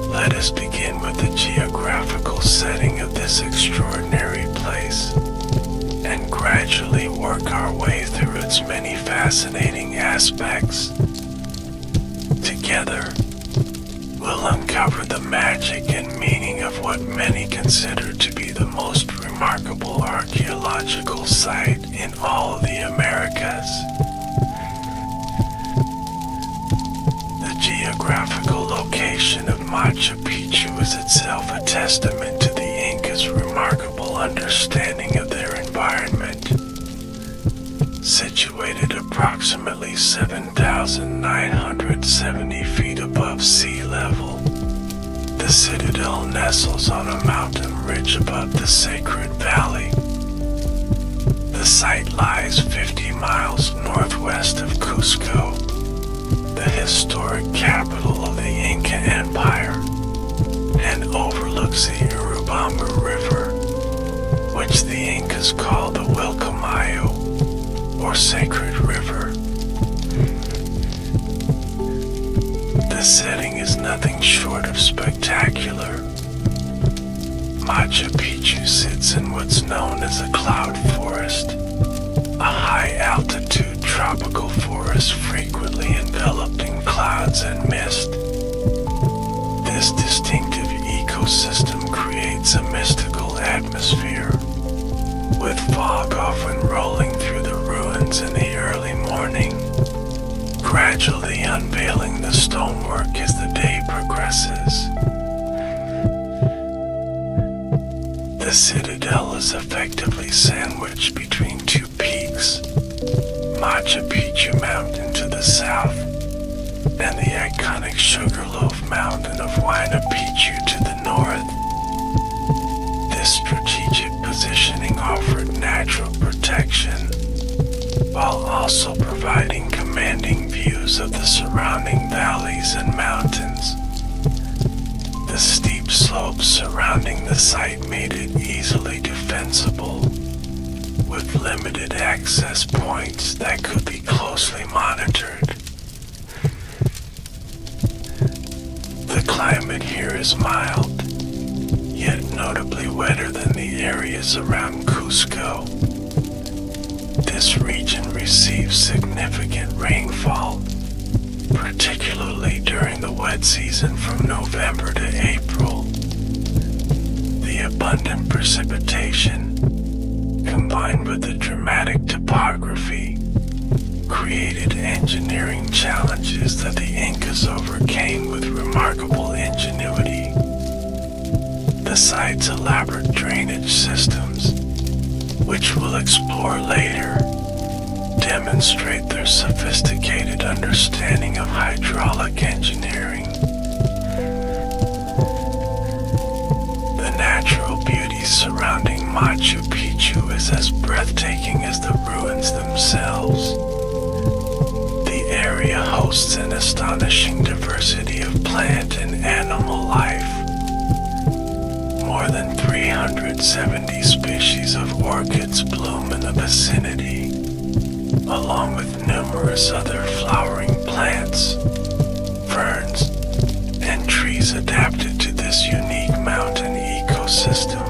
Let us begin with the geographical setting of this extraordinary place, and gradually work our way through its many fascinating aspects. Together, we'll uncover the magic and meaning of what many consider to be the most remarkable archaeological site in all of the Americas. The geographical location of Machu Picchu is itself a testament to the Incas' remarkable understanding of their environment. Situated approximately 7,970 feet above sea level, the citadel nestles on a mountain ridge above the sacred valley. The site lies 50 miles northwest of Cusco, the historic capital of the Inca Empire, and overlooks the Urubamba River, which the Incas call the Volcanoes, or Sacred River. The setting is nothing short of spectacular. Machu Picchu sits in what's known as a cloud forest, a high-altitude tropical forest frequently enveloped in clouds and mist. This distinctive ecosystem creates a mystical atmosphere, with fog often rolling through the ruins in the early morning, gradually unveiling the stonework as the day progresses. The citadel is effectively sandwiched between two peaks, Machu Picchu Mountain to the south, and the iconic Sugarloaf Mountain of Machu Picchu to the north. This strategic positioning offered natural protection, while also providing commanding views of the surrounding valleys and mountains. The steep slopes surrounding the site made it easily defensible, with limited access points that could be closely monitored. The climate here is mild, yet notably wetter than the areas around Cusco. This region receives significant rainfall, particularly during the wet season from November to April. The abundant precipitation, combined with the dramatic topography, created engineering challenges that the Incas overcame with remarkable ingenuity. The site's elaborate drainage systems, which we'll explore later, demonstrate their sophisticated understanding of hydraulic engineering. The natural beauty surrounding Machu Picchu is as breathtaking as the ruins themselves. The area hosts an astonishing diversity of plant and animal life. More than 370 species of orchids bloom in the vicinity, along with numerous other flowering plants, ferns, and trees adapted to this unique mountain ecosystem.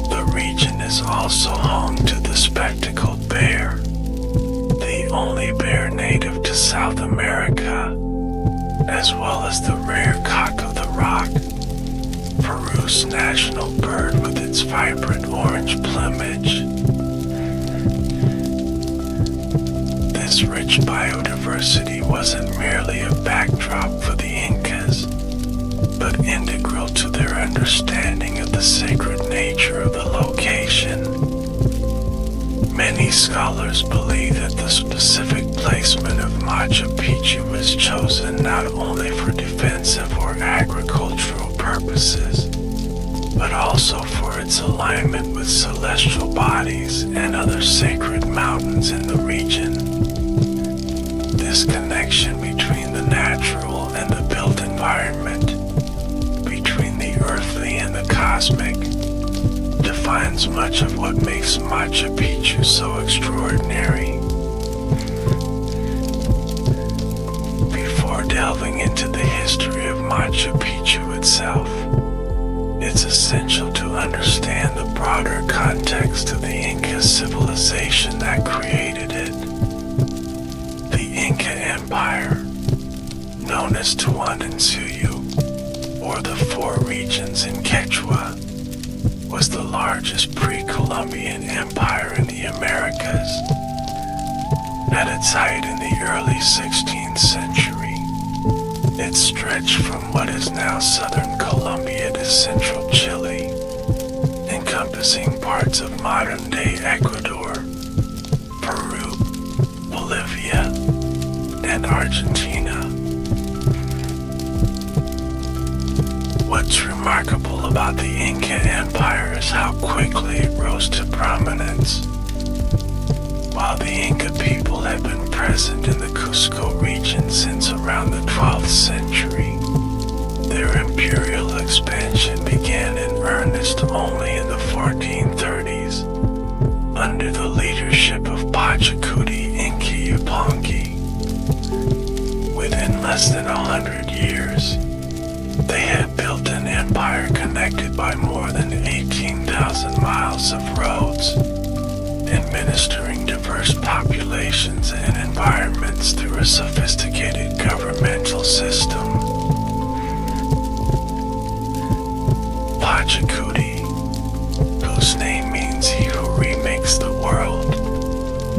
The region is also home to the spectacled bear, the only bear native to South America, as well as the rare cock of the rock, Peru's national bird with its vibrant orange plumage. Many scholars believe that the specific placement of Machu Picchu was chosen not only for defensive or agricultural purposes, but also for its alignment with celestial bodies and other sacred mountains in the region. This connection between the natural and the built environment, between the earthly and the cosmic, defines much of what makes Machu Picchu so extraordinary. Before delving into the history of Machu Picchu itself, it's essential to understand the broader context of the Inca civilization that created it. The Inca Empire, known as Tawantinsuyu, or the Four Regions in Quechua, was the largest pre-Columbian empire in the Americas. At its height in the early 16th century, it stretched from what is now southern Colombia to central Chile, encompassing parts of modern-day Ecuador, Peru, Bolivia, and Argentina. What's remarkable about the Inca Empire is how quickly it rose to prominence. While the Inca people had been present in the Cusco region since around the 12th century, their imperial expansion began in earnest only in the 1430s, under the leadership of Pachacuti Inca Yupanqui. Within less than 100 years, they had built an empire connected by more than 18,000 miles of roads, administering diverse populations and environments through a sophisticated governmental system. Pachacuti, whose name means he who remakes the world,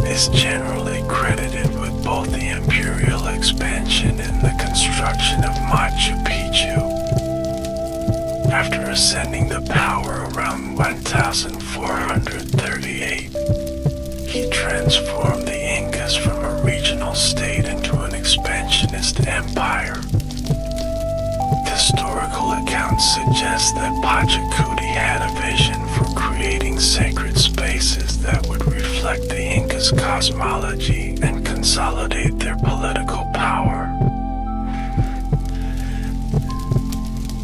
is generally credited with both the imperial expansion and the construction of Machu Picchu. After ascending the power around 1438, he transformed the Incas from a regional state into an expansionist empire. Historical accounts suggest that Pachacuti had a vision for creating sacred spaces that would reflect the Incas' cosmology and consolidate their political power.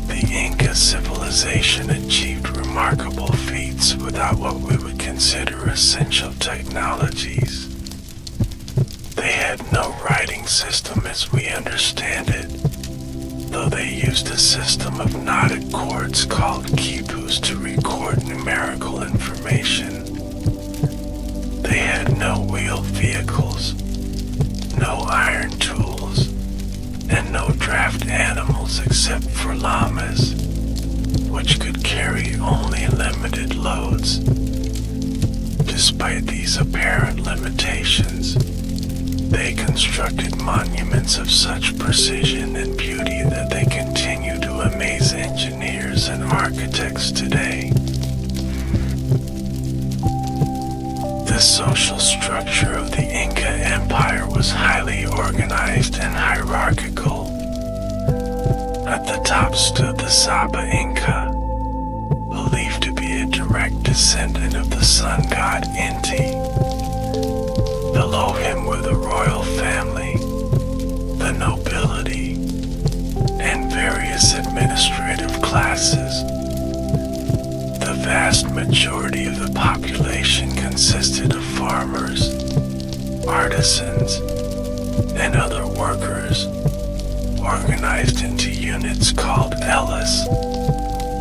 The Inca civilization achieved remarkable feats without what we would consider essential technologies. They had no writing system as we understand it, though they used a system of knotted cords called quipus to record numerical information. They had no wheeled vehicles, no iron tools, and no draft animals except for llamas, which could carry only limited loads. Despite these apparent limitations, they constructed monuments of such precision and beauty that they continue to amaze engineers and architects today. The social structure of the Inca Empire was highly organized and hierarchical. At the top stood the Saba Inca, believed to be a direct descendant of the sun god Inti. Below him were the royal family, the nobility, and various administrative classes. The vast majority of the population consisted of farmers, artisans, and other workers, organized into units called Elis,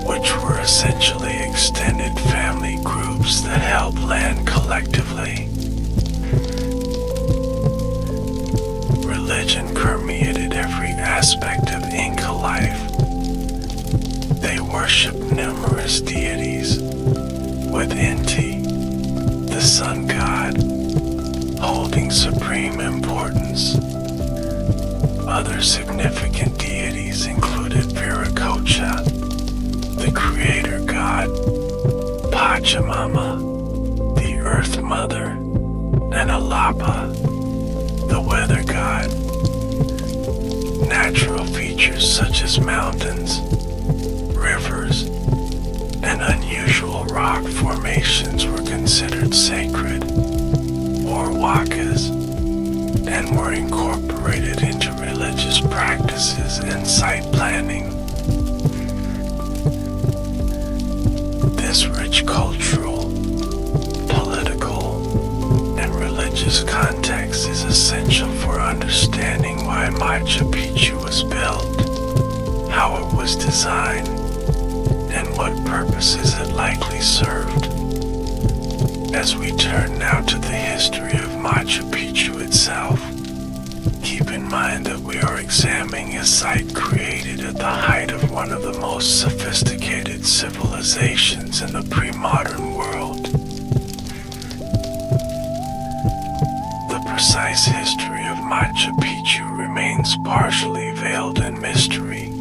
which were essentially extended family groups that held land collectively. Religion permeated every aspect of Inca life. They worshipped numerous deities, with Inti, the sun god, holding supreme importance. Other significant deities included Viracocha, the creator god, Pachamama, the earth mother, and Alapa, the weather god. Natural features such as mountains, rivers, and unusual rock formations were considered sacred, or wakas, and were incorporated into religious practices and site planning. This rich cultural, political, and religious context is essential for understanding why Machu Picchu was built, how it was designed, and what purposes it likely served. As we turn now to the history of Machu Picchu itself, keep in mind that we are examining a site created at the height of one of the most sophisticated civilizations in the pre-modern world. The precise history of Machu Picchu remains partially veiled in mystery,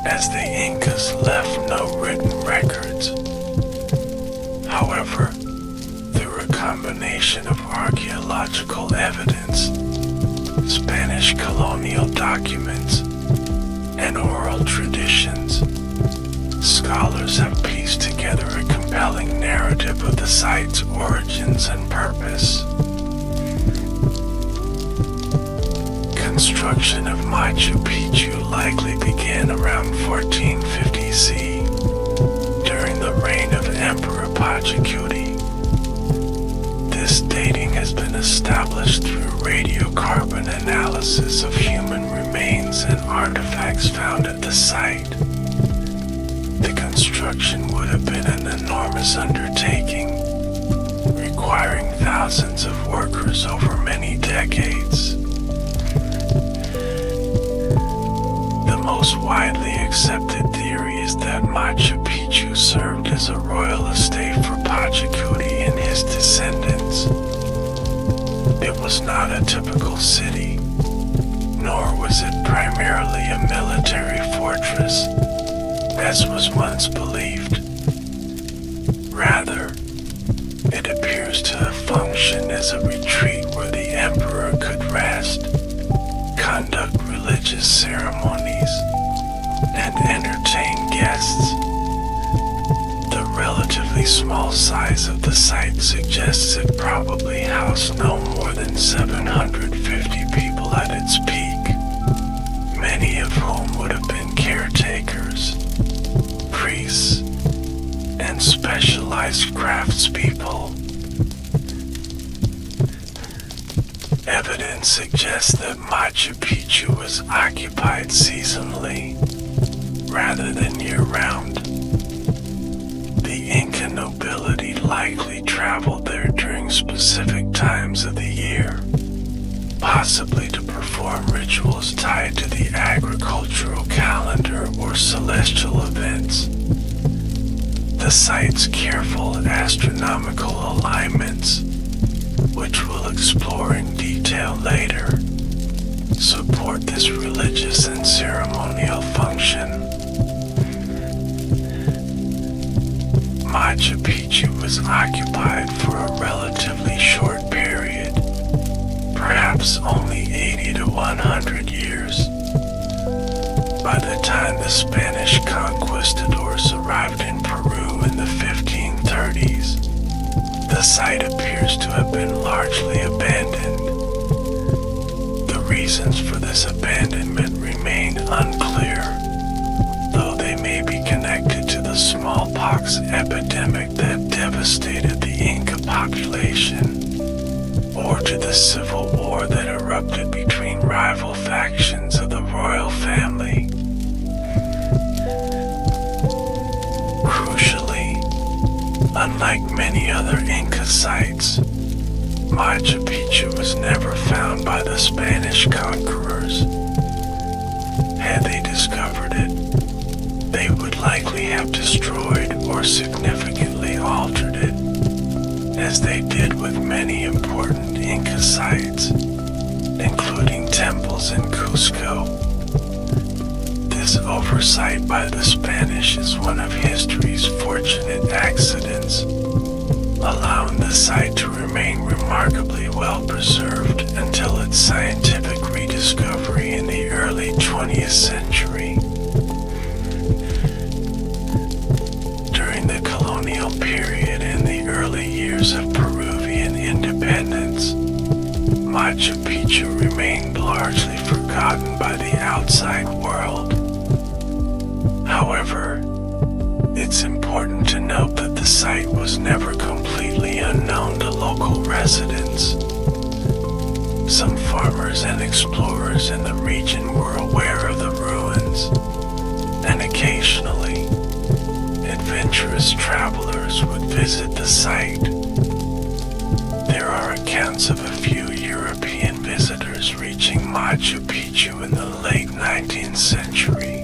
as the Incas left no written records. However, through a combination of archaeological evidence, Spanish colonial documents, and oral traditions, scholars have pieced together a compelling narrative of the site's origins and purpose. Construction of Machu Picchu likely began around 1450 CE, during the reign of Emperor Pachacuti. This dating has been established through radiocarbon analysis of human remains and artifacts found at the site. The construction would have been an enormous undertaking, requiring thousands of workers over many decades. The most widely accepted theory is that Machu Picchu served as a royal estate for Pachacuti and his descendants. It was not a typical city, nor was it primarily a military fortress, as was once believed. Rather, it appears to have functioned as a retreat where the emperor could rest, conduct religious ceremonies, and entertain guests. The relatively small size of the site suggests it probably housed no more than 750 people at its peak, many of whom would have been caretakers, priests, and specialized craftspeople. Evidence suggests that Machu Picchu was occupied seasonally, rather than year-round. The Inca nobility likely traveled there during specific times of the year, possibly to perform rituals tied to the agricultural calendar or celestial events. The site's careful astronomical alignments, which we'll explore in detail later, support this religious and ceremonial function. Machu Picchu was occupied for a relatively short period, perhaps only 80 to 100 years. By the time the Spanish conquistadors arrived in Peru in the 1530s, the site appears to have been largely abandoned. The reasons for this abandonment remain unclear, though they may be connected to the smallpox epidemic that devastated the Inca population, or to the civil war that erupted between rival factions of the royal family. Crucially, unlike many other Inca sites, Machu Picchu was never found by the Spanish conquerors. Had they discovered it, they would likely have destroyed or significantly altered it, as they did with many important Inca sites, including temples in Cusco. This oversight by the Spanish is one of history's fortunate accidents, allowing the site to remain remarkable remarkably well preserved until its scientific rediscovery in the early 20th century. During the colonial period and the early years of Peruvian independence, Machu Picchu remained largely forgotten by the outside world. However, it's important to note that the site was never completely unknown to local residents. Some farmers and explorers in the region were aware of the ruins, and occasionally, adventurous travelers would visit the site. There are accounts of a few European visitors reaching Machu Picchu in the late 19th century,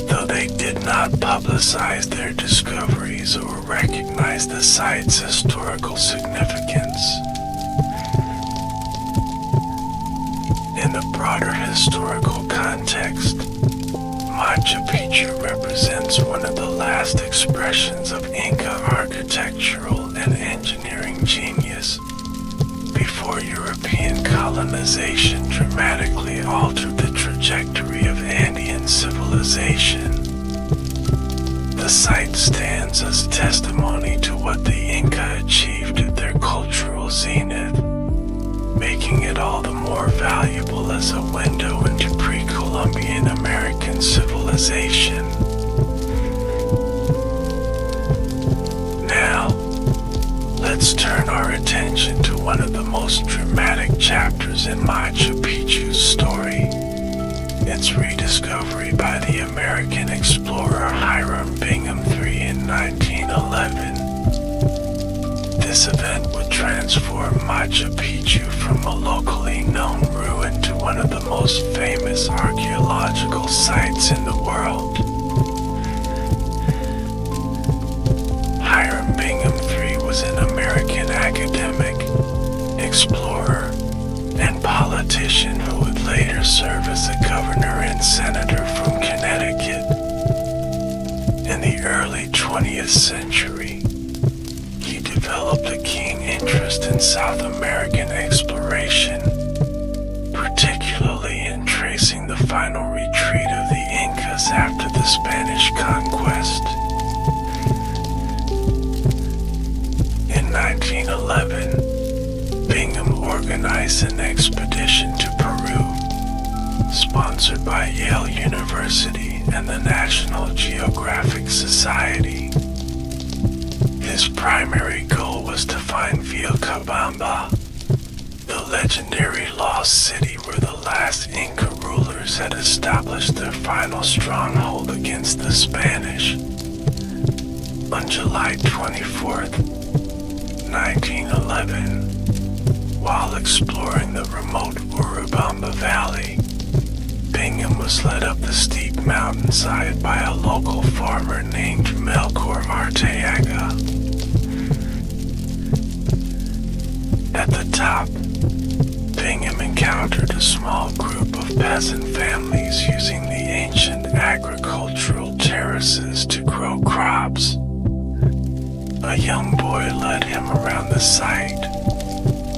though they did not publicize their discoveries or recognize the site's historical significance. In the broader historical context, Machu Picchu represents one of the last expressions of Inca architectural and engineering genius before European colonization dramatically altered the trajectory of Andean civilization. The site stands as testimony to what the Inca achieved at their cultural zenith, making it all the more valuable as a window into pre-Columbian American civilization. Now, let's turn our attention to one of the most dramatic chapters in Machu Picchu's story, its rediscovery by the American explorer Hiram Bingham III in 1911. This event would transform Machu Picchu from a locally known ruin to one of the most famous archaeological sites in the world. Hiram Bingham III was an American academic, explorer, and politician who would later serve as a governor and senator from Connecticut. In the early 20th century, he developed a keen interest in South American exploration, particularly in tracing the final retreat of the Incas after the Spanish conquest. In 1911, Bingham organized an expedition to Peru, sponsored by Yale University and the National Geographic Society. His primary goal was to find Vilcabamba, the legendary lost city where the last Inca rulers had established their final stronghold against the Spanish. On July 24th, 1911, while exploring the remote Urubamba Valley, Bingham was led up the steep mountainside by a local farmer named Melchor Arteaga. At the top, Bingham encountered a small group of peasant families using the ancient agricultural terraces to grow crops. A young boy led him around the site,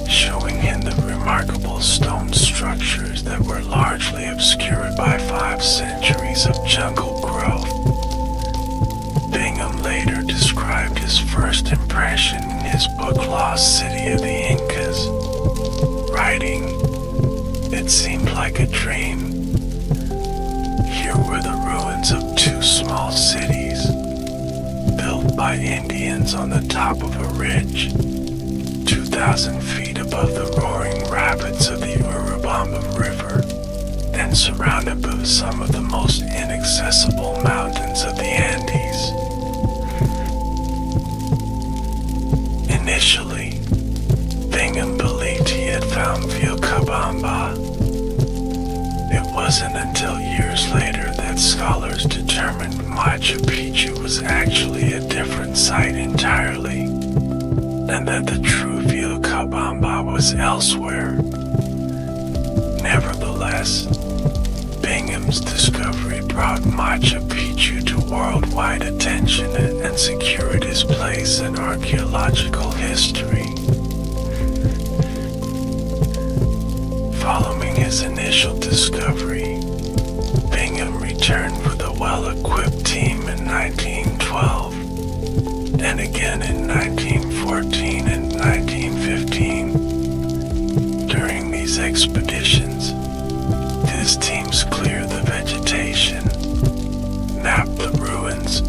showing him the remarkable stone structures that were largely obscured by 5 centuries of jungle growth. Bingham later described his first impression in his book Lost City of the Incas, writing, "It seemed like a dream. Here were the ruins of 2 small cities, built by Indians on the top of a ridge, 2,000 feet above the roaring rapids of the Urubamba River, and surrounded by some of the most inaccessible mountains of the Andes." Initially, Bingham believed he had found Vilcabamba. It wasn't until years later that scholars determined Machu Picchu was actually a different site entirely, and that the true Vilcabamba was elsewhere. Nevertheless, Bingham's discovery brought Machu Picchu to worldwide attention and secured his place in archaeological history. initial discovery, Bingham returned with a well-equipped team in 1912, and again in 1914 and 1915. During these expeditions, his teams cleared the vegetation, mapped the ruins,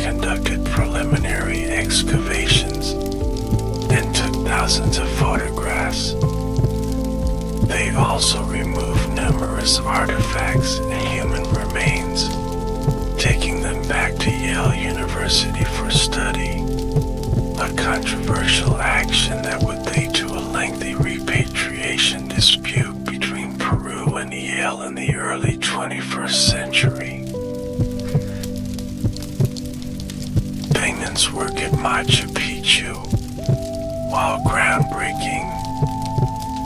conducted preliminary excavations, and took thousands of photographs. They also removed numerous artifacts and human remains, taking them back to Yale University for study, a controversial action that would lead to a lengthy repatriation dispute between Peru and Yale in the early 21st century. Bingham's work at Machu Picchu, while groundbreaking,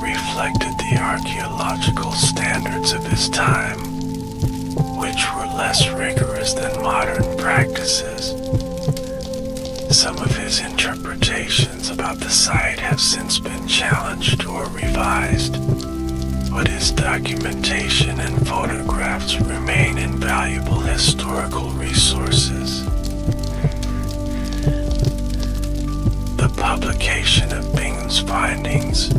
reflected the archaeological standards of his time, which were less rigorous than modern practices. Some of his interpretations about the site have since been challenged or revised, but his documentation and photographs remain invaluable historical resources. The publication of Bingham's findings,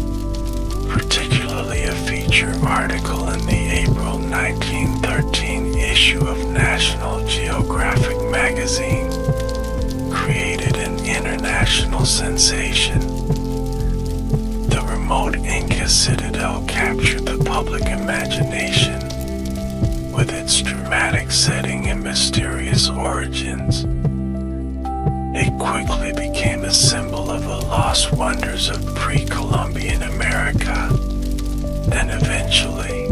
particularly a feature article in the April 1913 issue of National Geographic magazine, created an international sensation. The remote Inca citadel captured the public imagination with its dramatic setting and mysterious origins. It quickly became a symbol of the lost wonders of pre-Columbian America, and eventually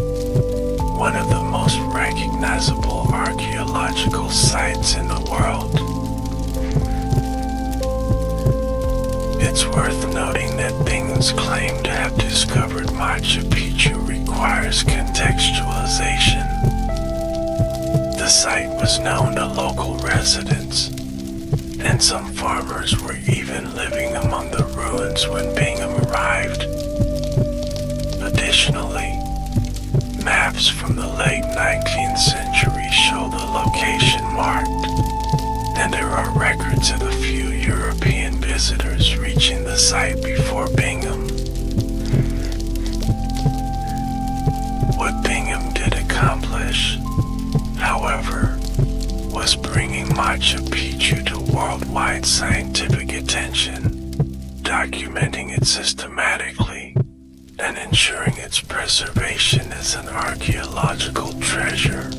one of the most recognizable archaeological sites in the world. It's worth noting that Bingham's claim to have discovered Machu Picchu requires contextualization. The site was known to local residents, and some farmers were even living among the ruins when Bingham arrived. Additionally, maps from the late 19th century show the location marked, and there are records of a few European visitors reaching the site before Bingham. What Bingham did accomplish, however, was bringing Machu Picchu to worldwide scientific attention, documenting it systematically, and ensuring its preservation as an archaeological treasure.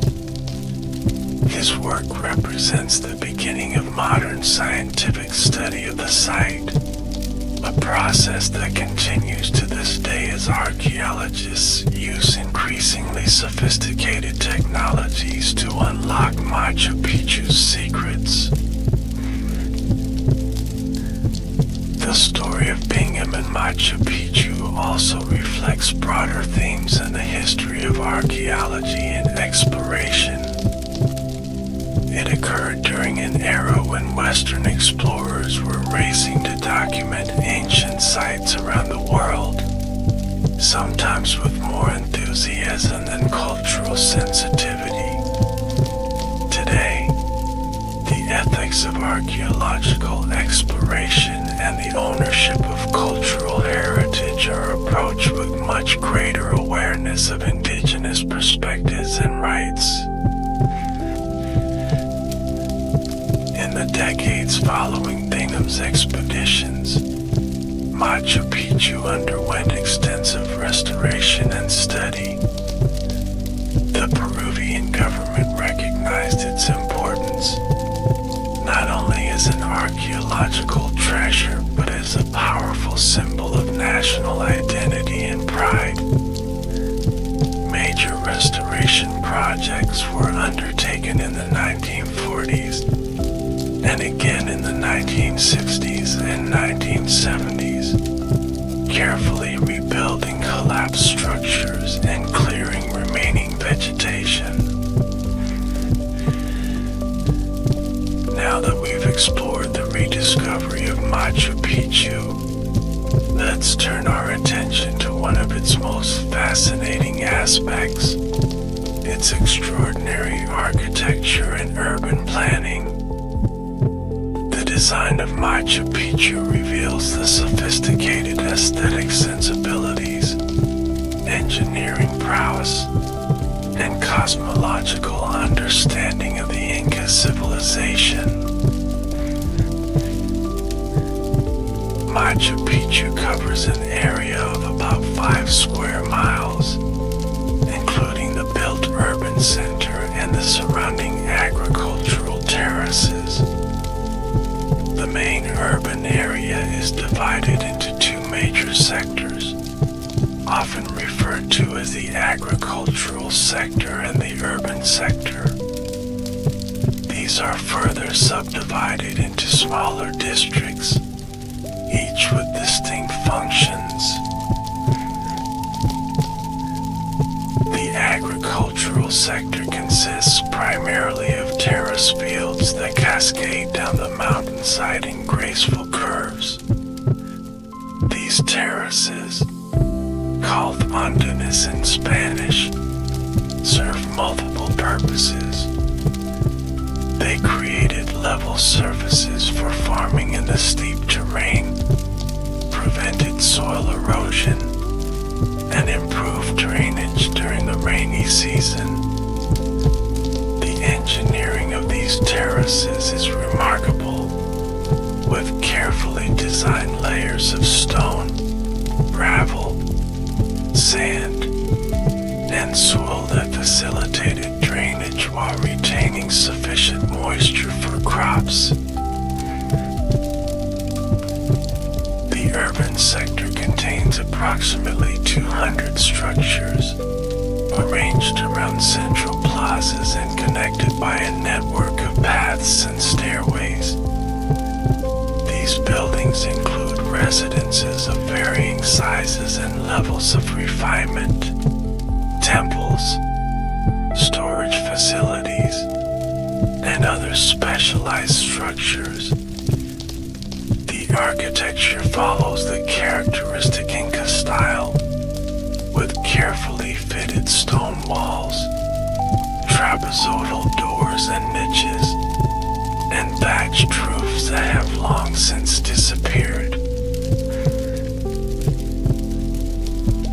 His work represents the beginning of modern scientific study of the site, a process that continues to this day as archaeologists use increasingly sophisticated technologies to unlock Machu Picchu's secrets. The story of Bingham and Machu Picchu also reflects broader themes in the history of archaeology and exploration. It occurred during an era when Western explorers were racing to document ancient sites around the world, sometimes with more enthusiasm than cultural sensitivity. Today, the ethics of archaeological exploration and the ownership of cultural heritage are approached with much greater awareness of indigenous perspectives and rights. In the decades following Bingham's expeditions, Machu Picchu underwent extensive restoration and study. The Peruvian government recognized its importance, not only as an archaeological treasure, but as a powerful symbol of national identity and pride. Major restoration projects were undertaken in the 1940s, and again in the 1960s and 1970s, carefully rebuilding collapsed structures and clearing remaining vegetation. Now that we've explored the rediscovery of Machu Picchu, let let's turn our attention to one of its most fascinating aspects, its extraordinary architecture and urban planning. The design of Machu Picchu reveals the sophisticated aesthetic sensibilities, engineering prowess, and cosmological understanding of the Inca civilization. Machu Picchu covers an area of about 5 square miles, including the built urban center and the surrounding agricultural terraces. The main urban area is divided into 2 major sectors, often referred to as the agricultural sector and the urban sector. These are further subdivided into smaller districts, each with distinct functions. The agricultural sector consists primarily of terrace fields that cascade down the mountainside in graceful curves. These terraces, called honduras in Spanish, serve multiple purposes. They created level surfaces for farming in the steep terrain, prevented soil erosion, and improved drainage during the rainy season. The engineering of these terraces is remarkable, with carefully designed layers of stone, gravel, sand, and soil that facilitated drainage while retaining sufficient moisture for crops. The urban sector contains approximately 200 structures, arranged around central plazas and connected by a network of paths and stairways. These buildings include residences of varying sizes and levels of refinement, temples, storage facilities, and other specialized structures. The architecture follows the characteristic Inca style, with carefully fitted stone walls, trapezoidal doors and niches, and thatched roofs that have long since disappeared.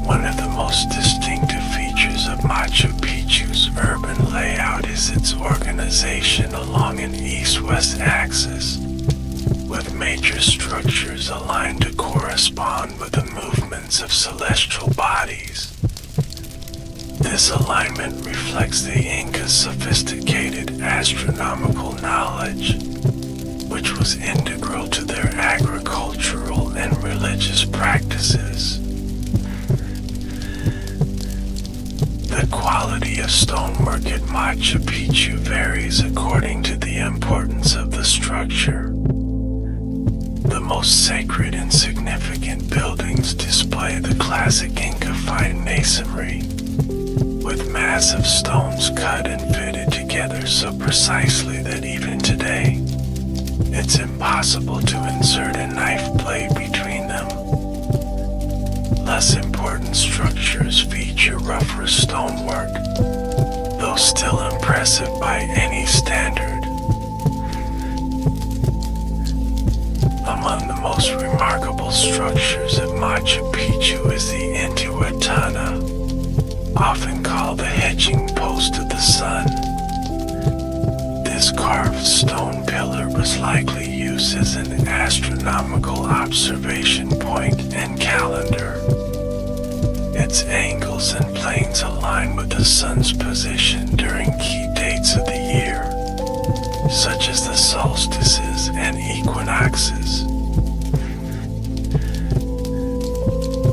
One of the most distinctive features of Machu Picchu's urban layout is its organization along an east-west axis, with major structures aligned to correspond with the movements of celestial bodies. This alignment reflects the Inca's sophisticated astronomical knowledge, which was integral to their agricultural and religious practices. The quality of stonework at Machu Picchu varies according to the importance of the structure. The most sacred and significant buildings display the classic Inca fine masonry, with massive stones cut and fitted together so precisely that even today, it's impossible to insert a knife blade between them. Less important structures feature rougher stonework, though still impressive by any standard. Among the most remarkable structures at Machu Picchu is the Intihuatana, often called the hedging post of the sun. This carved stone pillar was likely used as an astronomical observation point and calendar. Its angles and planes align with the sun's position during key dates of the year, such as the solstices and equinoxes.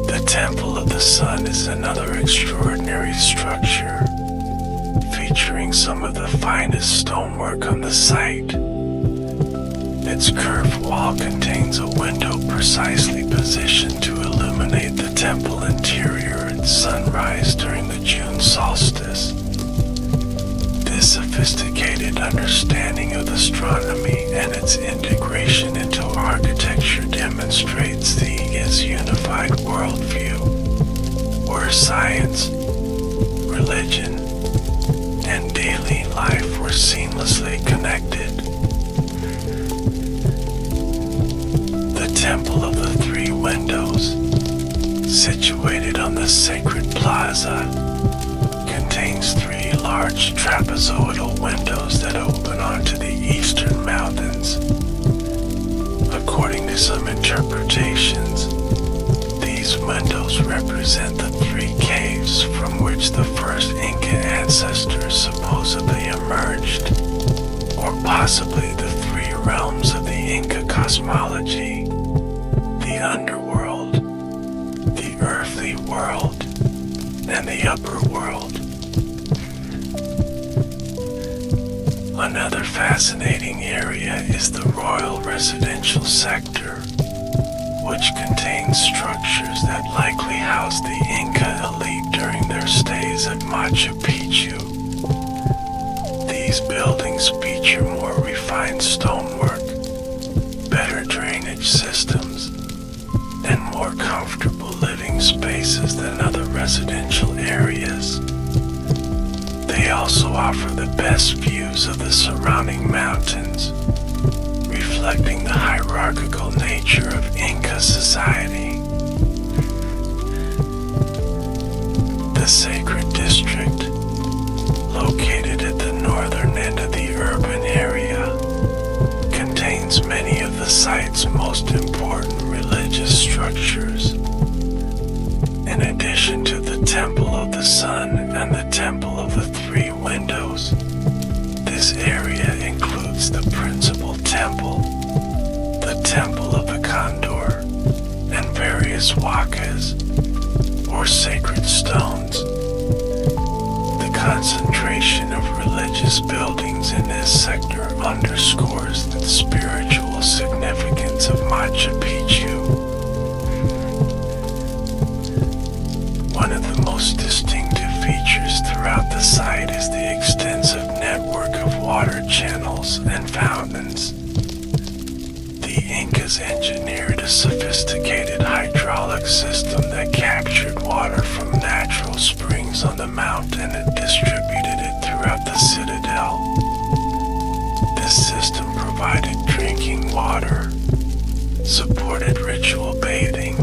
The Temple of the Sun is another extraordinary structure, featuring some of the finest stonework on the site. Its curved wall contains a window precisely positioned to illuminate the temple interior at sunrise during the June solstice. This sophisticated understanding of astronomy and its integration into architecture demonstrates the Inca's unified worldview, where science, religion, and daily life were seamlessly connected. The Temple of the Three Windows, situated on the sacred plaza, contains three large trapezoidal windows that open onto the eastern mountains. According to some interpretations, these windows represent the three caves from which the first Inca ancestors supposedly emerged, or possibly the three realms of the Inca cosmology: the underworld, the earthly world, and the upper world. Another fascinating area is the royal residential sector, which contains structures that likely housed the Inca elite during their stays at Machu Picchu. These buildings feature more refined stonework, better drainage systems, and more comfortable living spaces than other residential areas. They also offer the best views of the surrounding mountains, reflecting the hierarchical nature of Inca society. The Sacred District, located at the northern end of the urban area, contains many of the site's most important religious structures. In addition to the Temple of the Sun and the Temple of the Three Windows, this area includes the principal temple, the Temple of the Condor, and various wakas, or sacred stones. The concentration of religious buildings in this sector underscores the spiritual significance of Machu Picchu. One of the most distinctive features throughout the site is the extensive network of water channels and fountains. The Incas engineered a sophisticated hydraulic system that captured water from natural springs on the mountain and distributed it throughout the citadel. This system provided drinking water, supported ritual bathing,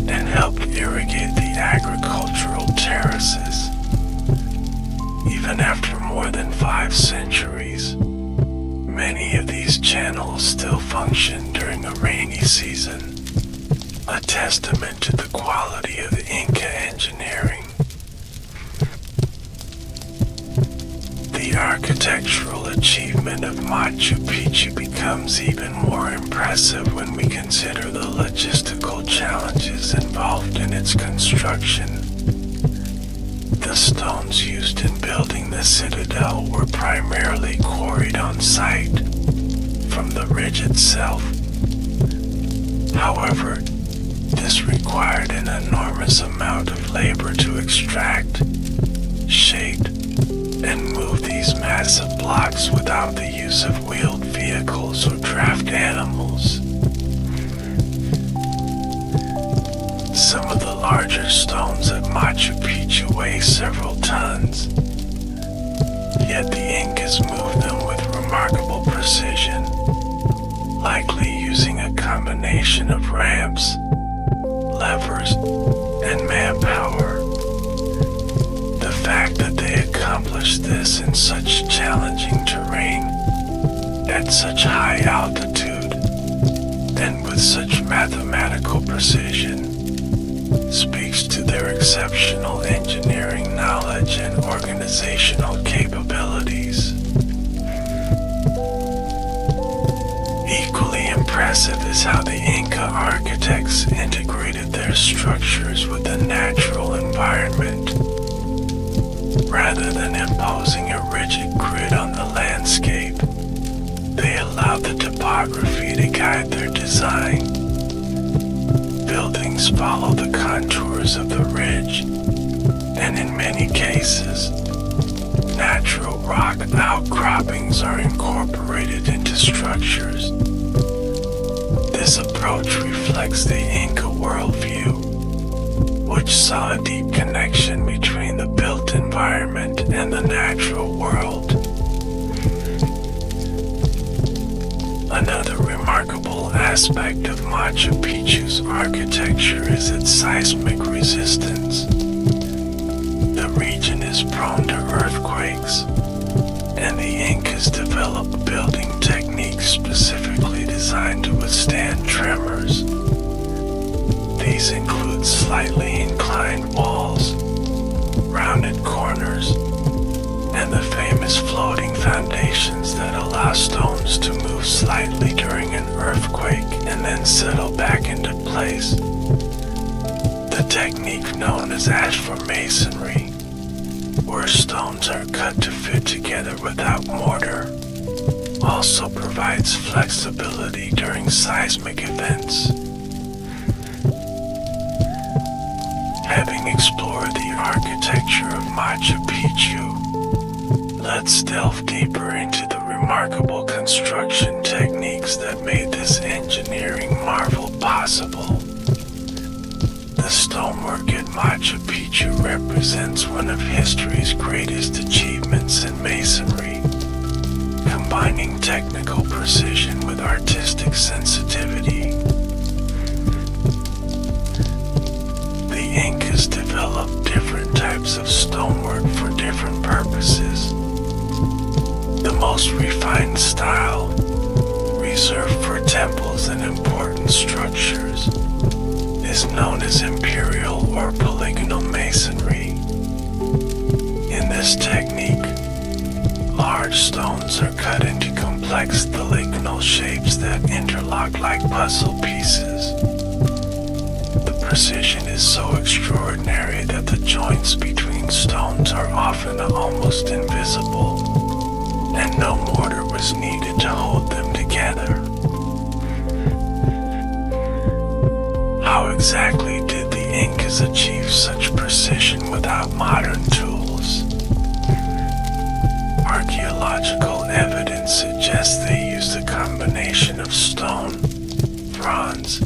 and helped irrigate the agricultural terraces. Even after more than 5 centuries, many of these channels still function during a rainy season, a testament to the quality of the Inca engineering. The architectural achievement of Machu Picchu becomes even more impressive when we consider the logistical challenges involved in its construction. The stones used in building the citadel were primarily quarried on site from the ridge itself. However, this required an enormous amount of labor to extract, shape, and move these massive blocks without the use of wheeled vehicles or draft animals. Some of the larger stones at Machu Picchu weigh several tons, yet the Incas moved them with remarkable precision, likely using a combination of ramps, levers, and manpower. The fact that they accomplished this in such challenging terrain, at such high altitude, and with such mathematical precision, speaks to their exceptional engineering knowledge and organizational capabilities. Equally impressive is how the Inca architects integrated their structures with the natural environment. Rather than imposing a rigid grid on the landscape, they allowed the topography to guide their design. Buildings follow the contours of the ridge, and in many cases, natural rock outcroppings are incorporated into structures. This approach reflects the Inca worldview, which saw a deep connection between the built environment and the natural world. Another remarkable aspect of Machu Picchu's architecture is its seismic resistance. The region is prone to earthquakes, and the Incas developed building techniques specifically designed to withstand tremors. These include slightly inclined walls, rounded corners, and the famous floating foundations that allow stones to move slightly during an earthquake and then settle back into place. The technique known as ashlar masonry, where stones are cut to fit together without mortar, also provides flexibility during seismic events. Having explored the architecture of Machu Picchu, let's delve deeper into the remarkable construction techniques that made this engineering marvel possible. The stonework at Machu Picchu represents one of history's greatest achievements in masonry, combining technical precision with artistic sensitivity. The Incas developed different types of stonework for different purposes. The most refined style, reserved for temples and important structures, is known as imperial or polygonal masonry. In this technique, large stones are cut into complex polygonal shapes that interlock like puzzle pieces. The precision is so extraordinary that the joints between stones are often almost invisible, and no mortar was needed to hold them together. How exactly did the Incas achieve such precision without modern tools? Archaeological evidence suggests they used a combination of stone, bronze,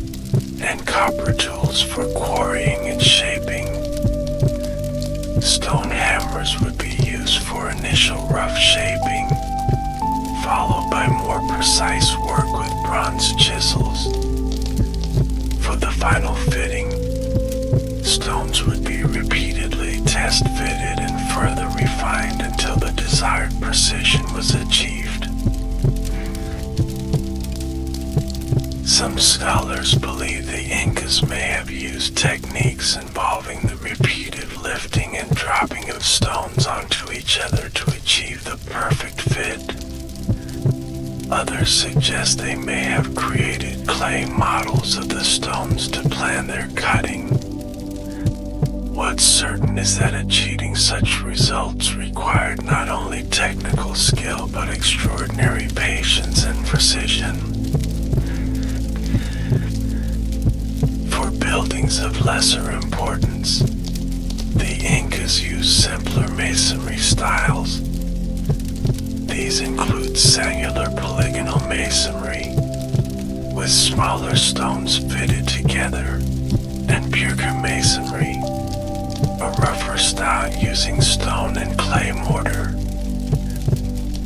and copper tools for quarrying and shaping. Stone hammers would be used for initial rough shaping, followed by more precise work with bronze chisels. For the final fitting, stones would be repeatedly test-fitted and further refined until the desired precision was achieved. Some scholars believe the Incas may have used techniques involving the repeated lifting and dropping of stones onto each other to achieve the perfect fit. Others suggest they may have created clay models of the stones to plan their cutting. What's certain is that achieving such results required not only technical skill but extraordinary patience and precision. For buildings of lesser importance, the Incas used simpler masonry styles. These include cellular polygonal masonry, with smaller stones fitted together, and purer masonry, a rougher style using stone and clay mortar.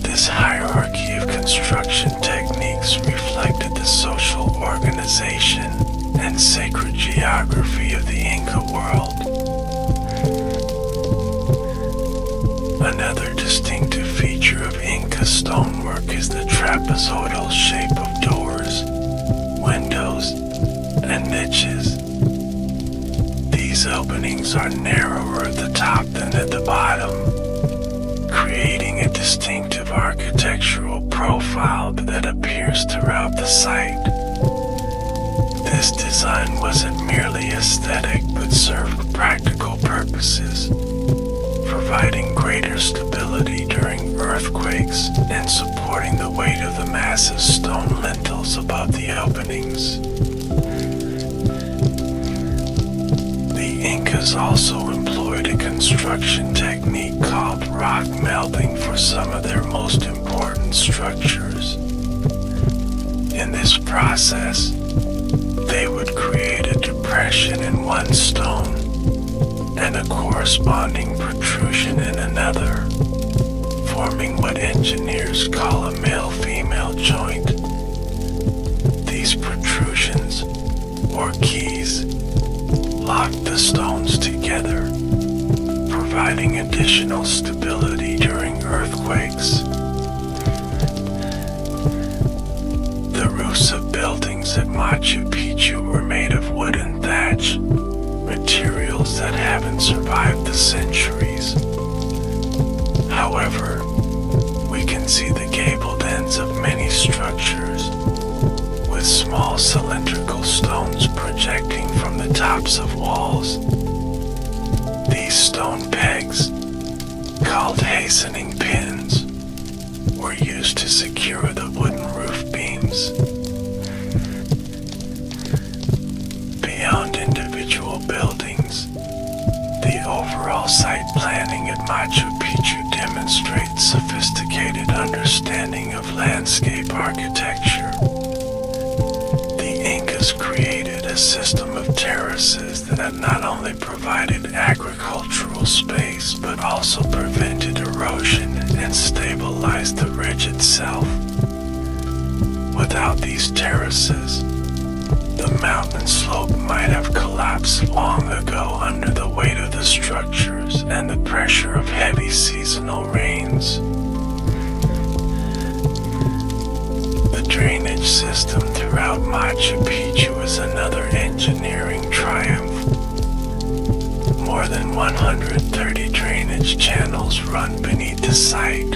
This hierarchy of construction techniques reflected the social organization and sacred geography of the Inca world. Another distinctive feature of Inca stonework is the trapezoidal shape of doors, windows, and niches. These openings are narrower at the top than at the bottom, creating a distinctive architectural profile that appears throughout the site. This design wasn't merely aesthetic but served practical purposes, providing greater stability during earthquakes and supporting the weight of the massive stone lintels above the openings. The Incas also employed a construction technique called rock melting for some of their most important structures. In this process, They would create a depression in one stone and a corresponding protrusion in another, forming what engineers call a male-female joint. These protrusions, or keys, lock the stones together, providing additional stability during earthquakes. The roofs of buildings at Machu Picchu were made of wood and thatch, materials that haven't survived the centuries. However, we can see the gabled ends of many structures, with small cylindrical stones projecting from the tops of walls. These stone pegs, called hastening pins, were used to secure the wooden roof beams. Beyond individual buildings, the overall site planning at Machu Picchu demonstrates sophisticated understanding of landscape architecture. The Incas created a system of terraces that not only provided agricultural space but also prevented erosion and stabilized the ridge itself. Without these terraces, the mountain slope might have collapsed long ago under the weight of the structures and the pressure of heavy seasonal rains. The drainage system throughout Machu Picchu is another engineering triumph. More than 130 drainage channels run beneath the site,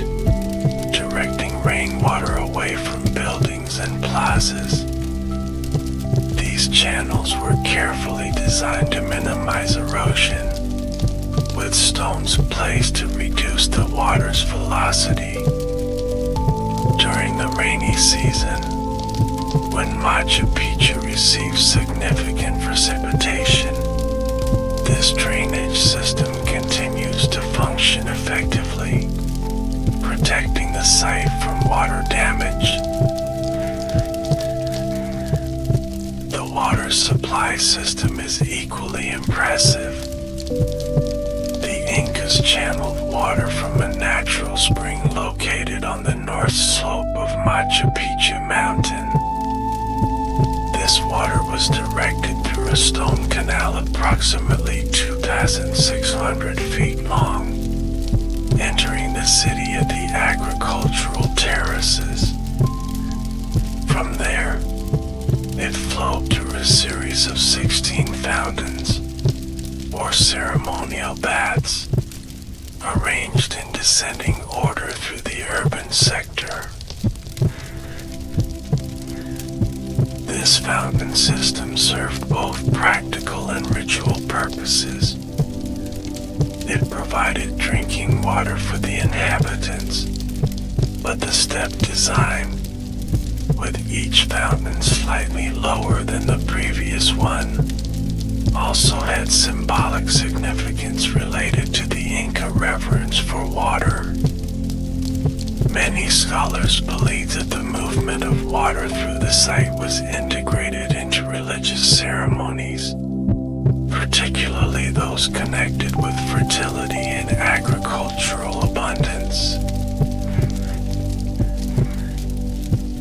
directing rainwater away from buildings and plazas. These channels were carefully designed to minimize erosion, with stones placed to reduce the water's velocity. During the rainy season, when Machu Picchu receives significant precipitation, this drainage system continues to function effectively, protecting the site from water damage. The water supply system is equally impressive. The Incas channeled water from a natural spring located on the north slope of Machu Picchu mountain. This water was directed through a stone canal approximately 2,600 feet long, entering the city at the agricultural terraces. From there, it flowed through a series of 16 fountains, or ceremonial baths, arranged in descending order through the urban sector. This fountain system served both practical and ritual purposes. It provided drinking water for the inhabitants, but the step design, with each fountain slightly lower than the previous one, also had symbolic significance related to the Inca reverence for water. Many scholars believe that the movement of water through the site was integrated into religious ceremonies, particularly those connected with fertility and agricultural abundance.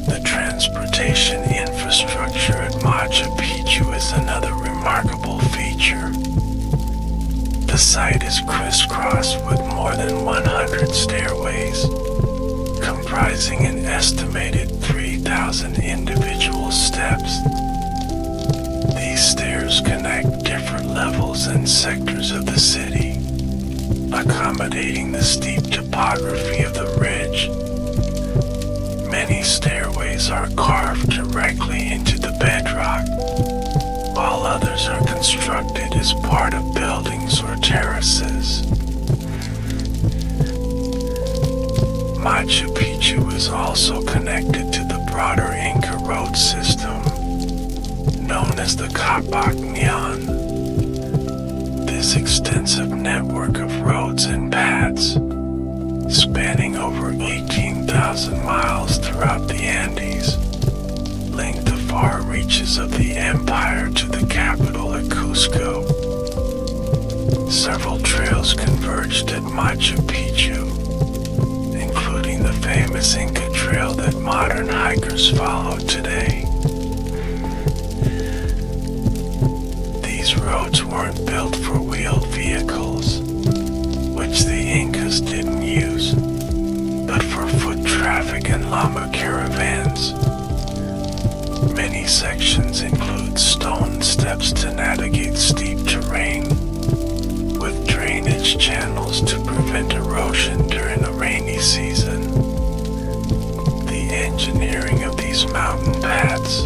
The transportation infrastructure at Machu Picchu is another remarkable feature. The site is crisscrossed with more than 100 stairways, comprising an estimated 3,000 individual steps. These stairs connect different levels and sectors of the city, accommodating the steep topography of the ridge. Many stairways are carved directly into the bedrock, while others are constructed as part of buildings or terraces. Machu Picchu is also connected to the broader Inca road system, known as the Capac Neon. This extensive network of roads and paths, spanning over 18,000 miles throughout the Andes, link the far reaches of the empire to the capital at Cusco. Several trails converged at Machu Picchu, including the famous Inca Trail that modern hikers follow today. These roads weren't built for wheeled vehicles, which the Incas didn't use, but for foot traffic and llama caravans. Many sections include stone steps to navigate steep terrain, with drainage channels to prevent erosion during the rainy season. The engineering of these mountain paths,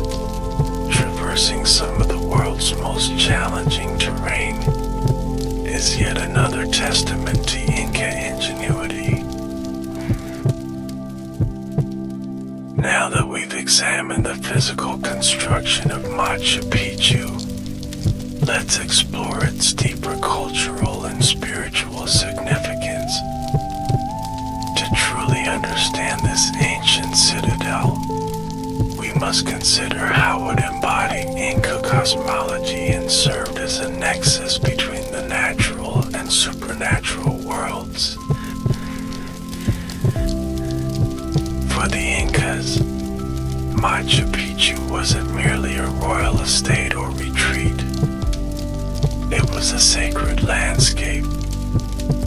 traversing some of the world's most challenging terrain, is yet another testament to Inca ingenuity. Now that we've examined the physical construction of Machu Picchu, let's explore its deeper cultural and spiritual significance. To truly understand this ancient citadel, we must consider how it embodied Inca cosmology and served as a nexus between the natural and supernatural worlds. For the Incas, Machu Picchu wasn't merely a royal estate or retreat. It was a sacred landscape,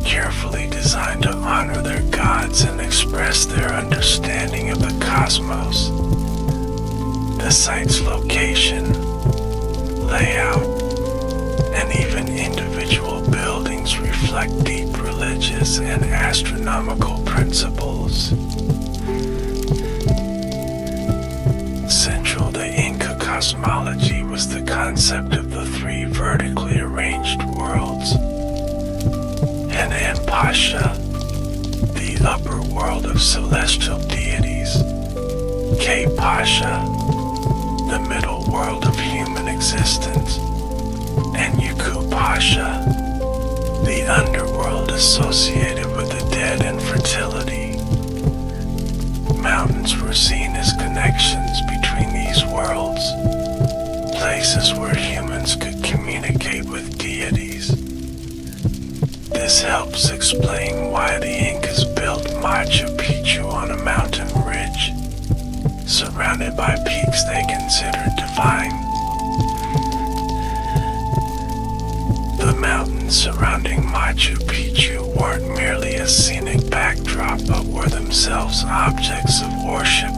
carefully designed to honor their gods and express their understanding of the cosmos. The site's location, layout, and even individual buildings reflect deep religious and astronomical principles. Central to Inca cosmology was the concept of the three vertically arranged worlds. Hena Pasha, the upper world of celestial deities. K Pasha, the middle world of human existence. And Yuku Pasha, the underworld associated with the dead and fertility. Mountains were seen as connections between these worlds, places where humans could communicate with deities. This helps explain why the Incas built Machu Picchu on a mountain ridge, surrounded by peaks they considered divine. The mountains surrounding Machu Picchu weren't merely a scenic backdrop, but were themselves objects of worship.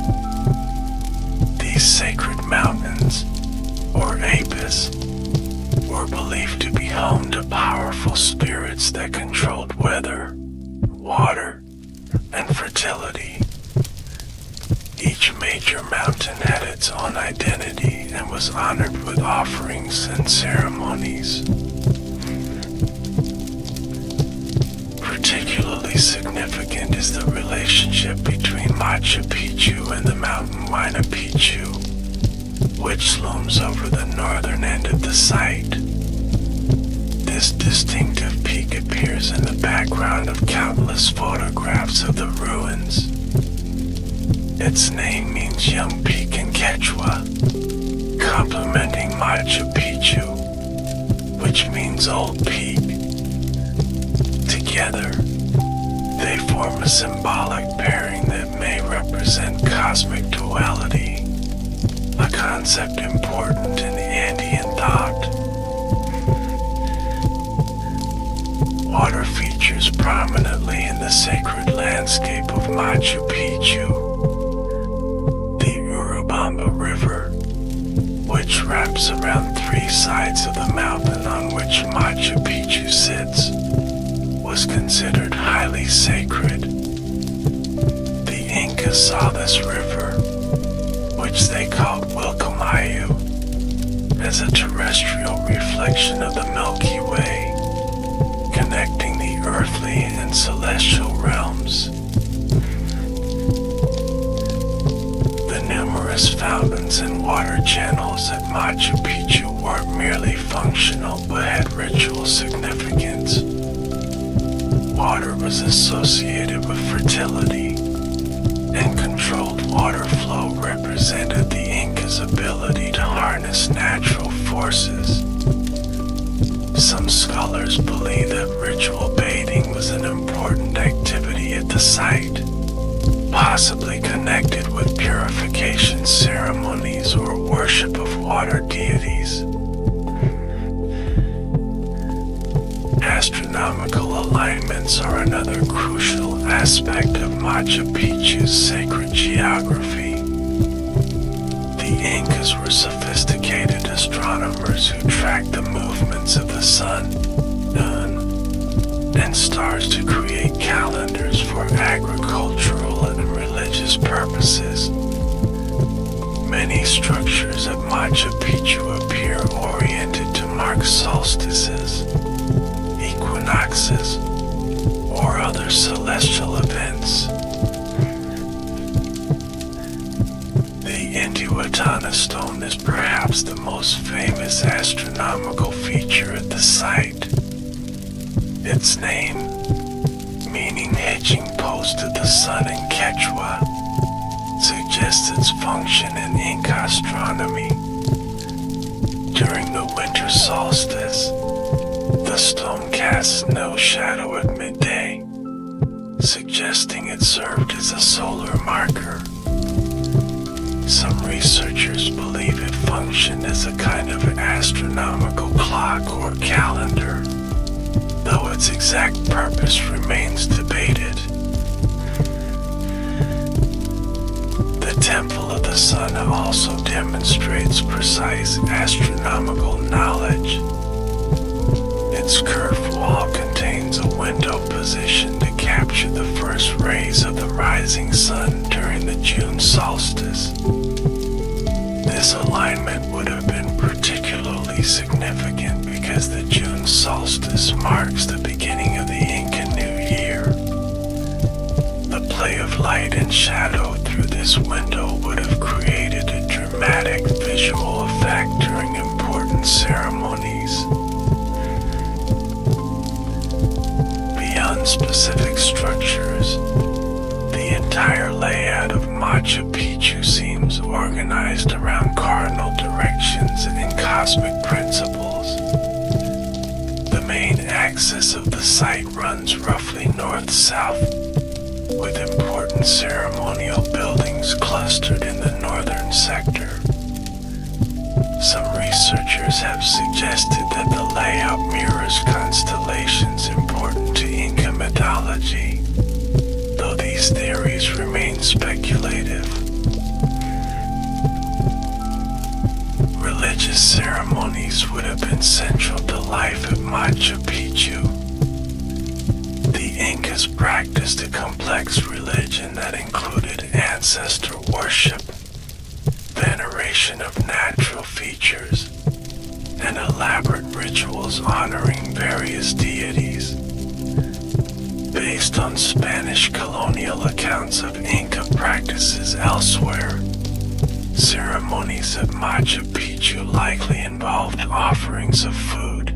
These sacred mountains, or apis, were believed to be home to powerful spirits that controlled weather, water, and fertility. Each major mountain had its own identity and was honored with offerings and ceremonies. Particularly significant is the relationship between Machu Picchu and the mountain Huayna Picchu, which looms over the northern end of the site. This distinctive peak appears in the background of countless photographs of the ruins. Its name means young peak in Quechua, complementing Machu Picchu, which means old peak. Together, they form a symbolic pairing that may represent cosmic duality, a concept important in Andean thought. Water features prominently in the sacred landscape of Machu Picchu. The Urubamba River, which wraps around three sides of the mountain on which Machu Picchu sits, was considered highly sacred. The Incas saw this river, which they called Wilcamayu, as a terrestrial reflection of the Milky Way, connecting the earthly and celestial realms. The numerous fountains and water channels at Machu Picchu weren't merely functional but had ritual significance. Water was associated with fertility, and controlled water flow represented the Inca his ability to harness natural forces. Some scholars believe that ritual bathing was an important activity at the site, possibly connected with purification ceremonies or worship of water deities. Astronomical alignments are another crucial aspect of Machu Picchu's sacred geography. The Incas were sophisticated astronomers who tracked the movements of the sun, moon, and stars to create calendars for agricultural and religious purposes. Many structures at Machu Picchu appear oriented to mark solstices, equinoxes, or other celestial events. The Intihuatana stone is perhaps the most famous astronomical feature at the site. Its name, meaning hitching post to the sun in Quechua, suggests its function in Inca astronomy. During the winter solstice, the stone casts no shadow at midday, suggesting it served as a solar marker. Some researchers believe it functioned as a kind of astronomical clock or calendar, though its exact purpose remains debated. The Temple of the Sun also demonstrates precise astronomical knowledge. Its curved wall contains a window positioned to capture the first rays of the rising sun during the June solstice. This alignment would have been particularly significant because the June solstice marks the beginning of the Inca New Year. The play of light and shadow through this window would have created a dramatic visual effect during important ceremonies. Beyond specific structures, the entire layout of Machu Picchu seems organized around cardinal directions and cosmic principles. The main axis of the site runs roughly north-south, with important ceremonial buildings clustered in the northern sector. Some researchers have suggested that the layout mirrors constellations important to Inca mythology, though these theories remain speculative. Religious ceremonies would have been central to life at Machu Picchu. The Incas practiced a complex religion that included ancestor worship, veneration of natural features, and elaborate rituals honoring various deities. Based on Spanish colonial accounts of Inca practices elsewhere, ceremonies at Machu Picchu likely involved offerings of food,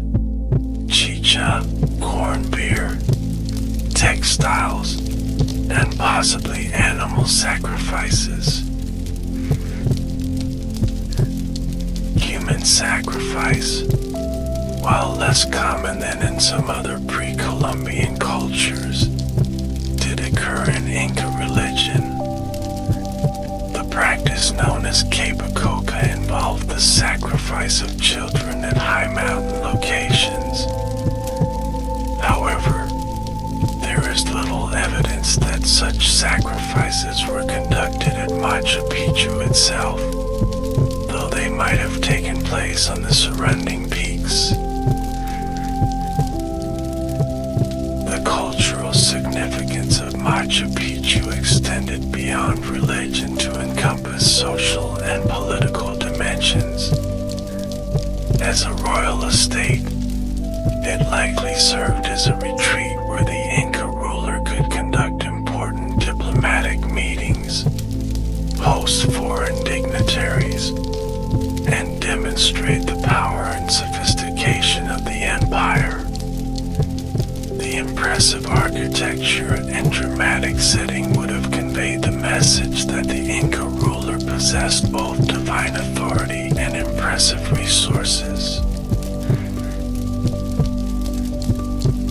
chicha, corn beer, textiles, and possibly animal sacrifices. Human sacrifice, while less common than in some other pre-Columbian cultures, did occur in Inca religion. The practice known as Capacoca involved the sacrifice of children at high mountain locations. However, there is little evidence that such sacrifices were conducted at Machu Picchu itself, though they might have taken place on the surrounding peaks. The cultural significance of Machu Picchu extended beyond religion to encompass social and political dimensions. As a royal estate, it likely served as a retreat where the Inca ruler could conduct important diplomatic meetings, host foreign dignitaries, and demonstrate the power and sophistication of the empire. The impressive architecture and dramatic setting would have conveyed the message that the Inca ruler possessed possessed both divine authority and impressive resources.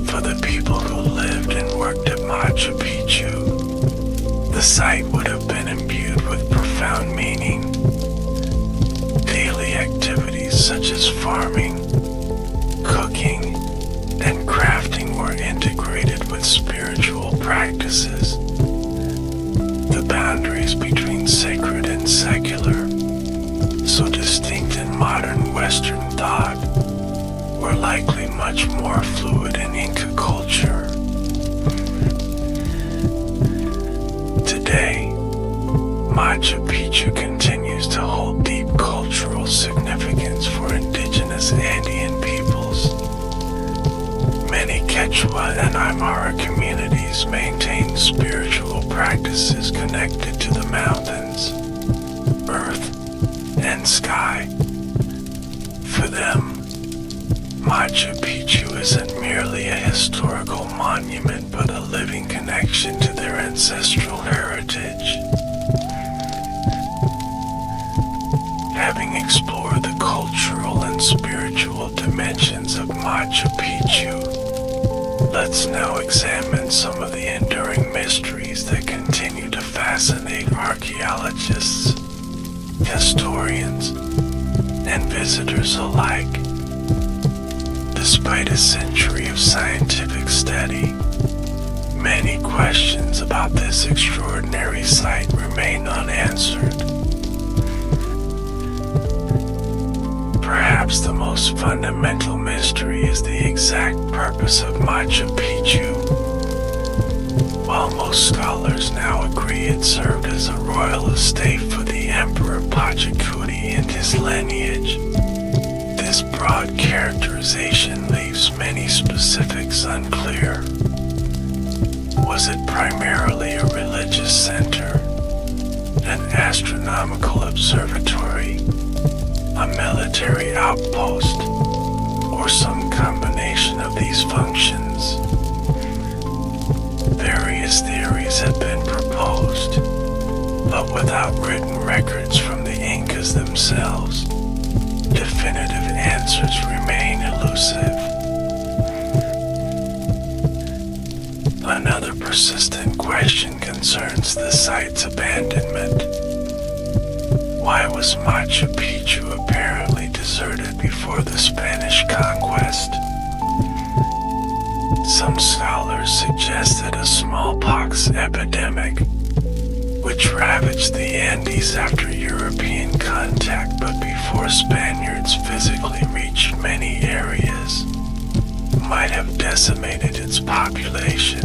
For the people who lived and worked at Machu Picchu, the site would have been imbued with profound meaning. Daily activities such as farming, cooking, and crafting were integrated with spiritual practices. The boundaries between sacred and secular, so distinct in modern Western thought, were likely much more fluid in Inca culture. Today, Machu Picchu continues to hold deep cultural significance for indigenous Andean peoples. Many Quechua and Aymara communities maintain spiritual practices connected to the mountains, earth, and sky. For them, Machu Picchu isn't merely a historical monument but a living connection to their ancestral heritage. Having explored the cultural and spiritual dimensions of Machu Picchu, let's now examine some of the enduring mysteries that continue to fascinate archaeologists, historians, and visitors alike. Despite a century of scientific study, many questions about this extraordinary site remain unanswered. Perhaps the most fundamental mystery is the exact purpose of Machu Picchu. While most scholars now agree it served as a royal estate for the Emperor Pachacuti and his lineage, this broad characterization leaves many specifics unclear. Was it primarily a religious center, an astronomical observatory, a military outpost, or some combination of these functions? Various theories have been proposed, but without written records from the Incas themselves, definitive answers remain elusive. Another persistent question concerns the site's abandonment. Why was Machu Picchu apparently deserted before the Spanish conquest? Some scholars suggest that a smallpox epidemic, which ravaged the Andes after European contact but before Spaniards physically reached many areas, might have decimated its population.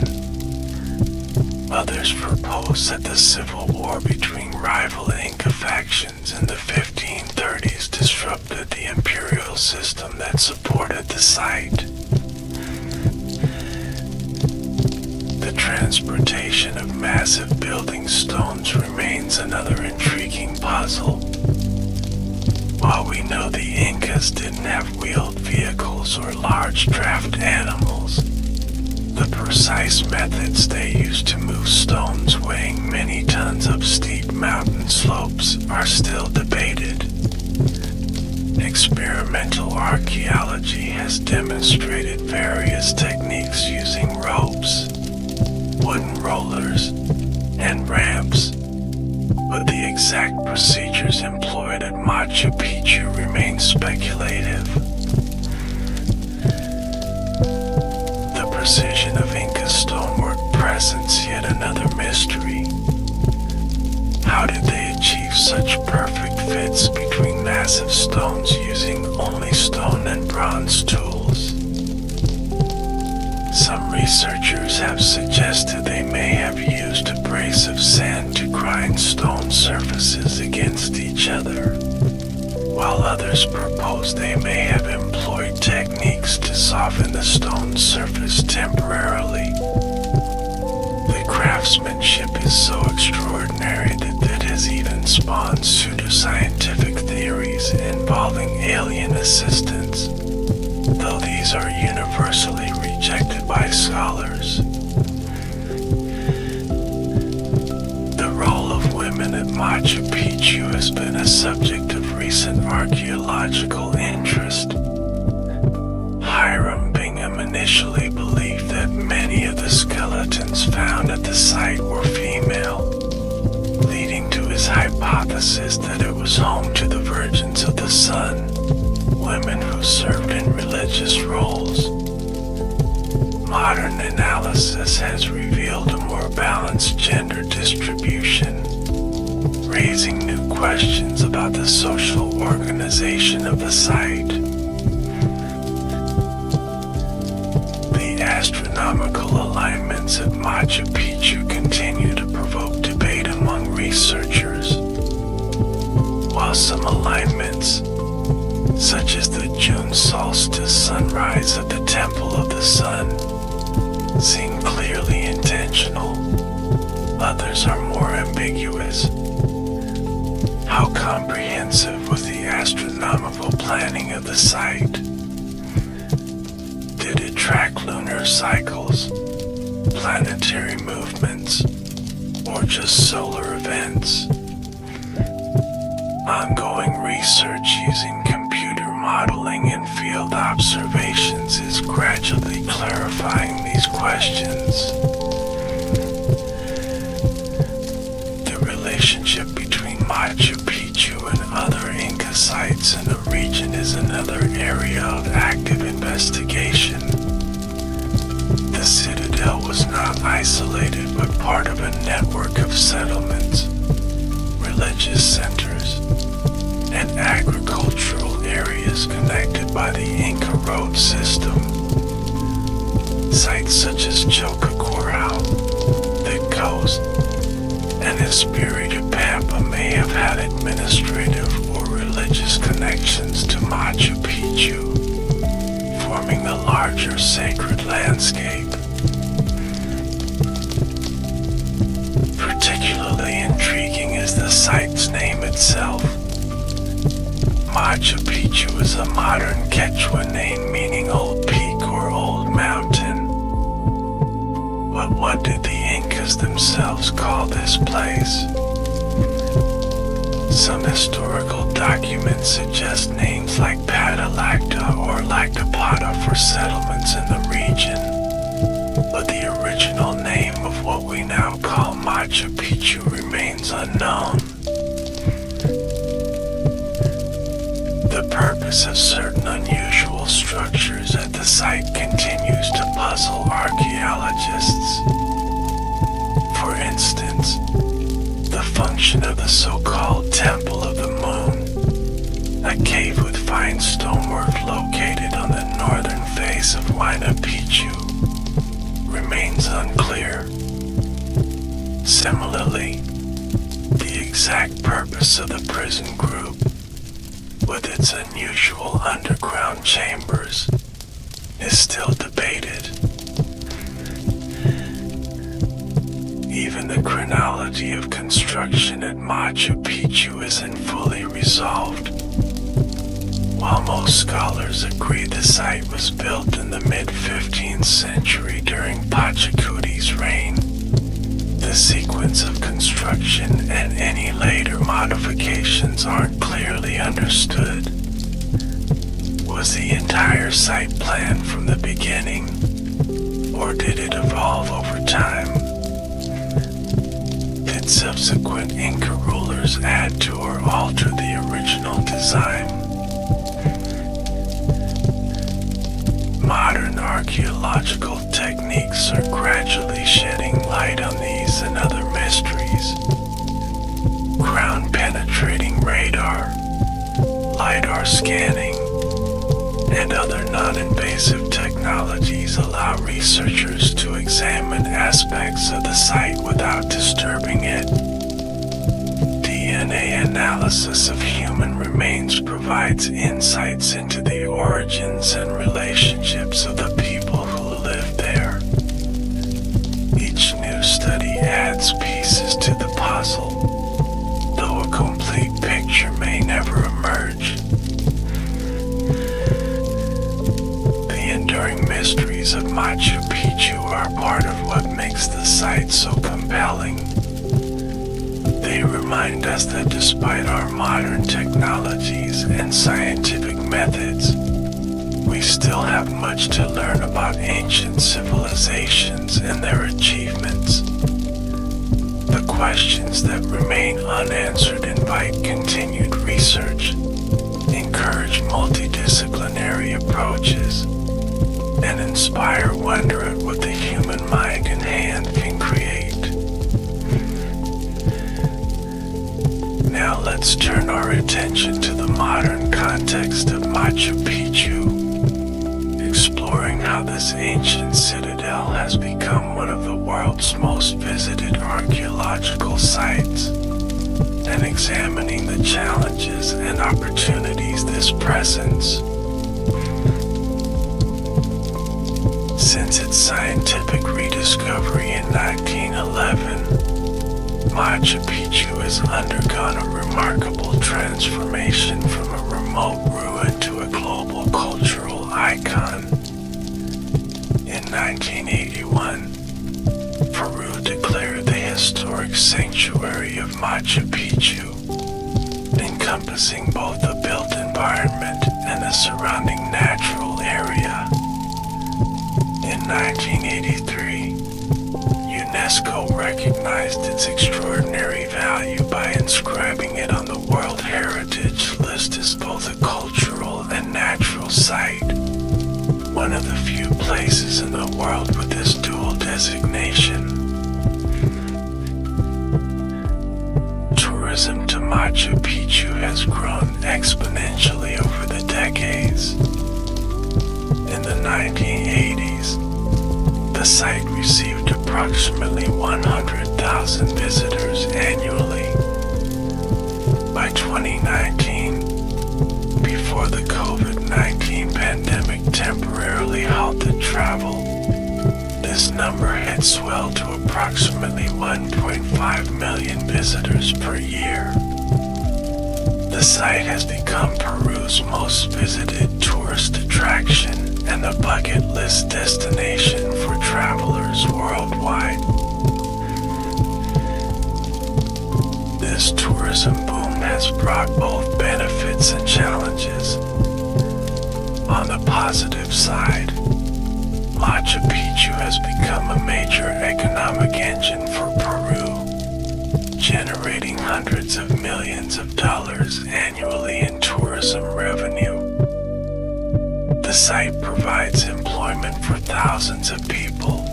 Others propose that the civil war between rival Inca factions in the 1530s disrupted the imperial system that supported the site. The transportation of massive building stones remains another intriguing puzzle. While we know the Incas didn't have wheeled vehicles or large draft animals, the precise methods they used to move stones weighing many tons up steep mountain slopes are still debated. Experimental archaeology has demonstrated various techniques using ropes, wooden rollers, and ramps, but the exact procedures employed at Machu Picchu remain speculative. The precision of Inca stonework presents yet another mystery. How did they achieve such perfect fits between massive stones using only stone and bronze tools? Some researchers have suggested they may have used abrasive sand to grind stone surfaces against each other, while others propose they may have employed techniques to soften the stone surface temporarily. The craftsmanship is so extraordinary that it has even spawned pseudoscientific theories involving alien assistance, though these are universally rejected by scholars. The role of women at Machu Machu Picchu has been a subject of recent archaeological interest. Hiram Bingham initially believed that many of the skeletons found at the site were female, leading to his hypothesis that it was home to the Virgins of the Sun, women who served in religious roles. Modern analysis has revealed a more balanced gender distribution, raising new questions about the social organization of the site. The astronomical alignments of Machu Picchu continue to provoke debate among researchers. While some alignments, such as the June solstice sunrise at the Temple of the Sun, seem clearly intentional, others are more ambiguous. How comprehensive was the astronomical planning of the site? Did it track lunar cycles, planetary movements, or just solar events? Ongoing research using computer modeling and field observations is gradually clarifying these questions. The relationship between Machu Picchu and other Inca sites in the region is another area of active investigation. The citadel was not isolated but part of a network of settlements, religious centers, and agricultural areas connected by the Inca road system. Sites such as Choqquequirau, the coast, and Espiritu Pampa may have had administrative or religious connections to Machu Picchu, forming a larger sacred landscape. Particularly intriguing is the site's name itself. Machu Picchu is a modern Quechua name meaning old peak or old mountain. But what did the Incas themselves call this place? Some historical documents suggest names like Padalacta or Lactapata for settlements in the region, but the original name of what we now call Machu Picchu remains unknown. The purpose of certain unusual structures at the site continues to puzzle archaeologists. For instance, the function of the so-called Temple of the Moon, a cave with fine stonework located on the northern face of Huayna Picchu, remains unclear. Similarly, the exact purpose of the prison group, with its unusual underground chambers, is still debated. Even the chronology of construction at Machu Picchu isn't fully resolved. While most scholars agree the site was built in the mid-15th century during Pachacuti's reign, the sequence of construction and any later modifications aren't clearly understood. Was the entire site planned from the beginning, or did it evolve over time? Did subsequent Inca rulers add to or alter the original design? Modern archaeological techniques are gradually shedding light on these and other mysteries. Ground-penetrating radar, LiDAR scanning, and other non-invasive technologies allow researchers to examine aspects of the site without disturbing it. DNA analysis of human remains provides insights into the origins and relationships of the people who live there. Each new study adds pieces to the puzzle, though a complete picture may never emerge. The enduring mysteries of Machu Picchu are part of what makes the site so compelling. They remind us that despite our modern technologies and scientific methods, we still have much to learn about ancient civilizations and their achievements. The questions that remain unanswered invite continued research, encourage multidisciplinary approaches, and inspire wonder at what the human mind and hand can create. Now let's turn our attention to the modern context of Machu Picchu, exploring how this ancient citadel has become one of the world's most visited archaeological sites, and examining the challenges and opportunities this presents. Since its scientific rediscovery in 1911, Machu Picchu has undergone a remarkable transformation from a remote ruin to a global cultural icon. In 1981, Peru declared the historic sanctuary of Machu Picchu, encompassing both the built environment and the surrounding natural area. In 1983, UNESCO recognized its extraordinary value by inscribing it on the World Heritage List as both a cultural and natural site, one of the few places in the world with this dual designation. Tourism to Machu Picchu has grown exponentially over the decades. In the 1980s, the site received approximately 100,000 visitors annually. By 2019, before the COVID-19 pandemic temporarily halted travel, this number had swelled to approximately 1.5 million visitors per year. The site has become Peru's most visited tourist attraction and a bucket list destination for travelers worldwide. This tourism boom has brought both benefits and challenges. On the positive side, Machu Picchu has become a major economic engine for Peru, generating hundreds of millions of dollars annually in tourism revenue. The site provides employment for thousands of people,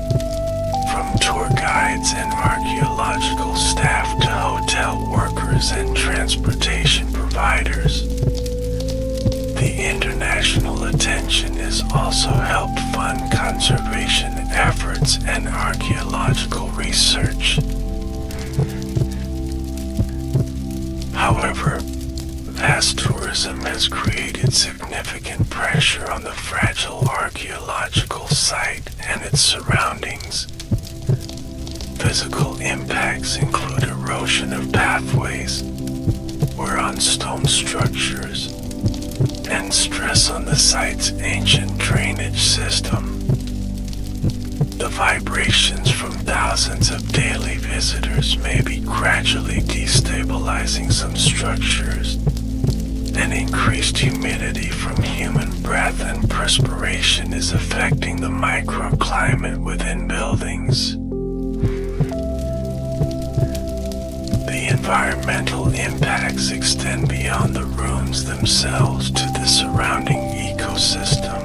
from tour guides and archaeological staff to hotel workers and transportation providers. The international attention has also helped fund conservation efforts and archaeological research. However, vast tourism has created significant pressure on the fragile archaeological site and its surroundings. Physical impacts include erosion of pathways, wear on stone structures, and stress on the site's ancient drainage system. The vibrations from thousands of daily visitors may be gradually destabilizing some structures, and increased humidity from human breath and perspiration is affecting the microclimate within buildings. The environmental impacts extend beyond the ruins themselves to the surrounding ecosystem.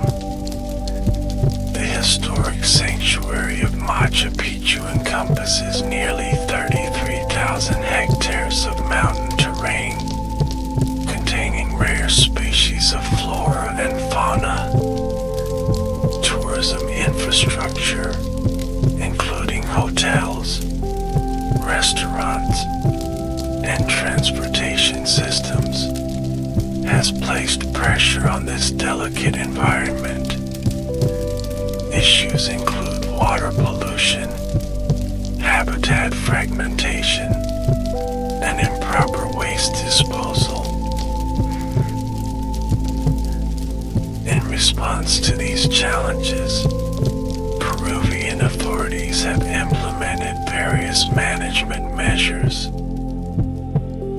The historic sanctuary of Machu Picchu encompasses nearly 33,000 hectares of mountain terrain, containing rare species of flora and fauna. Tourism infrastructure, including hotels, restaurants, and transportation systems, has placed pressure on this delicate environment. Issues include water pollution, habitat fragmentation, and improper waste disposal. In response to these challenges, Peruvian authorities have implemented various management measures,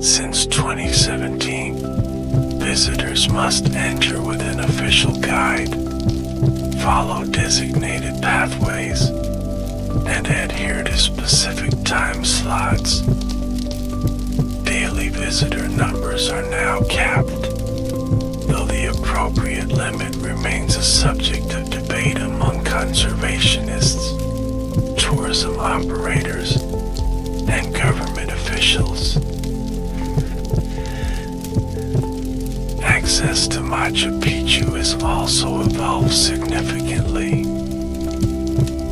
Since 2017, visitors must enter with an official guide, follow designated pathways, and adhere to specific time slots. Daily visitor numbers are now capped, though the appropriate limit remains a subject of debate among conservationists, tourism operators, and government officials. Access to Machu Picchu has also evolved significantly.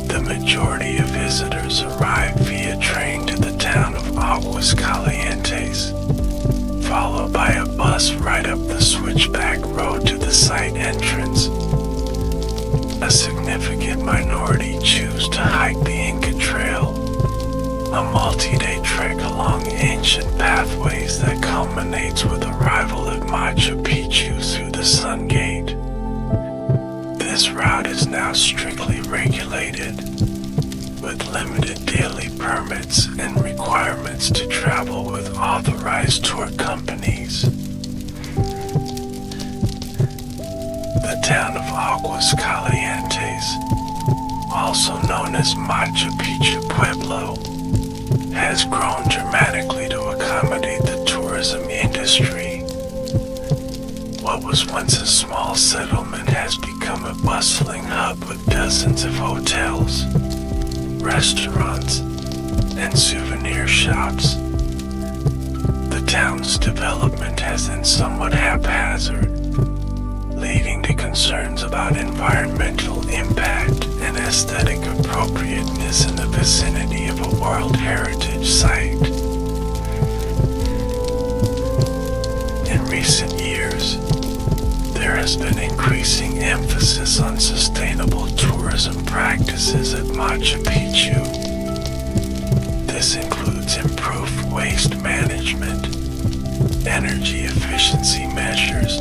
The majority of visitors arrive via train to the town of Aguas Calientes, followed by a bus right up the switchback road to the site entrance. A significant minority choose to hike the Inca Trail, a multi-day trek along ancient pathways that culminates with arrival at Machu Picchu through the Sun Gate. This route is now strictly regulated, with limited daily permits and requirements to travel with authorized tour companies. The town of Aguas Calientes, also known as Machu Picchu Pueblo, has grown dramatically to accommodate the tourism industry. What was once a small settlement has become a bustling hub with dozens of hotels, restaurants, and souvenir shops. The town's development has been somewhat haphazard, leading to concerns about environmental impact and aesthetic appropriateness in the vicinity of a World Heritage Site. In recent years, there has been increasing emphasis on sustainable tourism practices at Machu Picchu. This includes improved waste management, energy efficiency measures,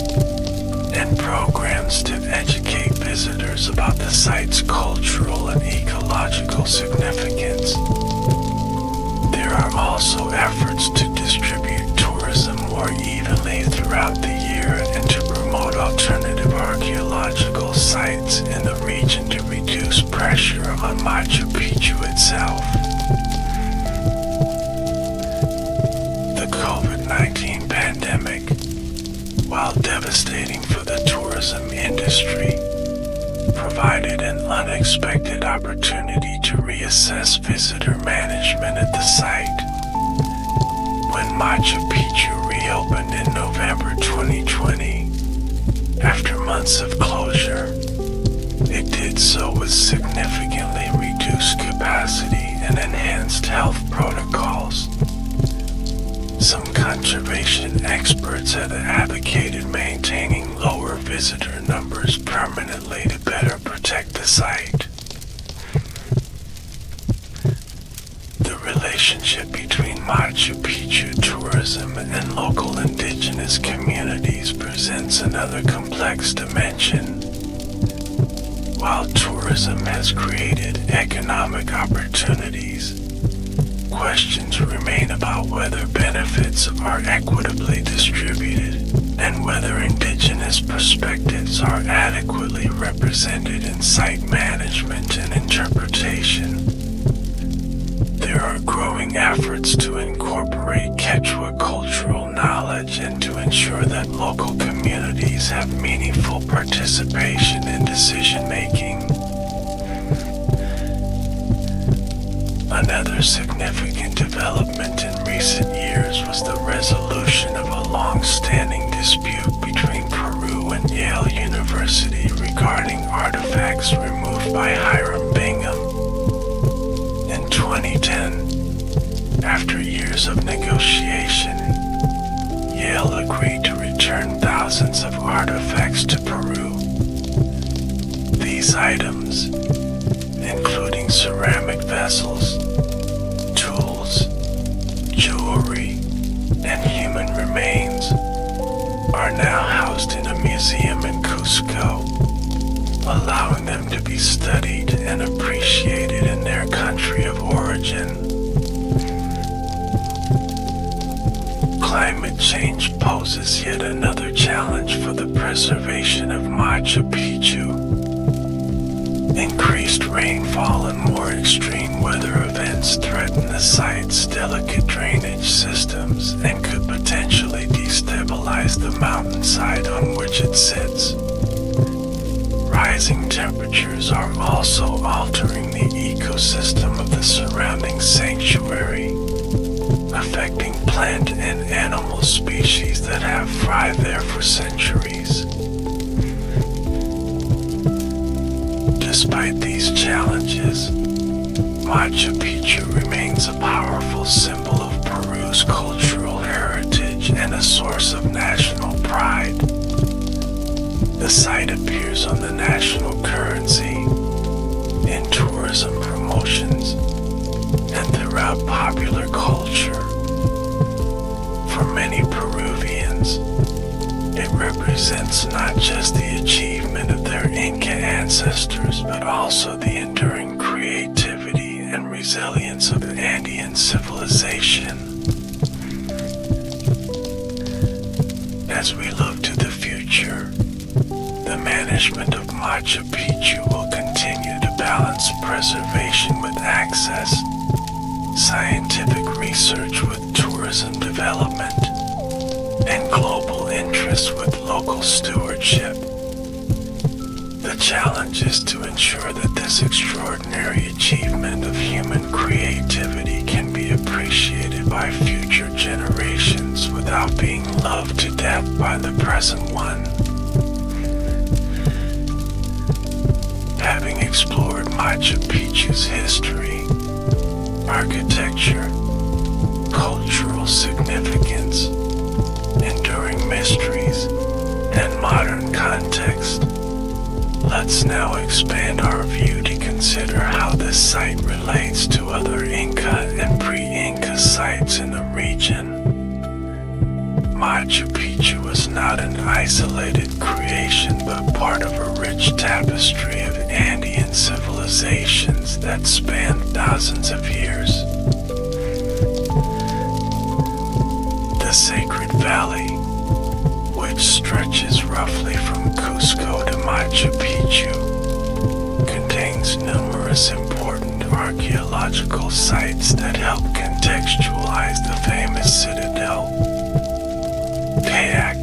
and programs to educate visitors about the site's cultural and ecological significance. There are also efforts to distribute tourism more evenly throughout the year and to promote alternative archaeological sites in the region to reduce pressure on Machu Picchu itself. The COVID-19 pandemic, while devastating for the tourism industry, provided an unexpected opportunity to reassess visitor management at the site. When Machu Picchu reopened in November 2020, after months of closure, it did so with significantly reduced capacity and enhanced health protocols. Some conservation experts have advocated maintaining lower visitor numbers permanently to better protect the site. The relationship between Machu Picchu tourism and local indigenous communities presents another complex dimension. While tourism has created economic opportunities, questions remain about whether benefits are equitably distributed and whether indigenous perspectives are adequately represented in site management and interpretation. There are growing efforts to incorporate Quechua cultural knowledge and to ensure that local communities have meaningful participation in decision-making. Another significant development in recent years was the resolution of a long-standing dispute between Peru and Yale University regarding artifacts removed by Hiram Bingham. In 2010, after years of negotiation, Yale agreed to return thousands of artifacts to Peru. These items, including ceramic vessels, tools, jewelry, and human remains, are now housed in a museum in Cusco, allowing them to be studied and appreciated in their country of origin. change poses yet another challenge for the preservation of Machu Picchu. Increased rainfall and more extreme weather events threaten the site's delicate drainage systems and could potentially destabilize the mountainside on which it sits. Rising temperatures are also altering the ecosystem of the surrounding sanctuary, affecting plant and animal species that have thrived there for centuries. Despite these challenges, Machu Picchu remains a powerful symbol of Peru's cultural heritage and a source of national pride. The site appears on the national currency, in tourism promotions, and throughout popular culture. For many Peruvians, it represents not just the achievement of their Inca ancestors, but also the enduring creativity and resilience of Andean civilization. As we look to the future, the management of Machu Picchu will continue to balance preservation with access, scientific research with tourism development, and global interest with local stewardship. The challenge is to ensure that this extraordinary achievement of human creativity can be appreciated by future generations without being loved to death by the present one. Having explored Machu Picchu's history, architecture, cultural significance, enduring mysteries, and modern context, let's now expand our view to consider how this site relates to other Inca and pre-Inca sites in the region. Machu Picchu was not an isolated creation, but part of a rich tapestry of Andean civilizations that spanned thousands of years. The Sacred Valley, which stretches roughly from Cusco to Machu Picchu, contains numerous important archaeological sites that help contextualize the famous citadel. Kayak,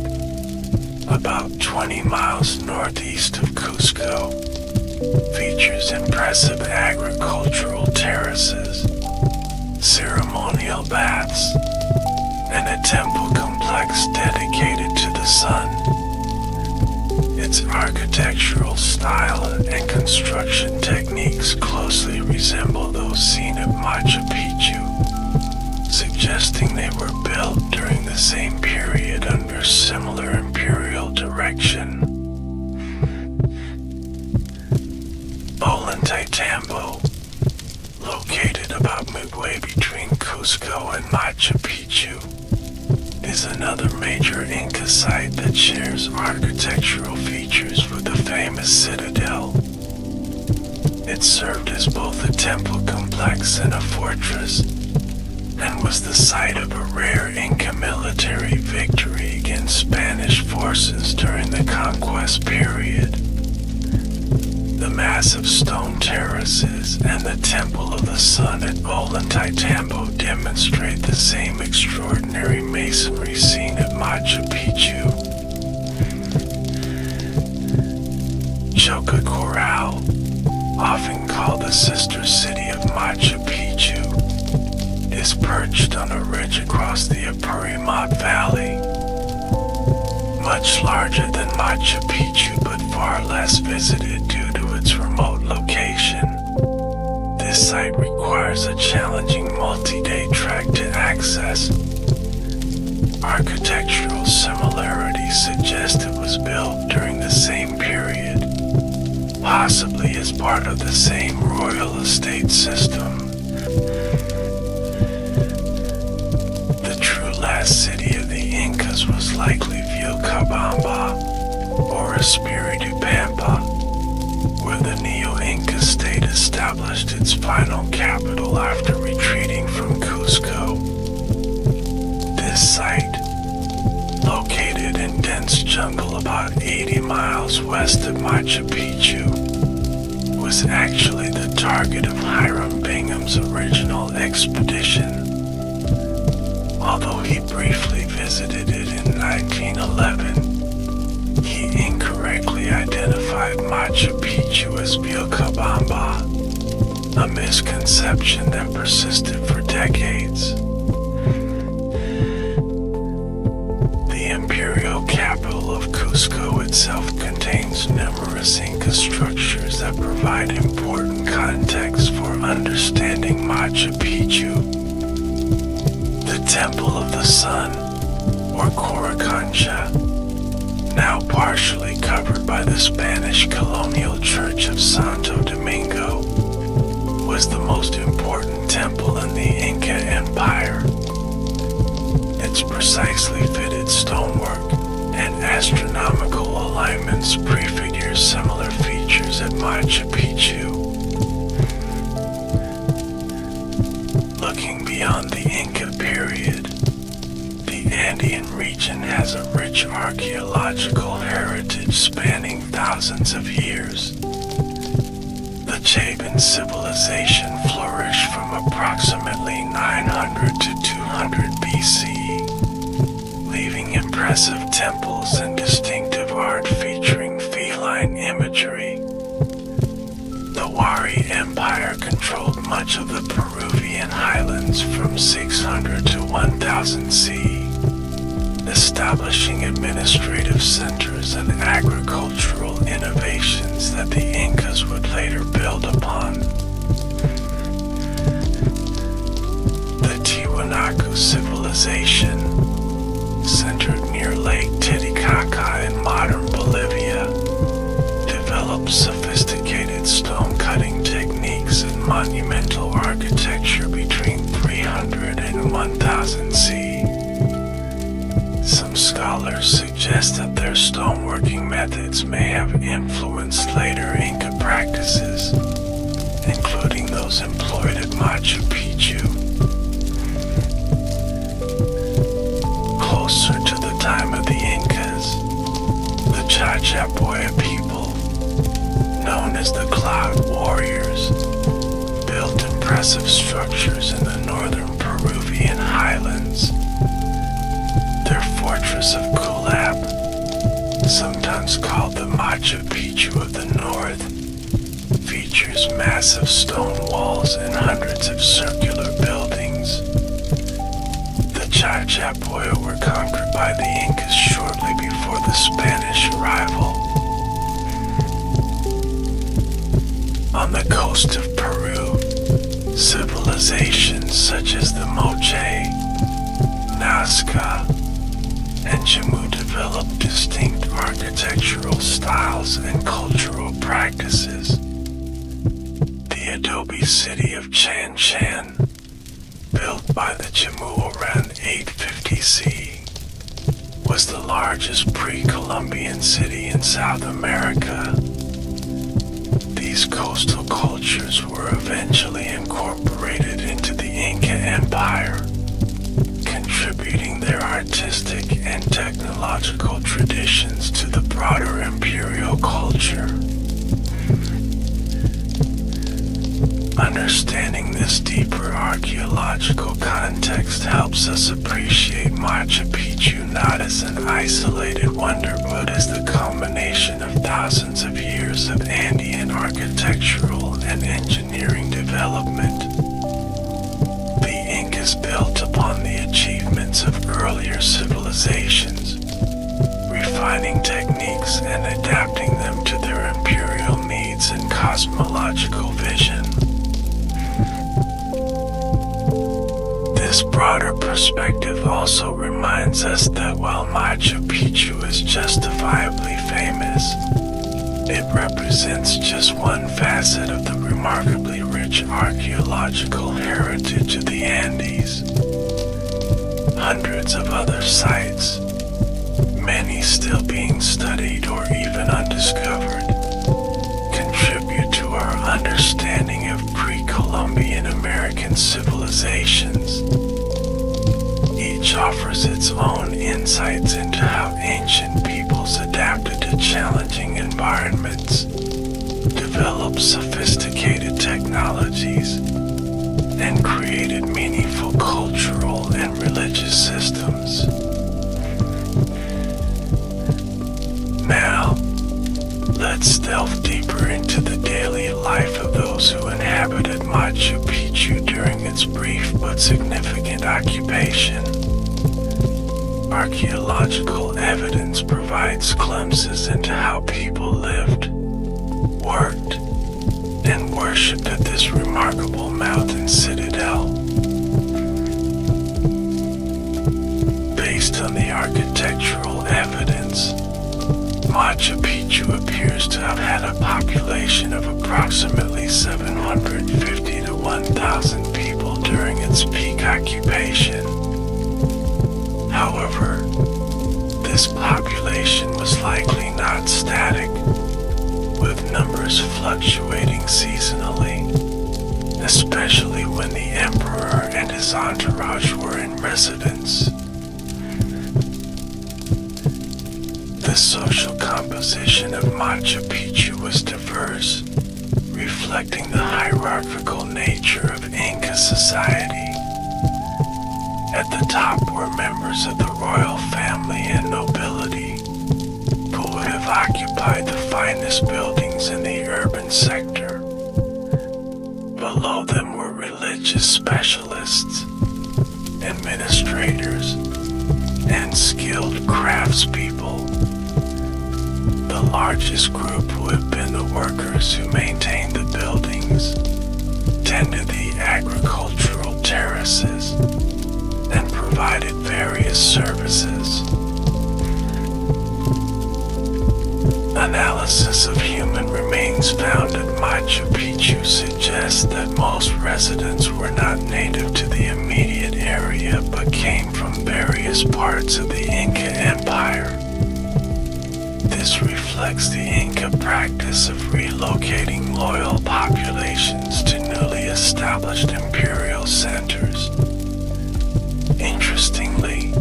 about 20 miles northeast of Cusco, features impressive agricultural terraces, ceremonial baths, and a temple complex dedicated to the sun. Its architectural style and construction techniques closely resemble those seen at Machu Picchu, suggesting they were built during the same period under similar imperial direction. Ollantaytambo, located about midway between Cusco and Machu Picchu, is another major Inca site that shares architectural features with the famous citadel. It served as both a temple complex and a fortress, and was the site of a rare Inca military victory against Spanish forces during the conquest period. The massive stone terraces and the Temple of the Sun at Ollantaytambo demonstrate the same extraordinary masonry seen at Machu Picchu. Choqquequirao, often called the sister city of Machu Picchu, is perched on a ridge across the Apurimac Valley. Much larger than Machu Picchu but far less visited due to its remote location. This site requires a challenging multi-day trek to access. Architectural similarities suggest it was built during the same period, possibly as part of the same royal estate system. The true last city of the Incas was likely Vilcabamba, or Espiritu Pampa, where the Neo-Inca state established its final capital after retreating from Cusco. This site, dense jungle about 80 miles west of Machu Picchu, was actually the target of Hiram Bingham's original expedition. Although he briefly visited it in 1911, he incorrectly identified Machu Picchu as Vilcabamba, a misconception that persisted for decades. The imperial capital of Cusco itself contains numerous Inca structures that provide important context for understanding Machu Picchu. The Temple of the Sun, or Coricancha, now partially covered by the Spanish colonial church of Santo Domingo, was the most important temple in the Inca Empire. Its precisely fitted stonework and astronomical alignments prefigure similar features at Machu Picchu. Looking beyond the Inca period, the Andean region has a rich archaeological heritage spanning thousands of years. The Chaban civilization flourished from approximately 900 to 200 BC, leaving impressive temples and distinctive art featuring feline imagery. The Wari Empire controlled much of the Peruvian highlands from 600 to 1000 CE, establishing administrative centers and agricultural innovations that the Incas would later build upon. The Tiwanaku civilization, centered near Lake Titicaca in modern Bolivia, developed sophisticated stone-cutting techniques and monumental architecture between 300 and 1000 CE. Some scholars suggest that their stoneworking methods may have influenced later Inca practices, including those employed at Machu Picchu. Closer to the time of the Incas, the Chachapoya people, known as the Cloud Warriors, built impressive structures in the northern Peruvian highlands. Their fortress of Kulab, sometimes called the Machu Picchu of the North, features massive stone walls and hundreds of circular buildings. The Chachapoya were conquered by the Incas shortly before the Spanish arrival. On the coast of Peru, civilizations such as the Moche, Nazca, and Jamu developed distinct architectural styles and cultural practices. The adobe city of Chan Chan, built by the Jamu around 850 CE, was the largest pre-Columbian city in South America. These coastal cultures were eventually incorporated into the Inca Empire, contributing their artistic and technological traditions to the broader imperial culture. Understanding this deeper archaeological context helps us appreciate Machu Picchu not as an isolated wonder, but as the culmination of thousands of years of Andean architectural and engineering development. The Incas built upon the achievements of earlier civilizations, refining techniques and adapting them to their imperial needs and cosmological vision. This broader perspective also reminds us that while Machu Picchu is justifiably famous, it represents just one facet of the remarkably rich archaeological heritage of the Andes. Hundreds of other sites, many still being studied or even undiscovered, contribute to our understanding of pre-Columbian American civilizations. Each offers its own insights into how ancient people environments, developed sophisticated technologies, and created meaningful cultural and religious systems. Now, let's delve deeper into the daily life of those who inhabited Machu Picchu during its brief but significant occupation. Archaeological evidence provides glimpses into how people lived, worked, and worshipped at this remarkable mountain citadel. Based on the architectural evidence, Machu Picchu appears to have had a population of approximately 750 to 1,000 people during its peak occupation. However, this population was likely not static, with numbers fluctuating seasonally, especially when the emperor and his entourage were in residence. The social composition of Machu Picchu was diverse, reflecting the hierarchical nature of Inca society. At the top were members of the royal family and nobility, who would have occupied the finest buildings in the urban sector. Below them were religious specialists, administrators, and skilled craftspeople. The largest group would have been the workers who maintained the buildings, tended the agricultural terraces, and provided various services. Analysis of human remains found at Machu Picchu suggests that most residents were not native to the immediate area but came from various parts of the Inca Empire. This reflects the Inca practice of relocating loyal populations to newly established imperial centers. Interestingly,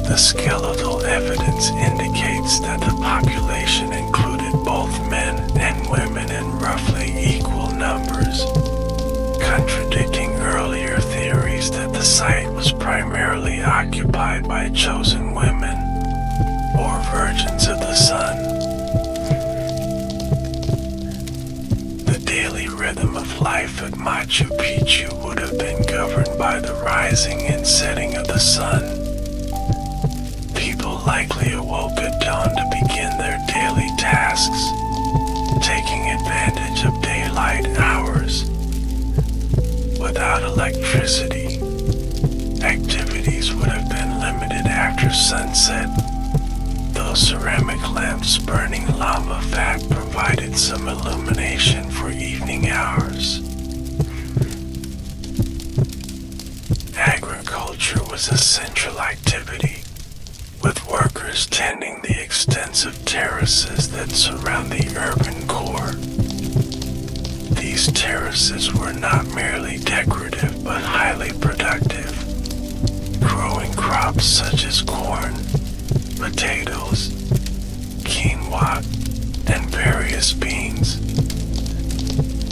the skeletal evidence indicates that the population included both men and women in roughly equal numbers, contradicting earlier theories that the site was primarily occupied by chosen women or virgins of the sun. The daily rhythm of life at Machu Picchu would have been governed by the rising and setting of the sun. People likely awoke at dawn to begin their daily tasks, taking advantage of daylight hours. Without electricity, activities would have been limited after sunset, though ceramic lamps burning llama fat provided some illumination for evening hours. Agriculture was a central activity, with workers tending the extensive terraces that surround the urban core. These terraces were not merely decorative but highly productive, growing crops such as corn, potatoes, quinoa, and various beans.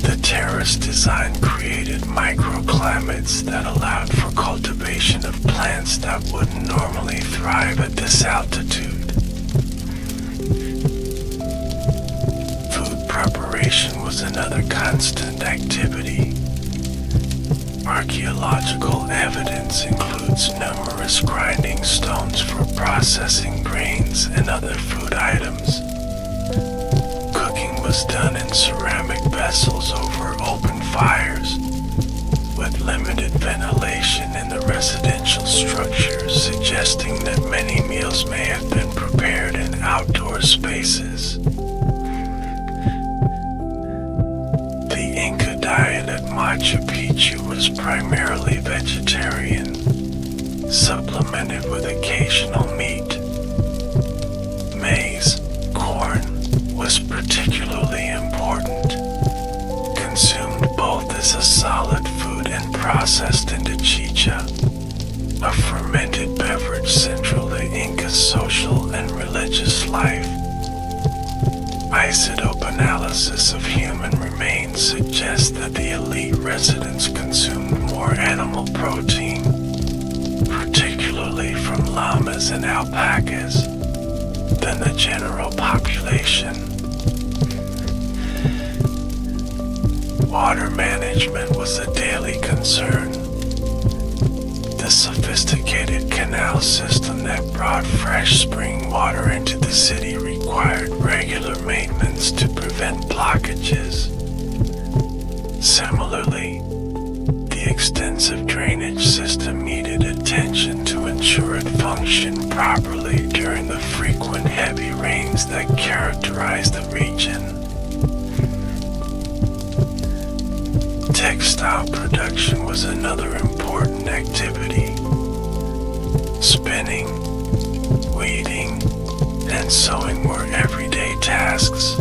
The terrace design created microclimates that allowed for cultivation of plants that wouldn't normally thrive at this altitude. Food preparation was another constant activity. Archaeological evidence includes numerous grinding stones for processing grains and other food items. Cooking was done in ceramic vessels over open fires, with limited ventilation in the residential structures, suggesting that many meals may have been prepared in outdoor spaces. The Inca diet at Machu Picchu was primarily vegetarian, supplemented with occasional meat. Maize, corn, was particularly important, consumed both as a solid food and processed into chicha, a fermented beverage central to Inca social and religious life. I isotope analysis of human remains suggests that the elite residents consumed more animal protein, particularly from llamas and alpacas, than the general population. Water management was a daily concern. The sophisticated canal system that brought fresh spring water into the city required regular maintenance to prevent blockages. Similarly, the extensive drainage system needed attention to ensure it functioned properly during the frequent heavy rains that characterized the region. Textile production was another important activity. Spinning, weaving, and sewing were everyday tasks,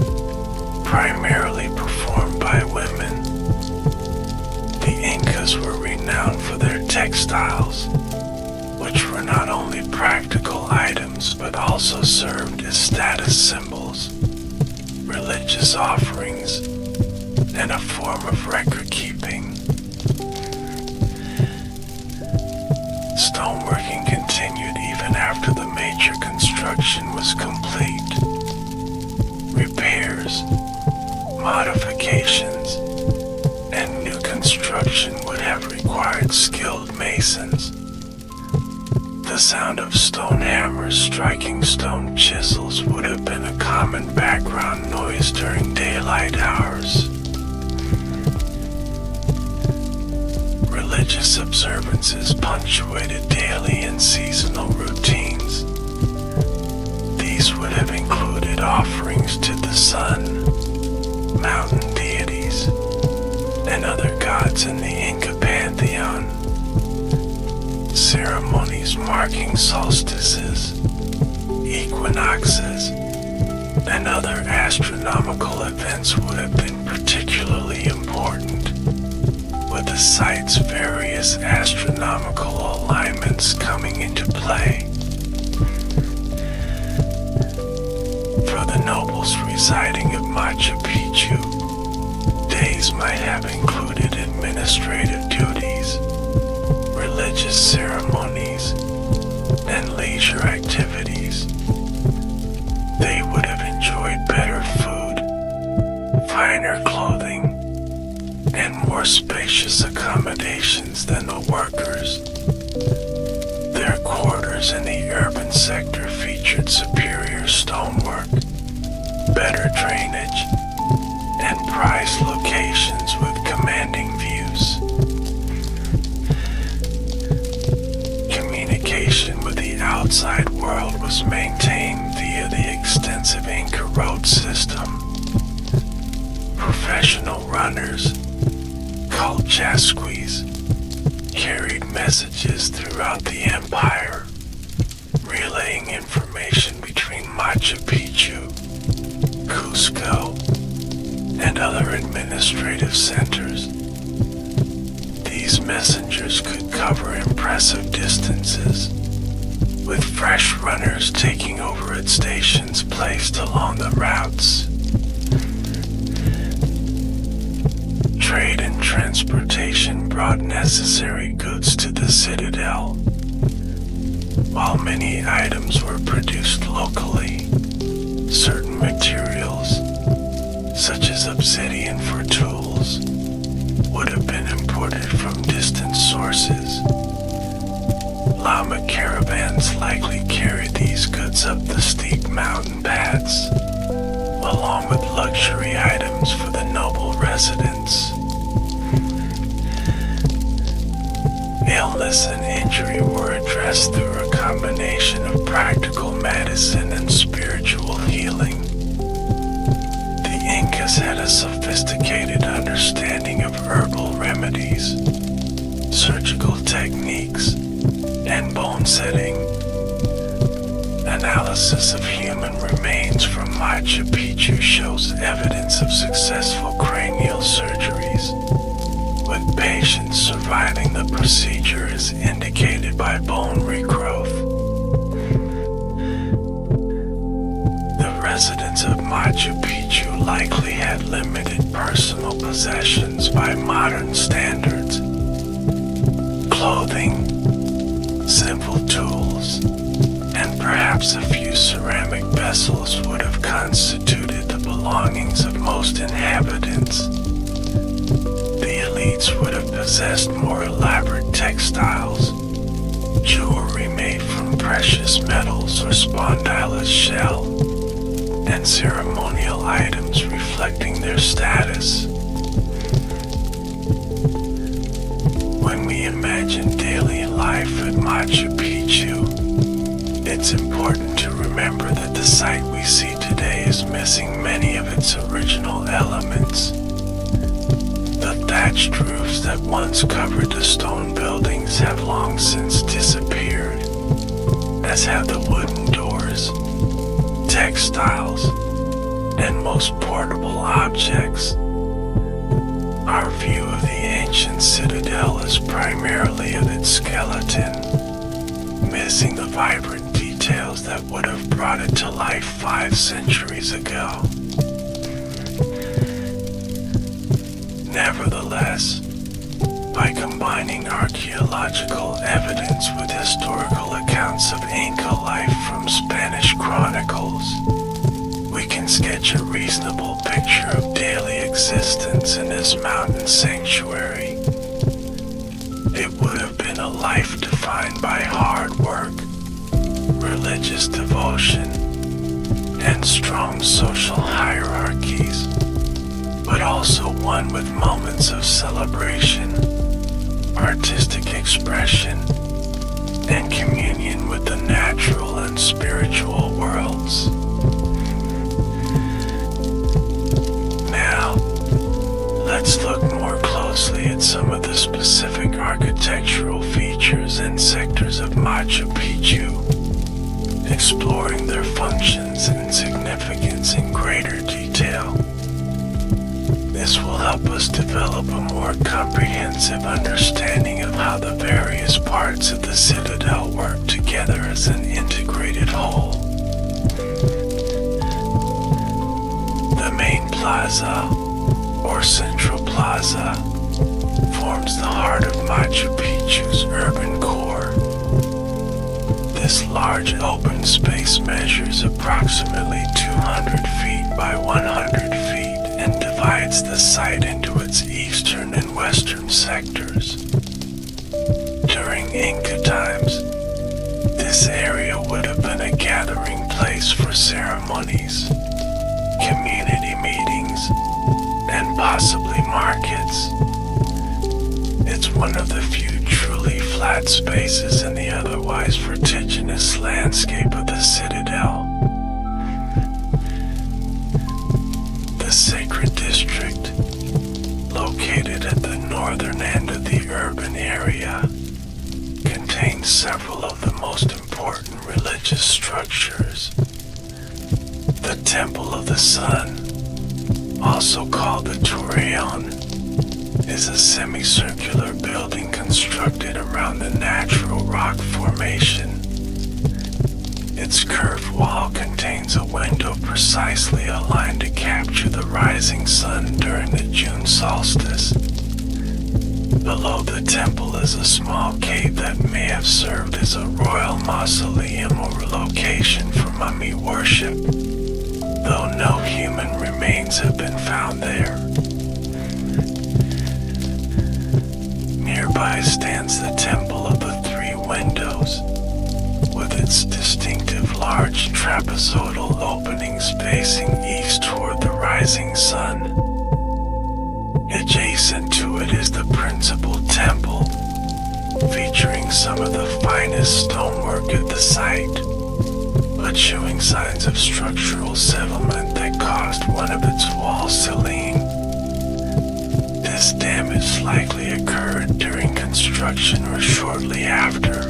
primarily performed by women. The Incas were renowned for their textiles, which were not only practical items but also served as status symbols, religious offerings, and a form of record keeping. Stoneworking continued even after the major construction was complete. Repairs, modifications, and new construction would have required skilled masons. The sound of stone hammers striking stone chisels would have been a common background noise during daylight hours. Religious observances punctuated daily and seasonal routines. These would have included offerings to the sun, mountain deities, and other gods in the Inca pantheon. Ceremonies marking solstices, equinoxes, and other astronomical events would have been particularly important, with the site's various astronomical alignments coming into play. For the nobles residing at Machu Picchu, days might have included administrative duties, religious ceremonies, and leisure activities. They would have enjoyed better food, finer clothing, and more spacious accommodations than the workers. Their quarters in the urban sector featured superior stonework, better drainage, and prized locations with commanding views. Communication with the outside world was maintained via the extensive Inca road system. Professional runners, called chasquis, carried messages throughout the empire, relaying information between Machu Picchu, Cusco, and other administrative centers. These messengers could cover impressive distances, with fresh runners taking over at stations placed along the routes. Trade and transportation brought necessary goods to the citadel, while many items were produced locally. Certain materials, such as obsidian for tools, would have been imported from distant sources. Llama caravans likely carried these goods up the steep mountain paths, along with luxury items for the noble residents. Illness and injury were addressed through a combination of practical medicine and spiritual healing. The Incas had a sophisticated understanding of herbal remedies, surgical techniques, and bone setting. Analysis of human remains from Machu Picchu shows evidence of successful cranial surgeries, with patients surviving the procedure as indicated by bone regrowth. The residents of Machu Picchu likely had limited personal possessions by modern standards. Clothing, simple tools, and perhaps a few ceramic vessels would have constituted the belongings of most inhabitants. The elites would have possessed more elaborate textiles, jewelry made from precious metals or spondylus shell, and ceremonial items reflecting their status. When we imagine daily life at Machu Picchu, it's important to remember that the site we see today is missing many of its original elements. The thatched roofs that once covered the stone buildings have long since disappeared, as have the wooden doors, textiles, and most portable objects. Our view of the ancient citadel is primarily of its skeleton, missing the vibrant details that would have brought it to life 5 centuries ago. Nevertheless, by combining archaeological evidence with historical accounts of Inca life from Spanish chronicles, we can sketch a reasonable picture of daily existence in this mountain sanctuary. It would have been a life defined by hard work, religious devotion, and strong social hierarchies, but also one with moments of celebration, artistic expression, and communion with the natural and spiritual worlds. Now, let's look more closely at some of the specific architectural features and sectors of Machu Picchu, exploring their functions and significance in greater detail. This will help us develop a more comprehensive understanding of how the various parts of the citadel work together as an integrated whole. The main plaza, or Central Plaza, forms the heart of Machu Picchu's urban core. This large open space measures approximately 200 feet by 100 feet and divides the site into its eastern and western sectors. During Inca times, this area would have been a gathering place for ceremonies, community meetings, and possibly markets. It's one of the few truly flat spaces in the otherwise vertiginous landscape of the citadel. The Sacred District, located at the northern end of the urban area, contains several of the most important religious structures. The Temple of the Sun, also called the Torreon, is a semicircular building constructed around the natural rock formation. Its curved wall contains a window precisely aligned to capture the rising sun during the June solstice. Below the temple is a small cave that may have served as a royal mausoleum or location for mummy worship, though no human remains have been found there. Nearby stands the Temple of the Three Windows, with its distinctive large trapezoidal openings facing east toward the rising sun. Adjacent to it is the principal temple, featuring some of the finest stonework at the site, but showing signs of structural settlement that caused one of its walls to lean. This damage likely occurred during construction or shortly after,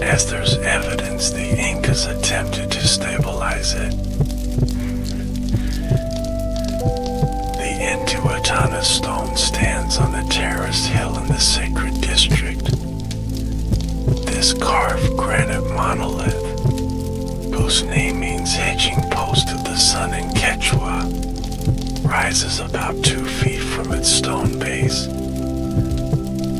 as there's evidence the Incas attempted to stabilize it. The Intihuatana stone stands on the terraced hill in the Sacred District. This carved granite monolith, whose name means hedging post of the sun in Quechua, rises about 2 feet from its stone base.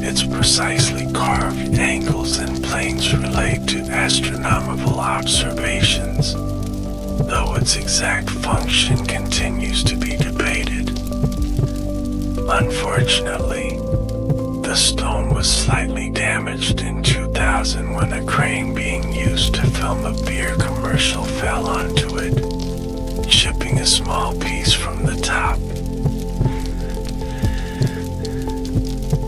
Its precisely carved angles and planes relate to astronomical observations, though its exact function continues to be debated. Unfortunately, the stone was slightly damaged in 2000 when a crane being used to film a beer commercial fell onto it, chipping a small piece from the top.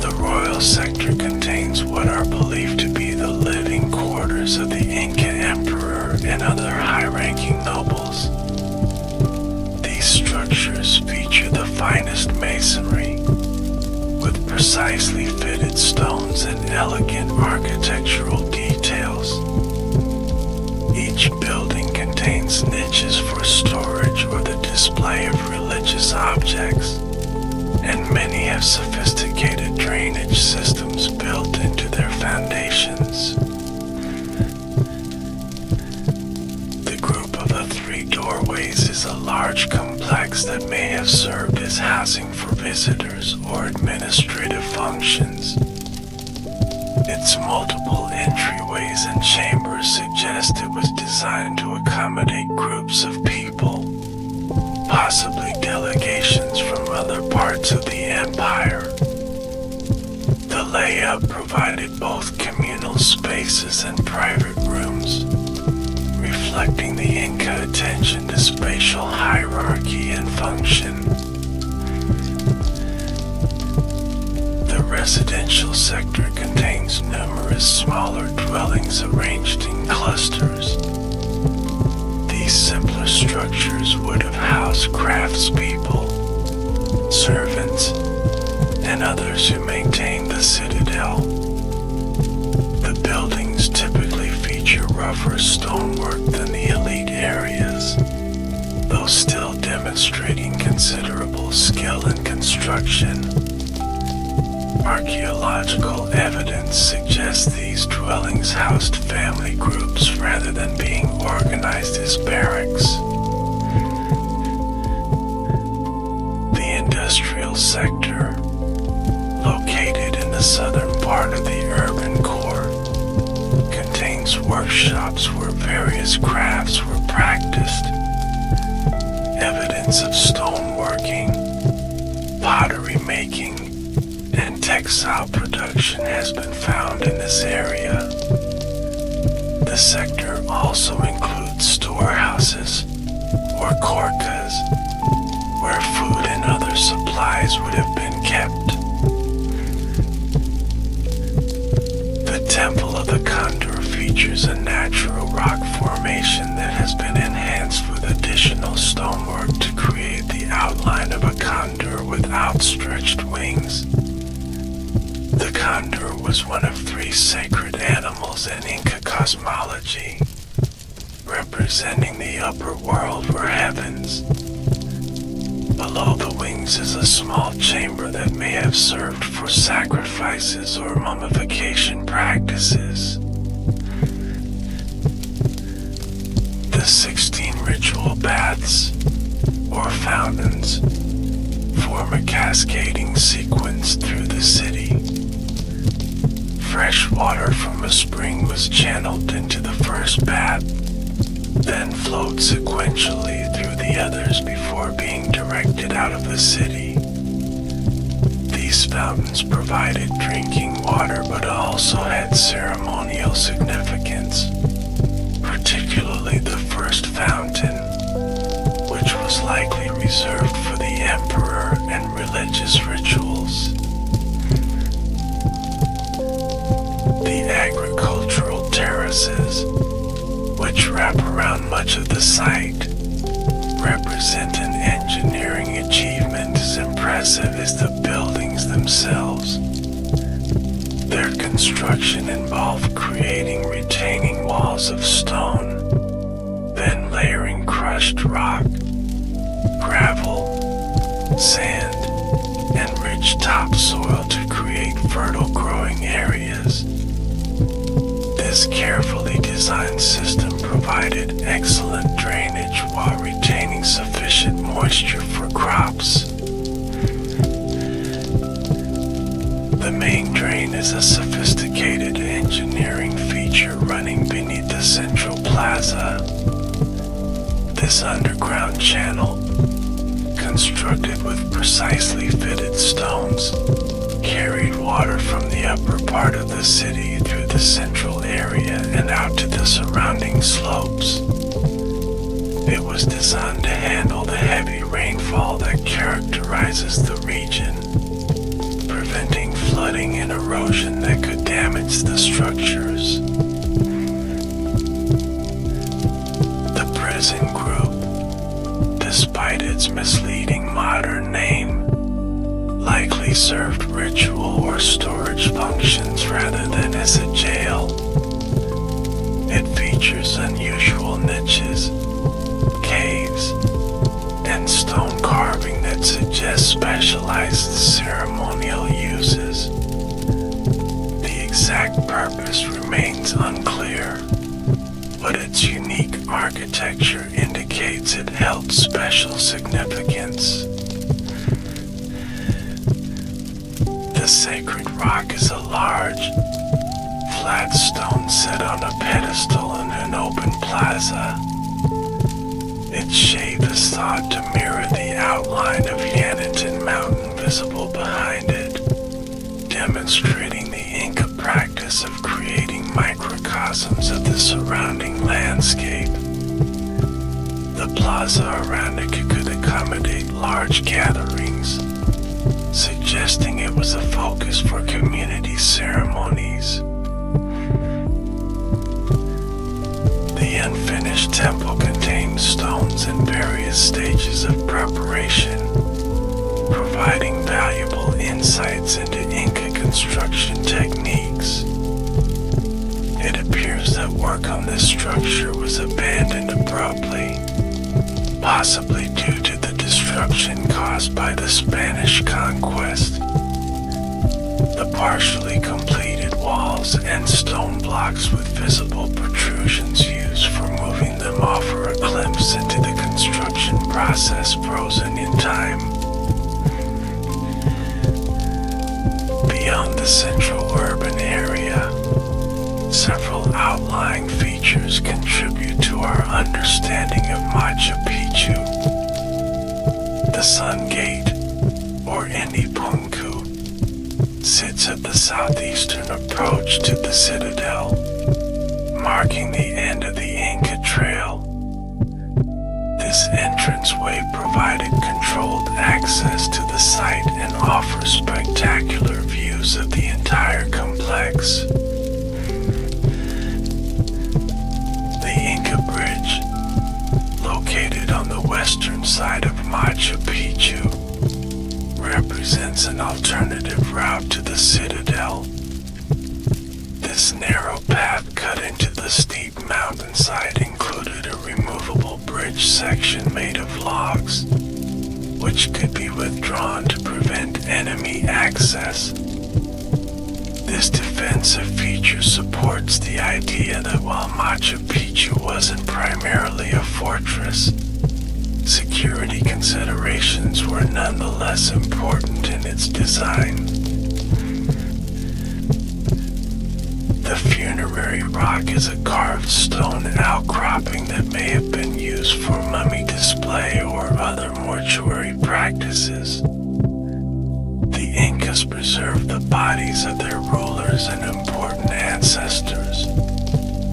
The royal sector contains what are believed to be the living quarters of the Inca emperor and other high-ranking nobles. These structures feature the finest masonry, with precisely fitted stones and elegant architectural details. Each building contains niches for storage or the display of religious objects, and many have sophisticated drainage systems built into their foundations. The group of the 3 doorways is a large complex that may have served as housing for visitors or administrative functions. Its multiple entryways and chambers suggest it was designed to accommodate groups of people, possibly delegations from other parts of the empire. The layout provided both communal spaces and private rooms, reflecting the Inca attention to spatial hierarchy and function. The residential sector contains numerous smaller dwellings arranged in clusters. These simpler structures would have housed craftspeople, servants, and others who maintained the citadel. The buildings typically feature rougher stonework than the elite areas, though still demonstrating considerable skill in construction. Archaeological evidence suggests these dwellings housed family groups rather than being organized as barracks. The industrial sector, located in the southern part of the urban core, contains workshops where various crafts were practiced. Evidence of stoneworking, pottery making, and textile production has been found in this area. The sector also includes storehouses, or korkas, where food and other supplies would have been kept. The Temple of the Condor features a natural rock formation that has been enhanced with additional stonework to create the outline of a condor with outstretched wings. The condor was one of 3 sacred animals in Inca cosmology, representing the upper world or heavens. Below the wings is a small chamber that may have served for sacrifices or mummification practices. The 16 ritual baths, or fountains, form a cascading sequence through the city. Fresh water from a spring was channeled into the first bath, then flowed sequentially through the others before being directed out of the city. These fountains provided drinking water but also had ceremonial significance, particularly the first fountain, which was likely reserved for the emperor and religious rituals. The agricultural terraces, which wrap around much of the site, represent an engineering achievement as impressive as the buildings themselves. Their construction involved creating retaining walls of stone, then layering crushed rock, gravel, sand, and rich topsoil to create fertile growing areas. This carefully designed system provided excellent drainage while retaining sufficient moisture for crops. train is a sophisticated engineering feature running beneath the central plaza. This underground channel, constructed with precisely fitted stones, carried water from the upper part of the city through the central area and out to the surrounding slopes. It was designed to handle the heavy rainfall that characterizes the region, preventing flooding and erosion that could damage the structures. The prison group, despite its misleading modern name, likely served ritual or storage functions rather than as a jail. It features unusual niches, caves, and stone carving that suggests specialized ceremonial uses. The exact purpose remains unclear, but its unique architecture indicates it held special significance. The sacred rock is a large, flat stone set on a pedestal in an open plaza. Its shape is thought to mirror the outline of Yanitan Mountain visible behind it, demonstrating the Inca practice of creating microcosms of the surrounding landscape. The plaza around it could accommodate large gatherings, suggesting it was a focus for community ceremonies. The unfinished temple contained stones in various stages of preparation, providing valuable insights into Inca construction techniques. It appears that work on this structure was abandoned abruptly, possibly due to the disruption caused by the Spanish conquest. The partially completed walls and stone blocks with visible protrusions used for moving them offer a glimpse into the construction process frozen in time. Beyond the central urban area, several outlying features contribute to our understanding of Machu Picchu. The Sun Gate, or Punku, sits at the southeastern approach to the citadel, marking the end of the Inca Trail. This entranceway provided controlled access to the site and offers spectacular views of the entire complex. The Inca Bridge, located on the western side of Machu Picchu, represents an alternative route to the citadel. This narrow path cut into the steep mountainside included a removable bridge section made of logs, which could be withdrawn to prevent enemy access. This defensive feature supports the idea that while Machu Picchu wasn't primarily a fortress, security considerations were nonetheless important in its design. The funerary rock is a carved stone outcropping that may have been used for mummy display or other mortuary practices. The Incas preserved the bodies of their rulers and important ancestors,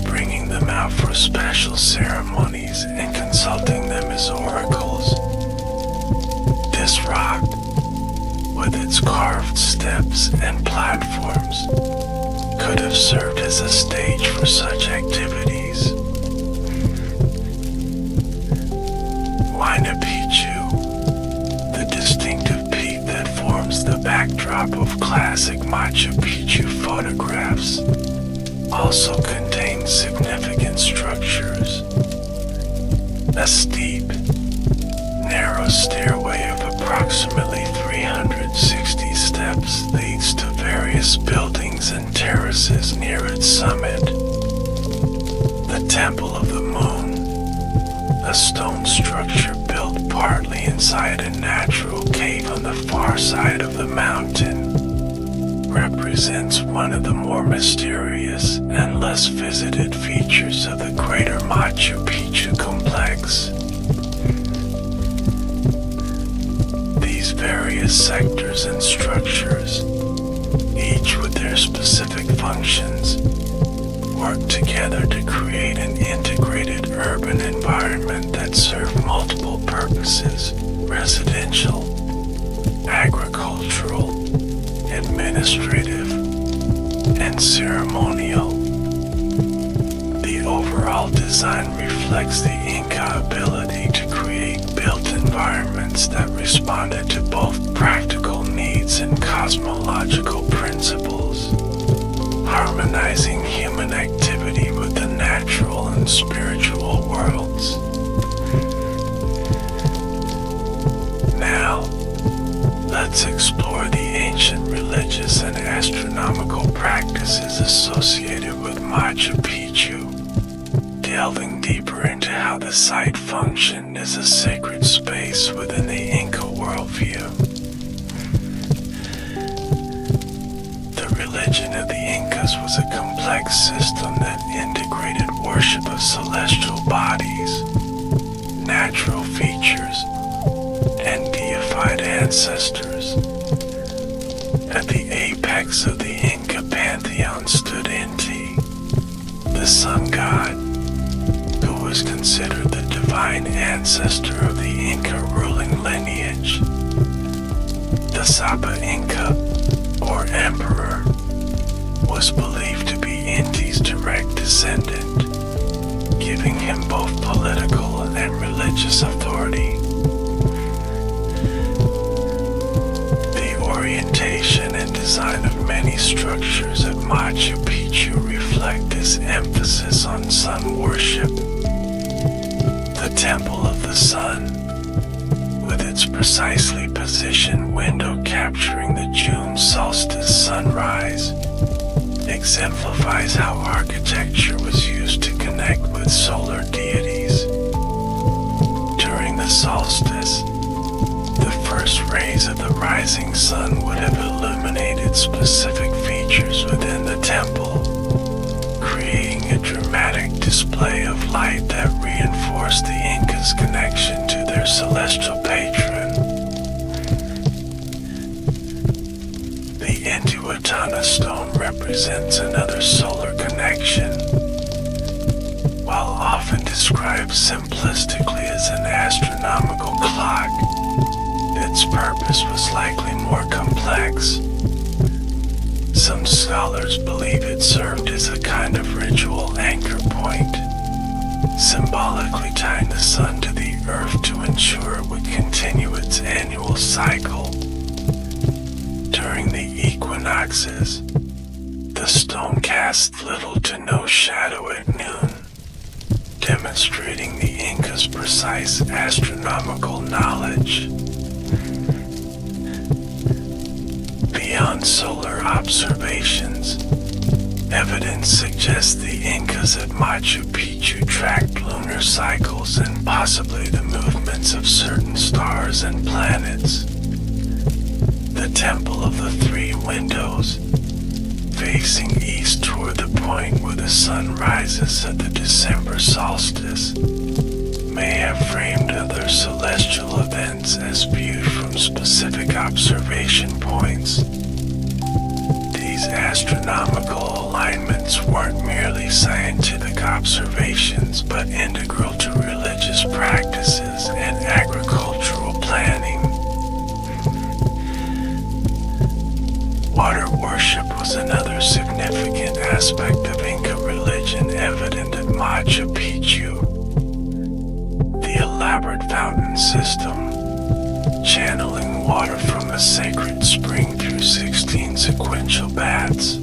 bringing them out for special ceremonies and consulting them as oracles. This rock, with its carved steps and platforms, could have served as a stage for such activities. Huayna Picchu, the distinctive peak that forms the backdrop of classic Machu Picchu photographs, also contains significant structures. A steep, narrow stairway of approximately 360 steps leads to various buildings and terraces near its summit. The Temple of the Moon, a stone structure built partly inside a natural cave on the far side of the mountain, represents represents one of the more mysterious and less visited features of the greater Machu Picchu complex. These various sectors and structures, each with their specific functions, work together to create an integrated urban environment that serves multiple purposes: residential, agricultural, administrative, and ceremonial. The overall design reflects the Inca ability to create built environments that responded to both practical needs and cosmological principles, harmonizing human activity with the natural and spiritual worlds. Now, let's explore the ancient religious and astronomical practices associated with Machu Picchu, delving deeper into how the site functioned as a sacred space within the Inca worldview. The religion of the Incas was a complex system that integrated worship of celestial bodies, natural features, and deified ancestors. At the apex of the Inca pantheon stood Inti, the sun god, who was considered the divine ancestor of the Inca ruling lineage. The Sapa Inca, or emperor, was believed to be Inti's direct descendant, giving him both political and religious authority. Orientation and design of many structures at Machu Picchu reflect this emphasis on sun worship. The Temple of the Sun, with its precisely positioned window capturing the June solstice sunrise, exemplifies how architecture was used to connect with solar deities. During the solstice, the first rays of the rising sun would have illuminated specific features within the temple, creating a dramatic display of light that reinforced the Incas' connection to their celestial patron. The Intihuatana stone represents another solar connection. While often described simplistically as an astronomical clock, its purpose was likely more complex. Some scholars believe it served as a kind of ritual anchor point, symbolically tying the sun to the earth to ensure it would continue its annual cycle. During the equinoxes, the stone casts little to no shadow at noon, demonstrating the Incas' precise astronomical knowledge. Beyond solar observations, evidence suggests the Incas at Machu Picchu tracked lunar cycles and possibly the movements of certain stars and planets. The Temple of the Three Windows, facing east toward the point where the sun rises at the December solstice, may have framed other celestial events as viewed from specific observation points. These astronomical alignments weren't merely scientific observations, but integral to religious practices and agricultural planning. Water worship was another significant aspect of Inca religion evident at Machu Picchu. The elaborate fountain system, channeling water from a sacred spring through 16 sequential baths,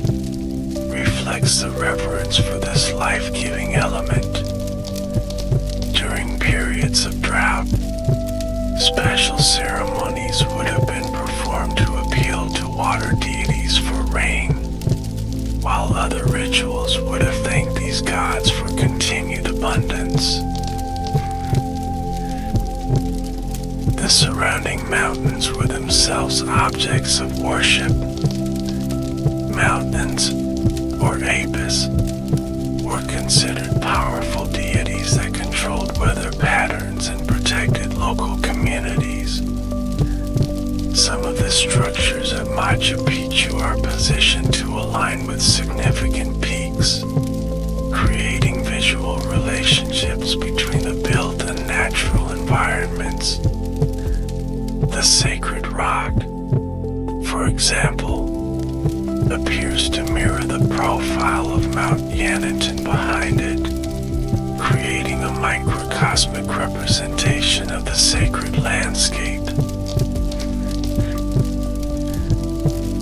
reflects the reverence for this life-giving element. During periods of drought, special ceremonies would have been performed to appeal to water deities for rain, while other rituals would have thanked these gods for continued abundance. The surrounding mountains were themselves objects of worship. Mount Machu Picchu are positioned to align with significant peaks, creating visual relationships between the built and natural environments. The sacred rock, for example, appears to mirror the profile of Mount Yanitan behind it, creating a microcosmic representation of the sacred landscape.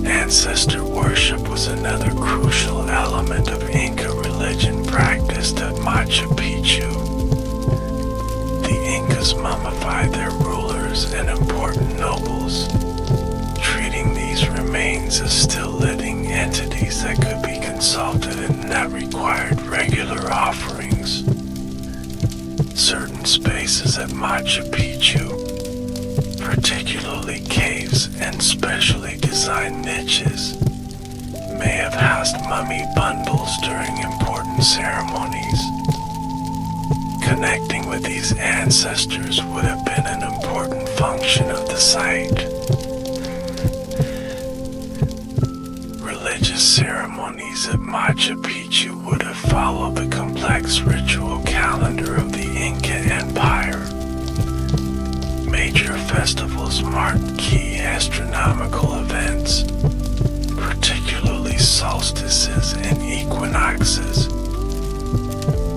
Ancestor worship was another crucial element of Inca religion practiced at Machu Picchu. The Incas mummified their rulers and important nobles, treating these remains as still living entities that could be consulted and that required regular offerings. Certain spaces at Machu Picchu, particularly caves and specially designed niches, may have housed mummy bundles during important ceremonies. Connecting with these ancestors would have been an important function of the site. Religious ceremonies at Machu Picchu would have followed the complex ritual calendar of the Inca Empire. Major festivals marked key astronomical events, particularly solstices and equinoxes.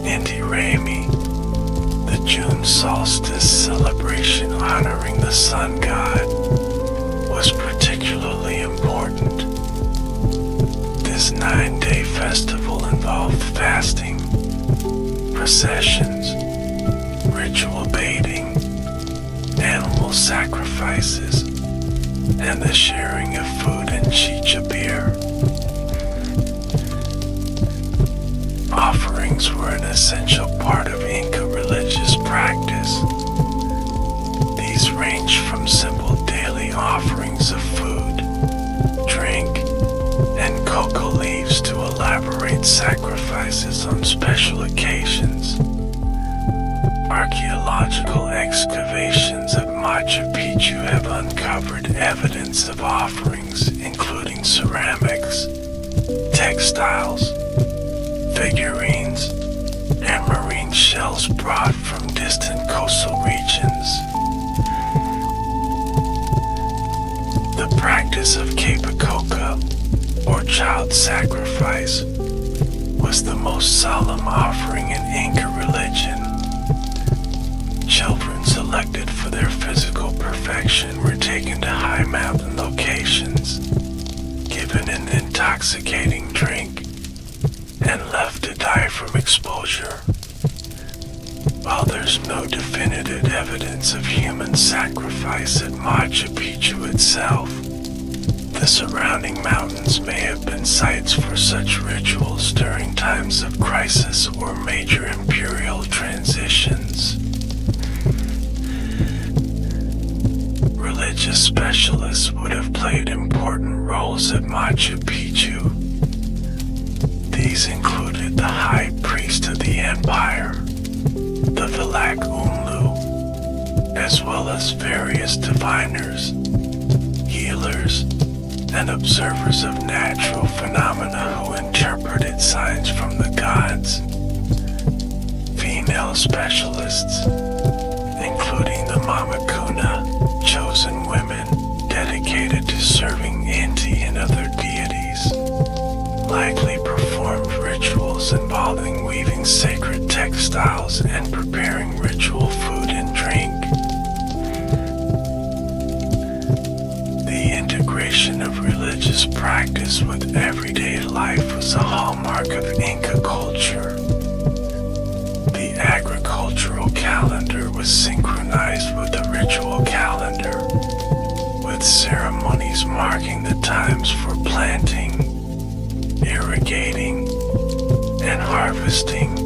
Inti Raymi, the June solstice celebration honoring the sun god, was particularly important. This 9-day festival involved fasting, processions, ritual bathing, animal sacrifices, and the sharing of food and chicha beer. Offerings were an essential part of Inca religious practice. These ranged from simple daily offerings of food, drink, and cocoa leaves to elaborate sacrifices on special occasions. Archaeological excavations at Machu Picchu have uncovered evidence of offerings including ceramics, textiles, figurines, and marine shells brought from distant coastal regions. The practice of Capicoca, or child sacrifice, was the most solemn offering in Inca religion. Children selected for their physical perfection were taken to high mountain locations, given an intoxicating drink, and left to die from exposure. While there's no definitive evidence of human sacrifice at Machu Picchu itself, the surrounding mountains may have been sites for such rituals during times of crisis or major imperial transitions. Religious specialists would have played important roles at Machu Picchu. These included the High Priest of the Empire, the Vilak Umlu, as well as various diviners, healers, and observers of natural phenomena who interpreted signs from the gods. Female specialists, including the Mamakuna, chosen women dedicated to serving Inti and other deities, likely performed rituals involving weaving sacred textiles and preparing ritual food and drink. The integration of religious practice with everyday life was a hallmark of Inca culture. The agricultural calendar was synchronized with the ritual calendar, with ceremonies marking the times for planting, irrigating, and harvesting.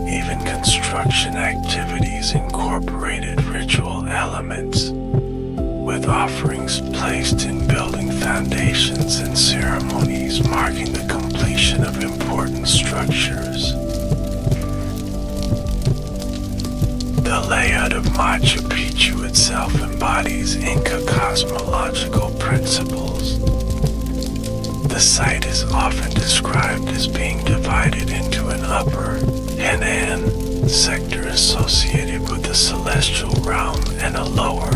Even construction activities incorporated ritual elements, with offerings placed in building foundations and ceremonies marking the completion of important structures. The layout of Machu Picchu itself embodies Inca cosmological principles. The site is often described as being divided into an upper Henan sector associated with the celestial realm and a lower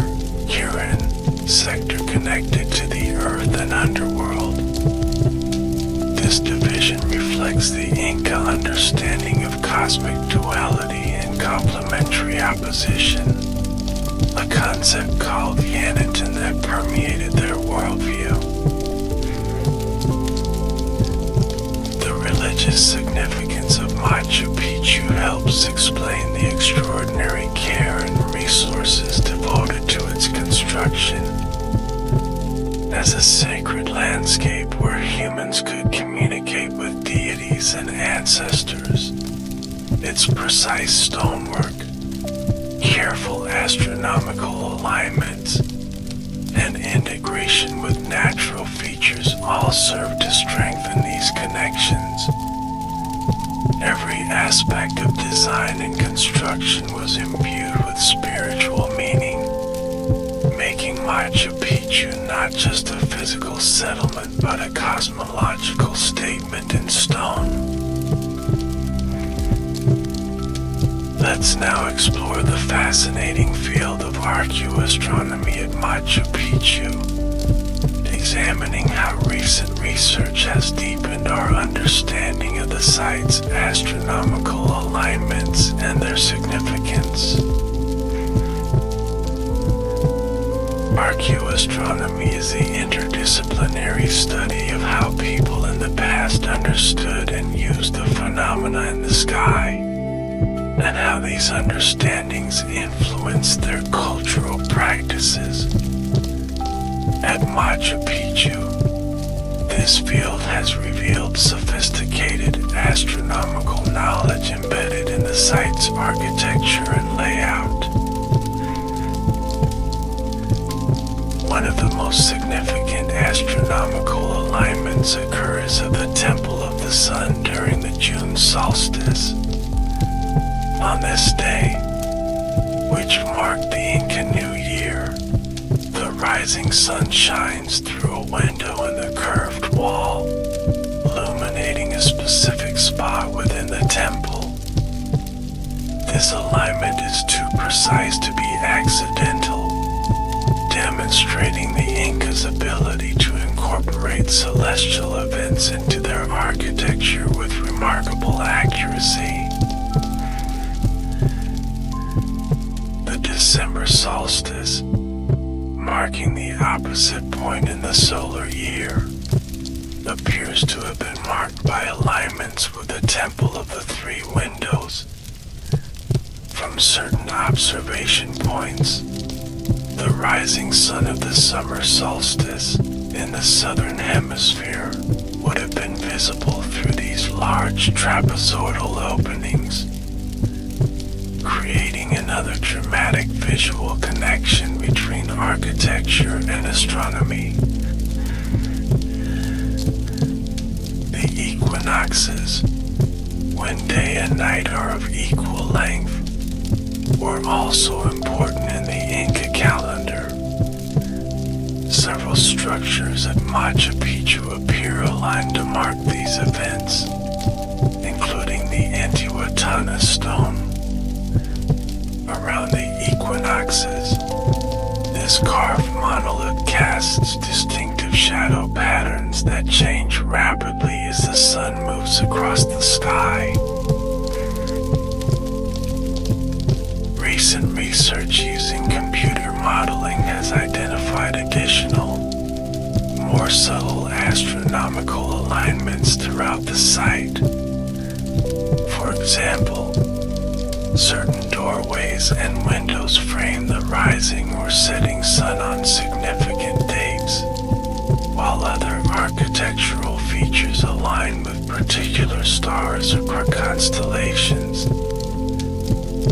Huron sector connected to the earth and underworld. This division reflects the Inca understanding of cosmic duality and complementary opposition, a concept called Yanitan that permeated their worldview. The religious significance of Machu Picchu helps explain the extraordinary care and resources devoted to its construction. As a sacred landscape where humans could communicate with deities and ancestors, its precise stonework, careful astronomical alignments, and integration with natural features all serve to strengthen these connections. Every aspect of design and construction was imbued with spiritual meaning, making Machu Picchu not just a physical settlement but a cosmological statement in stone. Let's now explore the fascinating field of archaeoastronomy at Machu Picchu, examining how recent research has deepened our understanding of the site's astronomical alignments and their significance. Archaeoastronomy is the interdisciplinary study of how people in the past understood and used the phenomena in the sky, and how these understandings influence their cultural practices. At Machu Picchu, this field has revealed sophisticated astronomical knowledge embedded in the site's architecture and layout. One of the most significant astronomical alignments occurs at the Temple of the Sun during the June solstice. On this day, which marked the Inca New Year, the rising sun shines through a window in the curved wall, illuminating a specific spot within the temple. This alignment is too precise to be accidental, demonstrating the Incas' ability to incorporate celestial events into their architecture with remarkable accuracy. The December solstice, marking the opposite point in the solar year, appears to have been marked by alignments with the Temple of the Three Windows. From certain observation points, the rising sun of the summer solstice in the southern hemisphere would have been visible through these large trapezoidal openings, creating another dramatic visual connection between architecture and astronomy. The equinoxes, when day and night are of equal length, were also important in the Inca calendar. Several structures at Machu Picchu appear aligned to mark these events, including the Intihuatana stone. Around the equinoxes, this carved monolith casts distinctive shadow patterns that change rapidly as the sun moves across the sky. Recent research using computer modeling has identified additional, more subtle astronomical alignments throughout the site. For example, certain doorways and windows frame the rising or setting sun on significant dates, while other architectural features align with particular stars or constellations.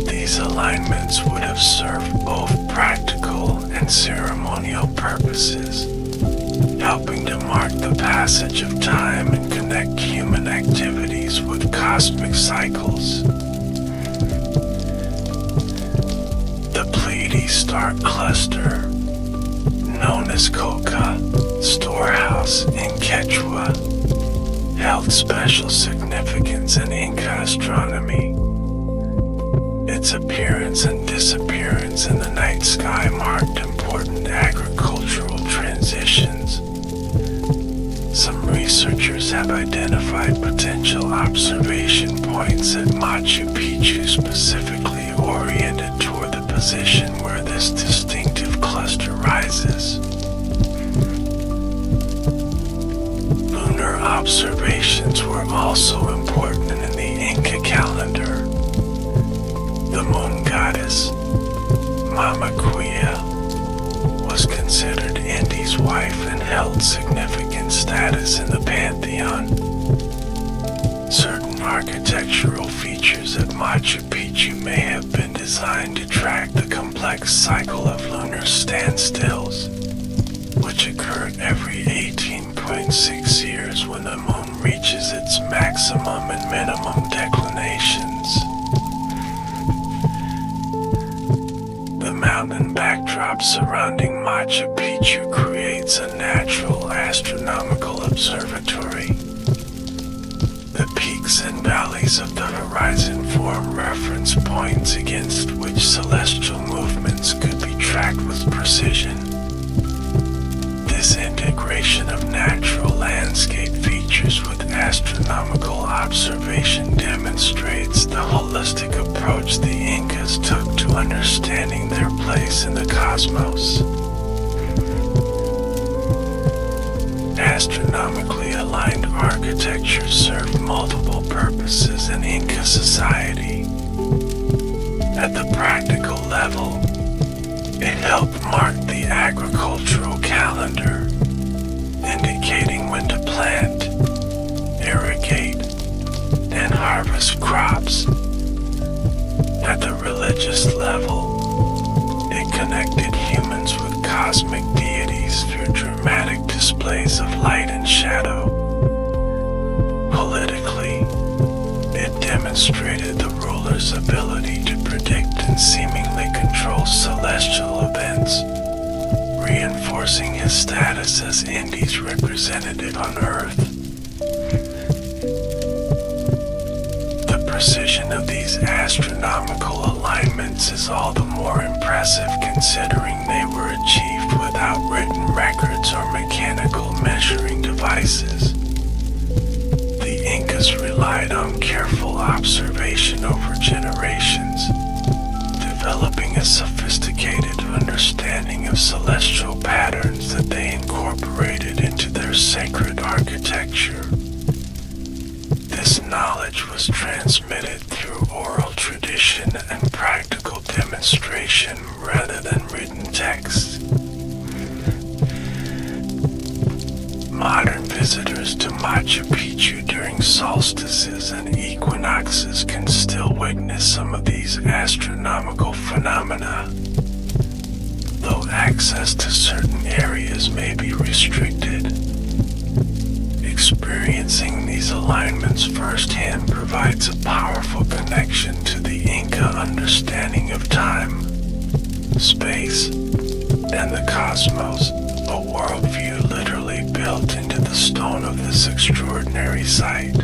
These alignments would have served both practical and ceremonial purposes, helping to mark the passage of time and connect human activities with cosmic cycles. The 3-star cluster, known as Coca Storehouse in Quechua, held special significance in Inca astronomy. Its appearance and disappearance in the night sky marked important agricultural transitions. Some researchers have identified potential observation points at Machu Picchu specifically oriented toward the position where this distinctive cluster rises. Lunar observations were also important in the Inca calendar. The moon goddess, Mamaquia, was considered Inti's wife and held significant status in the pantheon. Certain architectural features at Machu Picchu may have been designed to track the complex cycle of lunar standstills, which occur every 18.6 years when the moon reaches its maximum and minimum declinations. The mountain backdrop surrounding Machu Picchu creates a natural astronomical observatory. The peaks and valleys of the horizon form reference points against which celestial movements could be tracked with precision. This integration of natural landscape features with astronomical observation demonstrates the holistic approach the Incas took to understanding their place in the cosmos. Astronomically aligned architecture served multiple purposes in Inca society. At the practical level, it helped mark the agricultural calendar, indicating when to plant, irrigate, and harvest crops. At the religious level, it connected humans with cosmic deities through dramatic displays of light and shadow. Politically, it demonstrated the ruler's ability to predict and seemingly control celestial events, reinforcing his status as Indy's representative on Earth. The precision of these astronomical alignments is all the more impressive considering they were achieved without written records or mechanical measuring devices. The Incas relied on careful observation over generations, developing a sophisticated understanding of celestial patterns that they incorporated into their sacred architecture. This knowledge was transmitted through oral tradition and practical demonstration rather than written text. Modern visitors to Machu Picchu during solstices and equinoxes can still witness some of these astronomical phenomena, though access to certain areas may be restricted. Experiencing these alignments firsthand provides a powerful connection to the Inca understanding of time, space, and the cosmos, a worldview literally built into the stone of this extraordinary site.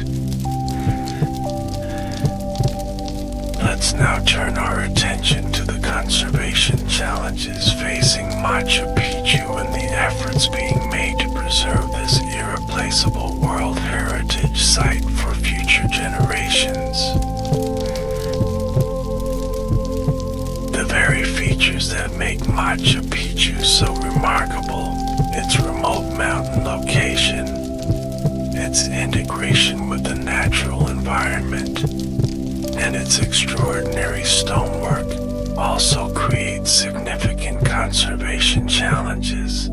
Let's now turn our attention to the conservation challenges facing Machu Picchu and the efforts being made to preserve this irreplaceable World Heritage Site for future generations. The very features that make Machu Picchu so remarkable, its remote mountain location, its integration with the natural environment, and its extraordinary stonework, also create significant conservation challenges.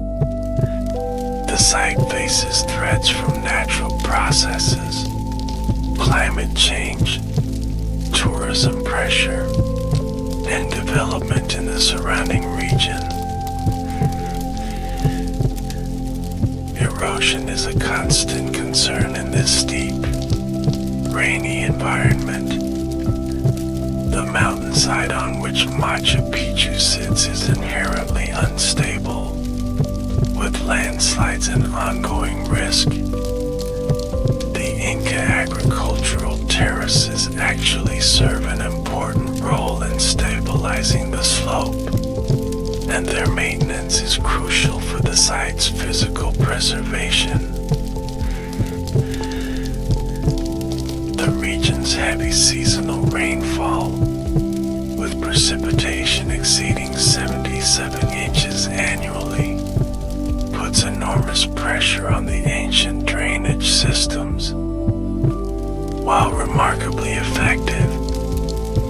The site faces threats from natural processes, climate change, tourism pressure, and development in the surrounding region. Erosion is a constant concern in this steep, rainy environment. The mountainside on which Machu Picchu sits is inherently unstable, with landslides an ongoing risk. The Inca agricultural terraces actually serve an important role in stabilizing the slope, and their maintenance is crucial for the site's physical preservation. The region's heavy seasonal rainfall, with precipitation exceeding 77 inches annually, puts enormous pressure on the ancient drainage systems. While remarkably effective,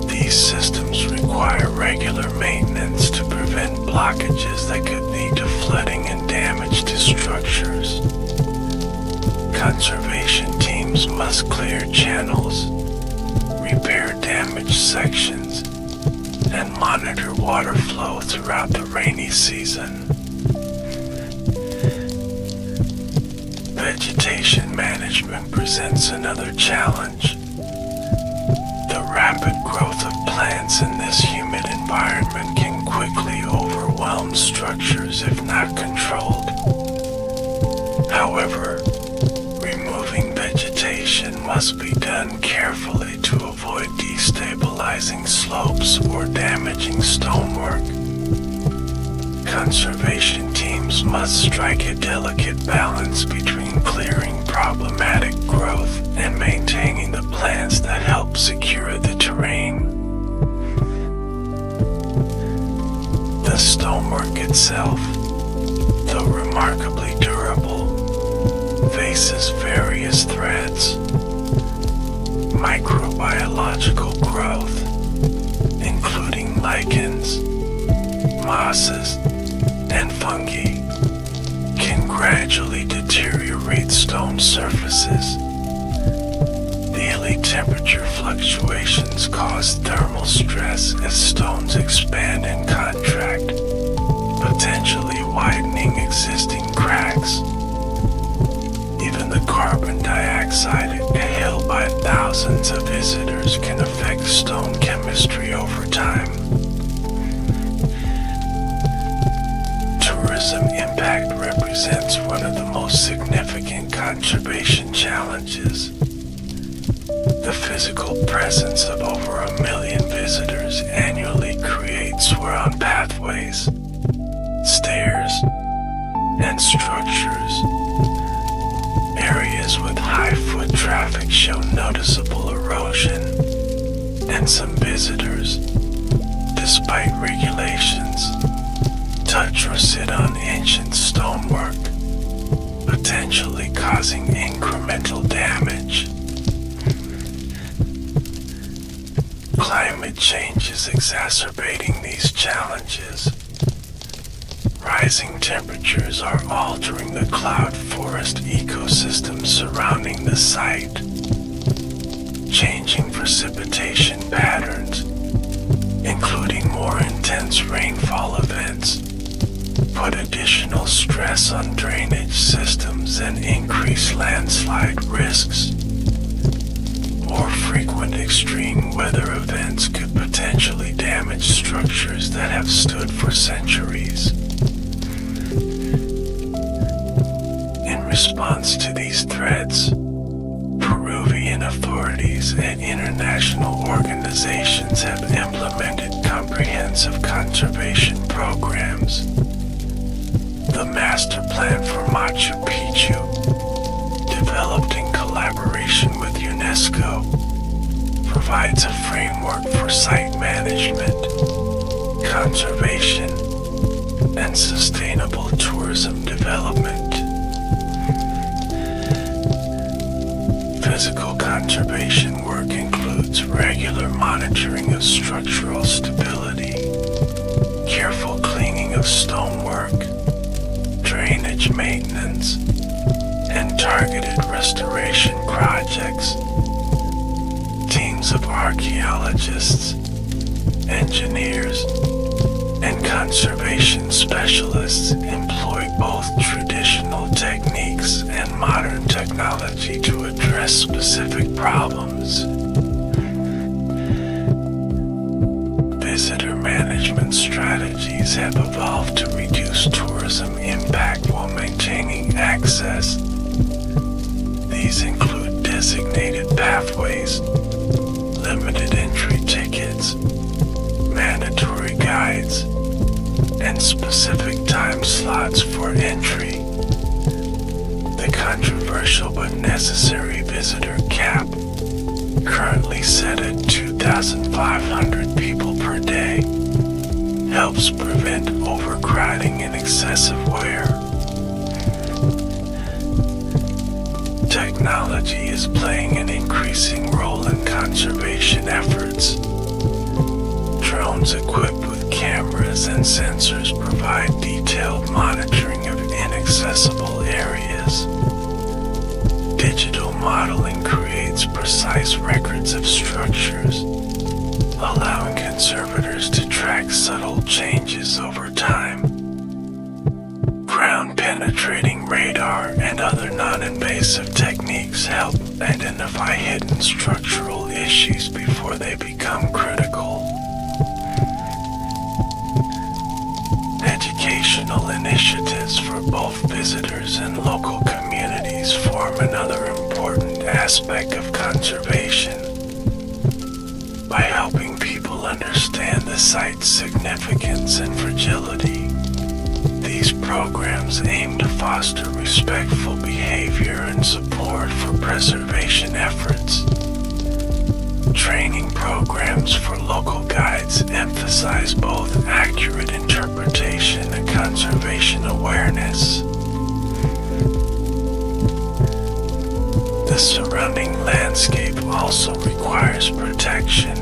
these systems require regular maintenance to prevent blockages that could lead to flooding and damage to structures. Conservation teams must clear channels, repair damaged sections, and monitor water flow throughout the rainy season. Vegetation management presents another challenge. The rapid growth of plants in this humid environment can quickly overwhelm structures if not controlled. However, removing vegetation must be done carefully to avoid destabilizing slopes or damaging stonework. Conservation teams must strike a delicate balance between clearing problematic growth and maintaining the plants that help secure the terrain. The stonework itself, though remarkably durable, faces various threats. Microbiological growth, including lichens, mosses, and fungi, can gradually deteriorate stone surfaces. Daily temperature fluctuations cause thermal stress as stones expand and contract, potentially widening existing cracks. Even the carbon dioxide inhaled by thousands of visitors can affect stone chemistry over time. Tourism impact represents one of the most significant conservation challenges. The physical presence of over 1 million visitors annually creates swirl pathways, stairs, and structures. Areas with high foot traffic show noticeable erosion, and some visitors, despite regulations, touch or sit on ancient stonework, potentially causing incremental damage. Climate change is exacerbating these challenges. Rising temperatures are altering the cloud forest ecosystem surrounding the site. Changing precipitation patterns, including more intense rainfall events, put additional stress on drainage systems and increase landslide risks. More frequent extreme weather events could potentially damage structures that have stood for centuries. In response to these threats, Peruvian authorities and international organizations have implemented comprehensive conservation programs. The Master Plan for Machu Picchu, developed in collaboration with UNESCO, provides a framework for site management, conservation, and sustainable tourism development. Physical conservation work includes regular monitoring of structural stability, careful cleaning of stonework, drainage maintenance, and targeted restoration projects. Teams of archaeologists, engineers, and conservation specialists employ both traditional techniques and modern technology to address specific problems. visitor management strategies have evolved to reduce tourism impact while maintaining access. These include designated pathways, limited entry tickets, mandatory guides, and specific time slots for entry. The controversial but necessary visitor cap, currently set at 2,500 people per day, helps prevent overcrowding and excessive wear. Technology is playing an increasing role in conservation efforts. Drones equipped with cameras and sensors provide detailed monitoring of inaccessible areas. Digital modeling creates precise records of structures, allowing conservators to track subtle changes over time. Ground-penetrating radar and other non-invasive techniques help identify hidden structural issues before they become critical. Educational initiatives for both visitors and local communities form another important aspect of conservation. By helping people understand the site's significance and fragility, these programs aim to foster respectful behavior and support for preservation efforts. Training programs for local guides emphasize both accurate interpretation and conservation awareness. The surrounding landscape also requires protection.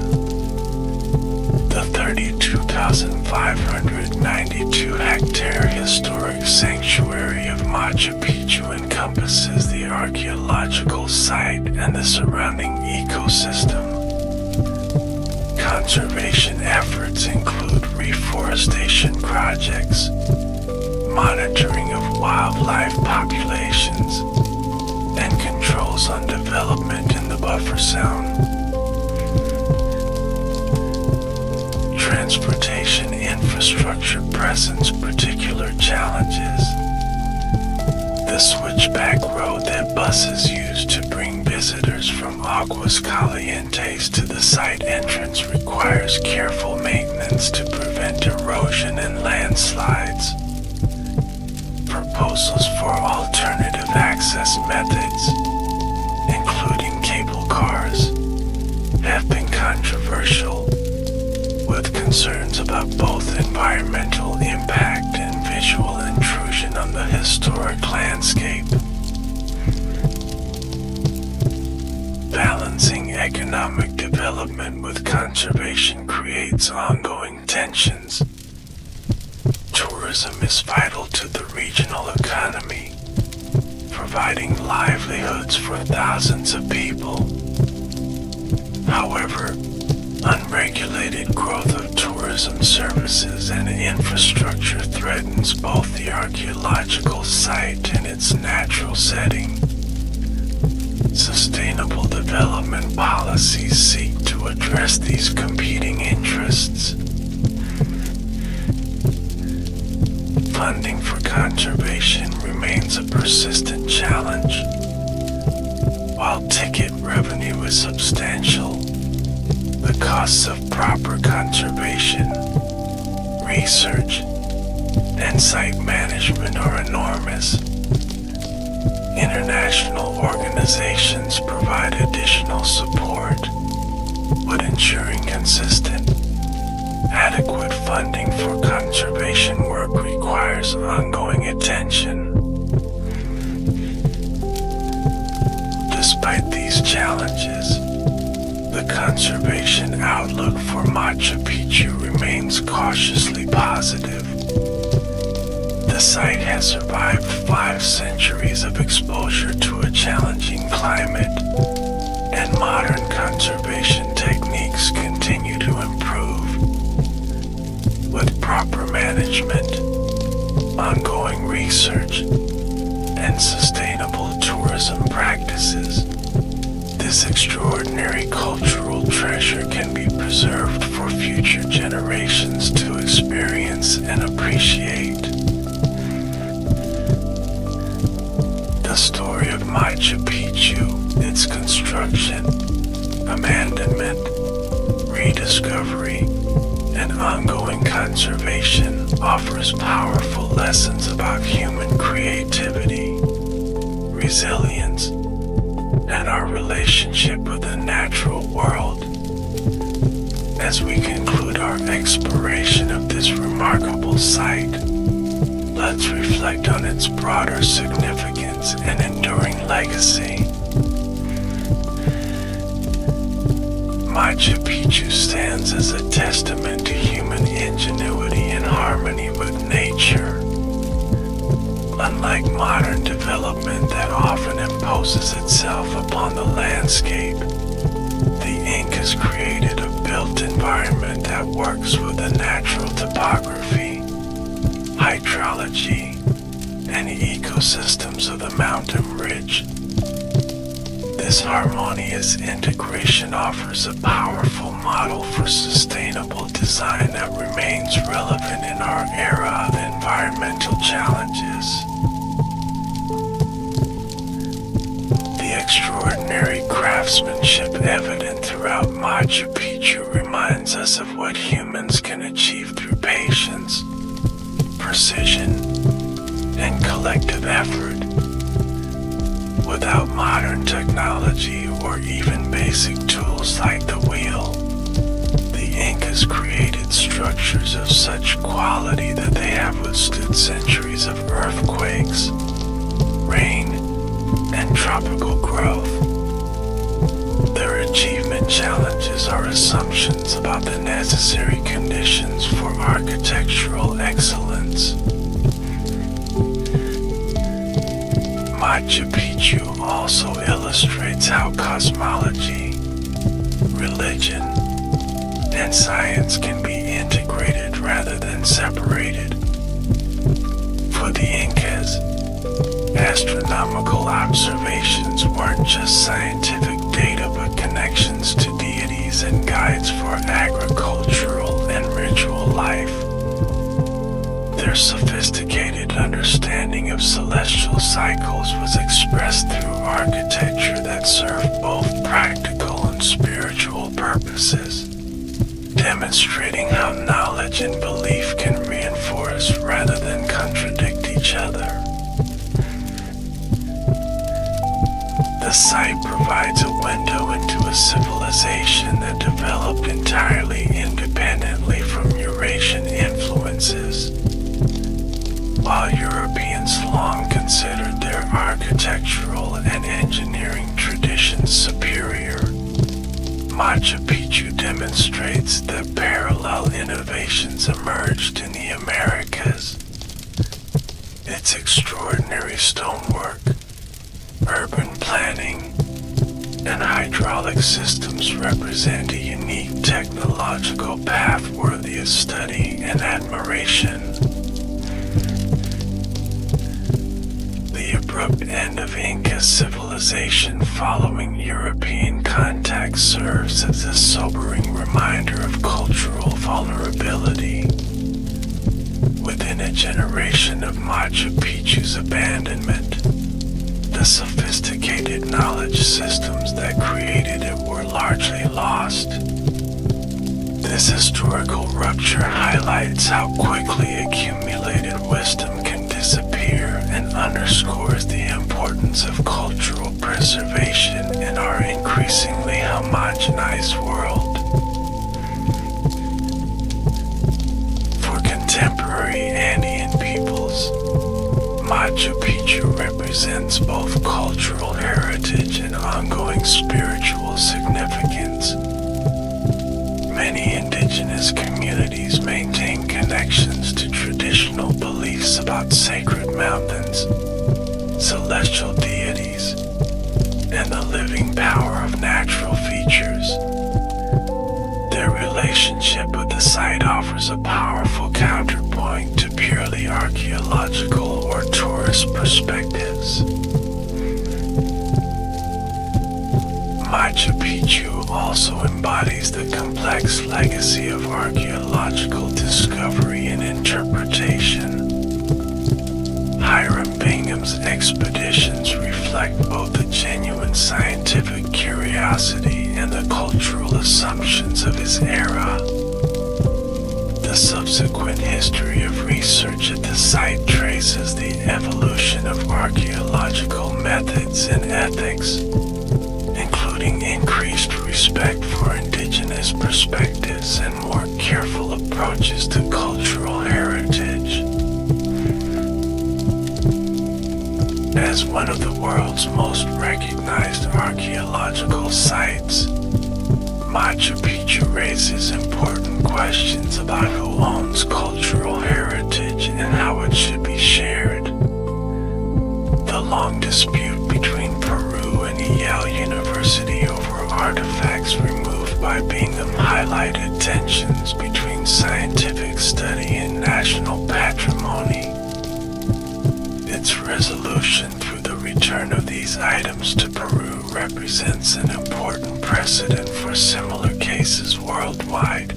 The 32,592-hectare historic sanctuary of Machu Picchu encompasses the archaeological site and the surrounding ecosystem. Conservation efforts include reforestation projects, monitoring of wildlife populations, and controls on development in the buffer zone. Transportation infrastructure presents particular challenges. The switchback road that buses use to bring visitors from Aguas Calientes to the site entrance requires careful maintenance to prevent erosion and landslides. Proposals for alternative access methods, including cable cars, have been controversial, with concerns about both environmental impact and visual intrusion on the historic landscape. Balancing economic development with conservation creates ongoing tensions. Tourism is vital to the regional economy, providing livelihoods for thousands of people. However, unregulated growth of tourism services and infrastructure threatens both the archaeological site and its natural setting. Sustainable development policies seek to address these competing interests. Funding for conservation remains a persistent challenge. While ticket revenue is substantial, the costs of proper conservation, research, and site management are enormous. International organizations provide additional support, but ensuring consistent, adequate funding for conservation work requires ongoing attention. Despite these challenges, the conservation outlook for Machu Picchu remains cautiously positive. The site has survived 5 centuries of exposure to a challenging climate, and modern conservation techniques continue to improve. With proper management, ongoing research, and sustainable tourism practices, this extraordinary cultural treasure can be preserved for future generations. Machu Picchu, its construction, abandonment, rediscovery, and ongoing conservation offers powerful lessons about human creativity, resilience, and our relationship with the natural world. As we conclude our exploration of this remarkable site, let's reflect on its broader significance and enduring legacy. Machu Picchu stands as a testament to human ingenuity and harmony with nature. Unlike modern development that often imposes itself upon the landscape, the Incas created a built environment that works with the natural topography, hydrology, and ecosystems of the mountain ridge. This harmonious integration offers a powerful model for sustainable design that remains relevant in our era of environmental challenges. The extraordinary craftsmanship evident throughout Machu Picchu reminds us of what humans can achieve through patience, precision, and collective effort. Without modern technology or even basic tools like the wheel, the Incas created structures of such quality that they have withstood centuries of earthquakes, rain, and tropical growth. Their achievement challenges our assumptions about the necessary conditions for architectural excellence. Machu Picchu also illustrates how cosmology, religion, and science can be integrated rather than separated. For the Incas, astronomical observations weren't just scientific data but connections to deities and guides for agricultural and ritual life. Their sophisticated understanding of celestial cycles was expressed through architecture that served both practical and spiritual purposes, demonstrating how knowledge and belief can reinforce rather than contradict each other. The site provides a window into a civilization that developed entirely independently from Eurasian influences. While Europeans long considered their architectural and engineering traditions superior, Machu Picchu demonstrates that parallel innovations emerged in the Americas. Its extraordinary stonework, urban planning, and hydraulic systems represent a unique technological path worthy of study and admiration. The abrupt end of Inca civilization following European contact serves as a sobering reminder of cultural vulnerability. Within a generation of Machu Picchu's abandonment, the sophisticated knowledge systems that created it were largely lost. This historical rupture highlights how quickly accumulated wisdom can disappear and underscores the importance of cultural preservation in our increasingly homogenized world. For contemporary Andean peoples, Machu Picchu represents both cultural heritage and ongoing spiritual significance. Many indigenous communities maintain connections to traditional beliefs about sacred mountains, celestial deities, and the living power of natural features. Their relationship with the site offers a powerful counterpoint to purely archaeological or tourist perspectives. Machu Picchu also embodies the complex legacy of archaeological discovery and interpretation. Hiram Bingham's Museum's expeditions reflect both the genuine scientific curiosity and the cultural assumptions of his era. The subsequent history of research at the site traces the evolution of archaeological methods and ethics, including increased respect for indigenous perspectives and more careful approaches to cultural heritage. As one of the world's most recognized archaeological sites, Machu Picchu raises important questions about who owns cultural heritage and how it should be shared. The long dispute between Peru and Yale University over artifacts removed by Bingham highlighted tensions between scientific study and national patrimony. Its resolution through the return of these items to Peru represents an important precedent for similar cases worldwide.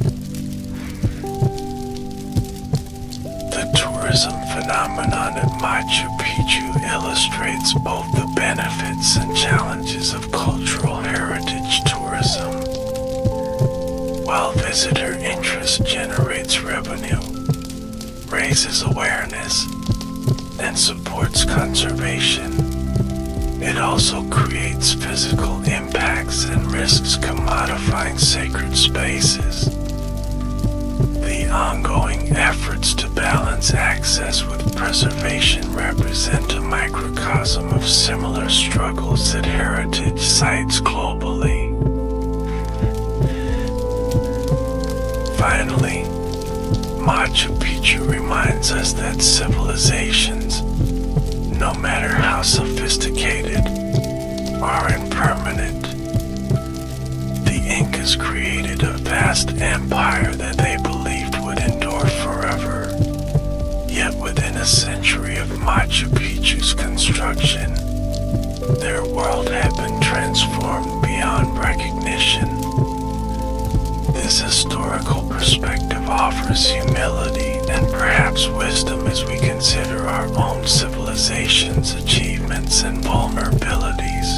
The tourism phenomenon at Machu Picchu illustrates both the benefits and challenges of cultural heritage tourism. While visitor interest generates revenue, raises awareness, and supports conservation, it also creates physical impacts and risks commodifying sacred spaces. The ongoing efforts to balance access with preservation represent a microcosm of similar struggles at heritage sites globally. Finally, Machu Picchu reminds us that civilizations, no matter how sophisticated, are impermanent. The Incas created a vast empire that they believed would endure forever. Yet within a century of Machu Picchu's construction, their world had been transformed beyond recognition. This historical perspective offers humility and perhaps wisdom as we consider our own civilization's achievements and vulnerabilities.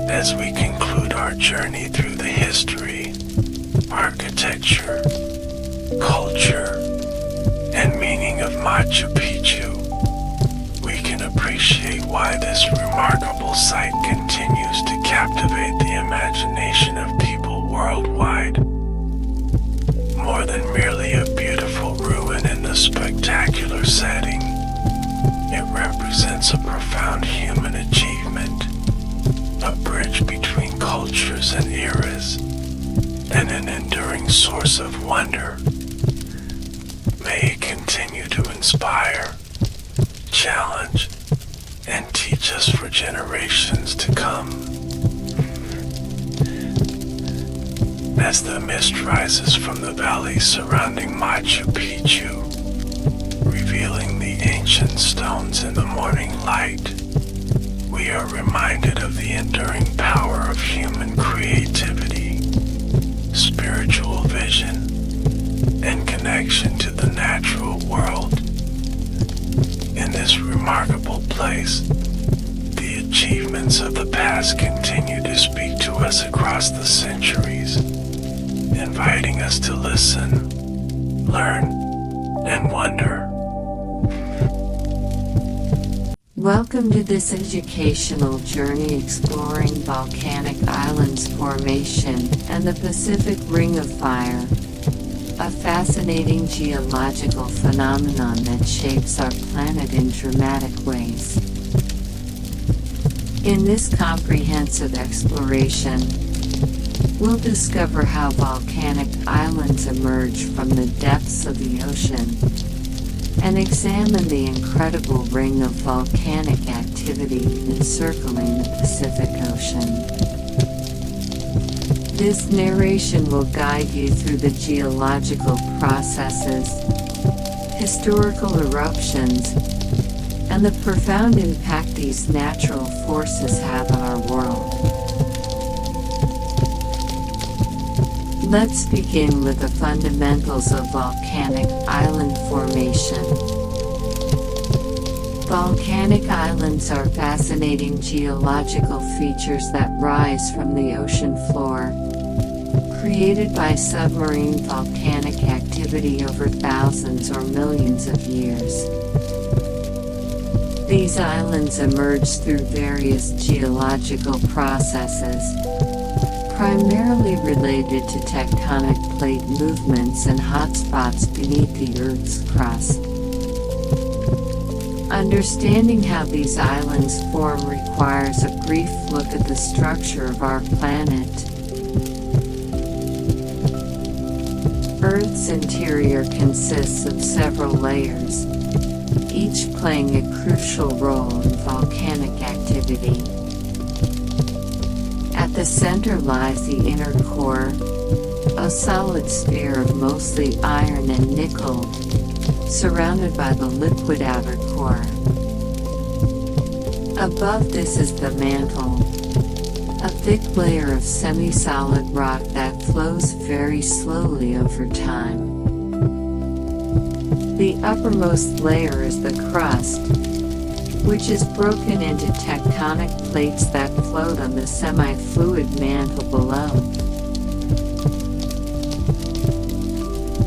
As we conclude our journey through the history, architecture, culture, and meaning of Machu Picchu, we can appreciate why this remarkable site continues to captivate the imagination of people worldwide. More than merely a beautiful ruin in a spectacular setting, it represents a profound human achievement, a bridge between cultures and eras, and an enduring source of wonder. May it continue to inspire, challenge, and teach us for generations to come. As the mist rises from the valleys surrounding Machu Picchu, revealing the ancient stones in the morning light, we are reminded of the enduring power of human creativity, spiritual vision, and connection to the natural world. In this remarkable place, the achievements of the past continue to speak to us across the centuries, inviting us to listen, learn, and wonder. Welcome to this educational journey exploring volcanic islands formation and the Pacific Ring of Fire, a fascinating geological phenomenon that shapes our planet in dramatic ways. In this comprehensive exploration, we'll discover how volcanic islands emerge from the depths of the ocean and examine the incredible ring of volcanic activity encircling the Pacific Ocean. This narration will guide you through the geological processes, historical eruptions, and the profound impact these natural forces have on our world. Let's begin with the fundamentals of volcanic island formation. Volcanic islands are fascinating geological features that rise from the ocean floor, created by submarine volcanic activity over thousands or millions of years. These islands emerge through various geological processes, primarily related to tectonic plate movements and hotspots beneath the Earth's crust. Understanding how these islands form requires a brief look at the structure of our planet. Earth's interior consists of several layers, each playing a crucial role in volcanic activity. At the center lies the inner core, a solid sphere of mostly iron and nickel, surrounded by the liquid outer core. Above this is the mantle, a thick layer of semi-solid rock that flows very slowly over time. The uppermost layer is the crust, which is broken into tectonic plates that float on the semi-fluid mantle below.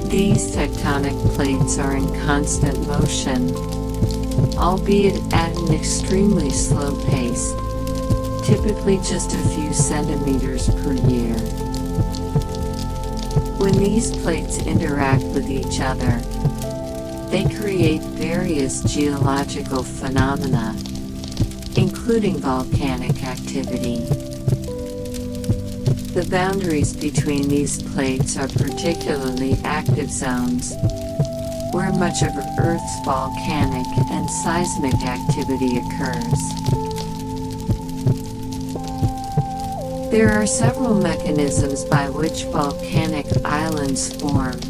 These tectonic plates are in constant motion, albeit at an extremely slow pace, typically just a few centimeters per year. When these plates interact with each other, they create various geological phenomena, including volcanic activity. The boundaries between these plates are particularly active zones, where much of Earth's volcanic and seismic activity occurs. There are several mechanisms by which volcanic islands form.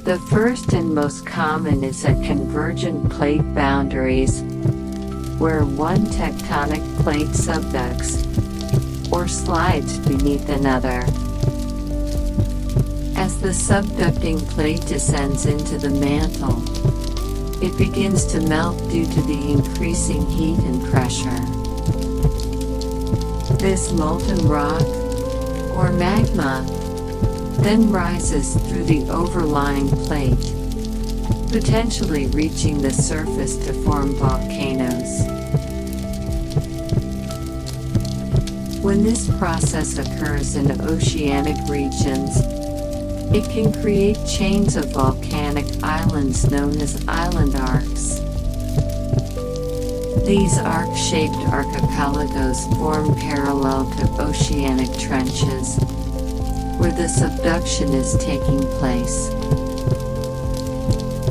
The first and most common is at convergent plate boundaries, where one tectonic plate subducts or slides beneath another. As the subducting plate descends into the mantle, it begins to melt due to the increasing heat and pressure. This molten rock, or magma, then rises through the overlying plate, potentially reaching the surface to form volcanoes. When this process occurs in oceanic regions, it can create chains of volcanic islands known as island arcs. These arc-shaped archipelagos form parallel to oceanic trenches, where the subduction is taking place.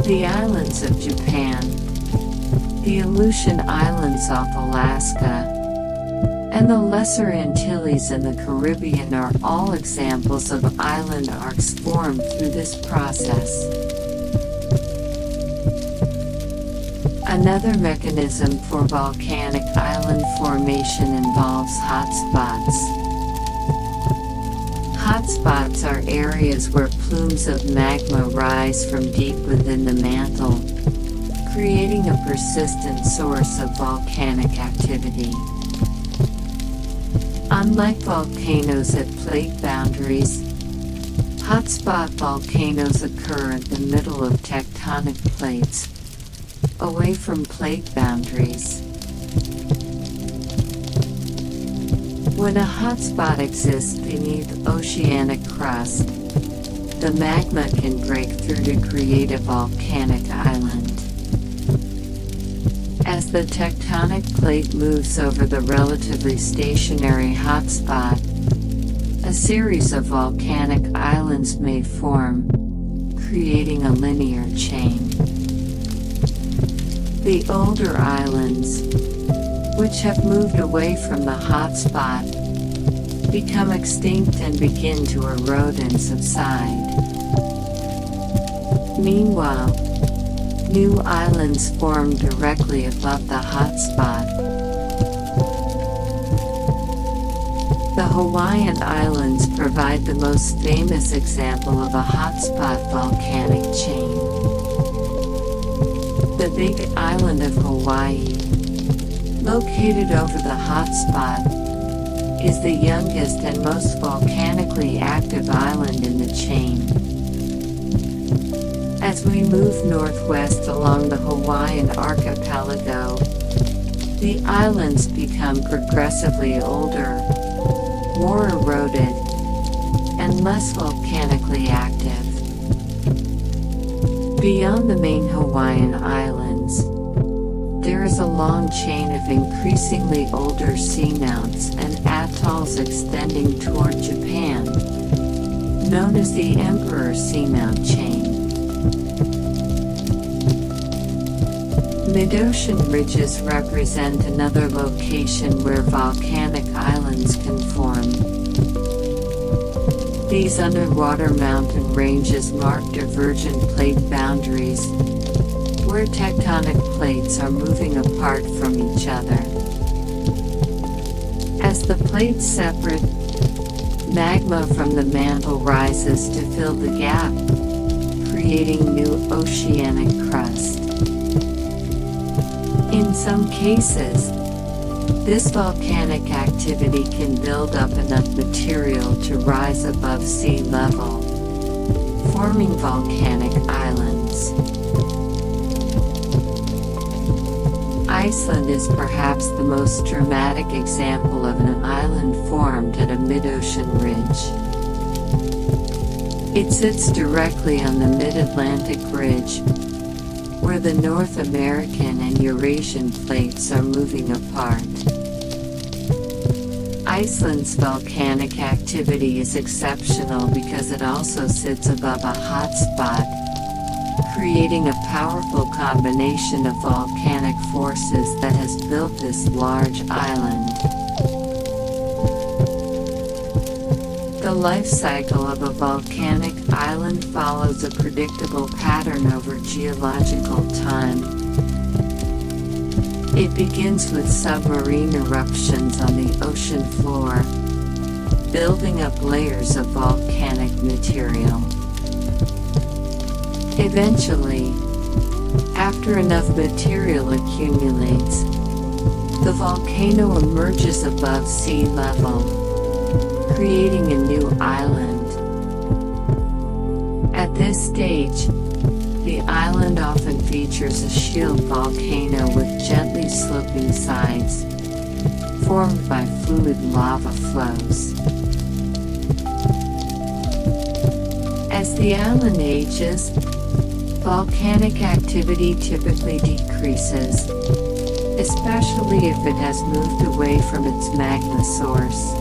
The islands of Japan, the Aleutian Islands off Alaska, and the Lesser Antilles in the Caribbean are all examples of island arcs formed through this process. Another mechanism for volcanic island formation involves hotspots. Hotspots are areas where plumes of magma rise from deep within the mantle, creating a persistent source of volcanic activity. Unlike volcanoes at plate boundaries, hotspot volcanoes occur at the middle of tectonic plates, away from plate boundaries. When a hotspot exists beneath oceanic crust, the magma can break through to create a volcanic island. As the tectonic plate moves over the relatively stationary hotspot, a series of volcanic islands may form, creating a linear chain. The older islands, which have moved away from the hotspot, become extinct and begin to erode and subside. Meanwhile, new islands form directly above the hotspot. The Hawaiian Islands provide the most famous example of a hotspot volcanic chain. The Big Island of Hawaii, located over the hotspot, is the youngest and most volcanically active island in the chain. As we move northwest along the Hawaiian archipelago, the islands become progressively older, more eroded, and less volcanically active. Beyond the main Hawaiian islands, there is a long chain of increasingly older seamounts and atolls extending toward Japan, known as the Emperor Seamount Chain. Mid-ocean ridges represent another location where volcanic islands can form. These underwater mountain ranges mark divergent plate boundaries, where tectonic plates are moving apart from each other. As the plates separate, magma from the mantle rises to fill the gap, creating new oceanic crust. In some cases, this volcanic activity can build up enough material to rise above sea level, forming volcanic islands. Iceland is perhaps the most dramatic example of an island formed at a mid-ocean ridge. It sits directly on the Mid-Atlantic Ridge, where the North American and Eurasian plates are moving apart. Iceland's volcanic activity is exceptional because it also sits above a hot spot, creating a powerful combination of volcanic forces that has built this large island. The life cycle of a volcanic island follows a predictable pattern over geological time. It begins with submarine eruptions on the ocean floor, building up layers of volcanic material. Eventually, after enough material accumulates, the volcano emerges above sea level, creating a new island. At this stage, the island often features a shield volcano with gently sloping sides, formed by fluid lava flows. As the island ages, volcanic activity typically decreases, especially if it has moved away from its magma source.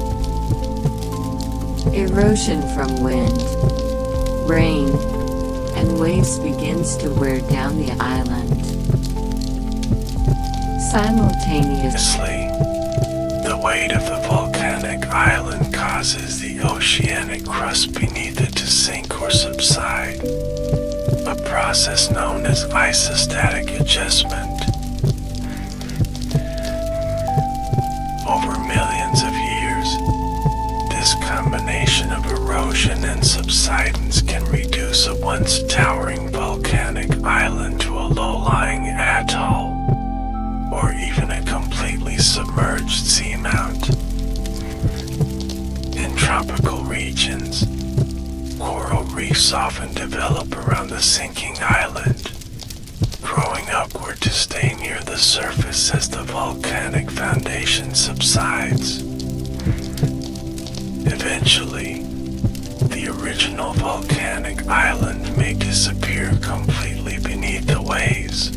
Erosion from wind, rain, and waves begins to wear down the island. Simultaneously, The weight of the volcanic island causes the oceanic crust beneath it to sink or subside, a process known as isostatic adjustment. Over millions of years, this combination of erosion and subsidence can reduce a once towering volcanic island to a low-lying atoll, or even a completely submerged seamount. In tropical regions, coral reefs often develop around the sinking island, growing upward to stay near the surface as the volcanic foundation subsides. Eventually, the original volcanic island may disappear completely beneath the waves,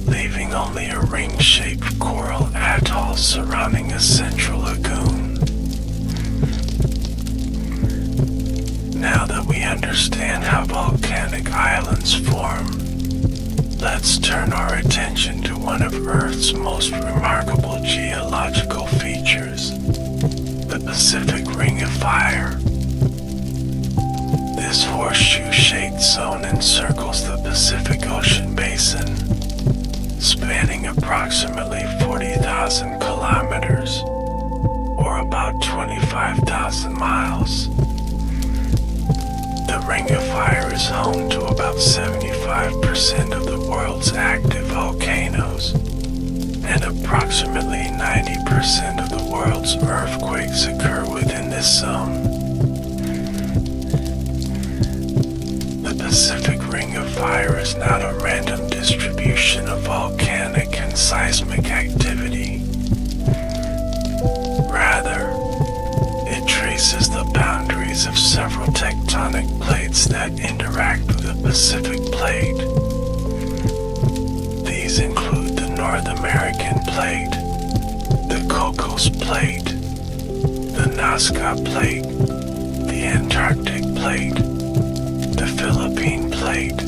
leaving only a ring-shaped coral atoll surrounding a central lagoon. Now that we understand how volcanic islands form, let's turn our attention to one of Earth's most remarkable geological features, the Pacific Ring of Fire. This horseshoe-shaped zone encircles the Pacific Ocean basin, spanning approximately 40,000 kilometers, or about 25,000 miles. The Ring of Fire is home to about 75% of the world's active volcanoes, and approximately 90% of the world's earthquakes occur within this zone. The Pacific Ring of Fire is not a random distribution of volcanic and seismic activity. Rather, it traces the boundaries of several tectonic plates that interact with the Pacific Plate. These include the North American Plate, the Cocos Plate, the Nazca Plate, the Antarctic Plate, the Philippine Plate,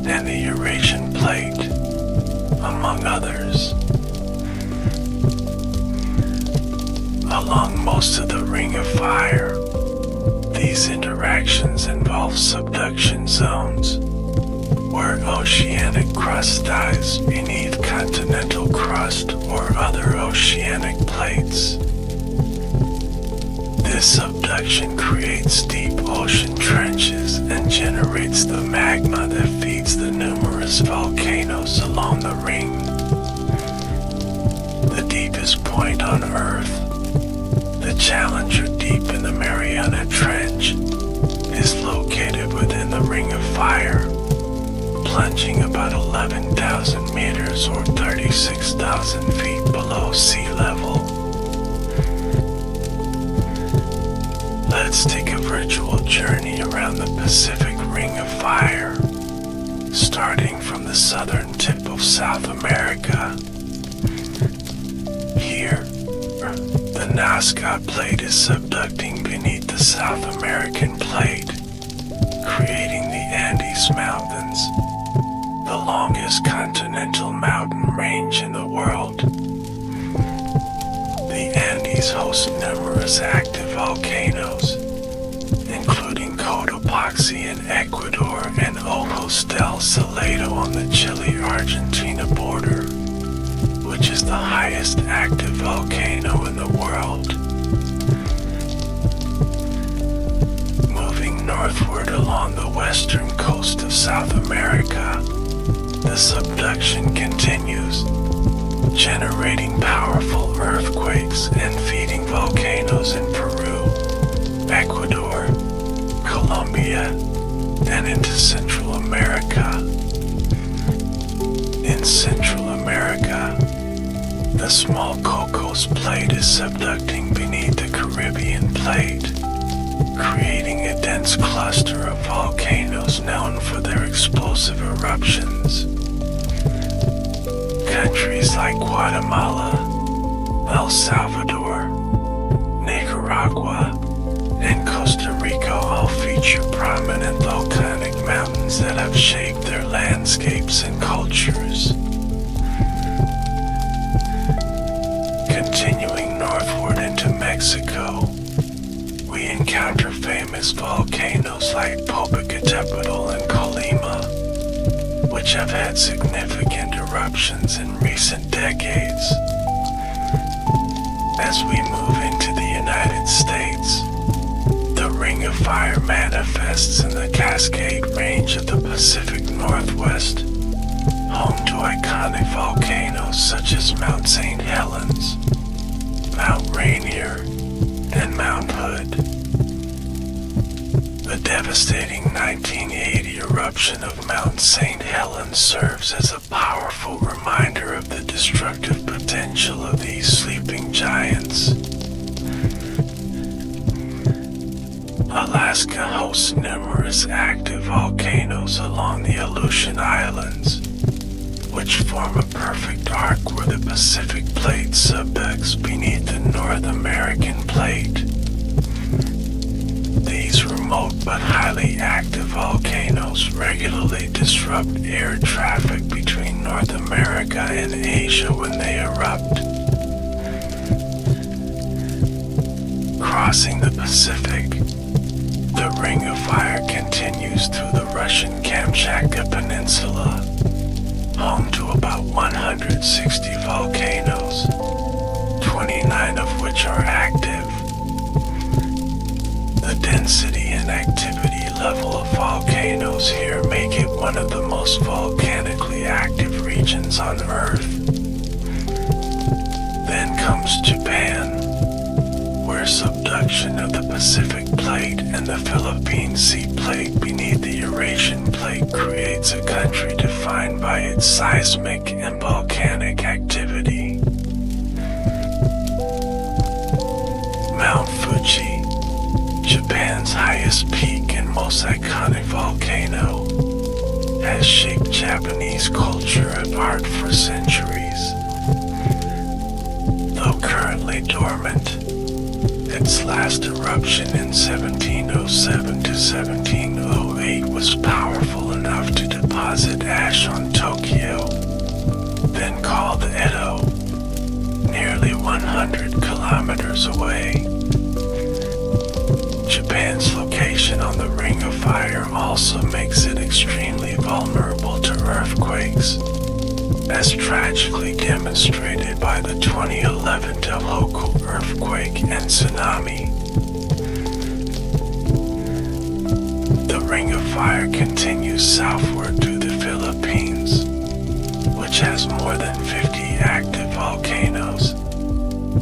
and the Eurasian Plate, among others. Along most of the Ring of Fire, these interactions involve subduction zones, where oceanic crust dies beneath continental crust or other oceanic plates. This subduction creates deep ocean trenches and generates the magma that feeds the numerous volcanoes along the ring. The deepest point on Earth, the Challenger Deep in the Mariana Trench, is located within the Ring of Fire, plunging about 11,000 meters or 36,000 feet below sea level. Let's take a virtual journey around the Pacific Ring of Fire, starting from the southern tip of South America. Here, the Nazca Plate is subducting beneath the South American Plate, creating the Andes Mountains, the longest continental mountain range in the world. The Andes host numerous active volcanoes, including Cotopaxi in Ecuador and Ojos del Salado on the Chile-Argentina border, which is the highest active volcano in the world. Moving northward along the western coast of South America, the subduction continues, generating powerful earthquakes and feeding volcanoes in Peru, Ecuador, Colombia, and into Central America. In Central America, the small Cocos Plate is subducting beneath the Caribbean Plate, creating a dense cluster of volcanoes known for their explosive eruptions. Countries like Guatemala, El Salvador, Nicaragua, and Costa Rica all feature prominent volcanic mountains that have shaped their landscapes and cultures. Continuing northward into Mexico, we encounter famous volcanoes like Popocatépetl and Colima, which have had significant eruptions in recent decades. As we move into the United States, the Ring of Fire manifests in the Cascade Range of the Pacific Northwest, home to iconic volcanoes such as Mount St. Helens, Mount Rainier, and Mount Hood. The devastating 1980 eruption of Mount St. Helens serves as a powerful reminder of the destructive potential of these sleeping giants. Alaska hosts numerous active volcanoes along the Aleutian Islands, which form a perfect arc where the Pacific Plate subducts beneath the North American Plate. These remote but highly active volcanoes regularly disrupt air traffic between North America and Asia when they erupt. Crossing the Pacific, the Ring of Fire continues through the Russian Kamchatka Peninsula, home to about 160 volcanoes, 29 of which are active. The density and activity level one of the most volcanically active regions on Earth. Then comes Japan, where subduction of the Pacific Plate and the Philippine Sea Plate beneath the Eurasian Plate creates a country defined by its seismic and volcanic activity. Mount Fuji, Japan's highest peak and most iconic volcano, has shaped Japanese culture and art for centuries. Though currently dormant, its last eruption in 1707 to 1708 was powerful enough to deposit ash on Tokyo, then called Edo, nearly 100 kilometers away. Japan's location on the Ring of Fire also makes it extremely vulnerable to earthquakes, as tragically demonstrated by the 2011 Tohoku earthquake and tsunami. The Ring of Fire continues southward through the Philippines, which has more than 50 active volcanoes,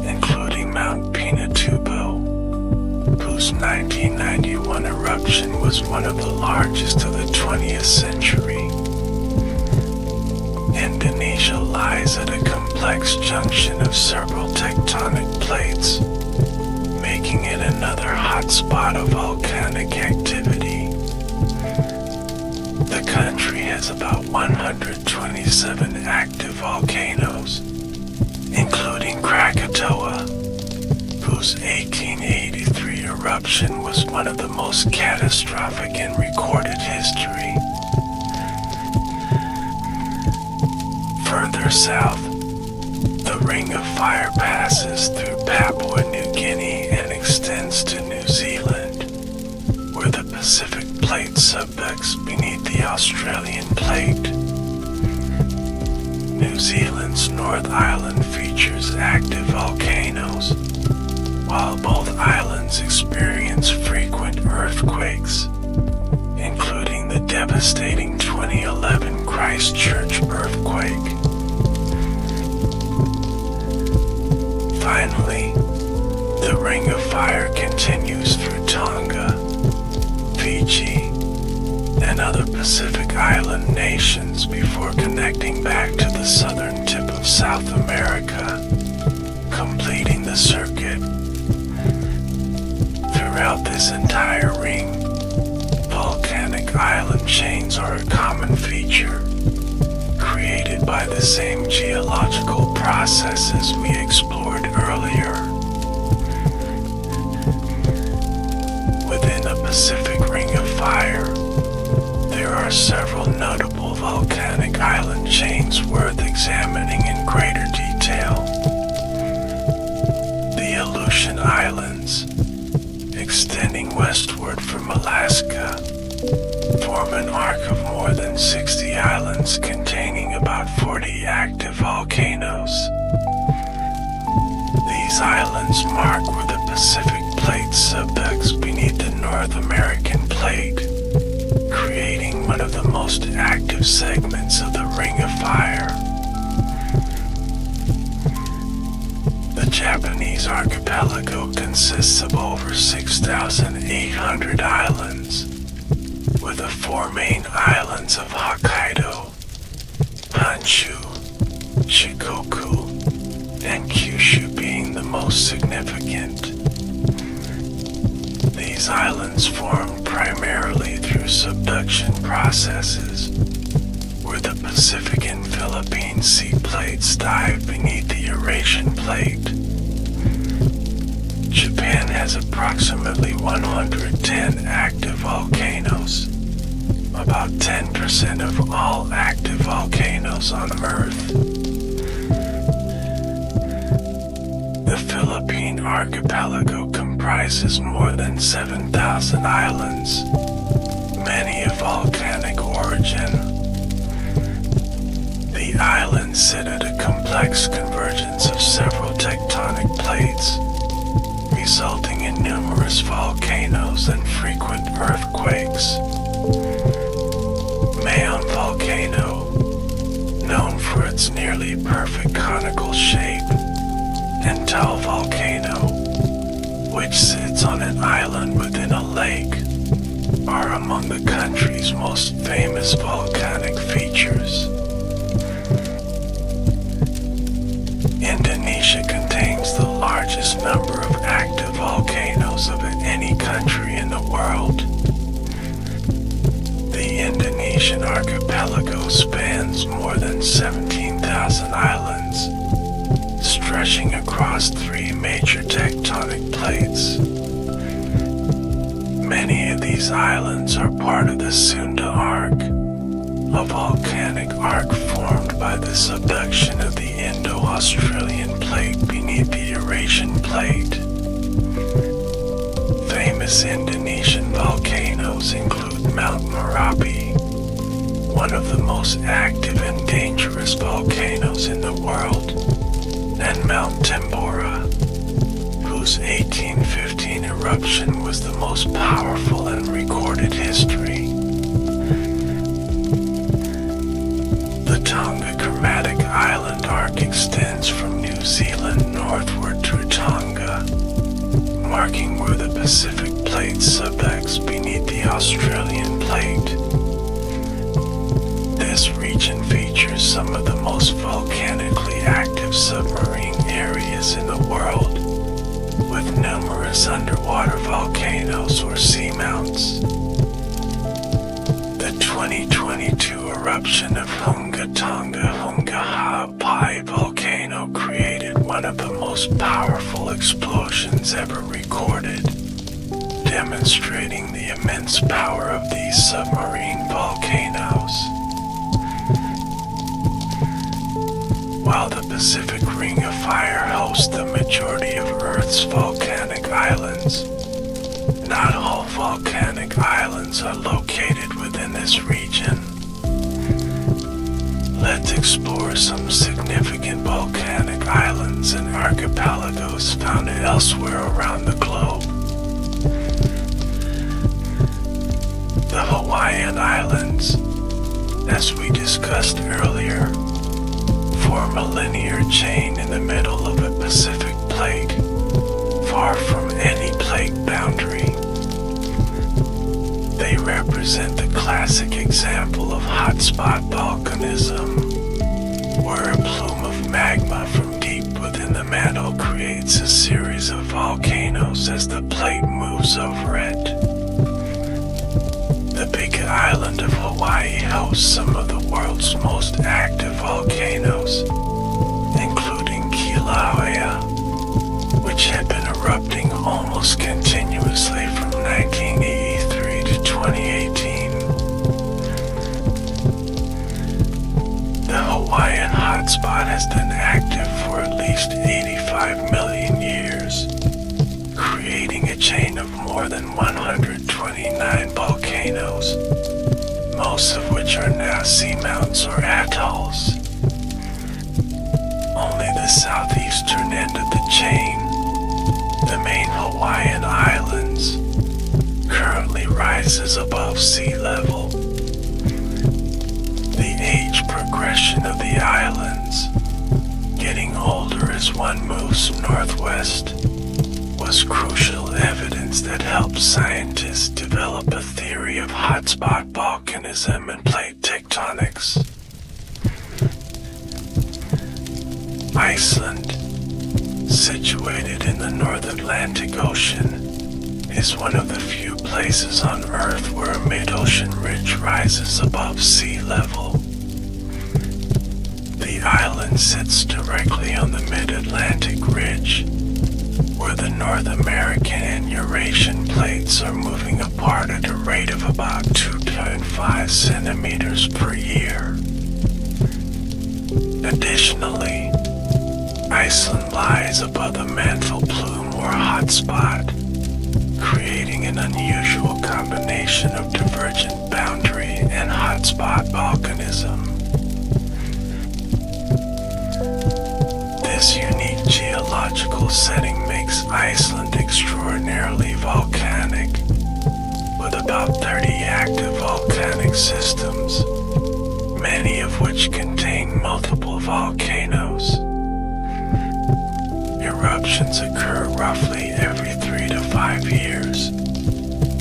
including Mount Pinatubo, whose 1991 eruption was one of the largest of the 20th century. Indonesia lies at a complex junction of several tectonic plates, making it another hotspot of volcanic activity. The country has about 127 active volcanoes, including Krakatoa, whose 1883 eruption was one of the most catastrophic in recorded history. Further south, the Ring of Fire passes through Papua New Guinea and extends to New Zealand, where the Pacific Plate subducts beneath the Australian Plate. New Zealand's North Island features active volcanoes, while both islands experience frequent earthquakes, including the devastating 2011 Christchurch earthquake. Finally, the Ring of Fire continues through Tonga, Fiji, and other Pacific Island nations before connecting back to the southern tip of South America, completing the circuit. Throughout this entire ring, volcanic island chains are a common feature, created by the same geological processes we explored earlier. Within the Pacific Ring of Fire, there are several notable volcanic island chains worth examining in greater detail. The Aleutian Islands, extending westward from Alaska, form an arc of more than 60 islands containing about 40 active volcanoes. These islands mark where the Pacific Plate subducts beneath the North American Plate, creating one of the most active segments of the Ring of Fire. The Japanese archipelago consists of over 6,800 islands, with the four main islands of Hokkaido, Honshu, Shikoku, and Kyushu being the most significant. These islands formed primarily through subduction processes, where the Pacific and Philippine Sea Plates dive beneath the Eurasian Plate. Japan has approximately 110 active volcanoes, about 10% of all active volcanoes on Earth. The Philippine archipelago comprises more than 7,000 islands, many of volcanic origin. The islands sit at a complex convergence of several tectonic plates, resulting in numerous volcanoes and frequent earthquakes. Mayon perfect conical shape, and Tall Volcano, which sits on an island within a lake, are among the country's most famous volcanic features. Indonesia contains the largest number of active volcanoes of any country in the world. The Indonesian archipelago spans more than 17,000 islands, stretching across 3 major tectonic plates. Many of these islands are part of the Sunda Arc, a volcanic arc formed by the subduction of the Indo-Australian plate beneath the Eurasian plate. Famous Indonesian volcanoes include Mount Merapi, one of the most active and dangerous volcanoes in the world, and Mount Tambora, whose 1815 eruption was the most powerful in recorded history. The Tonga Chromatic Island arc extends from New Zealand northward to Tonga, marking where the Pacific Plate subducts beneath the Australian plate. This region features some of the most volcanically active submarine areas in the world, with numerous underwater volcanoes or seamounts. The 2022 eruption of Hunga Tonga Hunga Ha'apai volcano created one of the most powerful explosions ever recorded, demonstrating the immense power of these submarine volcanoes. While the Pacific Ring of Fire hosts the majority of Earth's volcanic islands, not all volcanic islands are located within this region. Let's explore some significant volcanic islands and archipelagos found elsewhere around the globe. The Hawaiian Islands, as we discussed earlier, form a linear chain in the middle of a Pacific plate, far from any plate boundary. They represent the classic example of hotspot volcanism, where a plume of magma from deep within the mantle creates a series of volcanoes as the plate moves over it. The Big Island of Hawaii hosts some of the world's most active volcanoes, including Kilauea, which had been erupting almost continuously from 1983 to 2018. The Hawaiian hotspot has been active for at least 85 million years, creating a chain of more than 129 volcanoes, most of which are now seamounts or atolls. Only the southeastern end of the chain, the main Hawaiian Islands, currently rises above sea level. The age progression of the islands, getting older as one moves northwest, was crucial evidence that helped scientists develop a theory of hotspot volcanism and plate tectonics. Iceland, situated in the North Atlantic Ocean, is one of the few places on Earth where a mid-ocean ridge rises above sea level. The island sits directly on the mid-Atlantic ridge, where the North American and Eurasian plates are moving apart at a rate of about 2.5 centimeters per year. Additionally, Iceland lies above the mantle plume or hotspot, creating an unusual combination of divergent boundary and hotspot volcanism. This unique geological setting makes Iceland extraordinarily volcanic, with about 30 active volcanic systems, many of which contain multiple volcanoes. Eruptions occur roughly every 3 to 5 years,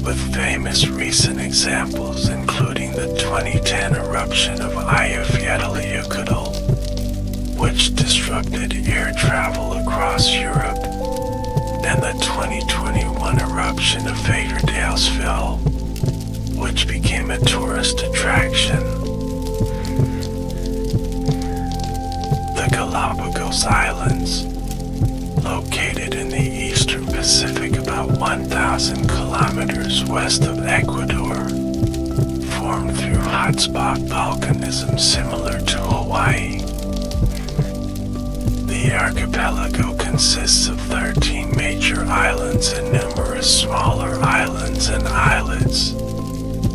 with famous recent examples including the 2010 eruption of Eyjafjallajökull, which disrupted air travel across Europe, and the 2021 eruption of Fagerdalsfjall, which became a tourist attraction. The Galapagos Islands, located in the eastern Pacific about 1,000 kilometers west of Ecuador, formed through hotspot volcanism similar to Hawaii. The archipelago consists of 13 major islands and numerous smaller islands and islets,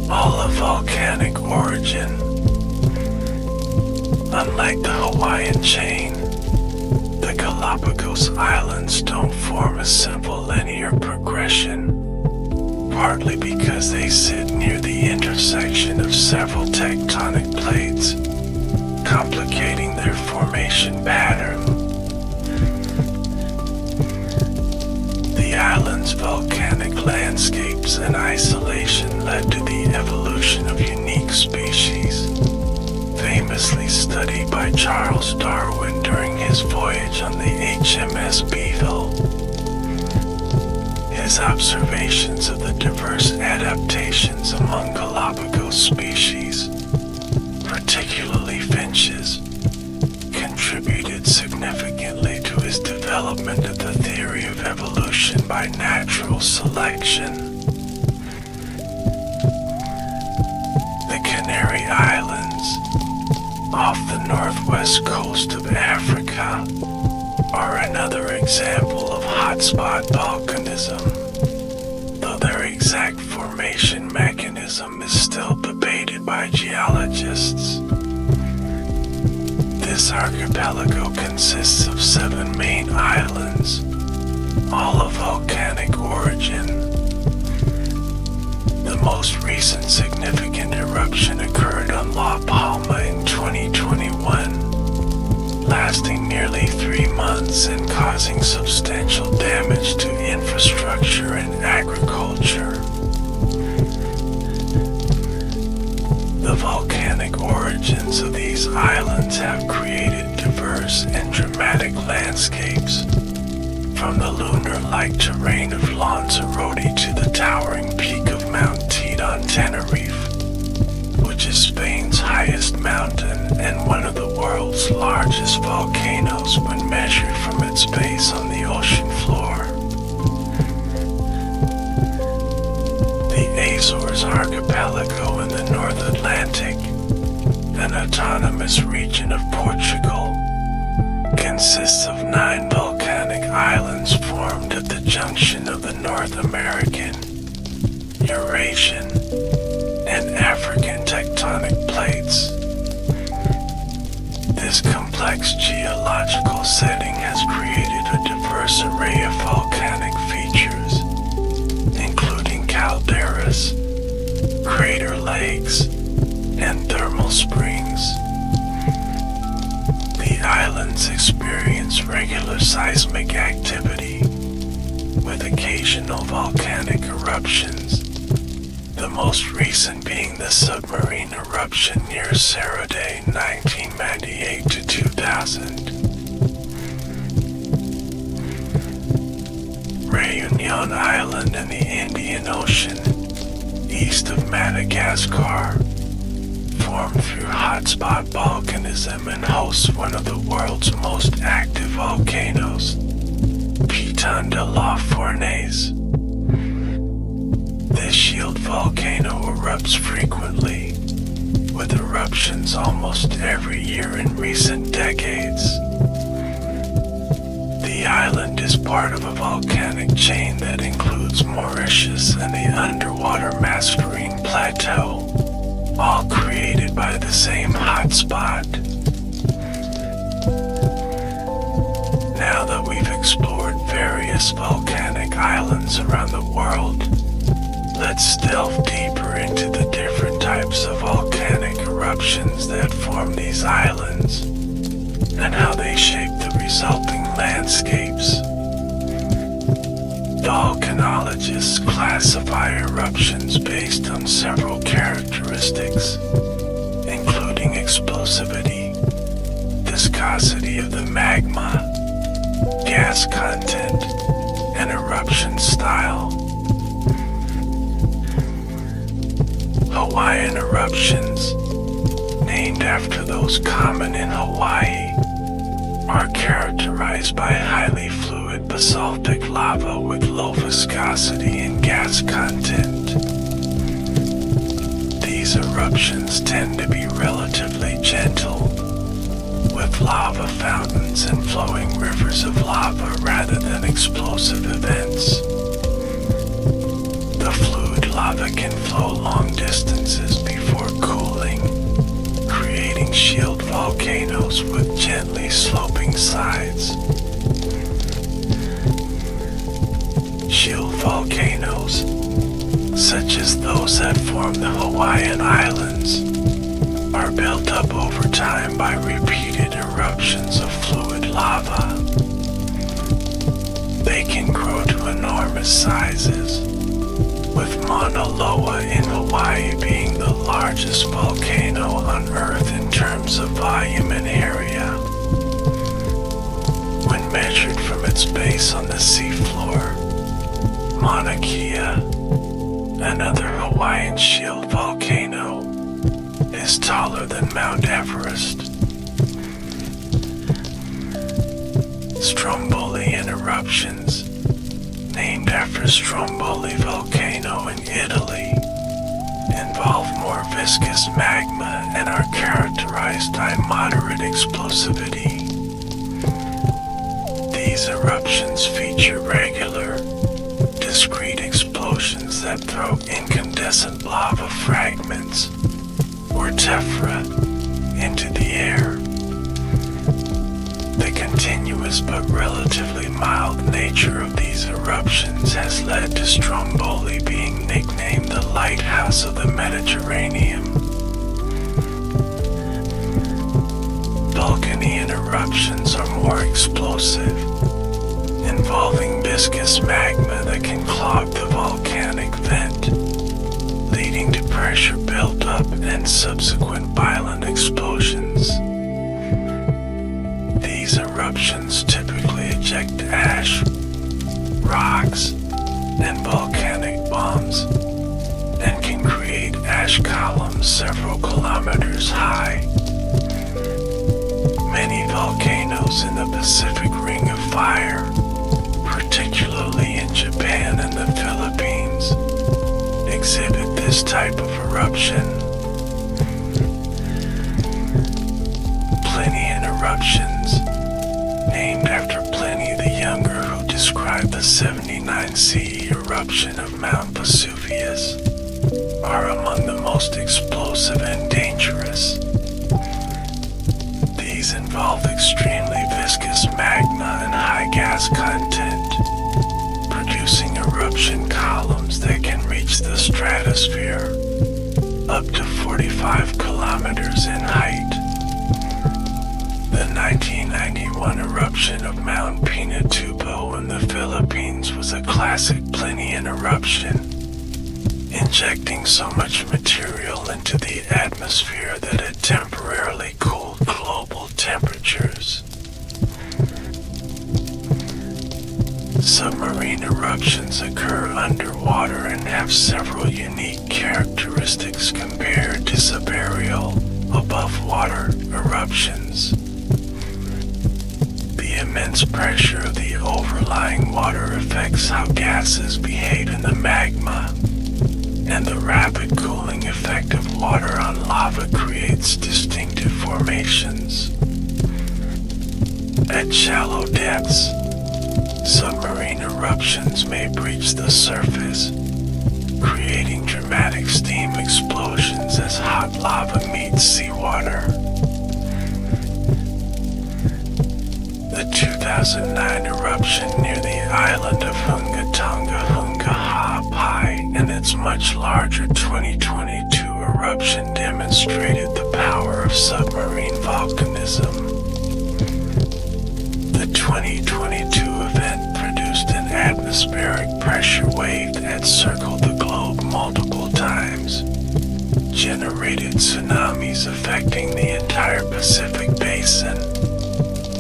all of volcanic origin. Unlike the Hawaiian chain, the Galapagos Islands don't form a simple linear progression, partly because they sit near the intersection of several tectonic plates, complicating their formation pattern. The island's volcanic landscapes and isolation led to the evolution of unique species, famously studied by Charles Darwin during his voyage on the HMS Beagle. His observations of the diverse adaptations among Galapagos species, particularly finches, contributed significantly to his development of the theory of evolution by natural selection. The Canary Islands, off the northwest coast of Africa, are another example of hotspot volcanism, though their exact formation mechanism is still debated by geologists. This archipelago consists of 7 main islands, all of volcanic origin. The most recent significant eruption occurred on La Palma in 2021, lasting nearly 3 months and causing substantial damage to infrastructure and agriculture. The volcanic origins of these islands have created diverse and dramatic landscapes, from the lunar-like terrain of Lanzarote to the towering peak of Mount Teide on Tenerife, which is Spain's highest mountain and one of the world's largest volcanoes when measured from its base on the ocean floor. The Azores Archipelago in the North Atlantic, an autonomous region of Portugal, consists of 9 volcanic islands formed at the junction of the North American, Eurasian, and African tectonic plates. This complex geological setting has created a diverse array of volcanic features, including calderas, crater lakes, and thermal springs. The islands experience regular seismic activity, with occasional volcanic eruptions, the most recent being the submarine eruption near Cerro de 1998 to 2000. Réunion Island in the Indian Ocean, east of Madagascar, formed through hotspot volcanism and hosts one of the world's most active volcanoes, Piton de la Fournaise. This shield volcano erupts frequently, with eruptions almost every year in recent decades. The island is part of a volcanic chain that includes Mauritius and the underwater Mascarene Plateau, all created by the same hotspot. Now that we've explored various volcanic islands around the world, let's delve deeper into the different types of volcanic eruptions. eruptions that form these islands and how they shape the resulting landscapes. Volcanologists classify eruptions based on several characteristics, including explosivity, viscosity of the magma, gas content, and eruption style. Hawaiian eruptions, named after those common in Hawaii, are characterized by highly fluid basaltic lava with low viscosity and gas content. These eruptions tend to be relatively gentle, with lava fountains and flowing rivers of lava rather than explosive events. The fluid lava can flow long distances before cooling, creating shield volcanoes with gently sloping sides. Shield volcanoes, such as those that form the Hawaiian Islands, are built up over time by repeated eruptions of fluid lava. They can grow to enormous sizes, with Mauna Loa in Hawaii being the largest volcano on Earth in terms of volume and area. When measured from its base on the seafloor, Mauna Kea, another Hawaiian shield volcano, is taller than Mount Everest. Strombolian eruptions, named after Stromboli volcano in Italy, involve more viscous magma and are characterized by moderate explosivity. These eruptions feature regular, discrete explosions that throw incandescent lava fragments, or tephra, into the air. The continuous but relatively mild nature of these eruptions has led to Stromboli being nicknamed the lighthouse of the Mediterranean. Volcanian eruptions are more explosive, involving viscous magma that can clog the volcanic vent, leading to pressure buildup and subsequent violent explosions. These eruptions typically eject ash, rocks, and volcanic bombs, and can create ash columns several kilometers high. Many volcanoes in the Pacific Ring of Fire, particularly in Japan and the Philippines, exhibit this type of eruption. Plinian eruptions, named after Pliny the Younger, who described the 79 CE eruption of Mount Vesuvius, are among the most explosive and dangerous. These involve extremely viscous magma and high gas content, producing eruption columns that can reach the stratosphere, up to 45 kilometers in height. The 1991 eruption of Mount Pinatubo in the Philippines was a classic Plinian eruption, injecting so much material into the atmosphere that it temporarily cooled global temperatures. Submarine eruptions occur underwater and have several unique characteristics compared to subaerial, above-water eruptions. The immense pressure of the overlying water affects how gases behave in the magma, and the rapid cooling effect of water on lava creates distinctive formations. At shallow depths, submarine eruptions may breach the surface, creating dramatic steam explosions as hot lava meets seawater. The 2009 eruption near the island of Hungatonga Hungahapai and its much larger 2022 eruption demonstrated the power of submarine volcanism. The 2022 event produced an atmospheric pressure wave that circled the globe multiple times, generated tsunamis affecting the entire Pacific basin,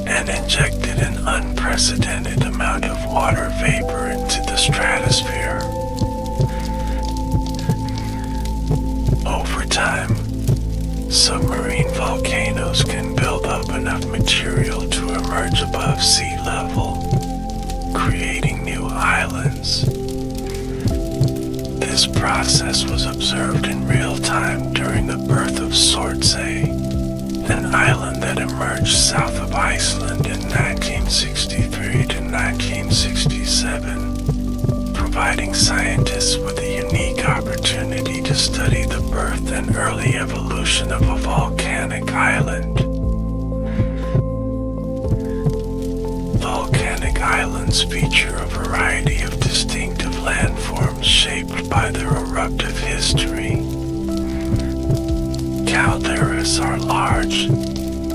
and injected an unprecedented amount of water vapor into the stratosphere. Over time, submarine volcanoes can build up enough material to emerge above sea level, creating new islands. This process was observed in real time during the birth of Sortsey, an island that emerged south of Iceland in 1963 to 1967, providing scientists with a unique opportunity to study the birth and early evolution of a volcanic island. Volcanic islands feature a variety of distinctive landforms shaped by their eruptive history. Calderas are large,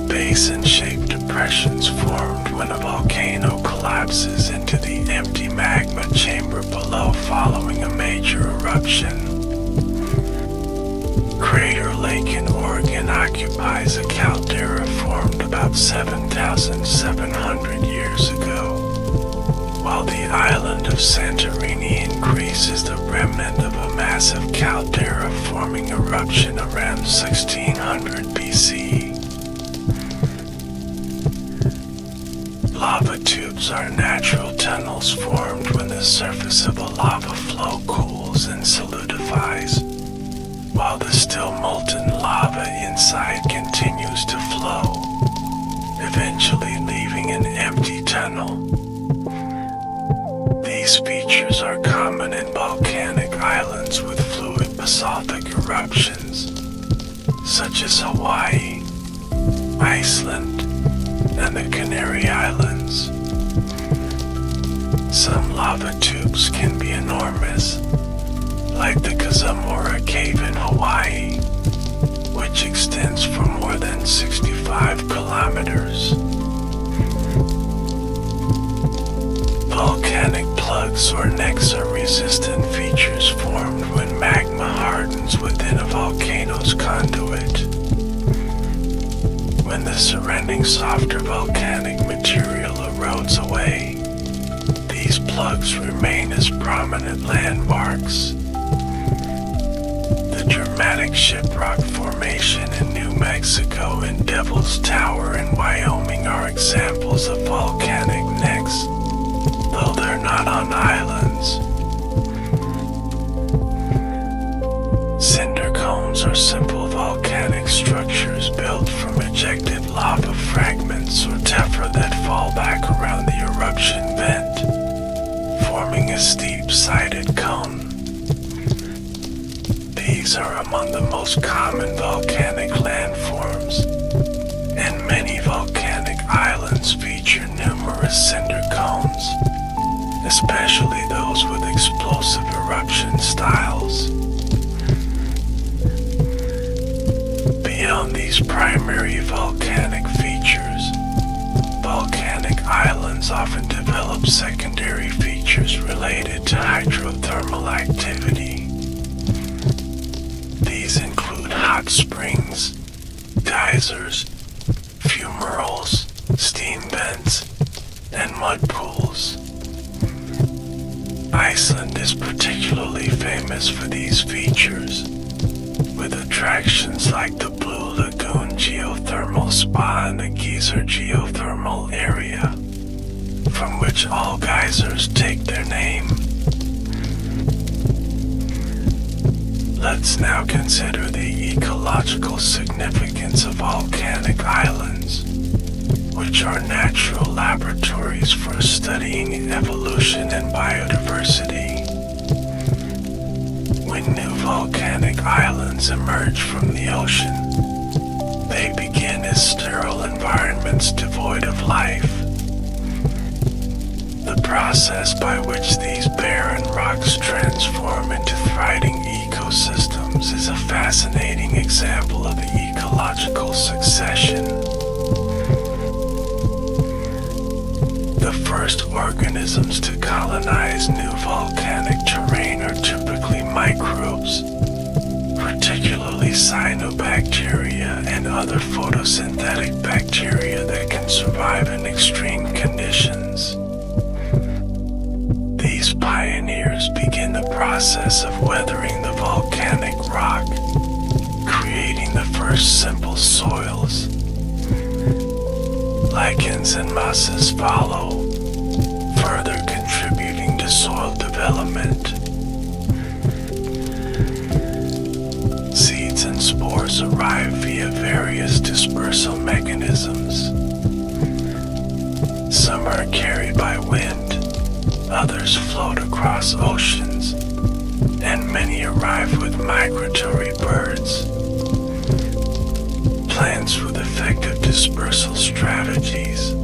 basin-shaped depressions formed when a volcano collapses into the empty magma chamber below following a major eruption. Crater Lake in Oregon occupies a caldera formed about 7,700 years ago, while the island of Santorini in Greece is the remnant of a massive caldera forming eruption around 1600 BC. Lava tubes are natural tunnels formed when the surface of a lava flow cools and solidifies, while the still molten lava inside continues to flow, eventually leaving an empty tunnel. These features are common in volcanic islands with fluid basaltic eruptions, such as Hawaii, Iceland, and the Canary Islands. Some lava tubes can be enormous, like the Kazamora Cave in Hawaii, which extends for more than 65 kilometers. Volcanic plugs or necks are resistant features formed when magma hardens within a volcano's conduit. When the surrounding softer volcanic material erodes away, these plugs remain as prominent landmarks. The dramatic Shiprock Formation in New Mexico and Devil's Tower in Wyoming are examples of volcanic necks, though they're not on islands. Cinder cones are simple volcanic structures built from ejected lava fragments or tephra that fall back around the eruption vent, forming a steep-sided cone. These are among the most common volcanic landforms, and many volcanic islands feature numerous cinder cones, especially those with explosive eruption styles. Beyond these primary volcanic features, volcanic islands often develop secondary features related to hydrothermal activity. These include hot springs, geysers, fumaroles, steam vents, and mud pools. Iceland is particularly famous for these features, with attractions like the Blue Lagoon Geothermal Spa and the Geyser Geothermal Area, from which all geysers take their name. Let's now consider the ecological significance of volcanic islands, which are natural laboratories for studying evolution and biodiversity. When new volcanic islands emerge from the ocean, they begin as sterile environments devoid of life. The process by which these barren rocks transform into thriving ecosystems ecosystems is a fascinating example of ecological succession. The first organisms to colonize new volcanic terrain are typically microbes, particularly cyanobacteria and other photosynthetic bacteria that can survive in extreme conditions. These pioneers begin the process of weathering the volcanic rock, creating the first simple soils. Lichens and mosses follow, further contributing to soil development. Seeds and spores arrive via various dispersal mechanisms. Some are carried by wind, others float across oceans, and many arrive with migratory birds. Plants with effective dispersal strategies,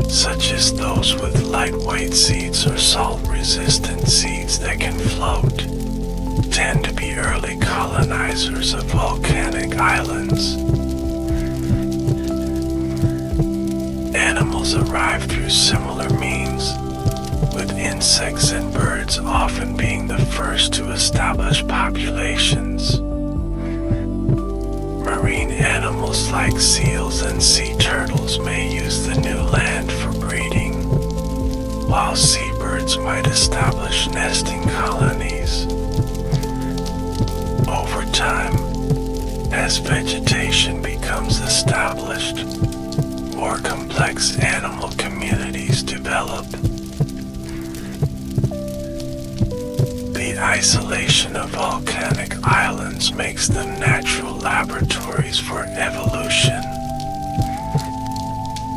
such as those with lightweight seeds or salt-resistant seeds that can float, tend to be early colonizers of volcanic islands. Animals arrive through similar means, with insects and birds often being the first to establish populations. Marine animals like seals and sea turtles may use the new land for breeding, while seabirds might establish nesting colonies. Over time, as vegetation becomes established, more complex animal communities develop. The isolation of volcanic islands makes them natural laboratories for evolution.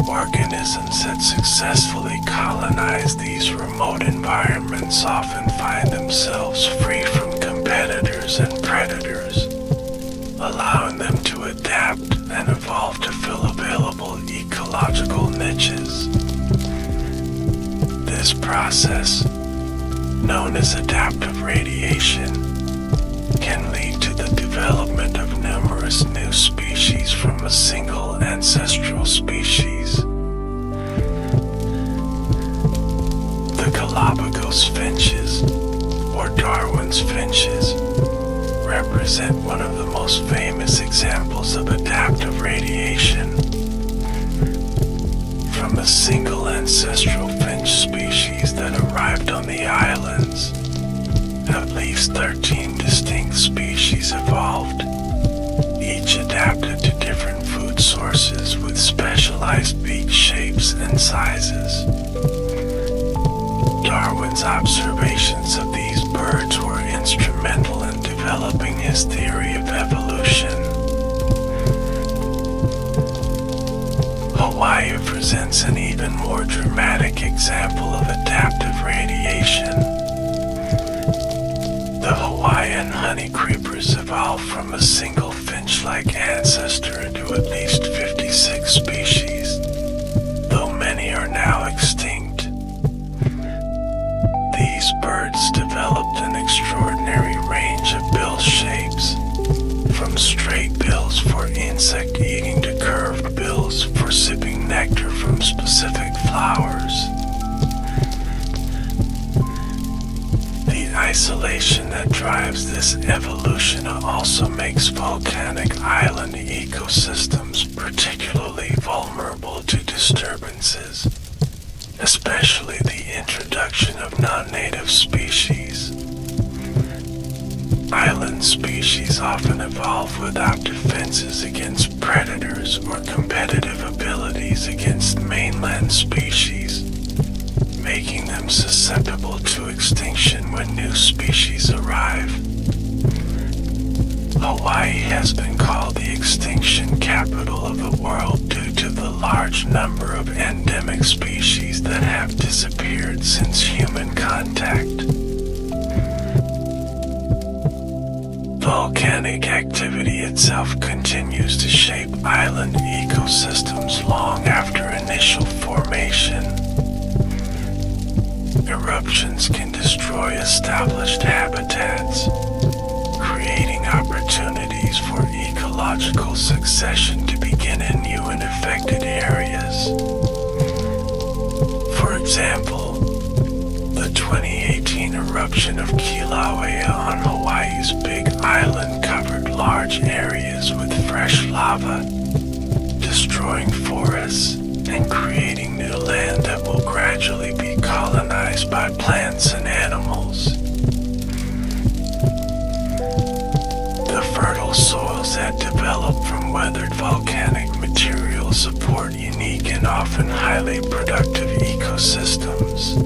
Organisms that successfully colonize these remote environments often find themselves free from competitors and predators, allowing them to adapt and evolve to fill available ecological niches. This process, known as adaptive radiation, can lead to the development of numerous new species from a single ancestral species. The Galapagos finches, or Darwin's finches, represent one of the most famous examples of adaptive radiation. From a single ancestral finch species that arrived on the islands, at least 13 distinct species evolved, each adapted to different food sources with specialized beak shapes and sizes. Darwin's observations of these birds were instrumental in developing his theory of evolution. Hawaii presents an even more dramatic example of adaptive radiation. The Hawaiian honey creepers evolved from a single finch-like ancestor into at least 56 species, though many are now extinct. These birds developed an extraordinary range of bill shapes, from straight bills for insect eating to curved bills for sipping nectar from specific flowers. The isolation that drives this evolution also makes volcanic island ecosystems particularly vulnerable to disturbances, especially the introduction of non-native species. Island species often evolve without defenses against predators or competitive abilities against mainland species, making them susceptible to extinction when new species arrive. Hawaii has been called the extinction capital of the world due to the large number of endemic species that have disappeared since human contact. Volcanic activity itself continues to shape island ecosystems long after initial formation. Eruptions can destroy established habitats, recession to begin in new and affected areas. For example, the 2018 eruption of Kilauea on Hawaii's Big Island covered large areas with fresh lava, destroying forests and creating new land that will gradually be colonized by plants and animals. The fertile soils that develop from weathered volcanic material support unique and often highly productive ecosystems.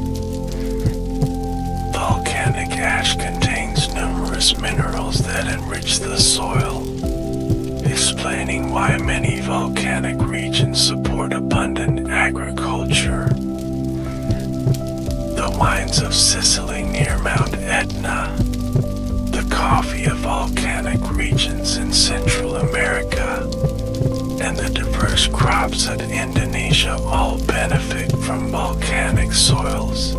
Volcanic ash contains numerous minerals that enrich the soil, explaining why many volcanic regions support abundant agriculture. The wines of Sicily near Mount Etna, the coffee of volcanic regions in Central America, and the diverse crops of Indonesia all benefit from volcanic soils.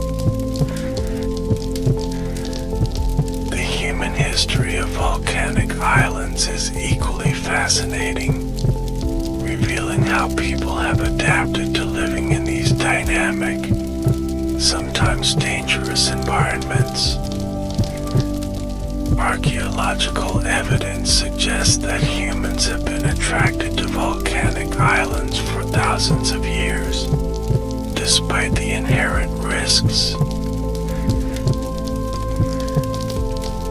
The human history of volcanic islands is equally fascinating, revealing how people have adapted to living in these dynamic, sometimes dangerous environments. Archaeological evidence suggests that humans have been attracted to volcanic islands for thousands of years, despite the inherent risks.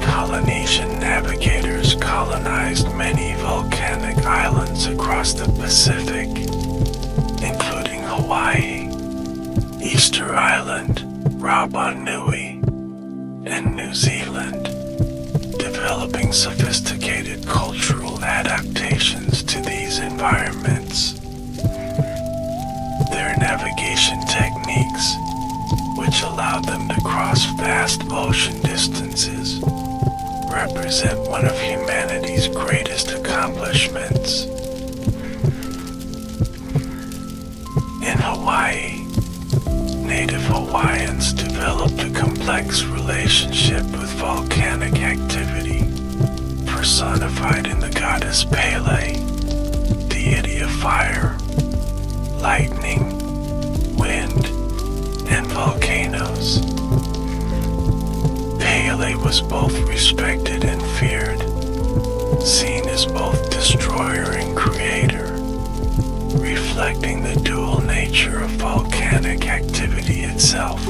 Polynesian navigators colonized many volcanic islands across the Pacific, including Hawaii, Easter Island, Rapa Nui, and New Zealand, developing sophisticated cultural adaptations to these environments. Their navigation techniques, which allowed them to cross vast ocean distances, represent one of humanity's greatest accomplishments. In Hawaii, native Hawaiians developed a complex relationship with volcanic activity, personified in the goddess Pele, deity of fire, lightning, wind, and volcanoes. Pele was both respected and feared, seen as both destroyer and creator, reflecting the dual nature of volcanic activity itself.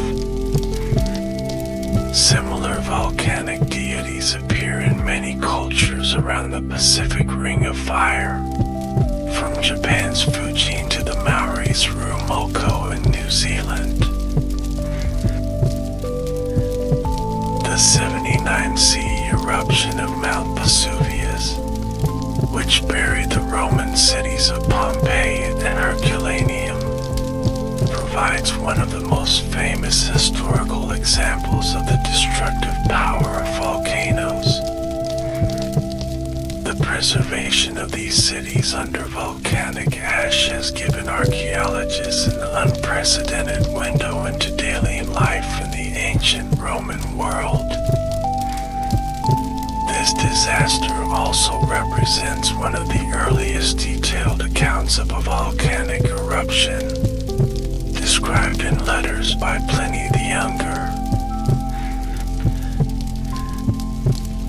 Similar volcanic deities appear in many cultures around the Pacific Ring of Fire, from Japan's Fuji to the Maori's Rumoko in New Zealand. The 79C eruption of Mount Vesuvius, which buried the Roman cities of Pompeii and Herculaneum, provides one of the most famous historical examples of the destructive power of volcanoes. The preservation of these cities under volcanic ash has given archaeologists an unprecedented window into daily life in the ancient Roman world. This disaster also represents one of the earliest detailed accounts of a volcanic eruption, described in letters by Pliny the Younger.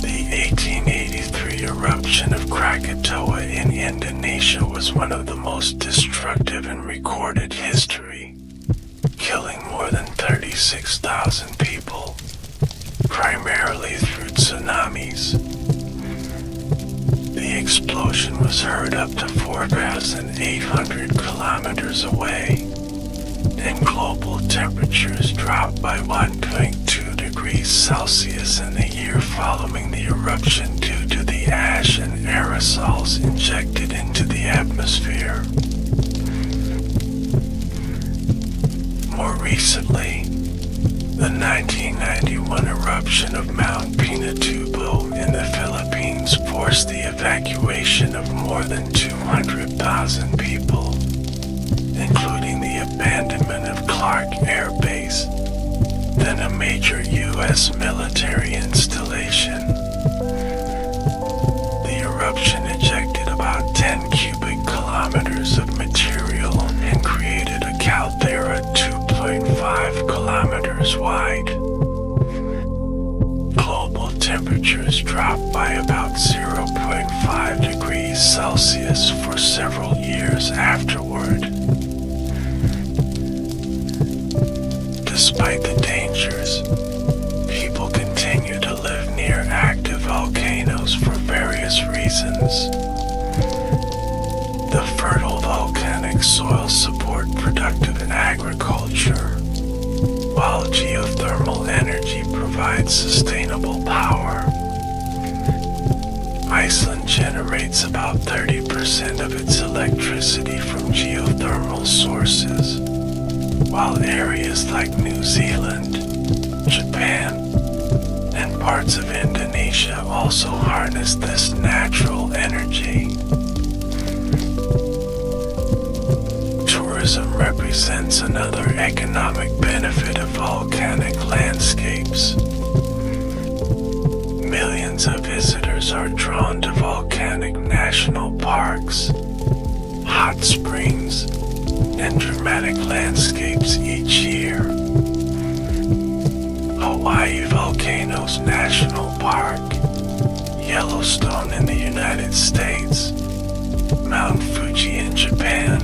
The 1883 eruption of Krakatoa in Indonesia was one of the most destructive in recorded history, killing more than 36,000 people, primarily through tsunamis. The explosion was heard up to 4,800 kilometers away, and global temperatures dropped by 1.2 degrees Celsius in the year following the eruption due to the ash and aerosols injected into the atmosphere. More recently, the 1991 eruption of Mount Pinatubo in the Philippines forced the evacuation of more than 200,000 people, including the abandonment of Clark Air Base, then a major U.S. military installation. The eruption ejected about 10 cubic kilometers of material and created a caldera 2.5 kilometers wide. Global temperatures dropped by about 0.5 degrees Celsius for several years afterward. Despite the dangers, people continue to live near active volcanoes for various reasons. The fertile volcanic soils support productive agriculture, while geothermal energy provides sustainable power. Iceland generates about 30% of its electricity from geothermal sources, while areas like New Zealand, Japan, and parts of Indonesia also harness this natural energy. Tourism represents another economic benefit of volcanic landscapes. Millions of visitors are drawn to volcanic national parks, hot springs, and dramatic landscapes each year. Hawaii Volcanoes National Park, Yellowstone in the United States, Mount Fuji in Japan,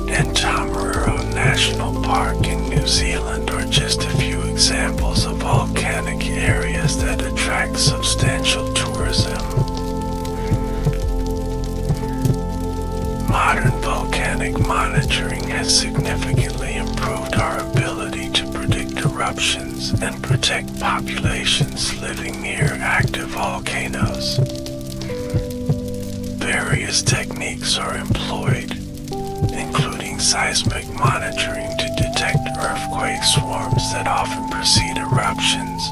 and Tamaruro National Park in New Zealand are just a few examples of volcanic areas that attract substantial tourism. Modern volcanic monitoring has significantly improved our ability to predict eruptions and protect populations living near active volcanoes. Various techniques are employed, including seismic monitoring to detect earthquake swarms that often precede eruptions,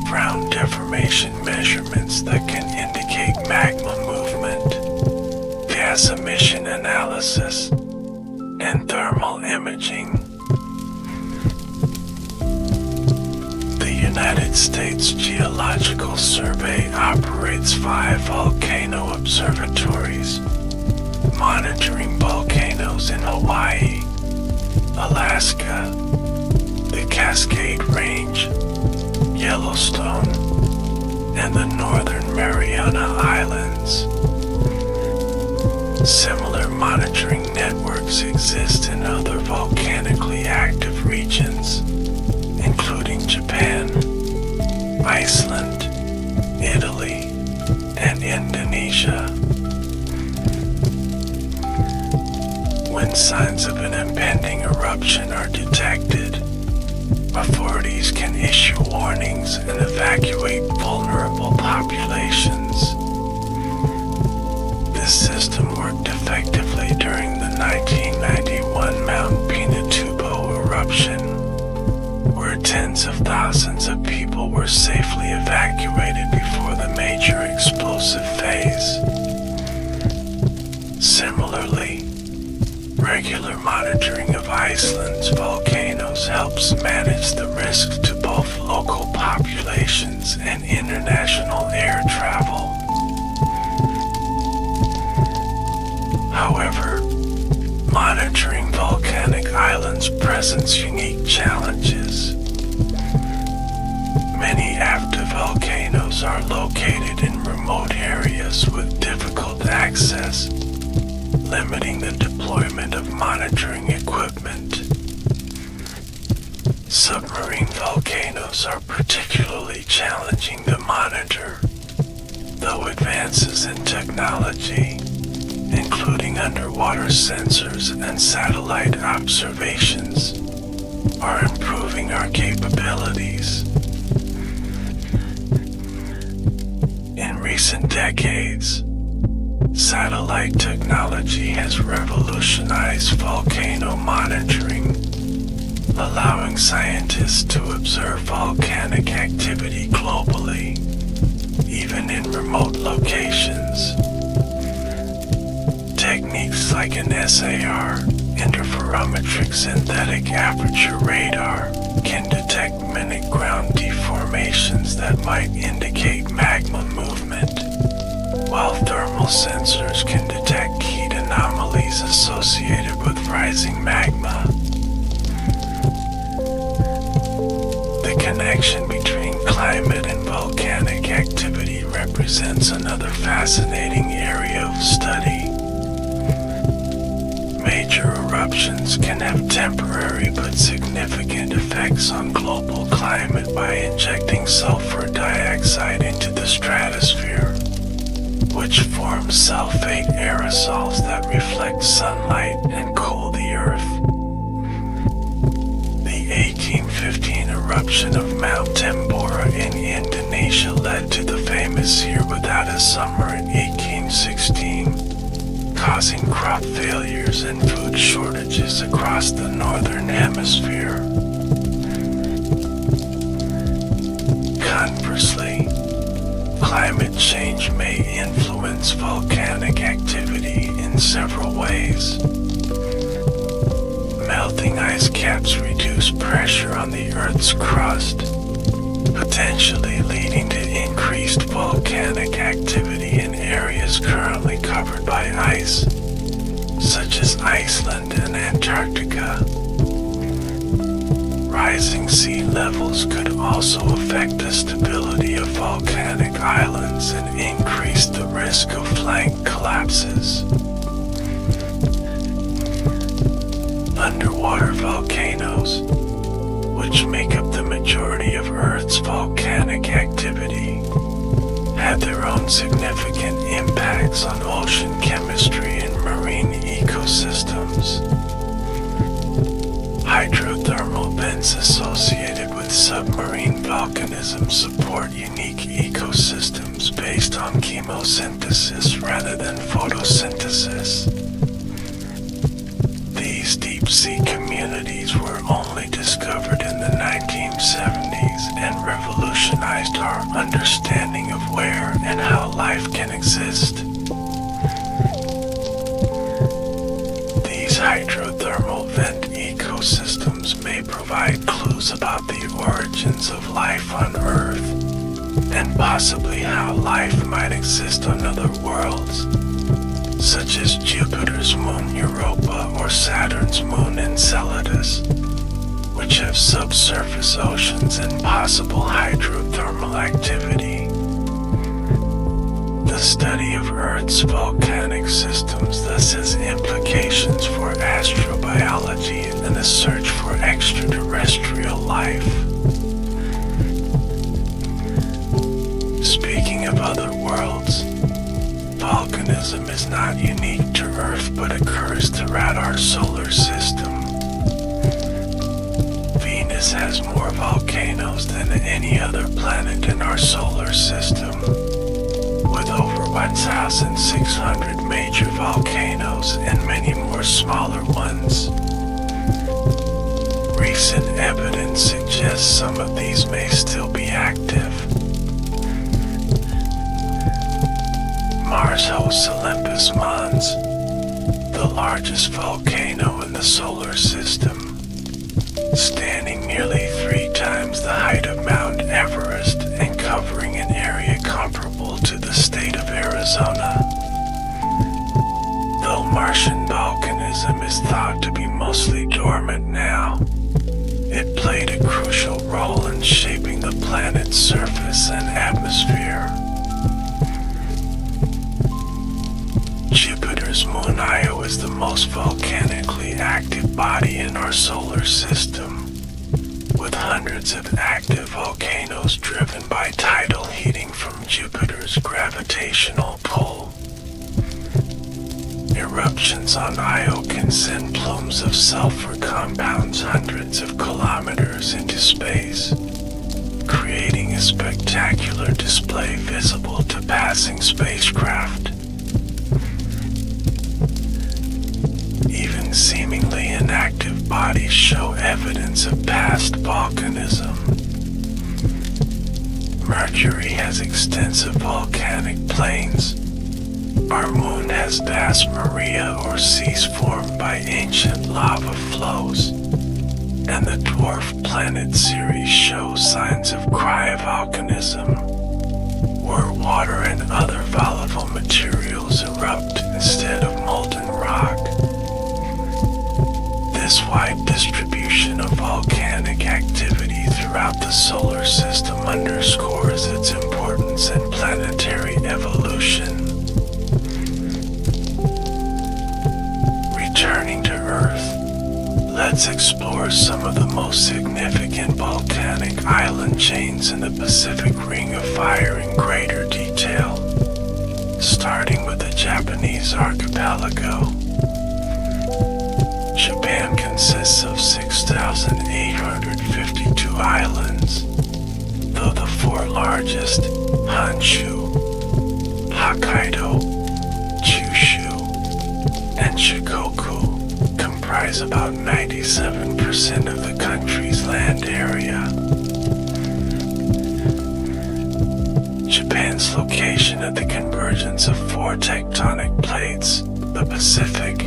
ground deformation measurements that can indicate magma movement, gas emission analysis, and thermal imaging. The United States Geological Survey operates 5 volcano observatories, monitoring volcanoes in Hawaii, Alaska, the Cascade Range, Yellowstone, and the Northern Mariana Islands. Similar monitoring networks exist in other volcanically active regions, including Japan, Iceland, Italy, and Indonesia. When signs of an impending eruption are detected, authorities can issue warnings and evacuate vulnerable populations. This system worked effectively during the 1991 Mount Pinatubo eruption, where tens of thousands of people were safely evacuated before the major explosive phase. Similarly, regular monitoring of Iceland's volcanoes helps manage the risk to both local populations and international air travel. However, monitoring volcanic islands presents unique challenges. Many active volcanoes are located in remote areas with difficult access, limiting the deployment of monitoring equipment. Submarine volcanoes are particularly challenging to monitor, though advances in technology, including underwater sensors and satellite observations, are improving our capabilities. In recent decades, satellite technology has revolutionized volcano monitoring, allowing scientists to observe volcanic activity globally, even in remote locations. Techniques like an SAR, interferometric synthetic aperture radar, can detect minute ground deformations that might indicate magma movement, while thermal sensors can detect heat anomalies climate and volcanic activity represents another fascinating area of study. Major eruptions can have temporary but significant effects on global climate by injecting sulfur dioxide into the stratosphere, which forms sulfate aerosols that reflect sunlight and cool the earth. The 1815 eruption of Mount Tambora in Indonesia led to the famous year without a summer in 1816, causing crop failures and food shortages across the northern hemisphere. Conversely, climate change may influence volcanic activity in several ways. Melting ice caps reduce pressure on the Earth's crust, potentially leading to increased volcanic activity in areas currently covered by ice, such as Iceland and Antarctica. Rising sea levels could also affect the stability of volcanic islands and increase the risk of flank collapses. Underwater volcanoes, which make up the majority of Earth's volcanic activity, have their own significant impacts on ocean chemistry and marine ecosystems. Hydrothermal vents associated with submarine volcanism support unique ecosystems based on chemosynthesis rather than photosynthesis. These deep-sea communities were only discovered in the 1970s and revolutionized our understanding of where and how life can exist. These hydrothermal vent ecosystems may provide clues about the origins of life on Earth and possibly how life might exist on other worlds, such as Jupiter's moon Europa or Saturn's moon Enceladus, which have subsurface oceans and possible hydrothermal activity. The study of Earth's volcanic systems thus has implications for astrobiology and the search for extraterrestrial life. Speaking of other worlds, volcanism is not unique to Earth but occurs throughout our solar system. Venus has more volcanoes than any other planet in our solar system, with over 1,600 major volcanoes and many more smaller ones. Recent evidence suggests some of these may still be active. Mars hosts Olympus Mons, the largest volcano in the solar system, standing nearly 3 times the height of Mount Everest and covering an area comparable to the state of Arizona. Though Martian volcanism is thought to be mostly dormant now, it played a crucial role in shaping the planet's surface and atmosphere. Jupiter's moon Io is the most volcanically active body in our solar system, with hundreds of active volcanoes driven by tidal heating from Jupiter's gravitational pull. Eruptions on Io can send plumes of sulfur compounds hundreds of kilometers into space, creating a spectacular display visible to passing spacecraft. Even seemingly inactive bodies show evidence of past volcanism. Mercury has extensive volcanic plains. Our moon has vast maria or seas formed by ancient lava flows, and the dwarf planet Ceres shows signs of cryovolcanism, where water and other volatile materials erupt instead of molten rock. This wide distribution of volcanic activity throughout throughout the solar system underscores its importance in planetary evolution. Returning to Earth, let's explore some of the most significant volcanic island chains in the Pacific Ring of Fire in greater detail, starting with the Japanese archipelago. Japan consists of 6,852 islands, though the four largest, Honshu, Hokkaido, Kyushu, and Shikoku, comprise about 97% of the country's land area. Japan's location at the convergence of four tectonic plates, the Pacific,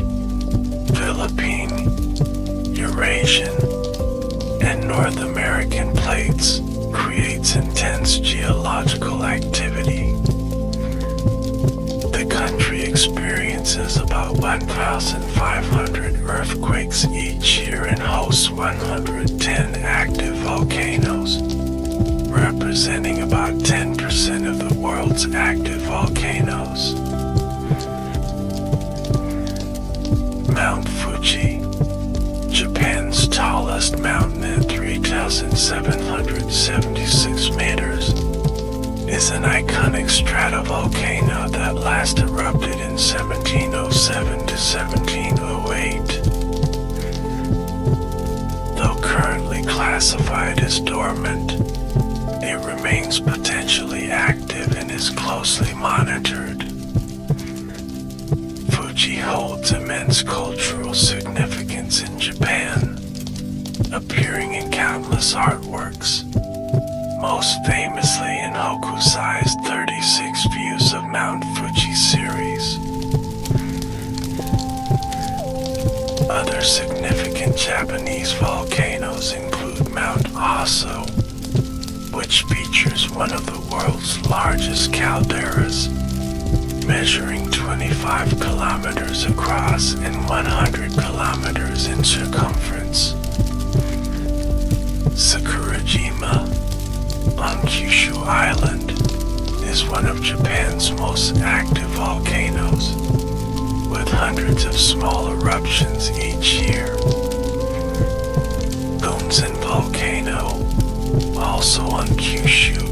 Philippine, Eurasian, and North American plates, creates intense geological activity. The country experiences about 1,500 earthquakes each year and hosts 110 active volcanoes, representing about 10% of the world's active volcanoes. Mount Fuji, Japan's tallest mountain at 3,776 meters, is an iconic stratovolcano that last erupted in 1707 to 1708. Though currently classified as dormant, it remains potentially active and is closely monitored. Fuji holds immense cultural significance in Japan, appearing in countless artworks, most famously in Hokusai's 36 Views of Mount Fuji series. Other significant Japanese volcanoes include Mount Aso, which features one of the world's largest calderas, measuring 25 kilometers across and 100 kilometers in circumference. Sakurajima on Kyushu Island is one of Japan's most active volcanoes, with hundreds of small eruptions each year. Bunzen Volcano, also on Kyushu,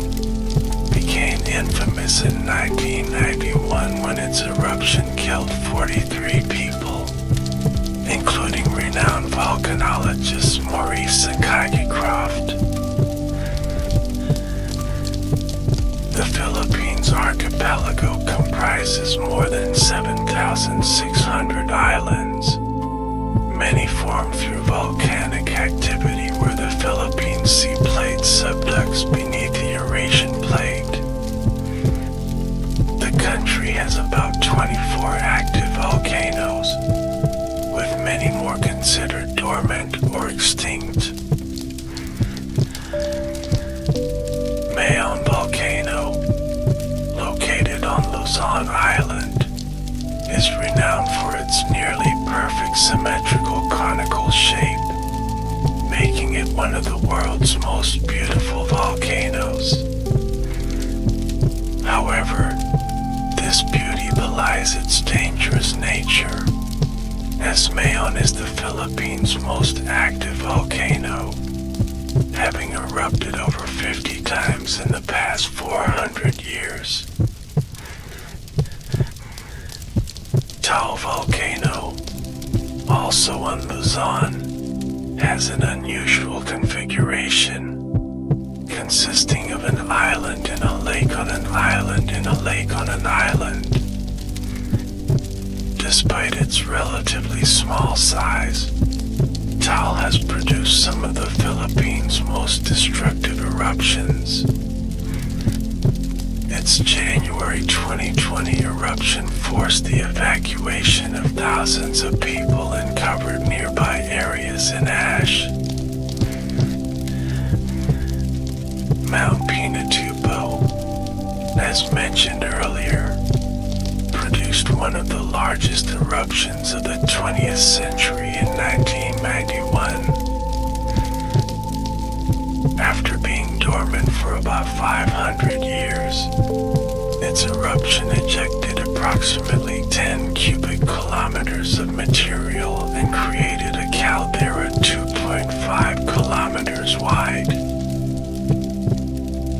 became infamous in 1991 when its eruption killed 43 people, including renowned volcanologist Maurice Sakagicroft. The Philippines archipelago comprises more than 7,600 islands, many formed through volcanic activity where the Philippine sea plate subducts beneath the Eurasian plate. The country has about 24 active volcanoes, with many more considered dormant or extinct. Mayon Volcano, located on Luzon Island, is renowned for its nearly perfect symmetrical conical shape, making it one of the world's most beautiful volcanoes. However, this beauty belies its dangerous nature, as Mayon is the Philippines' most active volcano, having erupted over 50 times in the past 400 years. Taal Volcano, also on Luzon, has an unusual configuration, consisting of an island and a lake on an island and a lake on an island. Despite its relatively small size, Taal has produced some of the Philippines' most destructive eruptions. Its January 2020 eruption forced the evacuation of thousands of people and covered nearby areas in ash. Mount Pinatubo, as mentioned earlier, produced one of the largest eruptions of the 20th century in 1991. After about 500 years. Its eruption ejected approximately 10 cubic kilometers of material and created a caldera 2.5 kilometers wide.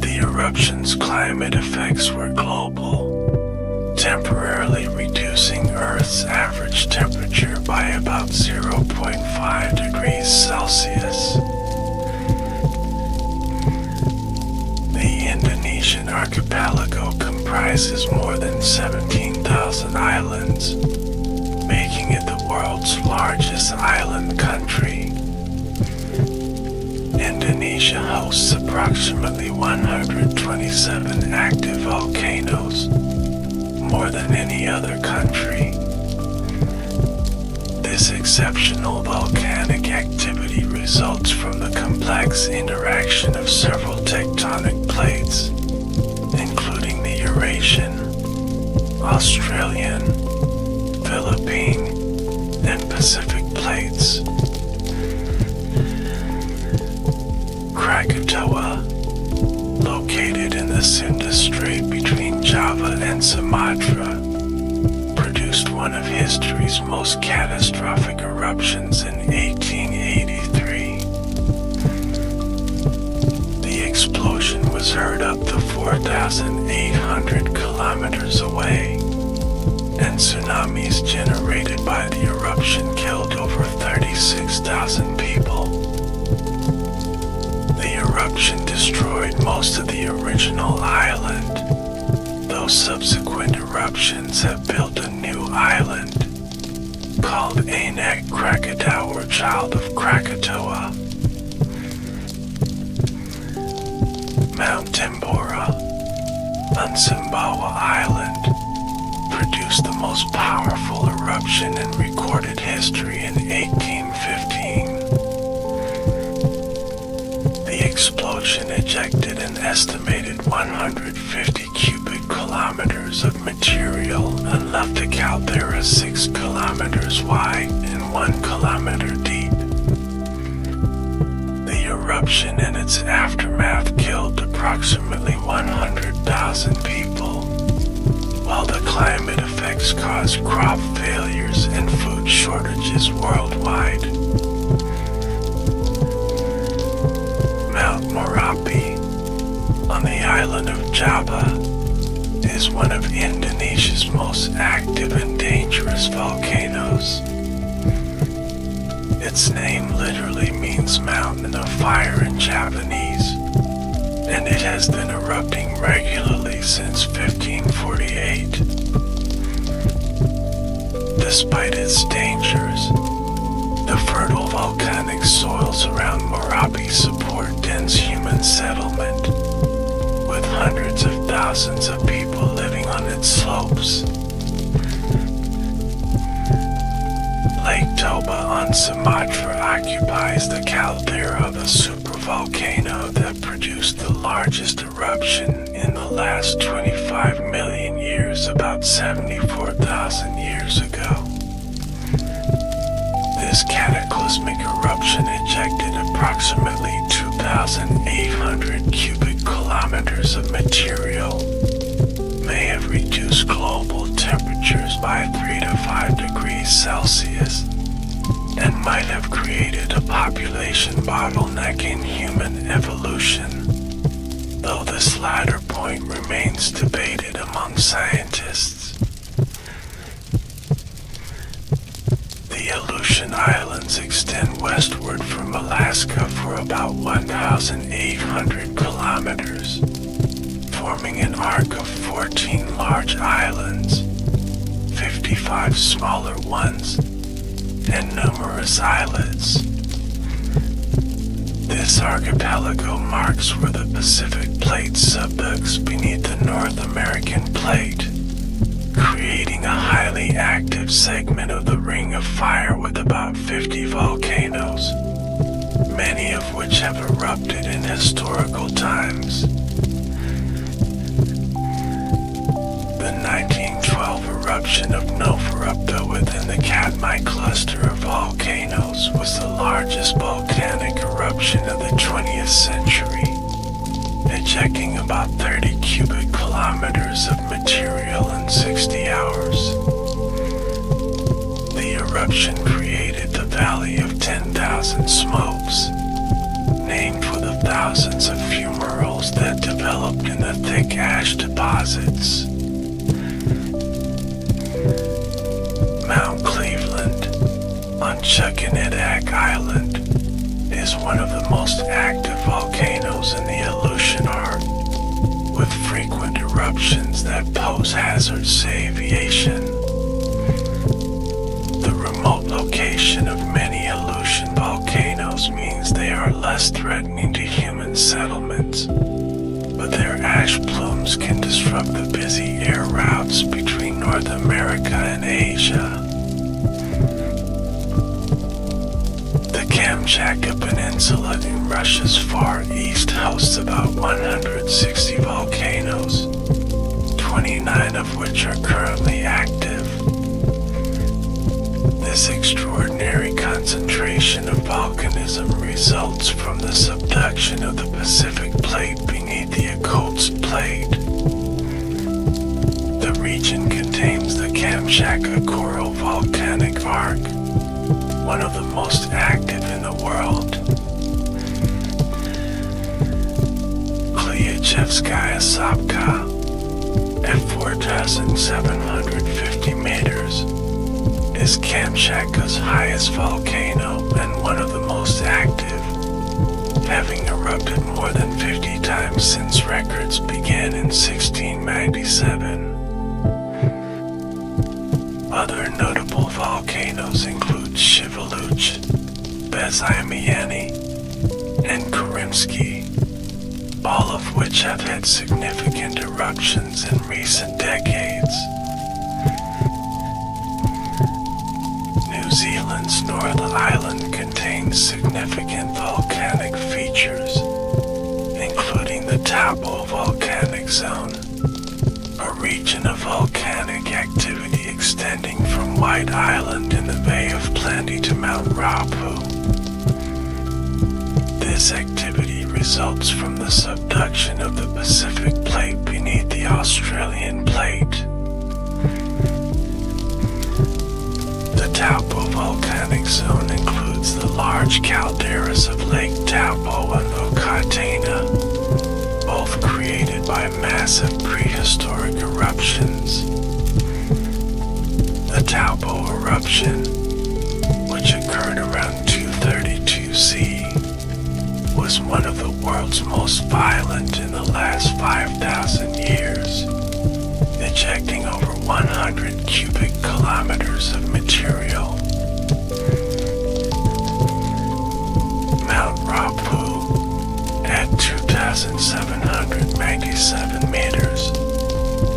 The eruption's climate effects were global, temporarily reducing Earth's average temperature by about 0.5 degrees Celsius. The Indonesian archipelago comprises more than 17,000 islands, making it the world's largest island country. Indonesia hosts approximately 127 active volcanoes, more than any other country. This exceptional volcanic activity results from the complex interaction of several tectonic plates, including the Eurasian, Australian, Philippine, and Pacific plates. Krakatoa, located in the Sunda Strait between Java and Sumatra, produced one of history's most catastrophic eruptions in 1883. The explosion was heard up to 4,800 kilometers away, and tsunamis generated by the eruption killed over 36,000 people. The eruption destroyed most of the original island, though subsequent eruptions have built a new island called Anak Krakatau, or Child of Krakatoa. Mount Tambora on Sumbawa Island produced the most powerful eruption in recorded history in 1815. The explosion ejected an estimated 150 cubic kilometers of material and left a caldera 6 kilometers wide and 1 kilometer deep. The eruption and its aftermath killed approximately 100,000 people, while the climate effects caused crop failures and food shortages worldwide. Mount Merapi, on the island of Java, is one of Indonesia's most active and dangerous volcanoes. Its name literally means mountain of fire in Japanese, and it has been erupting regularly since 1548. Despite its dangers, the fertile volcanic soils around Merapi support dense human settlement, with hundreds of thousands of people living on its slopes. Lake Toba on Sumatra occupies the caldera of a supervolcano that produced the largest eruption in the last 25 million years, about 74,000 years ago. This cataclysmic eruption ejected approximately 2,800 cubic kilometers of material, may have reduced global temperatures by 3 to 5 degrees Celsius, and might have created a population bottleneck in human evolution, though this latter point remains debated among scientists. The Aleutian Islands extend westward from Alaska for about 1,800 kilometers, forming an arc of 14 large islands, 55 smaller ones, and numerous islets. This archipelago marks where the Pacific Plate subducts beneath the North American Plate, creating a highly active segment of the Ring of Fire with about 50 volcanoes, many of which have erupted in historical times. The 1912 eruption of Novarupta within the Katmai cluster of volcanoes was the largest volcanic eruption of the 20th century, ejecting about 30 cubic kilometers of material in 60 hours. The eruption created the Valley of 10,000 Smokes, named for the thousands of fumaroles that developed in the thick ash deposits. Mount Cleveland on Chuckaniddack Island is one of the most active volcanoes in the Aleutian Arc, with frequent eruptions that pose hazards to aviation. The remote location of many Aleutian volcanoes means they are less threatening to human settlements, but their ash plumes can disrupt the busy air routes between North America and Asia. The Kamchatka Peninsula in Russia's far east hosts about 160 volcanoes, 29 of which are currently active. This extraordinary concentration of volcanism results from the subduction of the Pacific Plate beneath the Okhotsk Plate. The region contains the Kamchatka Coral Volcanic Arc, one of the most active in the world. Klyachevskaya Sopka, at 4,750 meters, is Kamchatka's highest volcano and one of the most active, having erupted more than 50 times since records began in 1697. Other notable volcanoes include Shiveluch, Bezimiany, and Kurimsky, all of which have had significant eruptions in recent decades. New Zealand's North Island contains significant volcanic features, including the Taupo Volcanic Zone, a region of volcanic activity extending from White Island in the Bay of Plenty to Mount Rapu. This activity results from the subduction of the Pacific Plate beneath the Australian Plate. The Taupo Volcanic Zone includes the large calderas of Lake Taupo and Okataina, both created by massive prehistoric eruptions. The Taupo eruption, which occurred around 232 C, was one of the world's most violent in the last 5,000 years, ejecting over 100 cubic kilometers of material. Mount Rapu, at 2,797 meters,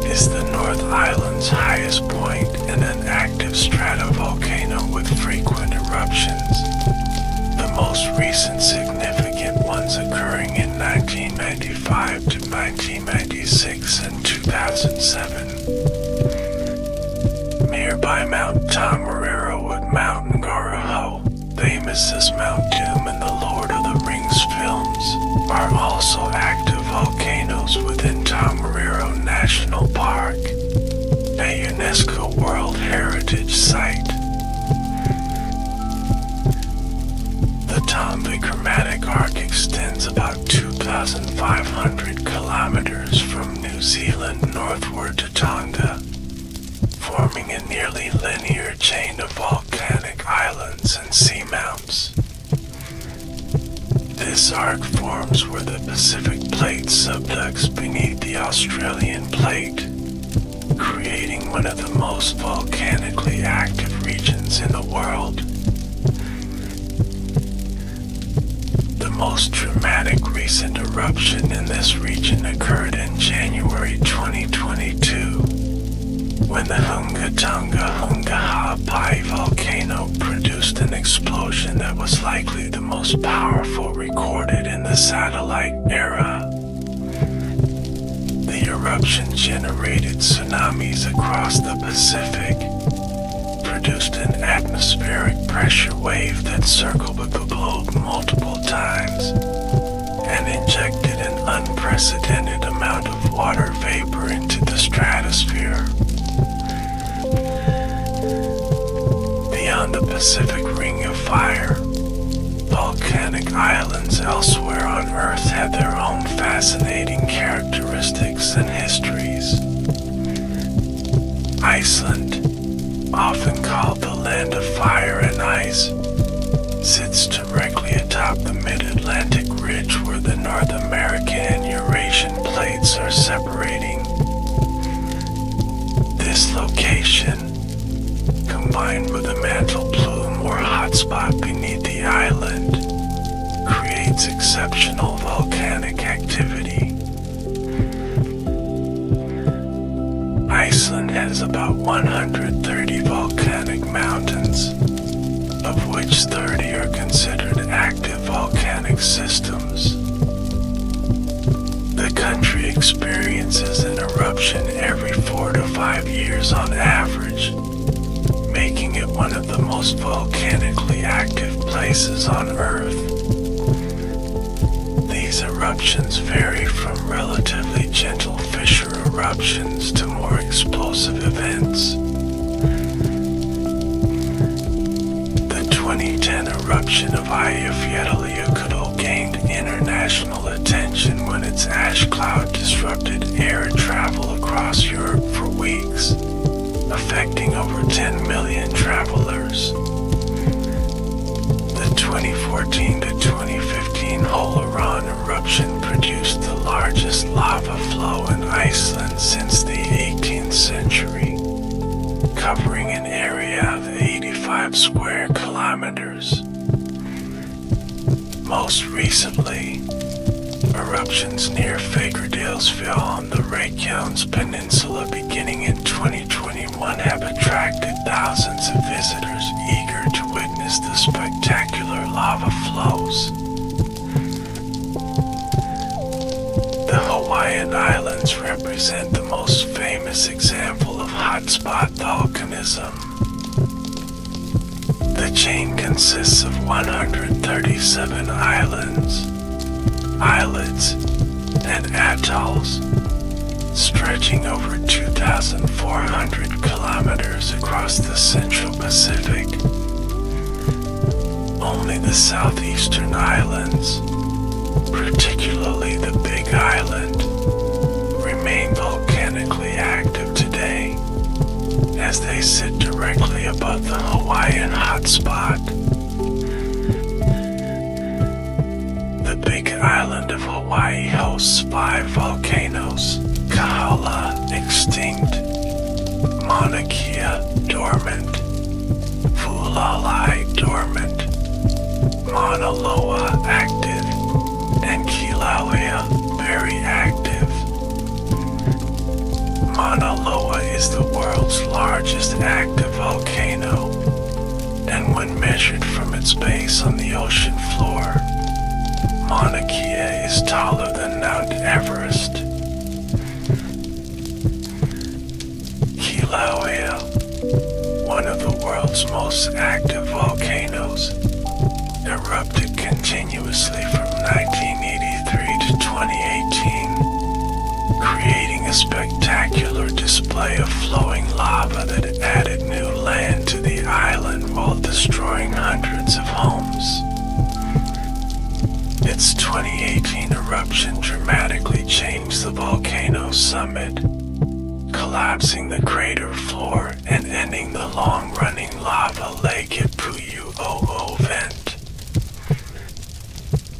is the North Island's highest point and an active stratovolcano with frequent eruptions, the most recent significant ones occurring in 1995 to 1996 and 2007. Nearby Mount Tongariro and Mount Ngauruhoe, famous as Mount Doom in the Lord of the Rings films, are also active volcanoes within Tongariro National Park, a UNESCO World Heritage Site. The Tombe Chromatic Arc extends about 2,500 kilometers from New Zealand northward to Tonga, forming a nearly linear chain of volcanic islands and seamounts. This arc forms where the Pacific Plate subducts beneath the Australian Plate, creating one of the most volcanically active regions in the world. The most dramatic recent eruption in this region occurred in January 2022, when the Hungatonga-Hungahapai volcano produced an explosion that was likely the most powerful recorded in the satellite era. The eruption generated tsunamis across the Pacific, produced an atmospheric pressure wave that circled the globe multiple times, and injected an unprecedented unprecedented amount of water vapor into the stratosphere. Beyond the Pacific Ring of Fire, volcanic islands elsewhere on Earth have their own fascinating characteristics and histories. Iceland, often called the land of fire and ice, sits directly atop the mid-Atlantic ridge where the North American and Eurasian plates are separating. This location, combined with a mantle plume or hotspot beneath the island, creates exceptional volcanic activity. Iceland has about 130 volcanic mountains, of which 30 are considered active volcanic systems. The country experiences an eruption every 4 to 5 years on average, making it one of the most volcanically active places on Earth. These eruptions vary from relatively gentle fissure eruptions to more explosive events. The 2010 eruption of Eyjafjallajökull gained international attention when its ash cloud disrupted air travel across Europe for weeks, affecting over 10 million travelers. The 2014 to 2015 Holaron eruption produced the largest lava flow in Iceland since the 18th century, covering an area of 85 square kilometers. Most recently, eruptions near Fagradalsfjall on the Reykjanes Peninsula beginning in 2021 have attracted thousands of visitors eager to witness the spectacular lava flows. The Hawaiian Islands represent the most famous example of hotspot volcanism. The chain consists of 137 islands, islets, and atolls, stretching over 2,400 kilometers across the Central Pacific. Only the southeastern islands, particularly the Big Island, remain volcanically active today, as they sit directly above the Hawaiian hotspot. The Big Island of Hawaii hosts 5 volcanoes: Kahala, extinct; Mauna Kea, dormant; Hualalai, dormant; Mauna Loa, active; and Kilauea, very active. Mauna Loa is the world's largest active volcano, and when measured from its base on the ocean floor, Mauna Kea is taller than Mount Everest. Kilauea, one of the world's most active volcanoes, erupted continuously from 1983 to 2018, creating a spectacular display of flowing lava that added new land to the island while destroying hundreds of homes. Its 2018 eruption dramatically changed the volcano's summit, collapsing the crater floor and ending the long-running lava lake at Pu'u'o'o vent.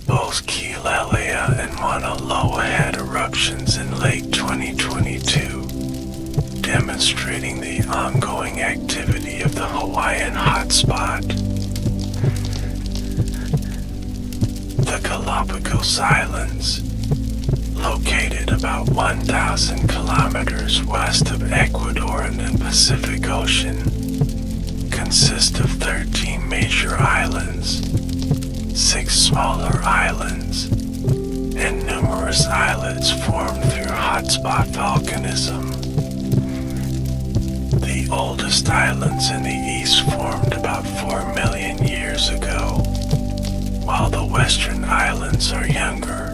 Both Kilauea and Mauna Loa had eruptions in late 2022, demonstrating the ongoing activity of the Hawaiian hotspot. The Galapagos Islands, located about 1,000 kilometers west of Ecuador in the Pacific Ocean, consist of 13 major islands, 6 smaller islands, and numerous islets formed through hotspot volcanism. The oldest islands in the east formed about 4 million years ago, while the western islands are younger,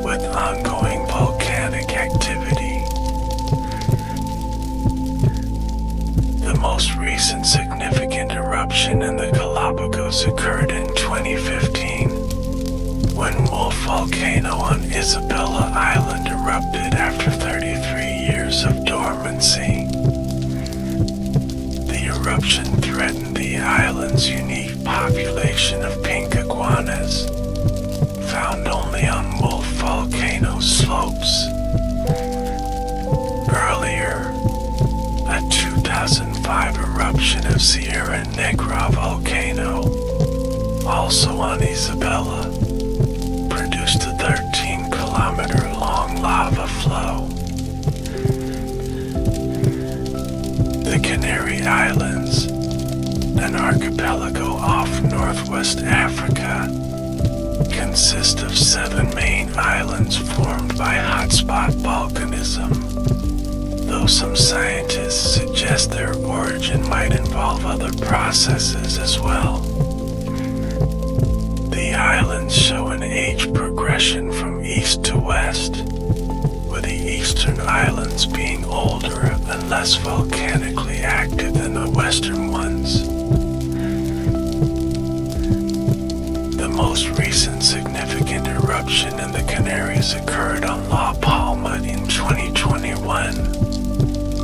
with ongoing eruption in the Galapagos occurred in 2015, when Wolf Volcano on Isabella Island erupted after 33 years of dormancy. The eruption threatened the island's unique population of pink iguanas, found only on Wolf Volcano slopes. Earlier, a 2005 eruption of Sierra Negra volcano, also on Isabella, produced a 13-kilometer-long lava flow. The Canary Islands, an archipelago off northwest Africa, consist of 7 main islands formed by hotspot volcanism, though some scientists suggest their origin might involve other processes as well. The islands show an age progression from east to west, with the eastern islands being older and less volcanically active than the western ones. The most recent significant eruption in the Canaries occurred on La Palma in 2021,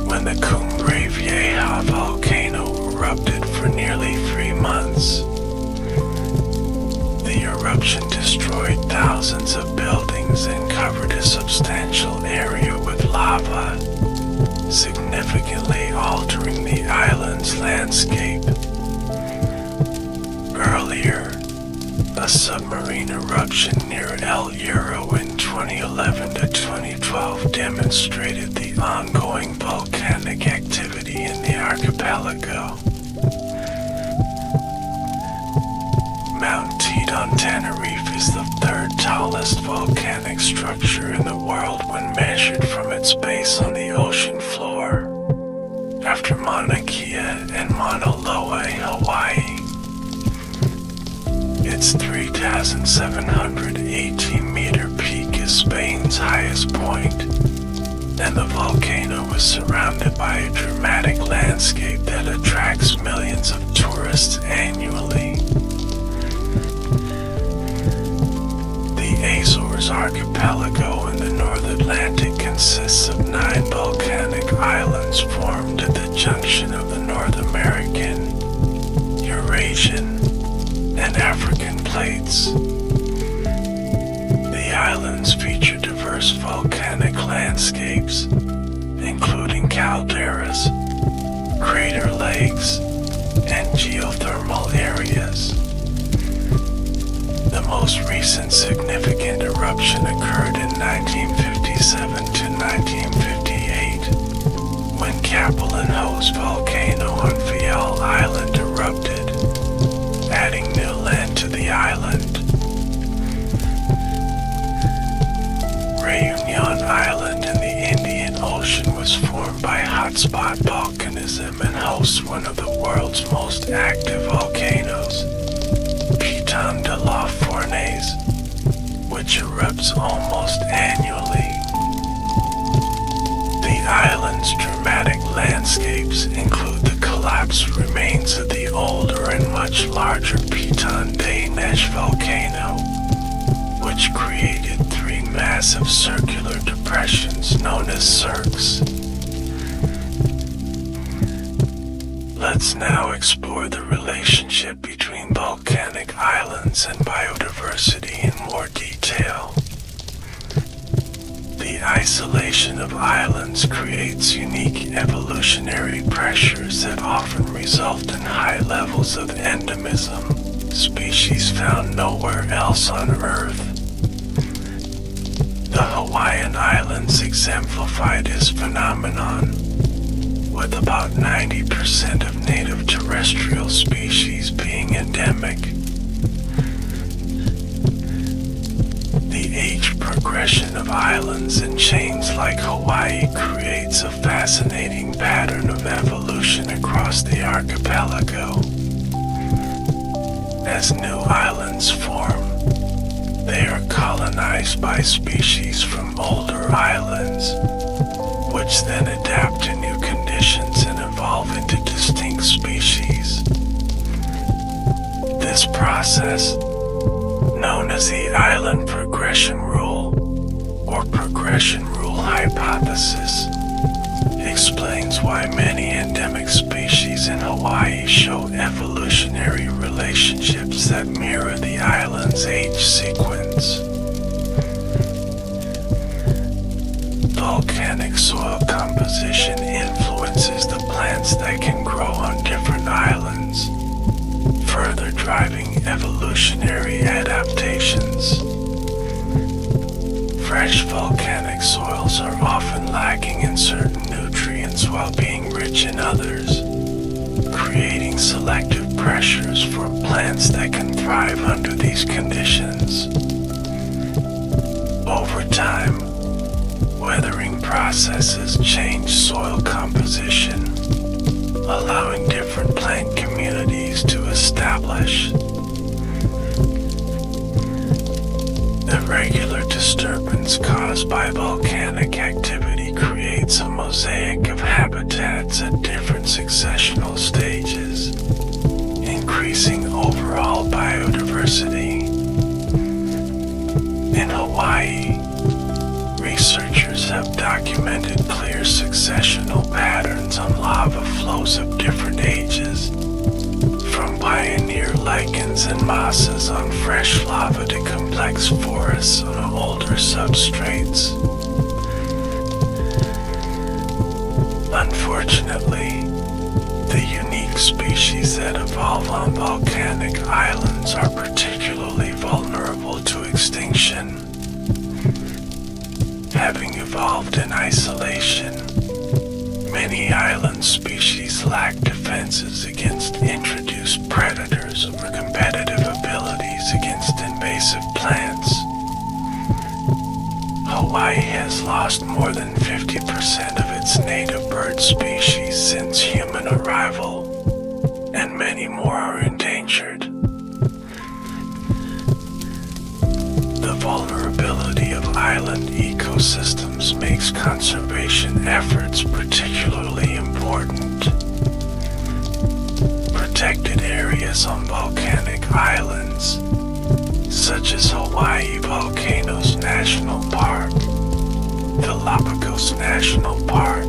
when the Cumbre Vieja volcano erupted for nearly 3 months. The eruption destroyed thousands of buildings and covered a substantial area with lava, significantly altering the island's landscape. Earlier, a submarine eruption near El Hierro in 2011 to 2012 demonstrated the ongoing volcanic activity in the archipelago. Mount Teide on Tenerife is the 3rd tallest volcanic structure in the world when measured from its base on the ocean floor, after Mauna Kea and Mauna Loa, Hawaii. Its 3,718-meter peak is Spain's highest point, and the volcano is surrounded by a dramatic landscape that attracts millions of tourists annually. The Azores archipelago in the North Atlantic consists of 9 volcanic islands formed at the junction of the North American, Eurasian, and African plates. The islands feature diverse volcanic landscapes, including calderas, crater lakes, and geothermal areas. The most recent significant eruption occurred in 1957 to 1958, when Capelin Hose volcano on Fial Island erupted, adding new land to the island. Réunion Island in the Indian Ocean was formed by hotspot volcanism and hosts one of the world's most active volcanoes, Piton de la Fournaise, which erupts almost annually. The island's dramatic landscapes include the collapsed remains of the older and much larger Piton de Neige volcano, which created 3 massive circular depressions known as cirques. Let's now explore the relationship between volcanic islands and biodiversity in more detail. The isolation of islands creates unique evolutionary pressures that often result in high levels of endemism, species found nowhere else on Earth. The Hawaiian Islands exemplify this phenomenon, with about 90% of native terrestrial species being endemic. The age progression of islands and chains like Hawaii creates a fascinating pattern of evolution across the archipelago. As new islands form, they are colonized by species from older islands, which then adapt to new conditions and evolve into distinct species. process known as the island progression rule or progression rule hypothesis explains why many endemic species in Hawaii show evolutionary relationships that mirror the island's age sequence. Volcanic soil composition influences the plants that can grow on different islands, further driving evolutionary adaptations. Fresh volcanic soils are often lacking in certain nutrients while being rich in others, creating selective pressures for plants that can thrive under these conditions. Over time, weathering processes change soil composition, allowing different plant communities to establish. Irregular disturbance caused by volcanic activity creates a mosaic of habitats at different successional stages, increasing overall biodiversity. In Hawaii, researchers have documented clear successional patterns on lava flows of different ages, from pioneer lichens and mosses on fresh lava to complex forests on older substrates. Unfortunately, the unique species that evolve on volcanic islands are particularly vulnerable to extinction. Having evolved in isolation, many island species lack defenses against introduced predators or competitive abilities against invasive plants. Hawaii has lost more than 50% of its native bird species since human arrival, and many more are endangered. The vulnerability of island ecosystems makes conservation efforts particularly important. Protected areas on volcanic islands, such as Hawaii Volcanoes National Park, Galapagos National Park,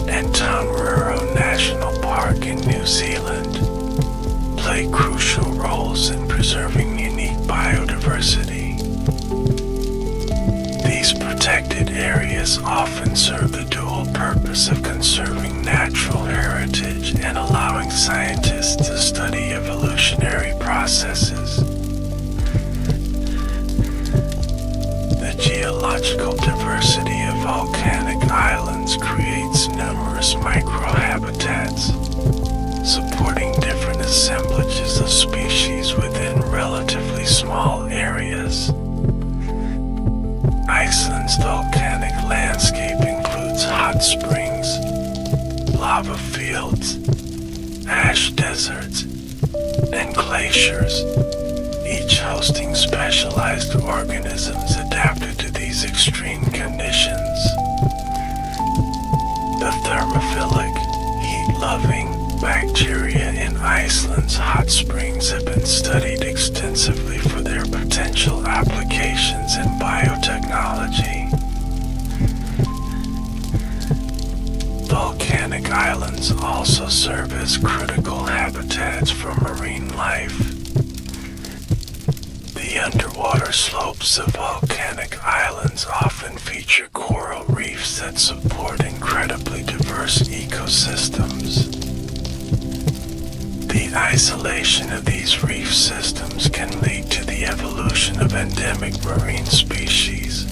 and Tongariro National Park in New Zealand, play crucial roles in preserving unique biodiversity. These protected areas often serve the dual purpose of conserving natural heritage and allowing scientists to study evolutionary processes. The geological diversity of volcanic islands creates numerous microhabitats, supporting different assemblages of species within relatively small areas. Iceland's volcanic landscape includes hot springs, lava fields, ash deserts, and glaciers, each hosting specialized organisms adapted to these extreme conditions. The thermophilic, heat-loving bacteria in Iceland's hot springs have been studied extensively for their potential applications in biotechnology. Volcanic islands also serve as critical habitats for marine life. The underwater slopes of volcanic islands often feature coral reefs that support incredibly diverse ecosystems. The isolation of these reef systems can lead to the evolution of endemic marine species,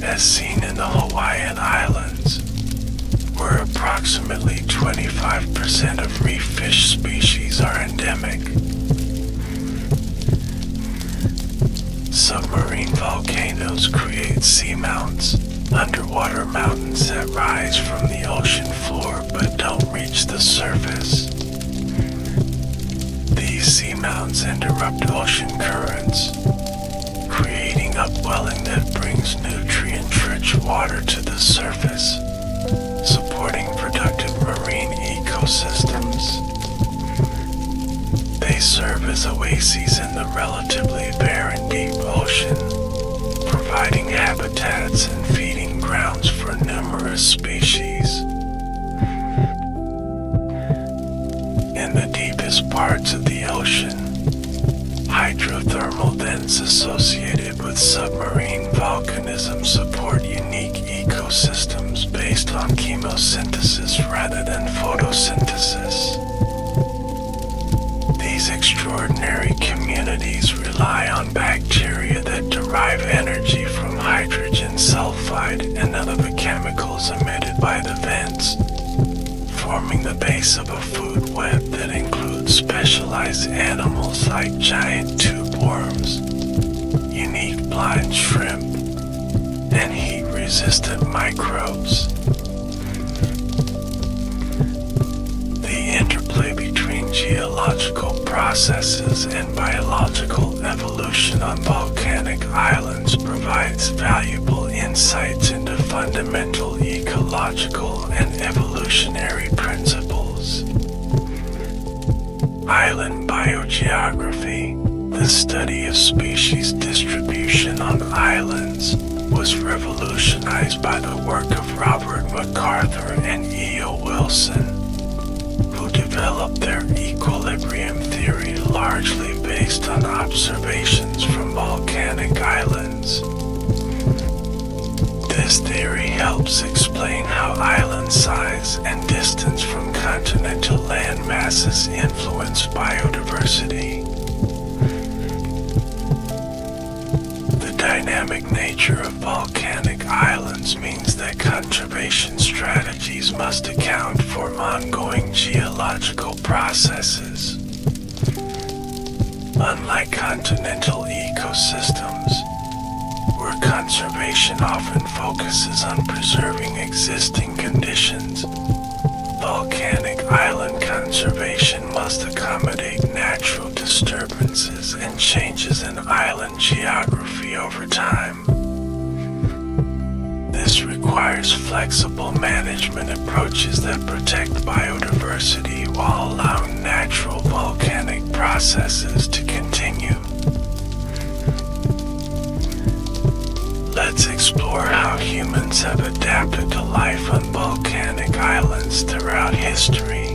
as seen in the Hawaiian Islands, where approximately 25% of reef fish species are endemic. Submarine volcanoes create seamounts, underwater mountains that rise from the ocean floor but don't reach the surface. These seamounts interrupt ocean currents, creating upwelling that brings nutrient-rich water to the surface, supporting productive marine ecosystems. They serve as oases in the relatively barren deep ocean, providing habitats and feeding grounds for numerous species. In the deepest parts of the ocean, hydrothermal vents associated with submarine volcanism support unique ecosystems based on chemosynthesis rather than photosynthesis. These extraordinary communities rely on bacteria that derive energy from hydrogen sulfide and other chemicals emitted by the vents, forming the base of a food web that includes specialized animals like giant tube worms, unique blind shrimp, and heat-resistant microbes. The interplay between geological processes and biological evolution on volcanic islands provides valuable insights into fundamental ecological and evolutionary principles. Island biogeography, the study of species distribution on islands, was revolutionized by the work of Robert MacArthur and E.O. Wilson, who developed their equilibrium theory largely based on observations from volcanic islands. This theory helps explain how island size and distance from continental land masses influence biodiversity. The dynamic nature of volcanic islands means that conservation strategies must account for ongoing geological processes. Unlike continental ecosystems, where conservation often focuses on preserving existing conditions, volcanic island conservation must accommodate natural disturbances and changes in island geography over time. This requires flexible management approaches that protect biodiversity while allowing natural volcanic processes to continue. Let's explore how humans have adapted to life on volcanic islands throughout history.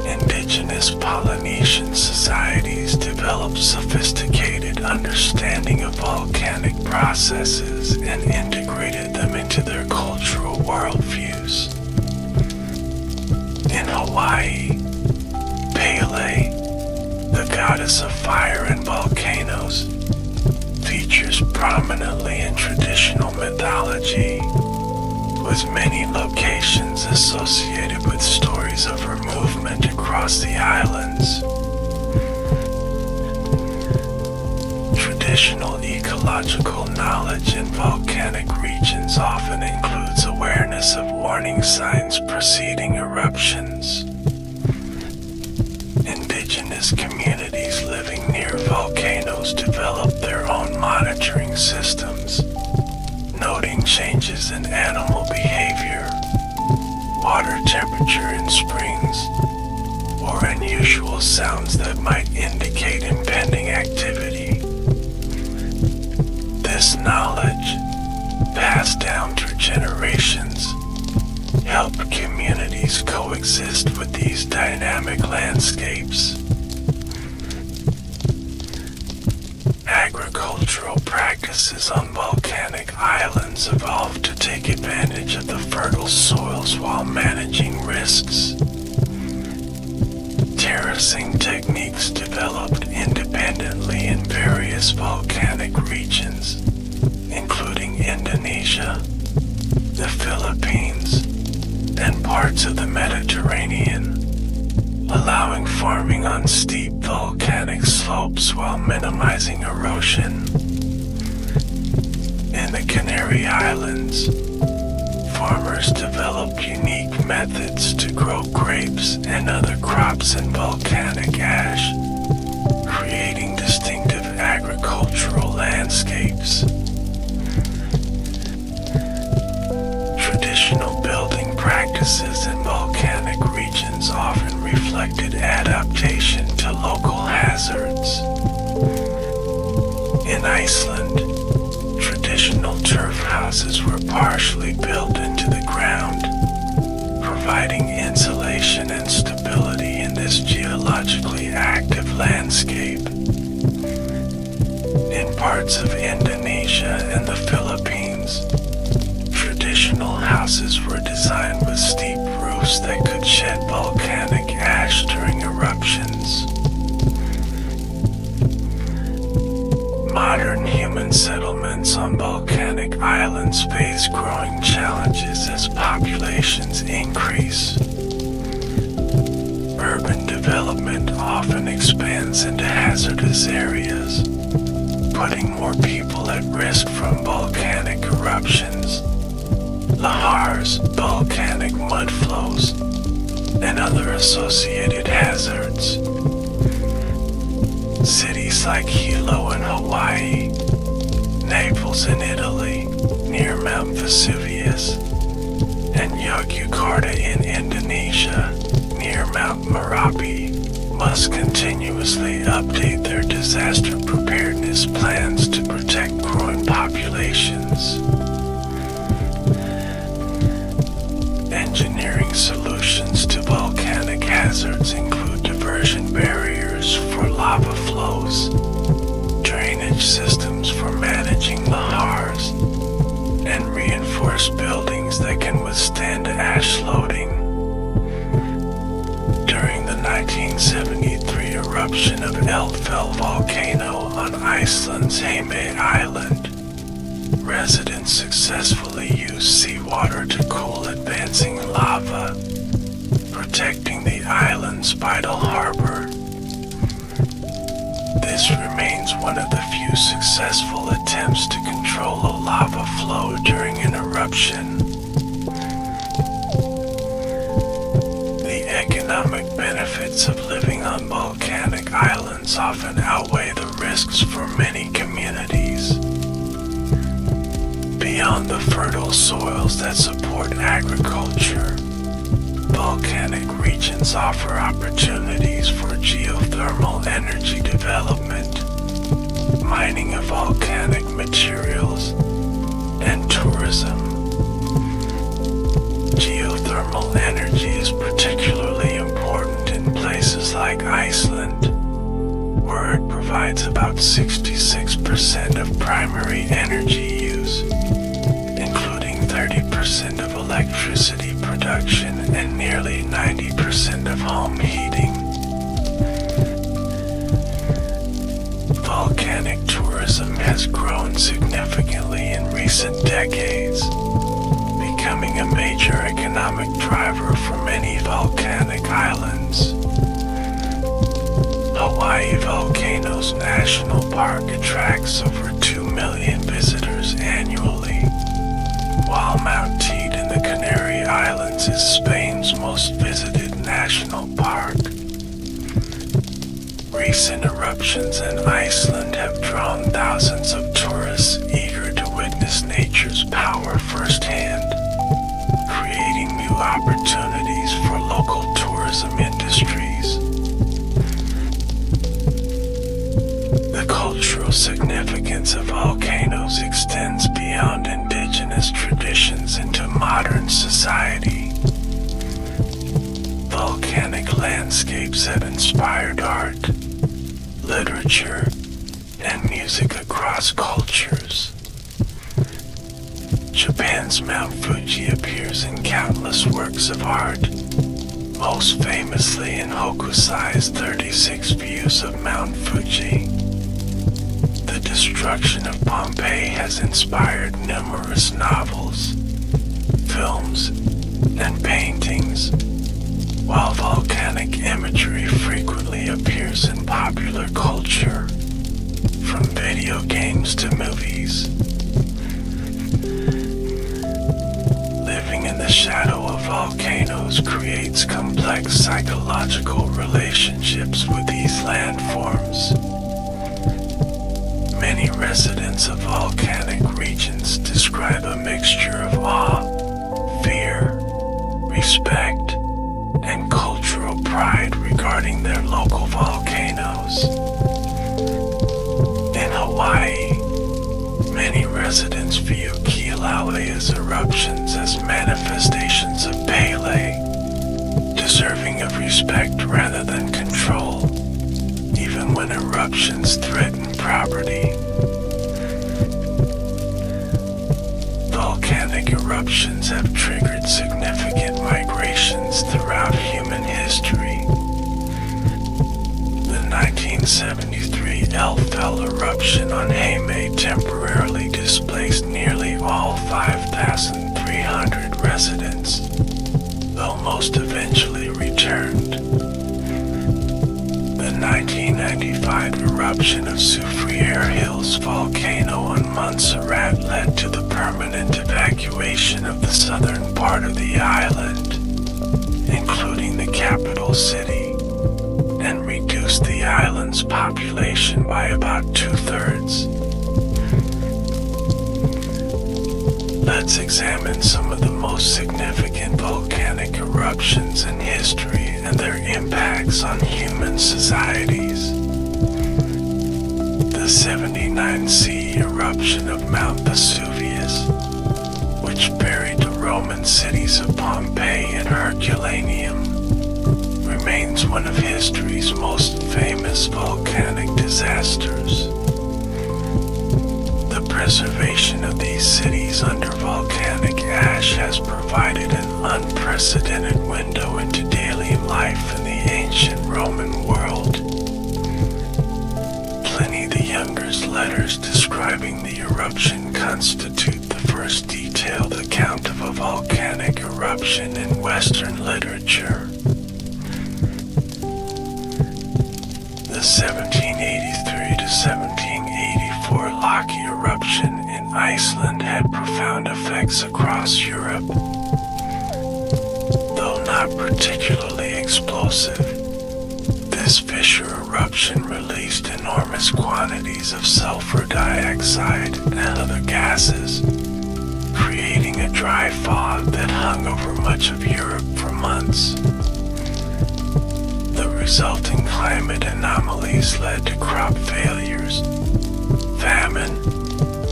Indigenous Polynesian societies developed sophisticated understanding of volcanic processes and integrated them into their cultural worldviews. In Hawaii, Pele, the goddess of fire and volcanoes, features prominently in traditional mythology, with many locations associated with stories of her movement across the islands. Traditional ecological knowledge in volcanic regions often includes awareness of warning signs preceding eruptions. Indigenous communities living near volcanoes develop their own monitoring systems, noting changes in animal behavior, water temperature in springs, or unusual sounds that might indicate impending activity. This knowledge, passed down through generations, help communities coexist with these dynamic landscapes. Agricultural practices on volcanic islands evolved to take advantage of the fertile soils while managing risks. Terracing techniques developed independently in various volcanic regions, including Indonesia, the Philippines, and parts of the Mediterranean, allowing farming on steep volcanic slopes while minimizing erosion. In the Canary Islands, farmers developed unique methods to grow grapes and other crops in volcanic ash, creating distinctive agricultural landscapes. Traditional building practices in volcanic regions often reflected adaptation to In Iceland, traditional turf houses were partially built into the ground, providing insulation and stability in this geologically active landscape. In parts of Indonesia and the Philippines, traditional houses were designed with steep roofs that could shed volcanic ash during eruptions. Modern human settlements on volcanic islands face growing challenges as populations increase. Urban development often expands into hazardous areas, putting more people at risk from volcanic eruptions, lahars, volcanic mud flows, and other associated hazards. Cities like Hilo in Hawaii, Naples in Italy, near Mount Vesuvius, and Yogyakarta in Indonesia, near Mount Merapi, must continuously update their disaster preparedness plans to protect growing populations. Engineering solutions to volcanic hazards include diversion barriers for lava flows, drainage systems for managing lahars, and reinforced buildings that can withstand ash loading. During the 1973 eruption of Eldfell volcano on Iceland's Heimaey Island, residents successfully used seawater to cool advancing lava, protecting the island's vital harbor. This remains one of the few successful attempts to control a lava flow during an eruption. The economic benefits of living on volcanic islands often outweigh the risks for many communities. Beyond the fertile soils that support agriculture, volcanic regions offer opportunities for geothermal energy development, mining of volcanic materials, and tourism. Geothermal energy is particularly important in places like Iceland, where it provides about 66% of primary energy use, including 30% of electricity production and nearly 90% of home heating. Volcanic tourism has grown significantly in recent decades, becoming a major economic driver for many volcanic islands. Hawaii Volcanoes National Park attracts over 2 million visitors annually, while Mount Teide in the Canary Islands is Spain's most visited national park. Recent eruptions in Iceland have drawn thousands of tourists eager to witness nature's power firsthand, creating new opportunities for local tourism industries. The cultural significance of volcanoes extends beyond indigenous traditions into modern society. Volcanic landscapes have inspired art, literature, and music across cultures. Japan's Mount Fuji appears in countless works of art, most famously in Hokusai's 36 Views of Mount Fuji. The destruction of Pompeii has inspired numerous novels, films, and paintings, while volcanic imagery frequently appears in popular culture, from video games to movies. Living in the shadow of volcanoes creates complex psychological relationships with these landforms. Many residents of volcanic regions describe a mixture of awe, fear, respect, and cultural pride regarding their local volcanoes. In Hawaii, residents view Kilauea's eruptions as manifestations of Pele, deserving of respect rather than control, even when eruptions threaten property. Volcanic eruptions have triggered significant migrations throughout human history. The 1973 Elfell eruption on Heime temporarily displaced nearly all 5,300 residents, though most eventually returned. The 1995 eruption of Soufriere Hills volcano on Montserrat led to the permanent evacuation of the southern part of the island, including the capital city, and reduced the island's population by about 2/3. Let's examine some of the most significant volcanic eruptions in history and their impacts on human societies. The 79 CE eruption of Mount Vesuvius, which buried the Roman cities of Pompeii and Herculaneum, remains one of history's most famous volcanic disasters. The preservation of these cities under volcanic ash has provided an unprecedented window into daily life in the ancient Roman world. Pliny the Younger's letters describing the eruption constitute the first detailed account of a volcanic eruption in Western literature. The 1783 to 1784 Laki eruption in Iceland had profound effects across Europe. Though not particularly explosive, this fissure eruption released enormous quantities of sulfur dioxide and other gases, creating a dry fog that hung over much of Europe for months. The resulting climate anomalies led to crop failures, famine,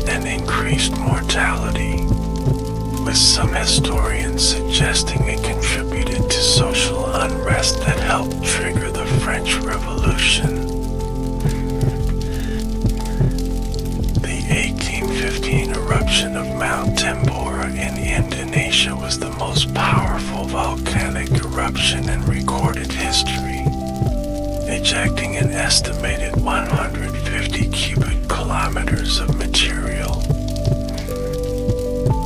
and increased mortality, with some historians suggesting it contributed to social unrest that helped trigger the French Revolution. The 1815 eruption of Mount Tambora in Indonesia was the most powerful volcanic eruption in recorded history, ejecting an estimated 150 cubic kilometers of material.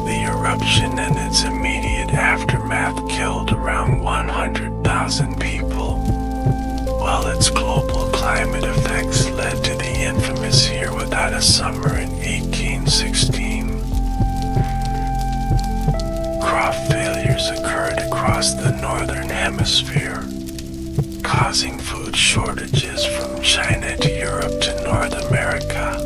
The eruption and its immediate aftermath killed around 100,000 people, while its global climate effects led to the infamous Year Without a Summer in 1816. Crop failures occurred across the northern hemisphere, causing food shortages from China to Europe to North America.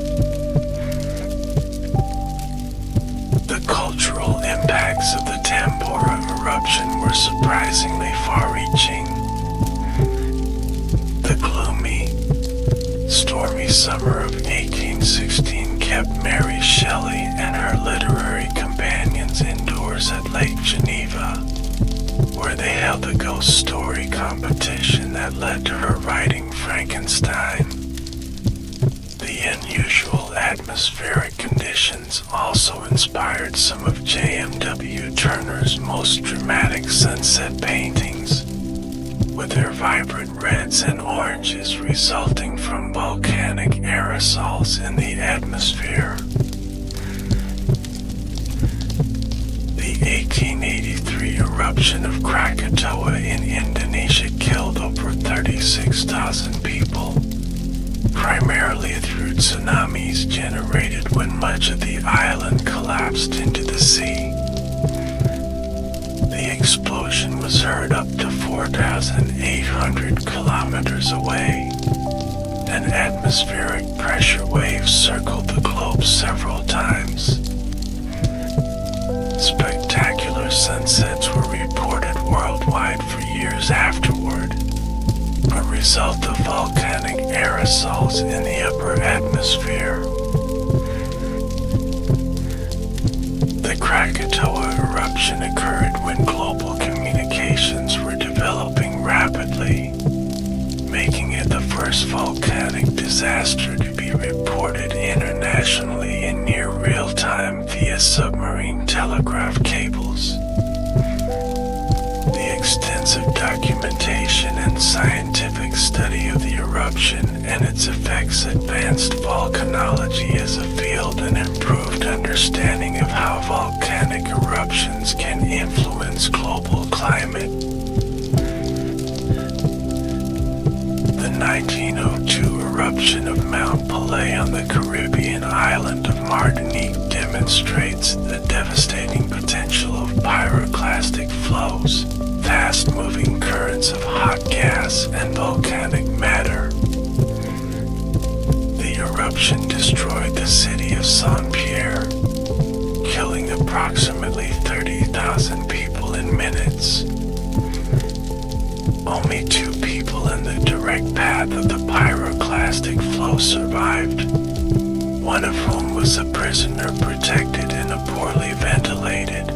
The cultural impacts of the Tambora eruption were surprisingly far-reaching. The gloomy, stormy summer of 1816 kept Mary Shelley and her literary companions indoors at Lake Geneva, where they held a ghost story competition that led to her writing Frankenstein. The unusual atmospheric conditions also inspired some of J.M.W. Turner's most dramatic sunset paintings, with their vibrant reds and oranges resulting from volcanic aerosols in the atmosphere. The 1883 eruption of Krakatoa in Indonesia killed over 36,000 people, primarily through tsunamis generated when much of the island collapsed into the sea. The explosion was heard up to 4,800 kilometers away. An atmospheric pressure wave circled the globe several times. Spectacular sunsets were reported worldwide for years afterward, a result of volcanic aerosols in the upper atmosphere. eruption occurred when global communications were developing rapidly, making it the first volcanic disaster to be reported internationally in near real time via submarine telegraph cables. The extensive documentation and scientific study of the eruption and its effects advanced volcanology as a field and improved understanding of how volcanic eruptions can influence global climate. The 1902 eruption of Mount Pelée on the Caribbean island of Martinique demonstrates the devastating potential of pyroclastic flows, fast-moving currents of hot gas and volcanic matter. The eruption destroyed the city of Saint-Pierre, killing approximately 30,000 people in minutes. Only 2 people in the direct path of the pyroclastic flow survived, one of whom was a prisoner protected in a poorly ventilated,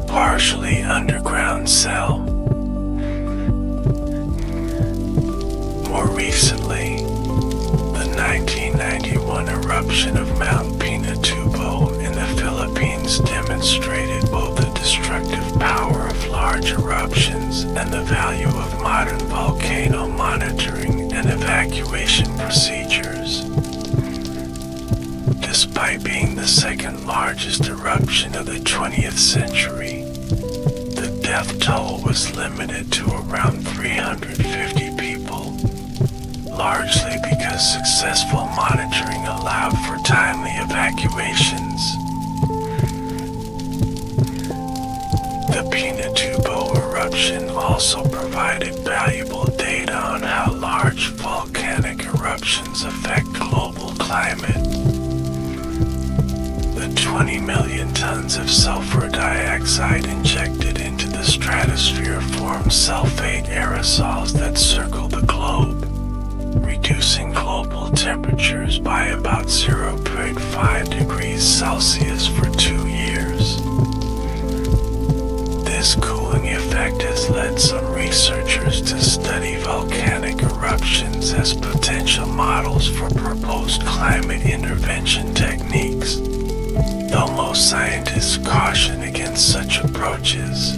partially underground cell. More recently, the 1991 eruption of Mount Pinatubo in the Philippines demonstrated both the destructive power of large eruptions and the value of modern volcano monitoring and evacuation procedures. Despite being the second largest eruption of the 20th century, the death toll was limited to around 350 people, largely because successful monitoring allowed for timely evacuations. The Pinatubo eruption also provided valuable data on how large volcanic eruptions affect global climate. The 20 million tons of sulfur dioxide injected into the stratosphere form sulfate aerosols that circle the globe, reducing global temperatures by about 0.5 degrees Celsius for 2 years. This cooling effect has led some researchers to study volcanic eruptions as potential models for proposed climate intervention techniques, though most scientists caution against such approaches.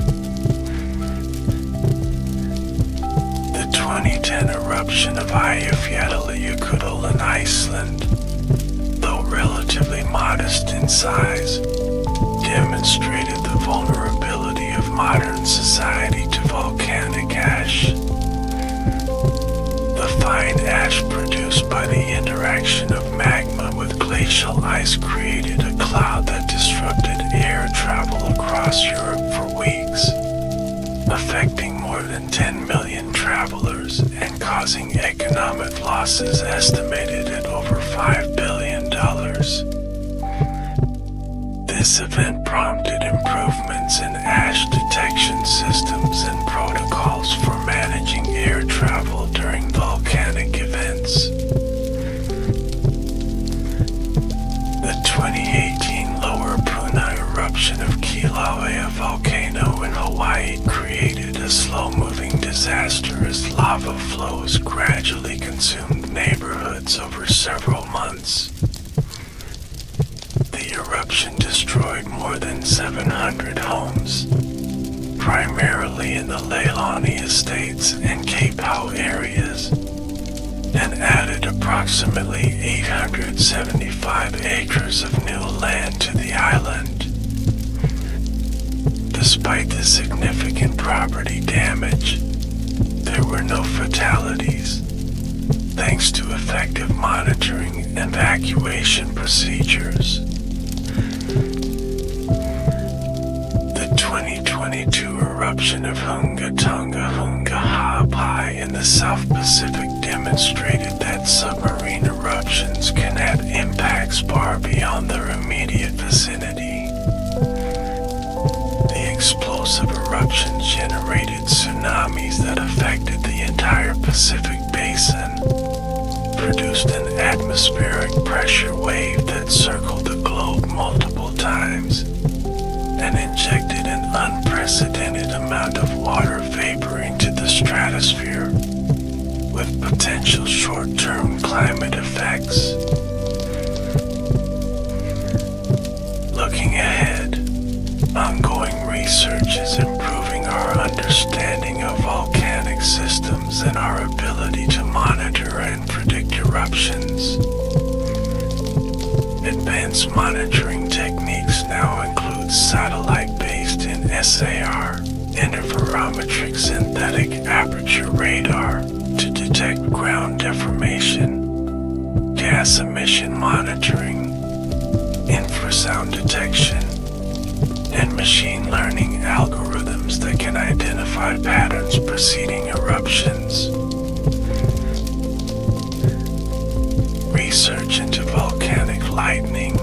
The 2010 eruption of Eyjafjallajökull in Iceland, though relatively modest in size, demonstrated the vulnerability of modern society to volcanic ash. The fine ash produced by the interaction of magma with glacial ice created a cloud that disrupted air travel across Europe for weeks, affecting more than 10 million travelers and causing economic losses estimated at over $5 billion. This event prompted improvements in ash detection systems and protocols for managing air travel during volcanic events. The 2018 Lower Puna eruption of Kilauea volcano in Hawaii created a slow-moving disaster as lava flows gradually consumed neighborhoods over several months. The eruption destroyed more than 700 homes, primarily in the Leilani Estates and Cape Howe areas, and added approximately 875 acres of new land to the island. Despite the significant property damage, there were no fatalities, thanks to effective monitoring and evacuation procedures. The 2022 eruption of Hunga Tonga Hunga Ha'apai in the South Pacific demonstrated that submarine eruptions can have impacts far beyond their immediate vicinity. The explosive eruptions generated tsunamis that affected the entire Pacific basin, produced an atmospheric pressure wave that circled the globe multiple times, and injected an potential short-term climate effects. Looking ahead, ongoing research is improving our understanding of volcanic systems and our ability to monitor and predict eruptions. Advanced monitoring techniques now include satellite-based and SAR, interferometric synthetic aperture radar to detect ground deformation, gas emission monitoring, infrasound detection, and machine learning algorithms that can identify patterns preceding eruptions. Research into volcanic lightning,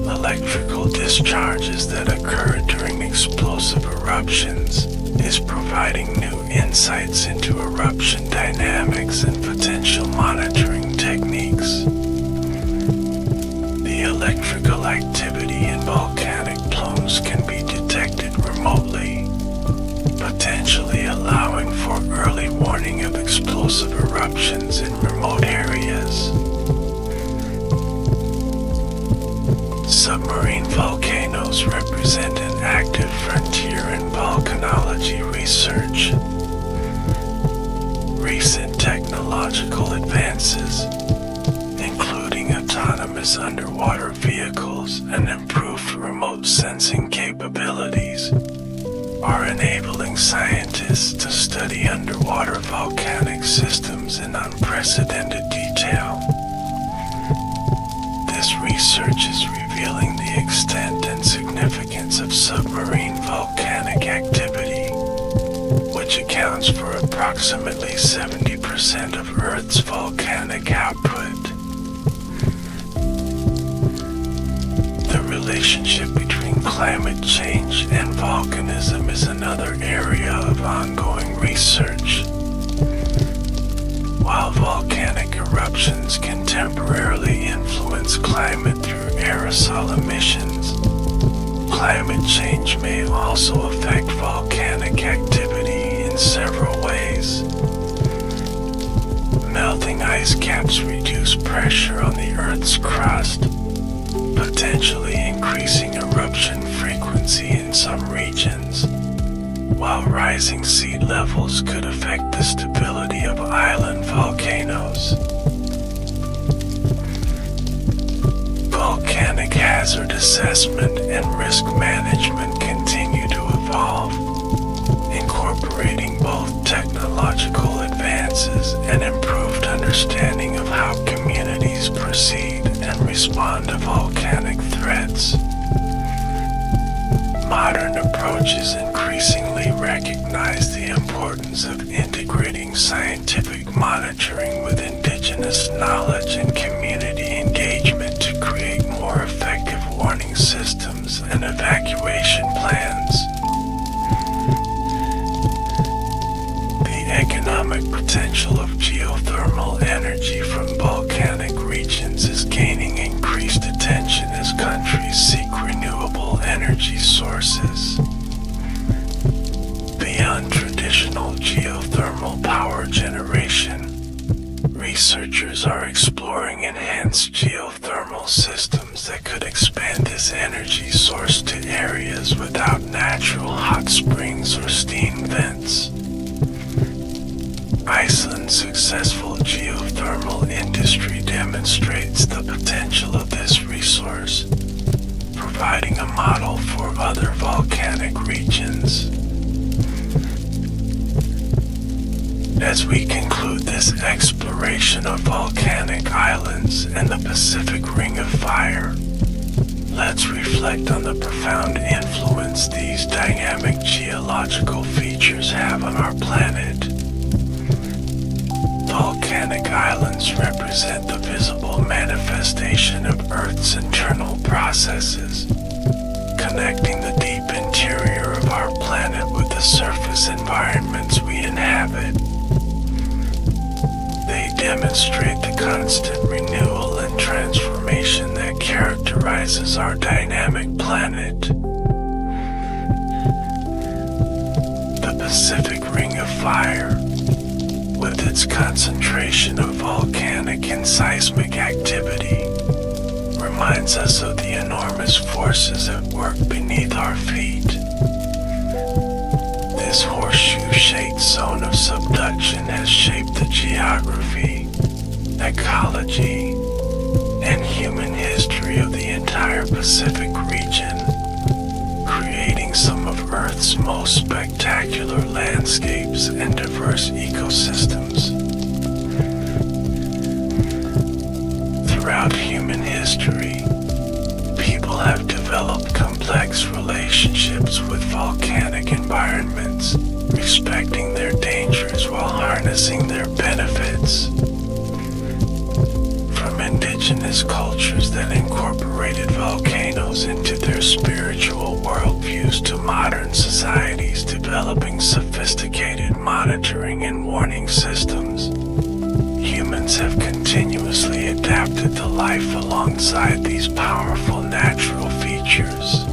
electrical discharges that occur during explosive eruptions, is providing new insights into eruption dynamics and potential monitoring techniques. The electrical activity in volcanic plumes can be detected remotely, potentially allowing for early warning of explosive eruptions in remote areas. Submarine volcanoes represent an active frontier in volcanology research. Recent technological advances, including autonomous underwater vehicles and improved remote sensing capabilities, are enabling scientists to study underwater volcanic systems in unprecedented detail. This research is revealing the extent and significance of submarine volcanic activity, which accounts for approximately 70% of Earth's volcanic output. The relationship between climate change and volcanism is another area of ongoing research. While volcanic eruptions can temporarily influence climate through aerosol emissions, climate change may also affect volcanic activity in several ways. Melting ice caps reduce pressure on the Earth's crust, potentially increasing eruption frequency in some regions, while rising sea levels could affect the stability of island volcanoes. Volcanic hazard assessment and risk management continue to evolve, incorporating both technological advances and improved understanding of how communities proceed and respond to volcanic threats. Modern approaches increasingly recognize the importance of integrating scientific monitoring with indigenous knowledge and community engagement to create more effective warning systems and evacuation plans. The economic potential of geothermal energy from volcanic regions is gaining increased attention as countries seek renewable energy sources. Beyond traditional geothermal power generation, researchers are exploring enhanced geothermal systems that could expand this energy source to areas without natural hot springs or steam vents. Iceland's successful geothermal industry demonstrates the potential of this resource, providing a model for other volcanic regions. As we conclude this exploration of volcanic islands and the Pacific Ring of Fire, let's reflect on the profound influence these dynamic geological features have on our planet. Volcanic islands represent the visible manifestation of Earth's internal processes, connecting the deep interior of our planet with the surface environments we inhabit. They demonstrate the constant renewal and transformation that characterizes our dynamic planet. The Pacific Ring of Fire, with its concentration of volcanic and seismic activity, reminds us of the enormous forces at work beneath our feet. This horseshoe-shaped zone of subduction has shaped the geography, ecology, and human history of the entire Pacific region, creating some of Earth's most spectacular landscapes and diverse ecosystems. Throughout human history, people have developed complex relationships with volcanic environments, respecting their dangers while harnessing their benefits. From indigenous cultures that incorporated volcanoes into their spiritual worldviews to modern societies developing sophisticated monitoring and warning systems, humans have continuously adapted to life alongside these powerful natural features.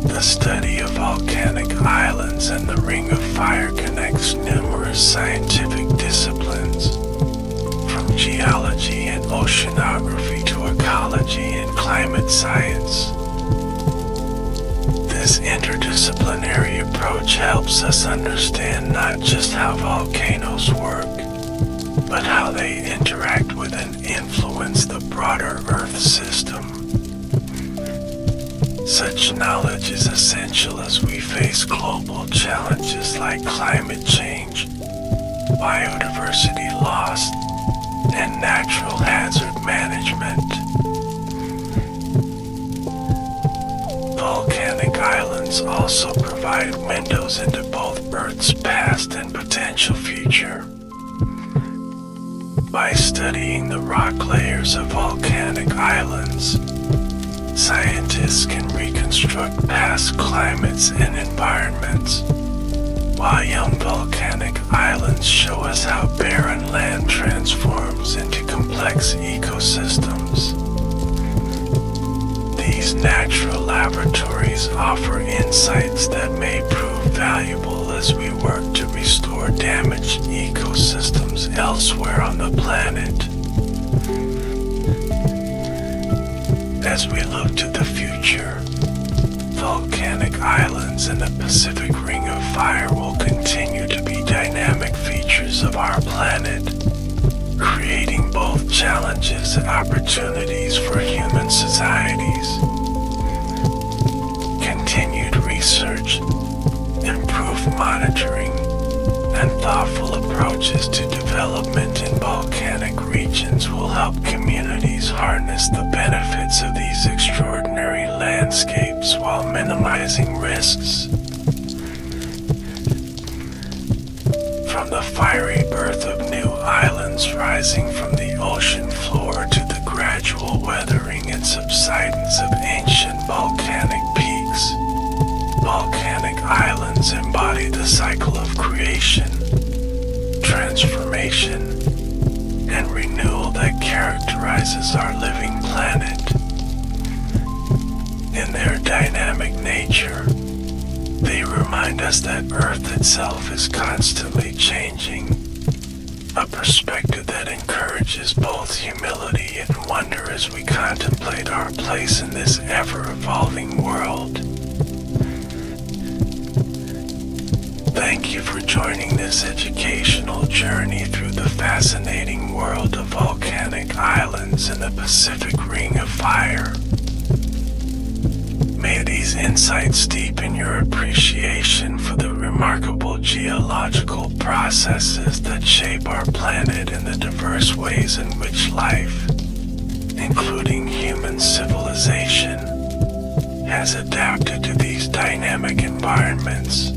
The study of volcanic islands and the Ring of Fire connects numerous scientific disciplines, from geology and oceanography to ecology and climate science. This interdisciplinary approach helps us understand not just how volcanoes work, but how they interact with and influence the broader Earth system. Such knowledge is essential as we face global challenges like climate change, biodiversity loss, and natural hazard management. Volcanic islands also provide windows into both Earth's past and potential future. By studying the rock layers of volcanic islands, scientists can reconstruct past climates and environments, while young volcanic islands show us how barren land transforms into complex ecosystems. These natural laboratories offer insights that may prove valuable as we work to restore damaged ecosystems elsewhere on the planet. As we look to the future, volcanic islands in the Pacific Ring of Fire will continue to be dynamic features of our planet, creating both challenges and opportunities for human societies. Continued research, improved monitoring, and thoughtful approaches to development in volcanic regions will help communities harness the benefits of these extraordinary landscapes while minimizing risks. From the fiery birth of new islands rising from the ocean floor to the gradual weathering and subsidence of ancient volcanic peaks, volcanic islands embody the cycle of creation, transformation, and renewal that characterizes our living planet. In their dynamic nature, they remind us that Earth itself is constantly changing, a perspective that encourages both humility and wonder as we contemplate our place in this ever-evolving world. Thank you for joining this educational journey through the fascinating world of volcanic islands in the Pacific Ring of Fire. May these insights deepen your appreciation for the remarkable geological processes that shape our planet and the diverse ways in which life, including human civilization, has adapted to these dynamic environments.